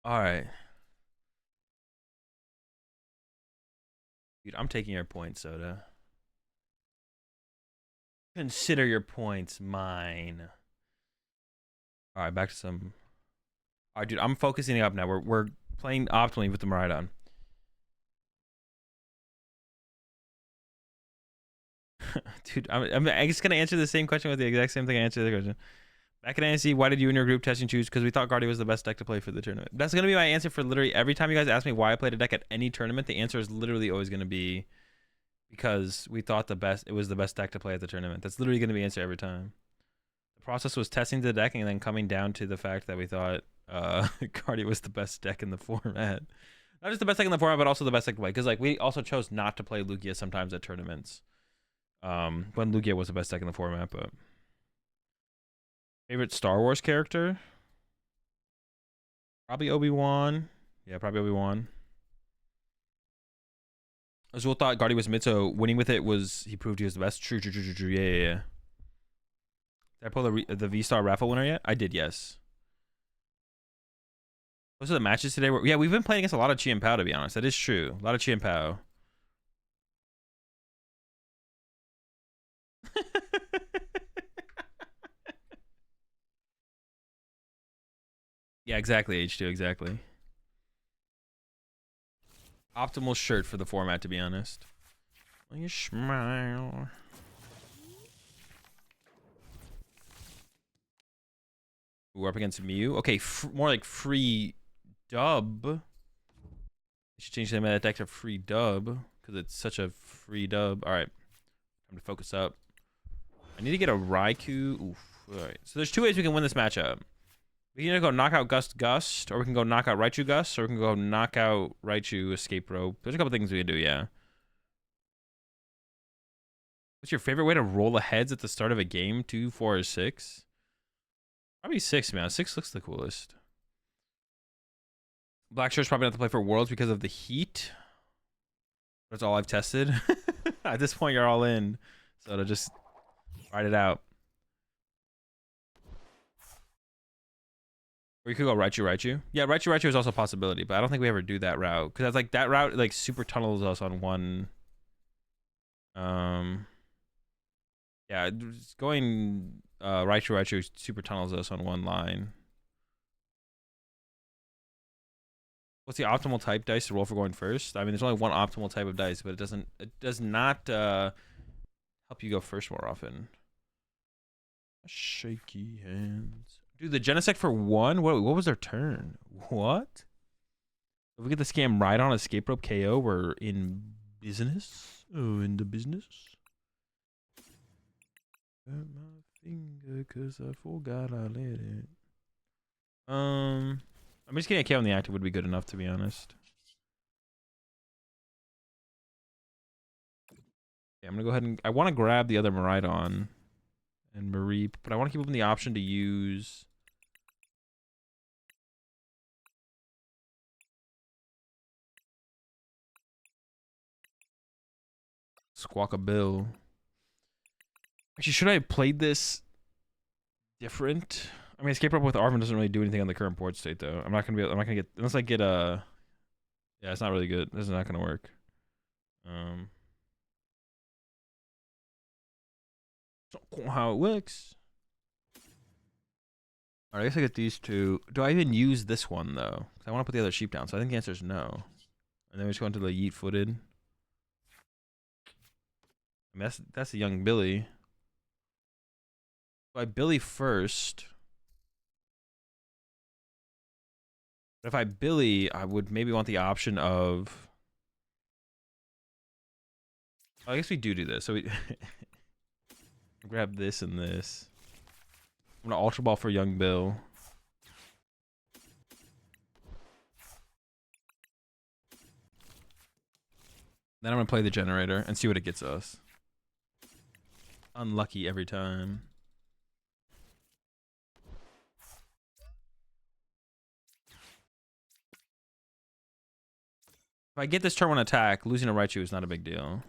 All right. Dude, I'm taking your point, Soda. Consider your points mine. All right, back to some. All right, dude, I'm focusing up now. We're playing optimally with the Miraidon. Dude, I'm just gonna answer the same question with the exact same thing I answered the question. Back in NC, why did you and your group test and choose? Because we thought Guardy was the best deck to play for the tournament. That's gonna be my answer for literally every time you guys ask me why I played a deck at any tournament. The answer is literally always gonna be because we thought it was the best deck to play at the tournament. That's literally gonna be the answer every time. The process was testing the deck and then coming down to the fact that we thought Guardy was the best deck in the format. Not just the best deck in the format, but also the best deck to play. Because like we also chose not to play Lugia sometimes at tournaments. When Lugia was the best deck in the format, but favorite Star Wars character? Probably Obi-Wan. Yeah, probably Obi-Wan. Azul thought Guardy was mid, so winning with it was he proved he was the best. True. Yeah. Did I pull the V-Star raffle winner yet? I did, yes. Those are the matches today. Yeah, we've been playing against a lot of Chi and Pao, to be honest. That is true. A lot of Chi and Pao. Yeah, exactly, H2, exactly. Optimal shirt for the format, to be honest. Will you smile? We're up against Mew. Okay, more like free dub. I should change the name of that deck to free dub because it's such a free dub. All right, time to focus up. I need to get a Raikou. Oof. All right, so there's two ways we can win this matchup. We can either go knockout Gust, or we can go knockout Raichu Gust, or we can go knockout Raichu Escape Rope. There's a couple things we can do, yeah. What's your favorite way to roll the heads at the start of a game? 2, 4, or 6? Probably 6, man. 6 looks the coolest. Black shirt's probably not to play for Worlds because of the heat. That's all I've tested. At this point, you're all in. So to just ride it out. Or you could go Raichu. Yeah, Raichu is also a possibility, but I don't think we ever do that route. Because that's like that route like super tunnels us on one. Yeah, just going Raichu super tunnels us on one line. What's the optimal type dice to roll for going first? I mean, there's only one optimal type of dice, but it does not help you go first more often. Shaky hands. Dude, the Genesect for 1? What was their turn? What? If we get the scam Miraidon Escape Rope KO, we're in business. Oh, in the business. Got my finger cause I forgot I let it. I'm just getting a KO on the active would be good enough, to be honest. Yeah, I'm gonna go ahead and I want to grab the other Miraidon and Mareep, but I want to keep open the option to use Squawkabill. Actually, should I have played this different? I mean, Escape Rope with Arvin doesn't really do anything on the current board state, though. I'm not gonna get unless I get a. Yeah, it's not really good. This is not gonna work. That's not how it works. Alright, I guess I get these two. Do I even use this one though? Because I want to put the other sheep down. So I think the answer is no. And then we just go into the yeet footed. I mean, that's the young Billy. So I Billy first. But if I Billy, I would maybe want the option of. I guess we do this. So we grab this and this. I'm gonna Ultra Ball for young Bill. Then I'm gonna play the generator and see what it gets us. Unlucky every time. If I get this turn 1 attack, losing a Raichu is not a big deal.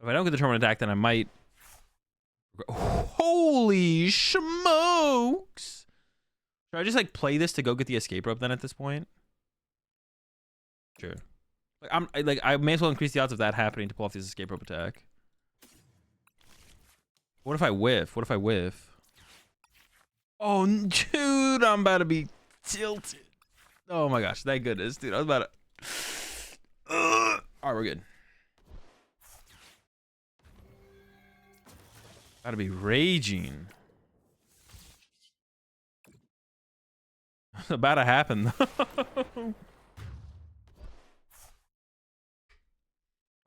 If I don't get the turn 1 attack, then I might. Holy smokes! Should I just like play this to go get the escape rope then at this point? Sure. I may as well increase the odds of that happening to pull off this escape rope attack. What if I whiff? What if I whiff? Oh, dude, I'm about to be tilted. Oh my gosh, thank goodness, dude. I was about to. All right, we're good. About to be raging. It's about to happen.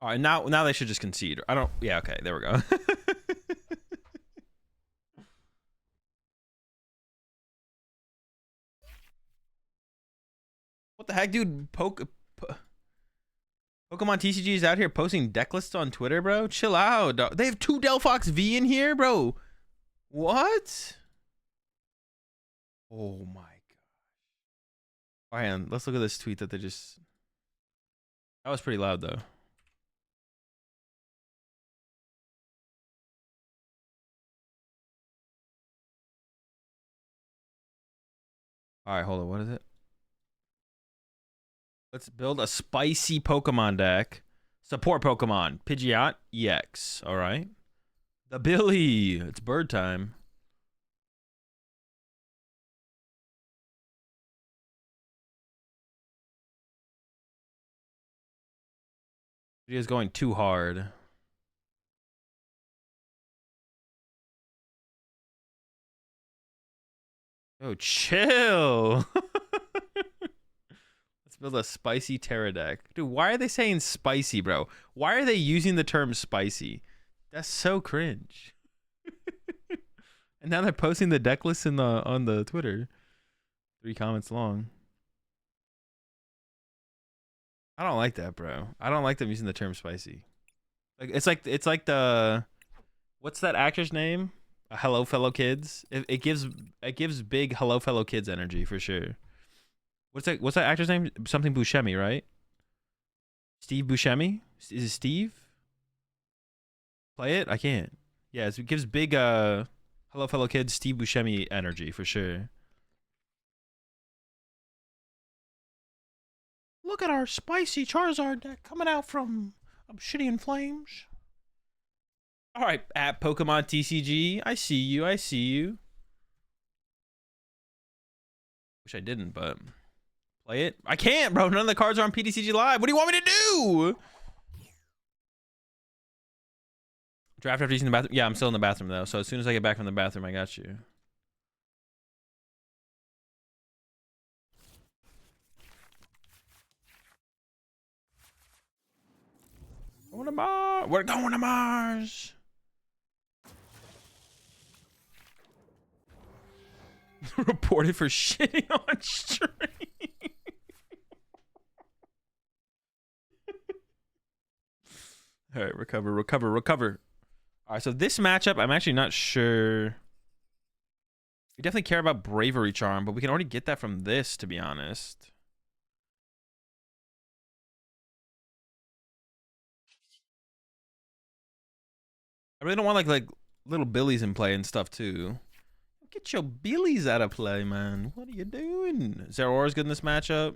All right, now they should just concede. I don't. Yeah, okay, there we go. What the heck, dude? PokemonTCG is out here posting deck lists on Twitter, bro. Chill out. Dog. They have 2 Delphox V in here, bro. What? Oh my god. All right, let's look at this tweet that they just. That was pretty loud though. All right, hold on. What is it? Let's build a spicy Pokemon deck. Support Pokemon. Pidgeot EX. All right. The Billy. It's bird time. Video's going too hard. Oh, chill. Let's build a spicy Terra deck. Dude, why are they saying spicy, bro? Why are they using the term spicy? That's so cringe. And now they're posting the deck list on the Twitter. 3 comments long. I don't like that, bro. I don't like them using the term spicy. Like it's like the what's that actor's name? Hello Fellow Kids. It gives big Hello Fellow Kids energy for sure. What's that actor's name? Something Buscemi, right? Steve Buscemi? Is it Steve? Play it? I can't. Yeah, it gives big Hello Fellow Kids Steve Buscemi energy for sure. Look at our spicy Charizard deck coming out from Obsidian Flames. All right, at PokemonTCG, I see you. I see you. Wish I didn't, but play it. I can't, bro. None of the cards are on PTCG Live. What do you want me to do? Draft after using the bathroom. Yeah, I'm still in the bathroom though. So as soon as I get back from the bathroom, I got you. Going to Mars. We're going to Mars. Reported for shitting on stream. All right, recover. All right, so this matchup, I'm actually not sure. We definitely care about Bravery Charm, but we can already get that from this, to be honest. I really don't want like little Billies in play and stuff too. Get your Billies out of play, man. What are you doing? Zeraora's good in this matchup.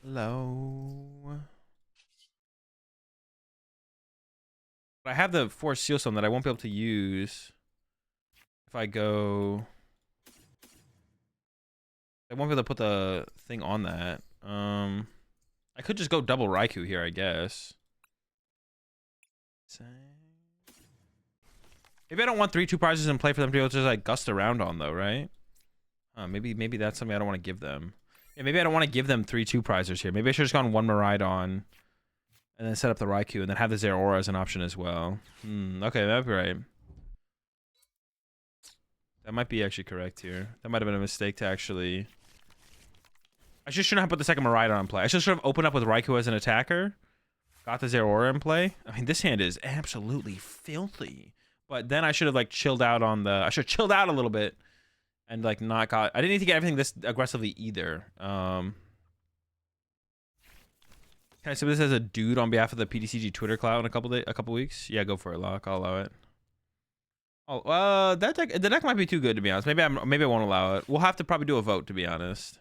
Hello. But I have the Force Seal Stone that I won't be able to use if I go. I won't be able to put the thing on that. I could just go double Raikou here, I guess. Maybe I don't want 3/2 prizes in play for them to be able to just like gust around on though, right? Maybe that's something I don't want to give them. Yeah, maybe I don't want to give them 3/2 prizers here. Maybe I should have just gone 1 Miraidon and then set up the Raikou and then have the Zeraora as an option as well. Okay, that'd be right. That might be actually correct here. That might have been a mistake to actually. I just shouldn't have put the second Miraidon in play. I just should have opened up with Raikou as an attacker. Got the Zeraora in play. I mean, this hand is absolutely filthy. But then I should have like chilled out on the. I should have chilled out a little bit, and like not got. I didn't need to get everything this aggressively either. Can I say this as a dude on behalf of the PTCG Twitter cloud in a couple weeks? Yeah, go for it, Lock. I'll allow it. Oh, the deck might be too good to be honest. Maybe I won't allow it. We'll have to probably do a vote to be honest.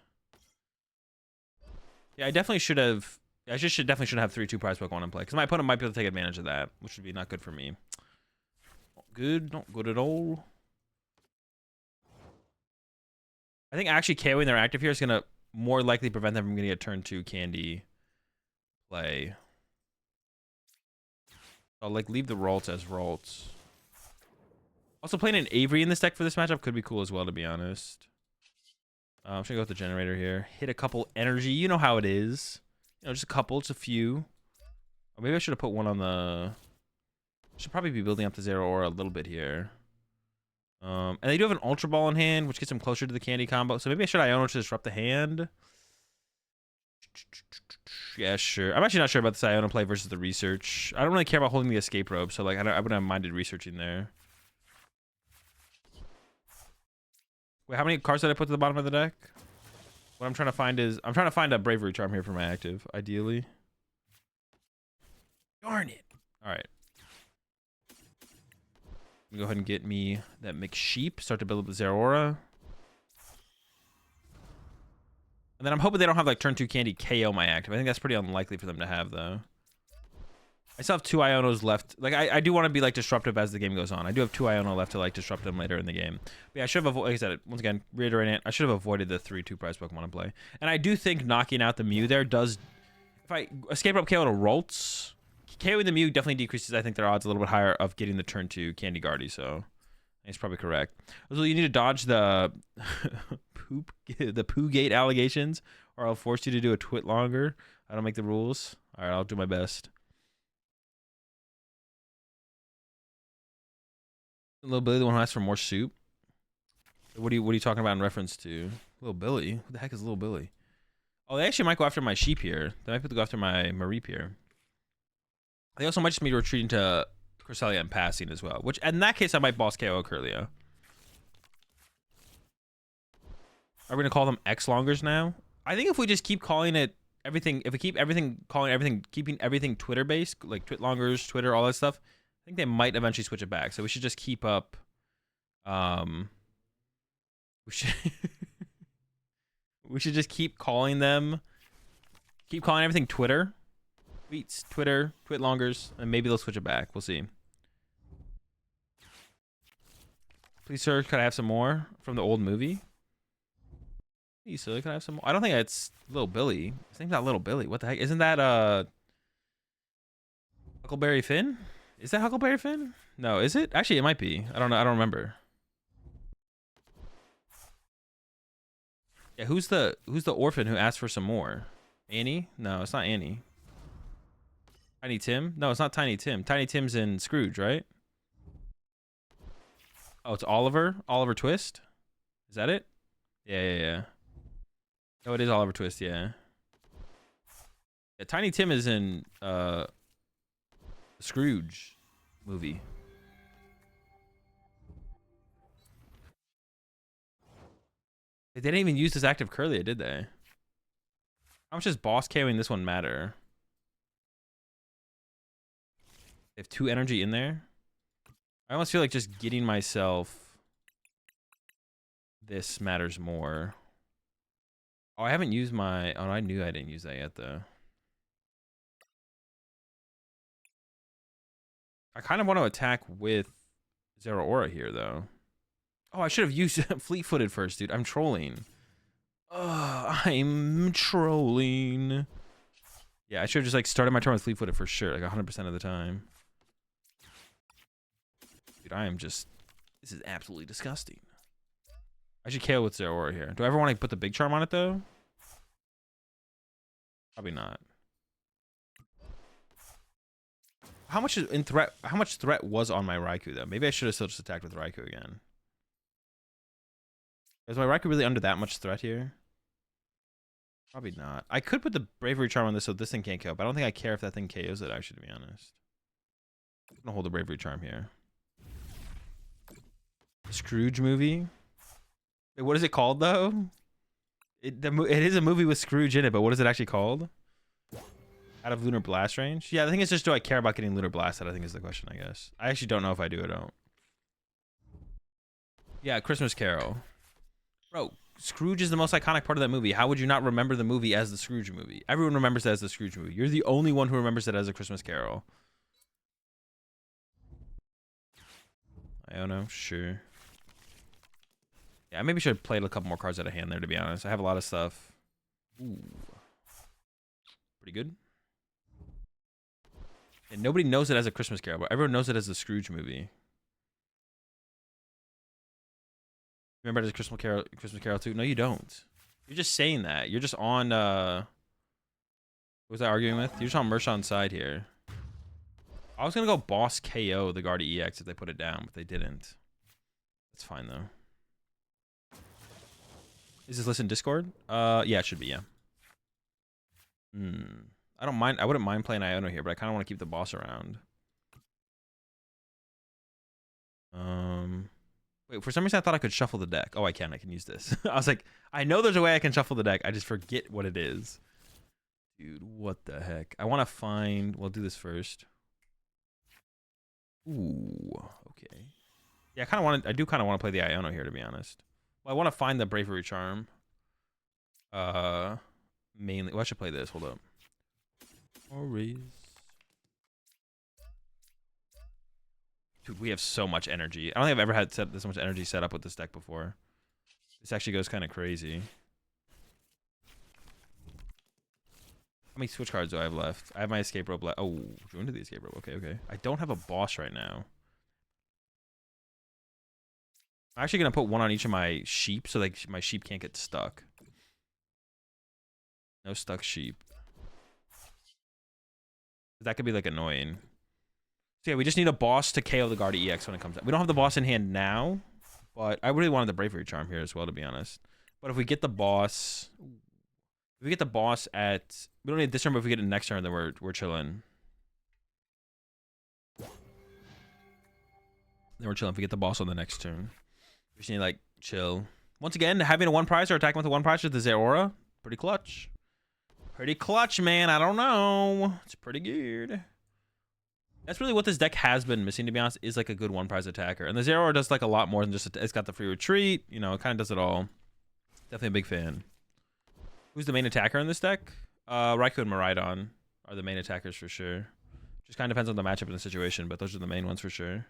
Yeah, I definitely should have. I just definitely should have 3/2 prize Pokemon in play because my opponent might be able to take advantage of that, which would be not good for me. Not good, not good at all. I think actually KOing their active here is gonna more likely prevent them from getting a turn 2 candy play. I'll like leave the Ralts as Ralts. Also playing an Avery in this deck for this matchup could be cool as well, to be honest. I'm just gonna go with the generator here. Hit a couple energy. You know how it is. You know, just a couple, just a few. Or maybe I should have put one on the... Should probably be building up the Zero Aura a little bit here. And they do have an Ultra Ball in hand, which gets them closer to the candy combo. So maybe I should Iono to disrupt the hand. Yeah, sure. I'm actually not sure about this Iono play versus the research. I don't really care about holding the escape rope, so like I wouldn't have minded researching there. Wait, how many cards did I put to the bottom of the deck? What I'm trying to find is... I'm trying to find a Bravery Charm here for my active, ideally. Darn it. Alright. Go ahead and get me that McSheep. Start to build up the Zeraora. And then I'm hoping they don't have like turn 2 candy KO my active. I think that's pretty unlikely for them to have, though. I still have 2 Ionos left. Like, I do want to be like disruptive as the game goes on. I do have 2 Iono left to like disrupt them later in the game. But yeah, I should have avoided, like I said, once again, reiterating it, I should have avoided the 3/2 prize Pokemon in play. And I do think knocking out the Mew there does... If I escape up KO to Ralts, KOing the Mew definitely decreases, I think, their odds a little bit higher of getting the turn 2 Candy Guardy, so he's probably correct. So you need to dodge the the Poo Gate allegations, or I'll force you to do a twit longer. I don't make the rules. All right, I'll do my best. Little Billy, the one who asked for more soup. What are you talking about in reference to? Little Billy? What the heck is Little Billy? Oh, they actually might go after my sheep here. They might go after my Mareep here. They also might just be retreating to Cresselia and passing as well. Which, in that case, I might boss KO Curlia. Are we gonna call them X longers now? I think if we just keep calling it everything, if we keep keeping everything Twitter based, like twit longers, Twitter, all that stuff, I think they might eventually switch it back. So we should just keep up. We should we should just keep calling them. Keep calling everything Twitter. Tweets, Twitter, twit longers, and maybe they'll switch it back. We'll see. Please, sir, could I have some more from the old movie? Please, sir, could I have some more? I don't think it's Little Billy. His name's not Little Billy. What the heck? Isn't that Huckleberry Finn? Is that Huckleberry Finn? No, is it? Actually, it might be. I don't know. I don't remember. Yeah, who's the orphan who asked for some more? Annie? No, it's not Annie. Tiny Tim? No, it's not Tiny Tim. Tiny Tim's in Scrooge, right? Oh, it's Oliver? Oliver Twist? Is that it? Yeah. Oh, it is Oliver Twist, yeah. Yeah, Tiny Tim is in the Scrooge movie. They didn't even use this active Curlia, did they? How much does boss KOing this one matter? They have 2 energy in there. I almost feel like just getting myself this matters more. Oh, I haven't used my... Oh, I knew I didn't use that yet, though. I kind of want to attack with Zeraora here, though. Oh, I should have used Fleet-Footed first, dude. I'm trolling. I'm trolling. Yeah, I should have just like started my turn with Fleet-Footed for sure, like 100% of the time. Dude, I am just... This is absolutely disgusting. I should KO with Zeraora here. Do I ever want to put the big charm on it, though? Probably not. How much is in threat? How much threat was on my Raikou, though? Maybe I should have still just attacked with Raikou again. Is my Raikou really under that much threat here? Probably not. I could put the Bravery Charm on this so this thing can't KO, but I don't think I care if that thing KOs it, actually, to be honest. I'm gonna hold the Bravery Charm here. Scrooge movie? Wait, what is it called, though? It is a movie with Scrooge in it, but what is it actually called? Out of Lunar Blast range? Yeah, the thing is just, do I care about getting Lunar Blasted, I think is the question, I guess. I actually don't know if I do or don't. Yeah, Christmas Carol. Bro, Scrooge is the most iconic part of that movie. How would you not remember the movie as the Scrooge movie? Everyone remembers that as the Scrooge movie. You're the only one who remembers it as a Christmas Carol. I don't know. Sure. Yeah, I maybe should have played a couple more cards out of hand there, to be honest. I have a lot of stuff. Ooh. Pretty good. And nobody knows it as a Christmas Carol, but everyone knows it as the Scrooge movie. Remember it as Christmas Carol 2? No, you don't. You're just saying that. You're just on, what was I arguing with? You're just on Mershon's side here. I was going to go boss KO the Guardi EX if they put it down, but they didn't. That's fine, though. Is this list in Discord? Yeah, it should be, yeah. I don't mind. I wouldn't mind playing Iono here, but I kind of want to keep the boss around. Wait, for some reason I thought I could shuffle the deck. Oh, I can. I can use this. I was like, I know there's a way I can shuffle the deck. I just forget what it is. Dude, what the heck? I want to find... We'll do this first. Ooh, okay. Yeah, I do kind of want to play the Iono here, to be honest. Well, I want to find the Bravery Charm. Mainly... Well, I should play this. Hold up. Dude, we have so much energy. I don't think I've ever had this much energy set up with this deck before. This actually goes kind of crazy. How many switch cards do I have left? I have my escape rope left. Oh, join to the escape rope. Okay, okay. I don't have a boss right now. I'm actually going to put one on each of my sheep so like my sheep can't get stuck. No stuck sheep. That could be like annoying. So yeah, we just need a boss to KO the Guardi EX when it comes out. We don't have the boss in hand now, but I really wanted the Bravery Charm here as well, to be honest. But if we get the boss... If we get the boss at... We don't need this turn, but if we get it next turn, then we're chilling. Then we're chilling if we get the boss on the next turn. We just need, like, chill. Once again, having a one prize or attacking with a one prize with the Zeraora, pretty clutch. Pretty clutch, man. I don't know. It's pretty good. That's really what this deck has been missing, to be honest, is like a good one prize attacker. And the Zeraora does like a lot more than just... It's got the free retreat. You know, it kind of does it all. Definitely a big fan. Who's the main attacker in this deck? Raikou and Miraidon are the main attackers for sure. Just kind of depends on the matchup and the situation, but those are the main ones for sure.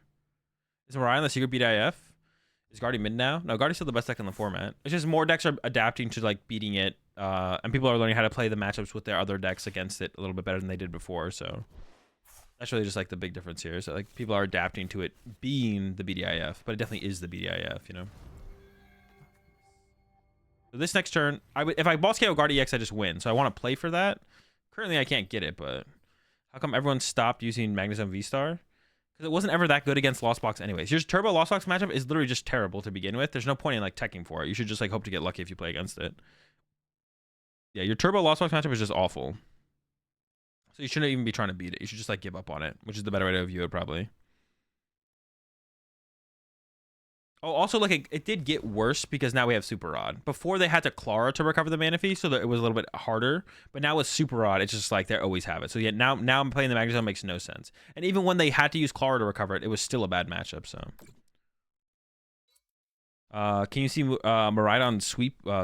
Is Miraidon the secret BDIF? Is Guardi mid now? No, Guardi's still the best deck in the format. It's just more decks are adapting to like beating it, and people are learning how to play the matchups with their other decks against it a little bit better than they did before, so... That's really just like the big difference here. So like people are adapting to it being the BDIF, but it definitely is the BDIF, you know. So this next turn, if I boss KO Guardi EX, I just win. So I want to play for that. Currently, I can't get it, but how come everyone stopped using Magnezone V-Star? Because it wasn't ever that good against Lost Box anyways. Your Turbo Lost Box matchup is literally just terrible to begin with. There's no point in like teching for it. You should just like hope to get lucky if you play against it. Yeah, your Turbo Lost Box matchup is just awful. So you shouldn't even be trying to beat it. You should just like give up on it, which is the better way to view it probably. Oh, also like it did get worse because now we have Super Rod. Before they had to Clara to recover the Mana Fee, so that it was a little bit harder. But now with Super Rod, it's just like they always have it. So yeah, now I'm playing the Magnezone makes no sense. And even when they had to use Clara to recover it, it was still a bad matchup. So, can you see Miraidon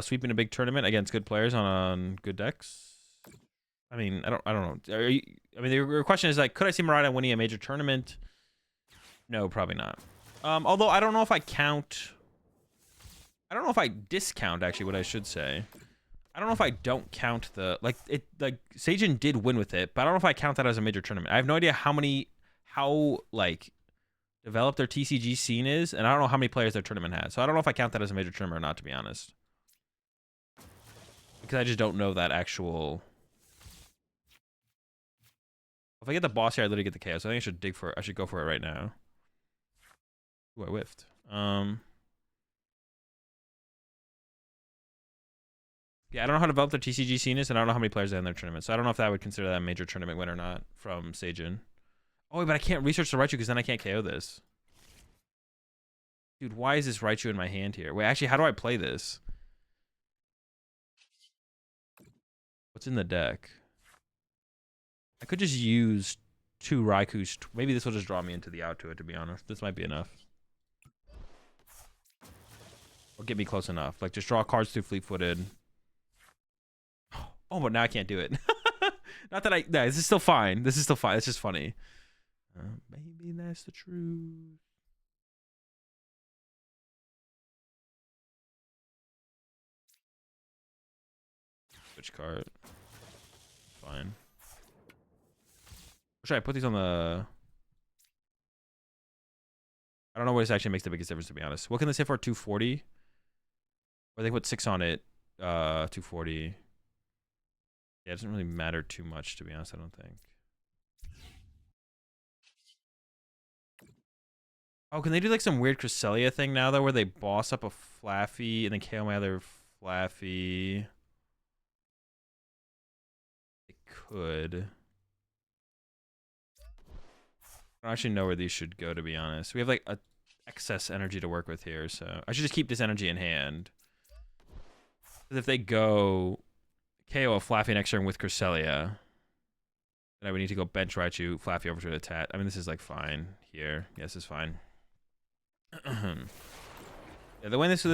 sweeping a big tournament against good players on good decks? I mean, I don't know. I mean, the question is like, could I see Miraidon winning a major tournament? No, probably not. Although I don't know if I count. I don't know if I discount actually what I should say. I don't know if I don't count the like Sajin did win with it, but I don't know if I count that as a major tournament. I have no idea how like developed their TCG scene is, and I don't know how many players their tournament has. So I don't know if I count that as a major tournament or not, to be honest. Because I just don't know that actual. If I get the boss here, I literally get the chaos. So I think I should dig for it. I should go for it right now. Ooh, I whiffed. Yeah, I don't know how developed their TCG scene is, and I don't know how many players they have in their tournament. So I don't know if that would consider that a major tournament win or not from Sajin. Oh, but I can't research the Raichu because then I can't KO this. Dude, why is this Raichu in my hand here? Wait, actually, how do I play this? What's in the deck? I could just use 2 Raikous. Maybe this will just draw me into the out to it, to be honest. This might be enough. Or get me close enough. Like, just draw cards through fleet-footed. Oh, but now I can't do it. Not that no, this is still fine. This is still fine. It's just funny. Maybe that's the truth. Switch card. Fine. Or should I put these on the... I don't know what this actually makes the biggest difference, to be honest. What can this hit for? 240? Or they put 6 on it. 240. Yeah, it doesn't really matter too much, to be honest, I don't think. Oh, can they do like some weird Cresselia thing now, though, where they boss up a Flaffy and then KO my other Flaffy? They could. I don't actually know where these should go, to be honest. We have like a excess energy to work with here, so I should just keep this energy in hand. Because if they go KO a Flaffy next turn with Cresselia, then I would need to go bench Raichu, Flaffy over to the Tat. I mean, this is like fine here. Yes, it's fine. Yeah, the way this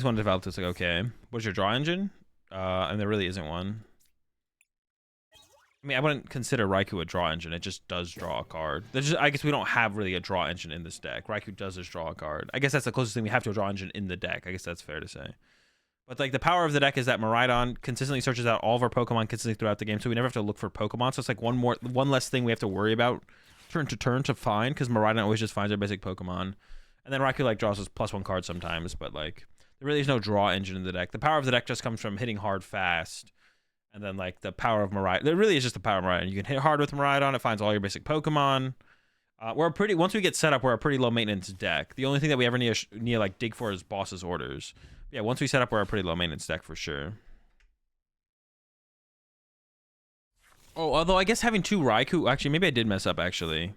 one developed is like, okay, what's your draw engine? And there really isn't one. I mean, I wouldn't consider Raikou a draw engine. It just does draw a card. I guess we don't have really a draw engine in this deck. Raikou does just draw a card. I guess that's the closest thing we have to a draw engine in the deck. I guess that's fair to say. But like the power of the deck is that Miraidon consistently searches out all of our Pokemon consistently throughout the game, so we never have to look for Pokemon. So it's like one less thing we have to worry about turn to turn to find, because Miraidon always just finds our basic Pokemon. And then Raikou like draws us +1 card sometimes, but like there really is no draw engine in the deck. The power of the deck just comes from hitting hard fast. And then like the power of Miraidon. There really is just the power of Miraidon. You can hit hard with Miraidon, it finds all your basic Pokemon. Once we get set up, we're a pretty low maintenance deck. The only thing that we ever need to like dig for is boss's orders. Yeah, once we set up, we're a pretty low maintenance deck for sure. Oh, although I guess having 2 Raikou, actually maybe I did mess up actually.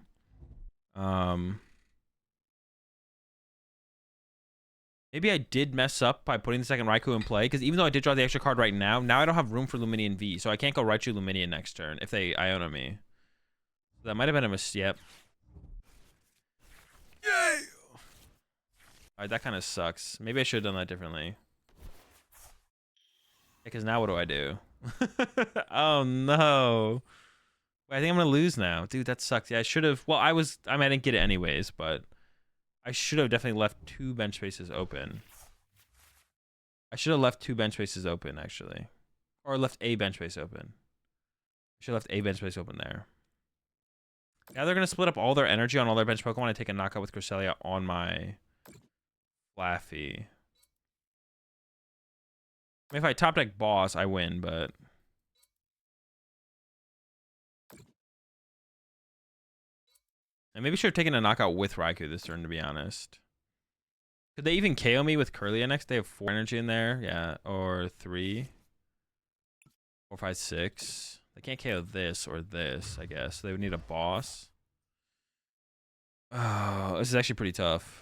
Maybe I did mess up by putting the second Raikou in play, because even though I did draw the extra card right now, I don't have room for Luminion V, so I can't go Raichu Luminion next turn if they Iona me. That might have been a mistake. Yep. Yay! Alright, that kind of sucks. Maybe I should have done that differently. Because now what do I do? Oh no. Wait, I think I'm gonna lose now. Dude, that sucks. Yeah, I should have... Well, I mean, I didn't get it anyways, but... I should have definitely left 2 bench spaces open. I should have left 2 bench spaces open, actually. Or left a bench space open. I should have left a bench space open there. Now they're going to split up all their energy on all their bench Pokemon and take a knockout with Cresselia on my Flaffy. I mean, if I top deck boss, I win, but... I maybe should have taken a knockout with Raikou this turn, to be honest. Could they even KO me with Curlia next? They have 4 energy in there. Yeah, or 3. 4, 5, 6. They can't KO this or this, I guess. So they would need a boss. Oh, this is actually pretty tough.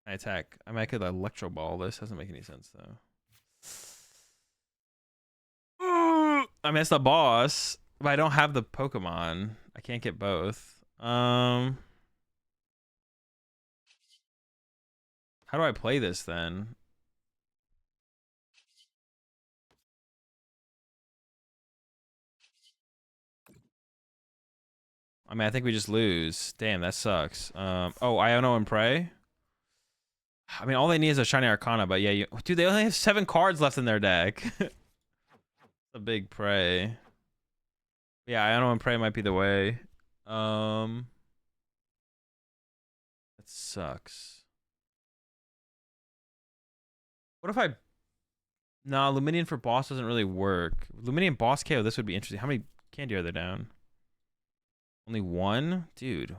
I attack. I mean, I could Electro Ball this. Doesn't make any sense, though. I mean, it's the boss. But I don't have the Pokemon. I can't get both. How do I play this then? I mean, I think we just lose. Damn, that sucks. Oh, Iono and Prey? I mean, all they need is a Shiny Arcana, but yeah, dude, they only have 7 cards left in their deck. A big Prey. Yeah, Iono and Prey might be the way. That sucks. What if I... Nah, Luminion for boss doesn't really work. Luminion boss KO, this would be interesting. How many candy are there down? Only 1? Dude.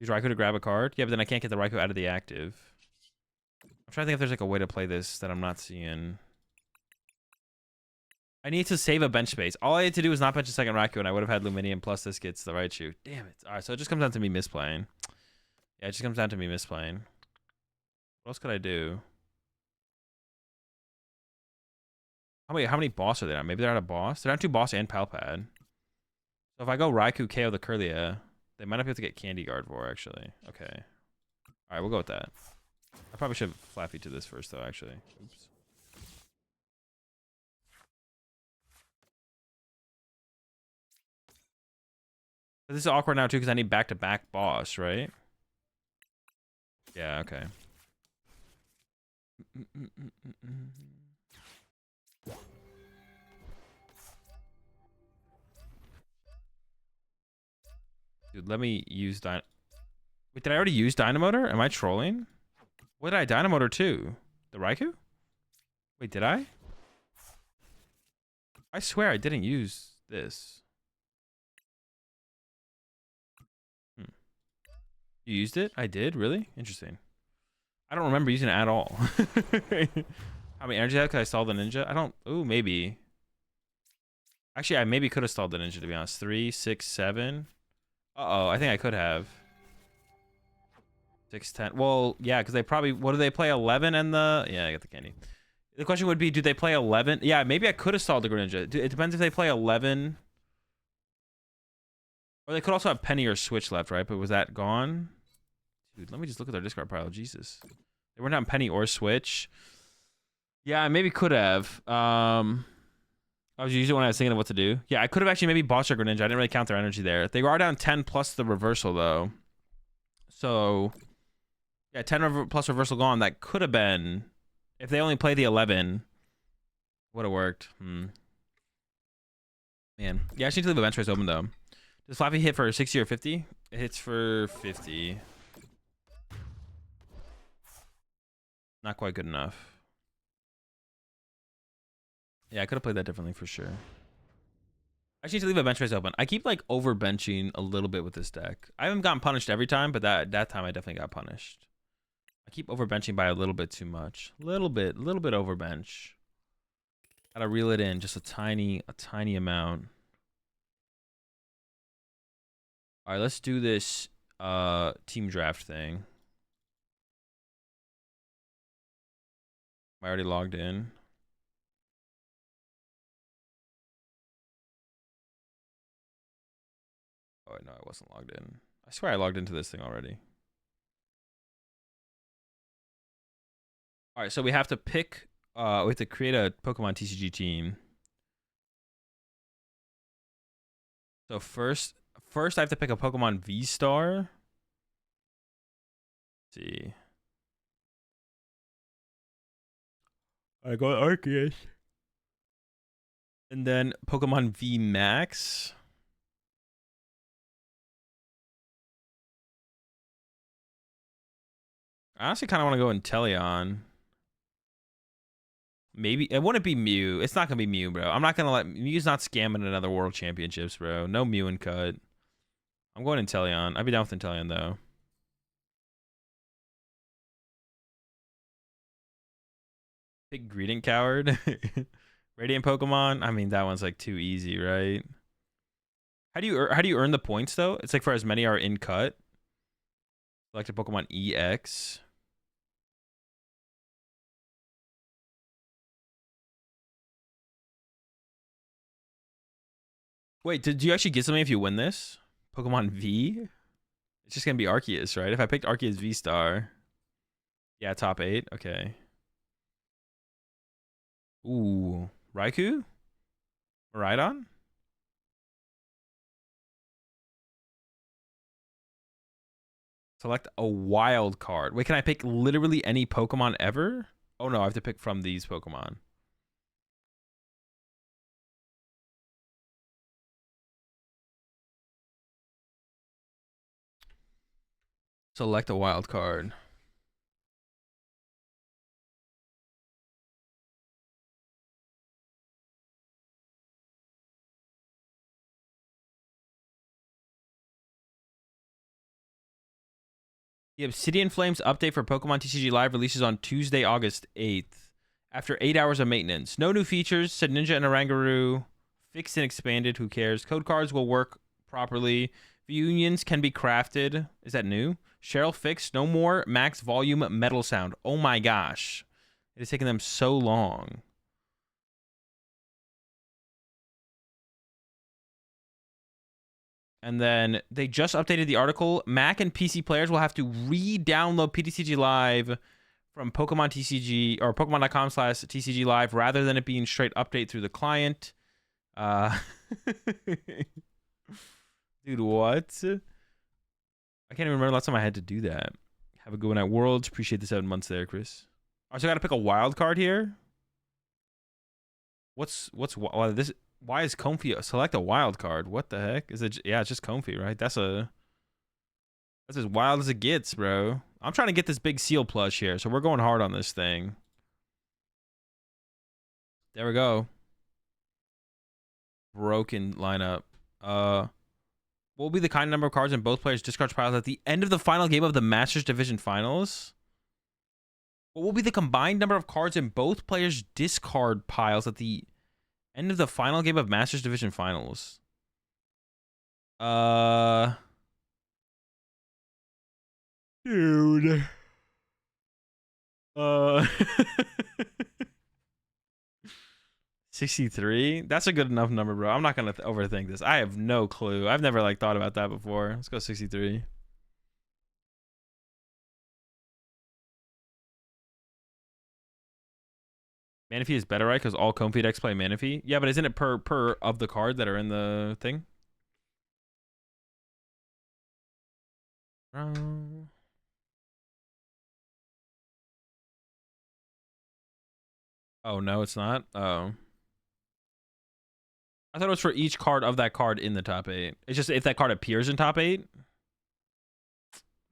Use Raikou to grab a card? Yeah, but then I can't get the Raikou out of the active. I'm trying to think if there's like a way to play this that I'm not seeing. I need to save a bench space. All I had to do was not bench a second Raikou, and I would have had Luminium plus this gets the Raichu. Damn it. Alright, so it just comes down to me misplaying. Yeah, it just comes down to me misplaying. What else could I do? How many boss are there? Maybe they're out of boss? They're not 2 boss and Palpad. So if I go Raikou KO the Curlia, they might not be able to get Candy Guard for, actually. Okay. All right, we'll go with that. I probably should have Flappy to this first, though, actually. Oops. This is awkward now, too, because I need back-to-back boss, right? Yeah, okay. Dude, let me use Wait, did I already use Dynamotor? Am I trolling? What did I Dynamotor to? The Raikou? Wait, did I? I swear I didn't use this. You used it? I did? Really? Interesting. I don't remember using it at all. How many energy I have? Because I stalled the ninja? I don't... Ooh, maybe. Actually, I maybe could have stalled the ninja, to be honest. 3, 6, 7. Uh-oh, I think I could have. 6, 10. Well, yeah, because they probably... What do they play? 11 and the... Yeah, I got the candy. The question would be, do they play 11? Yeah, maybe I could have stalled the Greninja. It depends if they play 11. Or they could also have Penny or Switch left, right? But was that gone? Dude, let me just look at their discard pile. Jesus. They weren't on Penny or Switch. Yeah, I maybe could have. I was using it when I was thinking of what to do. Yeah, I could have actually maybe bought their Greninja. I didn't really count their energy there. They are down 10 plus the reversal, though. So, yeah, 10 plus reversal gone. That could have been... If they only play the 11, would have worked. Man. Yeah, I just need to leave a bench race open, though. Does Flappy hit for 60 or 50? It hits for 50. Not quite good enough. Yeah, I could have played that differently for sure. I just need to leave a bench race open. I keep like over benching a little bit with this deck. I haven't gotten punished every time, but that time I definitely got punished. I keep over benching by a little bit too much. Little bit over bench. Gotta reel it in just a tiny amount. All right, let's do this team draft thing. Am I already logged in? Oh, no, I wasn't logged in. I swear I logged into this thing already. All right, so we have to pick, we have to create a PokemonTCG team. So first I have to pick a Pokemon V-Star. Let's see. I got Arceus. And then Pokemon V Max. I honestly kind of want to go Inteleon. Maybe it wouldn't be Mew. It's not gonna be Mew, bro. I'm not gonna let Mew's not scamming another World Championships, bro. No Mew and cut. I'm going Inteleon. I'd be down with Inteleon though. Big Greeting Coward. Radiant Pokemon. I mean, that one's like too easy, right? How do you earn the points though? It's like for as many are in cut. Select a Pokemon EX. Wait, did you actually get something if you win this? Pokemon V? It's just gonna be Arceus, right? If I picked Arceus V-Star. Yeah, top 8. Okay. Ooh. Raikou? Miraidon? Select a wild card. Wait, can I pick literally any Pokemon ever? Oh no, I have to pick from these Pokemon. Select a wild card. The Obsidian Flames update for Pokemon TCG Live releases on Tuesday, August 8th. After 8 hours of maintenance. No new features, said Ninja and Orangaroo. Fixed and expanded, who cares? Code cards will work properly. Unions can be crafted. Is that new? Cheryl fixed. No more max volume metal sound. Oh my gosh. It has taken them so long. And then they just updated the article. Mac and PC players will have to re-download PTCG Live from PokemonTCG or Pokemon.com/TCG Live rather than it being straight update through the client. Dude, what? I can't even remember the last time I had to do that. Have a good one at Worlds. Appreciate the 7 months there, Chris. Oh, so I got to pick a wild card here. What's this? Why is Comfy select a wild card? What the heck is it? Yeah, it's just Comfy, right? That's as wild as it gets, bro. I'm trying to get this big seal plush here, so we're going hard on this thing. There we go. Broken lineup. What will be the kind number of cards in both players' discard piles at the end of the final game of the Masters Division Finals? What will be the combined number of cards in both players' discard piles at the end of the final game of Masters Division Finals? Dude. 63? That's a good enough number, bro. I'm not gonna overthink this. I have no clue. I've never like thought about that before. Let's go 63. Manaphy is better, right? Because all Comfy decks play Manaphy. Yeah, but isn't it per of the card that are in the thing? Oh no, it's not. Oh, I thought it was for each card of that card in the top 8. It's just if that card appears in top 8.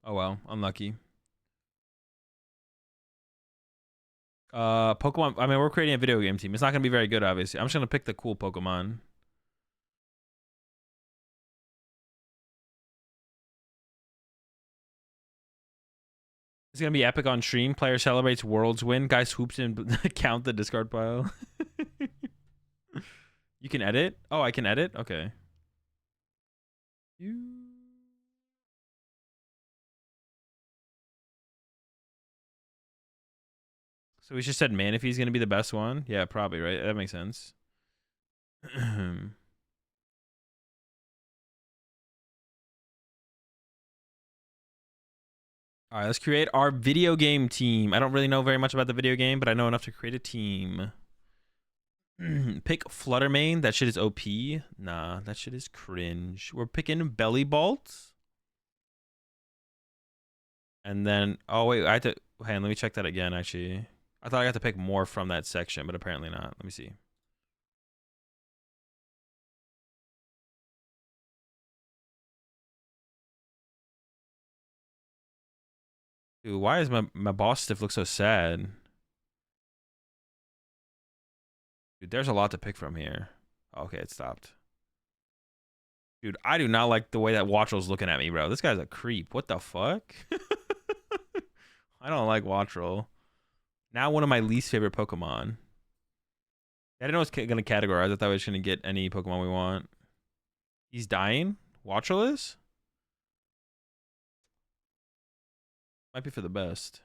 Oh well, unlucky. Pokemon. I mean, we're creating a video game team. It's not gonna be very good, obviously. I'm just gonna pick the cool Pokemon. It's gonna be epic on stream. Player celebrates Worlds win. Guy swoops in, count the discard pile. You can edit? Oh, I can edit? Okay. So we just said Manaphy's gonna be the best one? Yeah, probably, right? That makes sense. All right, let's create our video game team. I don't really know very much about the video game, but I know enough to create a team. Pick Fluttermane. That shit is OP. Nah, that shit is cringe. We're picking Belly Bolt. And then, oh wait, I had to, hang on, let me check that again, actually. I thought I got to pick more from that section, but apparently not. Let me see. Dude, why is my boss stiff look so sad? Dude, there's a lot to pick from here. Okay, it stopped. Dude, I do not like the way that Wattrell's looking at me, bro. This guy's a creep. What the fuck? I don't like Wattrell. Now one of my least favorite Pokemon. I didn't know it was going to categorize. I thought we were just going to get any Pokemon we want. He's dying? Wattrell is? Might be for the best.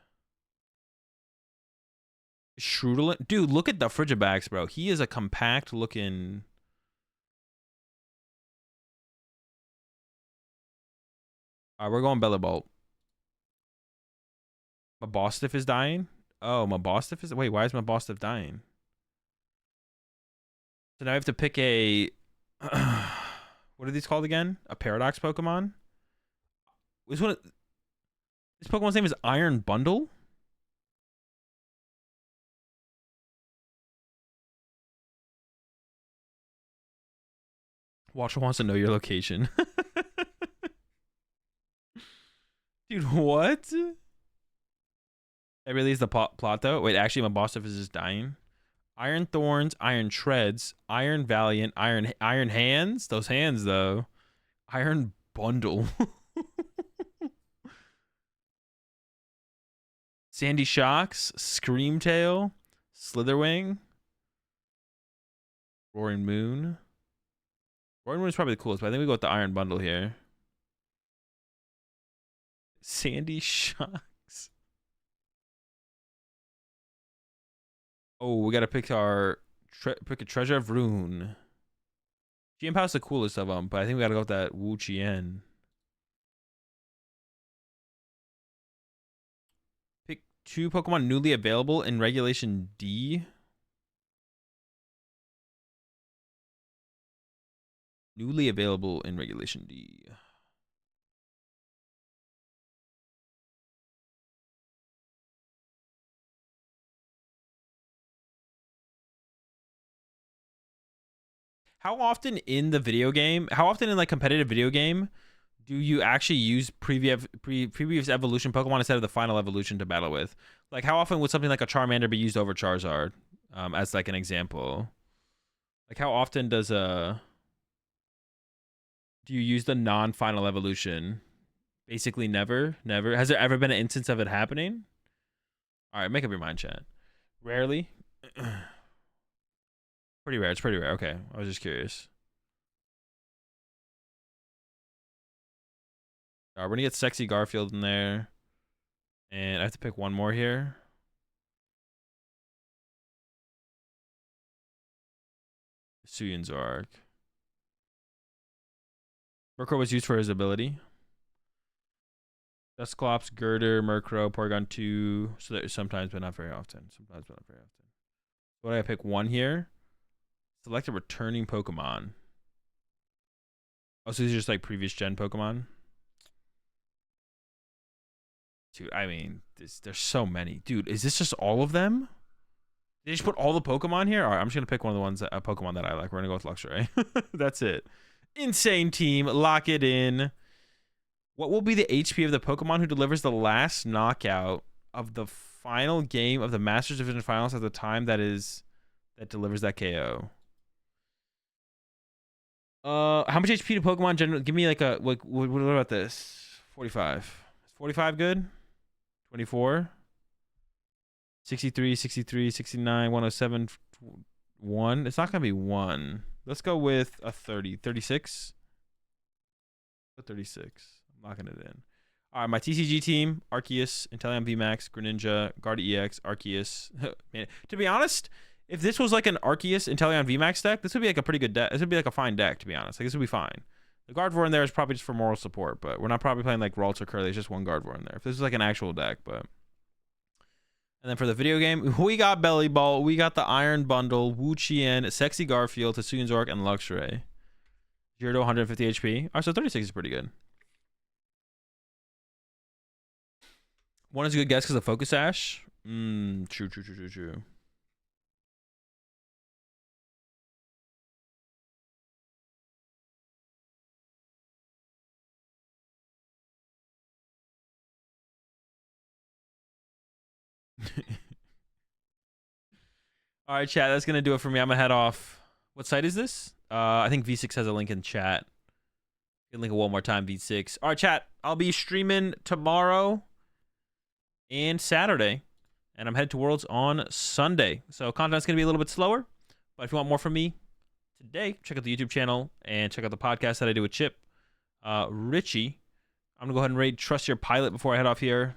Shroodle? Dude, look at the Frigibax, bro. He is a compact looking... Alright, we're going Bellibolt. My Bostiff is dying? Oh, my Bostiff is... Wait, why is my Bostiff dying? So now I have to pick a... what are these called again? A Paradox Pokemon? This Pokemon's name is Iron Bundle? Watcher wants to know your location. Dude, what? That really is the plot, though. Wait, actually, my Bostiff is just dying. Iron Thorns, Iron Treads, Iron Valiant, Iron Hands. Those hands, though. Iron Bundle. Sandy Shocks, Screamtail, Slitherwing, Roaring Moon. Roaring Moon is probably the coolest, but I think we go with the Iron Bundle here. Sandy Shocks. Oh, we gotta pick our pick a Treasure of Rune. GM Power's the coolest of them, but I think we gotta go with that Wu Chien. Pick 2 Pokemon newly available in Regulation D. Newly available in Regulation D. How often in the video game, how often in like competitive video game, do you actually use previous evolution Pokemon instead of the final evolution to battle with? Like, how often would something like a Charmander be used over Charizard, as like an example? Like, how often do you use the non-final evolution? Basically, never. Never. Has there ever been an instance of it happening? All right, make up your mind, chat. Rarely. Pretty rare. It's pretty rare. Okay, I was just curious. All right, we're gonna get Sexy Garfield in there, and I have to pick one more here. Suyunzark. Murkrow was used for his ability. Dusclops, Girder, Murkrow, Porygon 2. So that sometimes, but not very often. Sometimes, but not very often. So I pick one here. Select a returning Pokemon. Oh, so these are just like previous gen Pokemon. Dude, I mean, there's so many. Dude, is this just all of them? They just put all the Pokemon here? All right, I'm just going to pick one of the ones, a Pokemon that I like. We're going to go with Luxray. That's it. Insane team. Lock it in. What will be the HP of the Pokemon who delivers the last knockout of the final game of the Masters Division Finals at the time that delivers that KO? How much HP do Pokemon generally give me? Like a what about this? 45. Is 45 good? 24. 63, 63, 69, 107, 1. It's not gonna be 1. Let's go with a 30. 36. 36. I'm locking it in. All right, my TCG team: Arceus, Inteleon VMAX, Greninja, Guardi EX, Arceus. Man, to be honest, if this was like an Arceus Inteleon VMAX deck, this would be like a pretty good deck. This would be like a fine deck, to be honest. Like, this would be fine. The Gardevoir in there is probably just for moral support, but we're not probably playing like Ralts or Curly. It's just one Gardevoir in there. If this is like an actual deck, but. And then for the video game, we got Belly Ball, we got the Iron Bundle, Wu Chien, Sexy Garfield, Hisuian and Luxray. 0 to 150 HP. All right, so 36 is pretty good. One is a good guess because of Focus Sash. True. All right, chat. That's gonna do it for me. I'm gonna head off. What site is this? I think V6 has a link in chat. Can link it one more time. V6. All right, chat. I'll be streaming tomorrow and Saturday, and I'm headed to Worlds on Sunday. So content's gonna be a little bit slower, but if you want more from me today, check out the YouTube channel and check out the podcast that I do with Chip, Richie. I'm gonna go ahead and raid Trust Your Pilot before I head off here.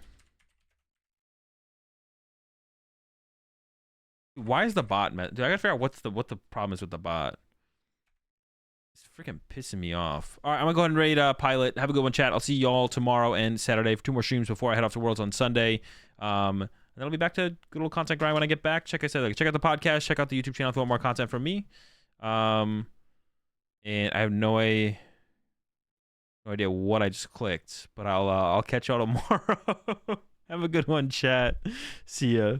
Why is the bot? Dude, I gotta figure out what the problem is with the bot. It's freaking pissing me off. All right, I'm gonna go ahead and raid Pilot. Have a good one, chat. I'll see y'all tomorrow and Saturday for 2 more streams before I head off to Worlds on Sunday. And then I'll be back to good old content grind when I get back. Check out the podcast. Check out the YouTube channel if you want more content from me. And I have no idea what I just clicked, but I'll catch y'all tomorrow. Have a good one, chat. See ya.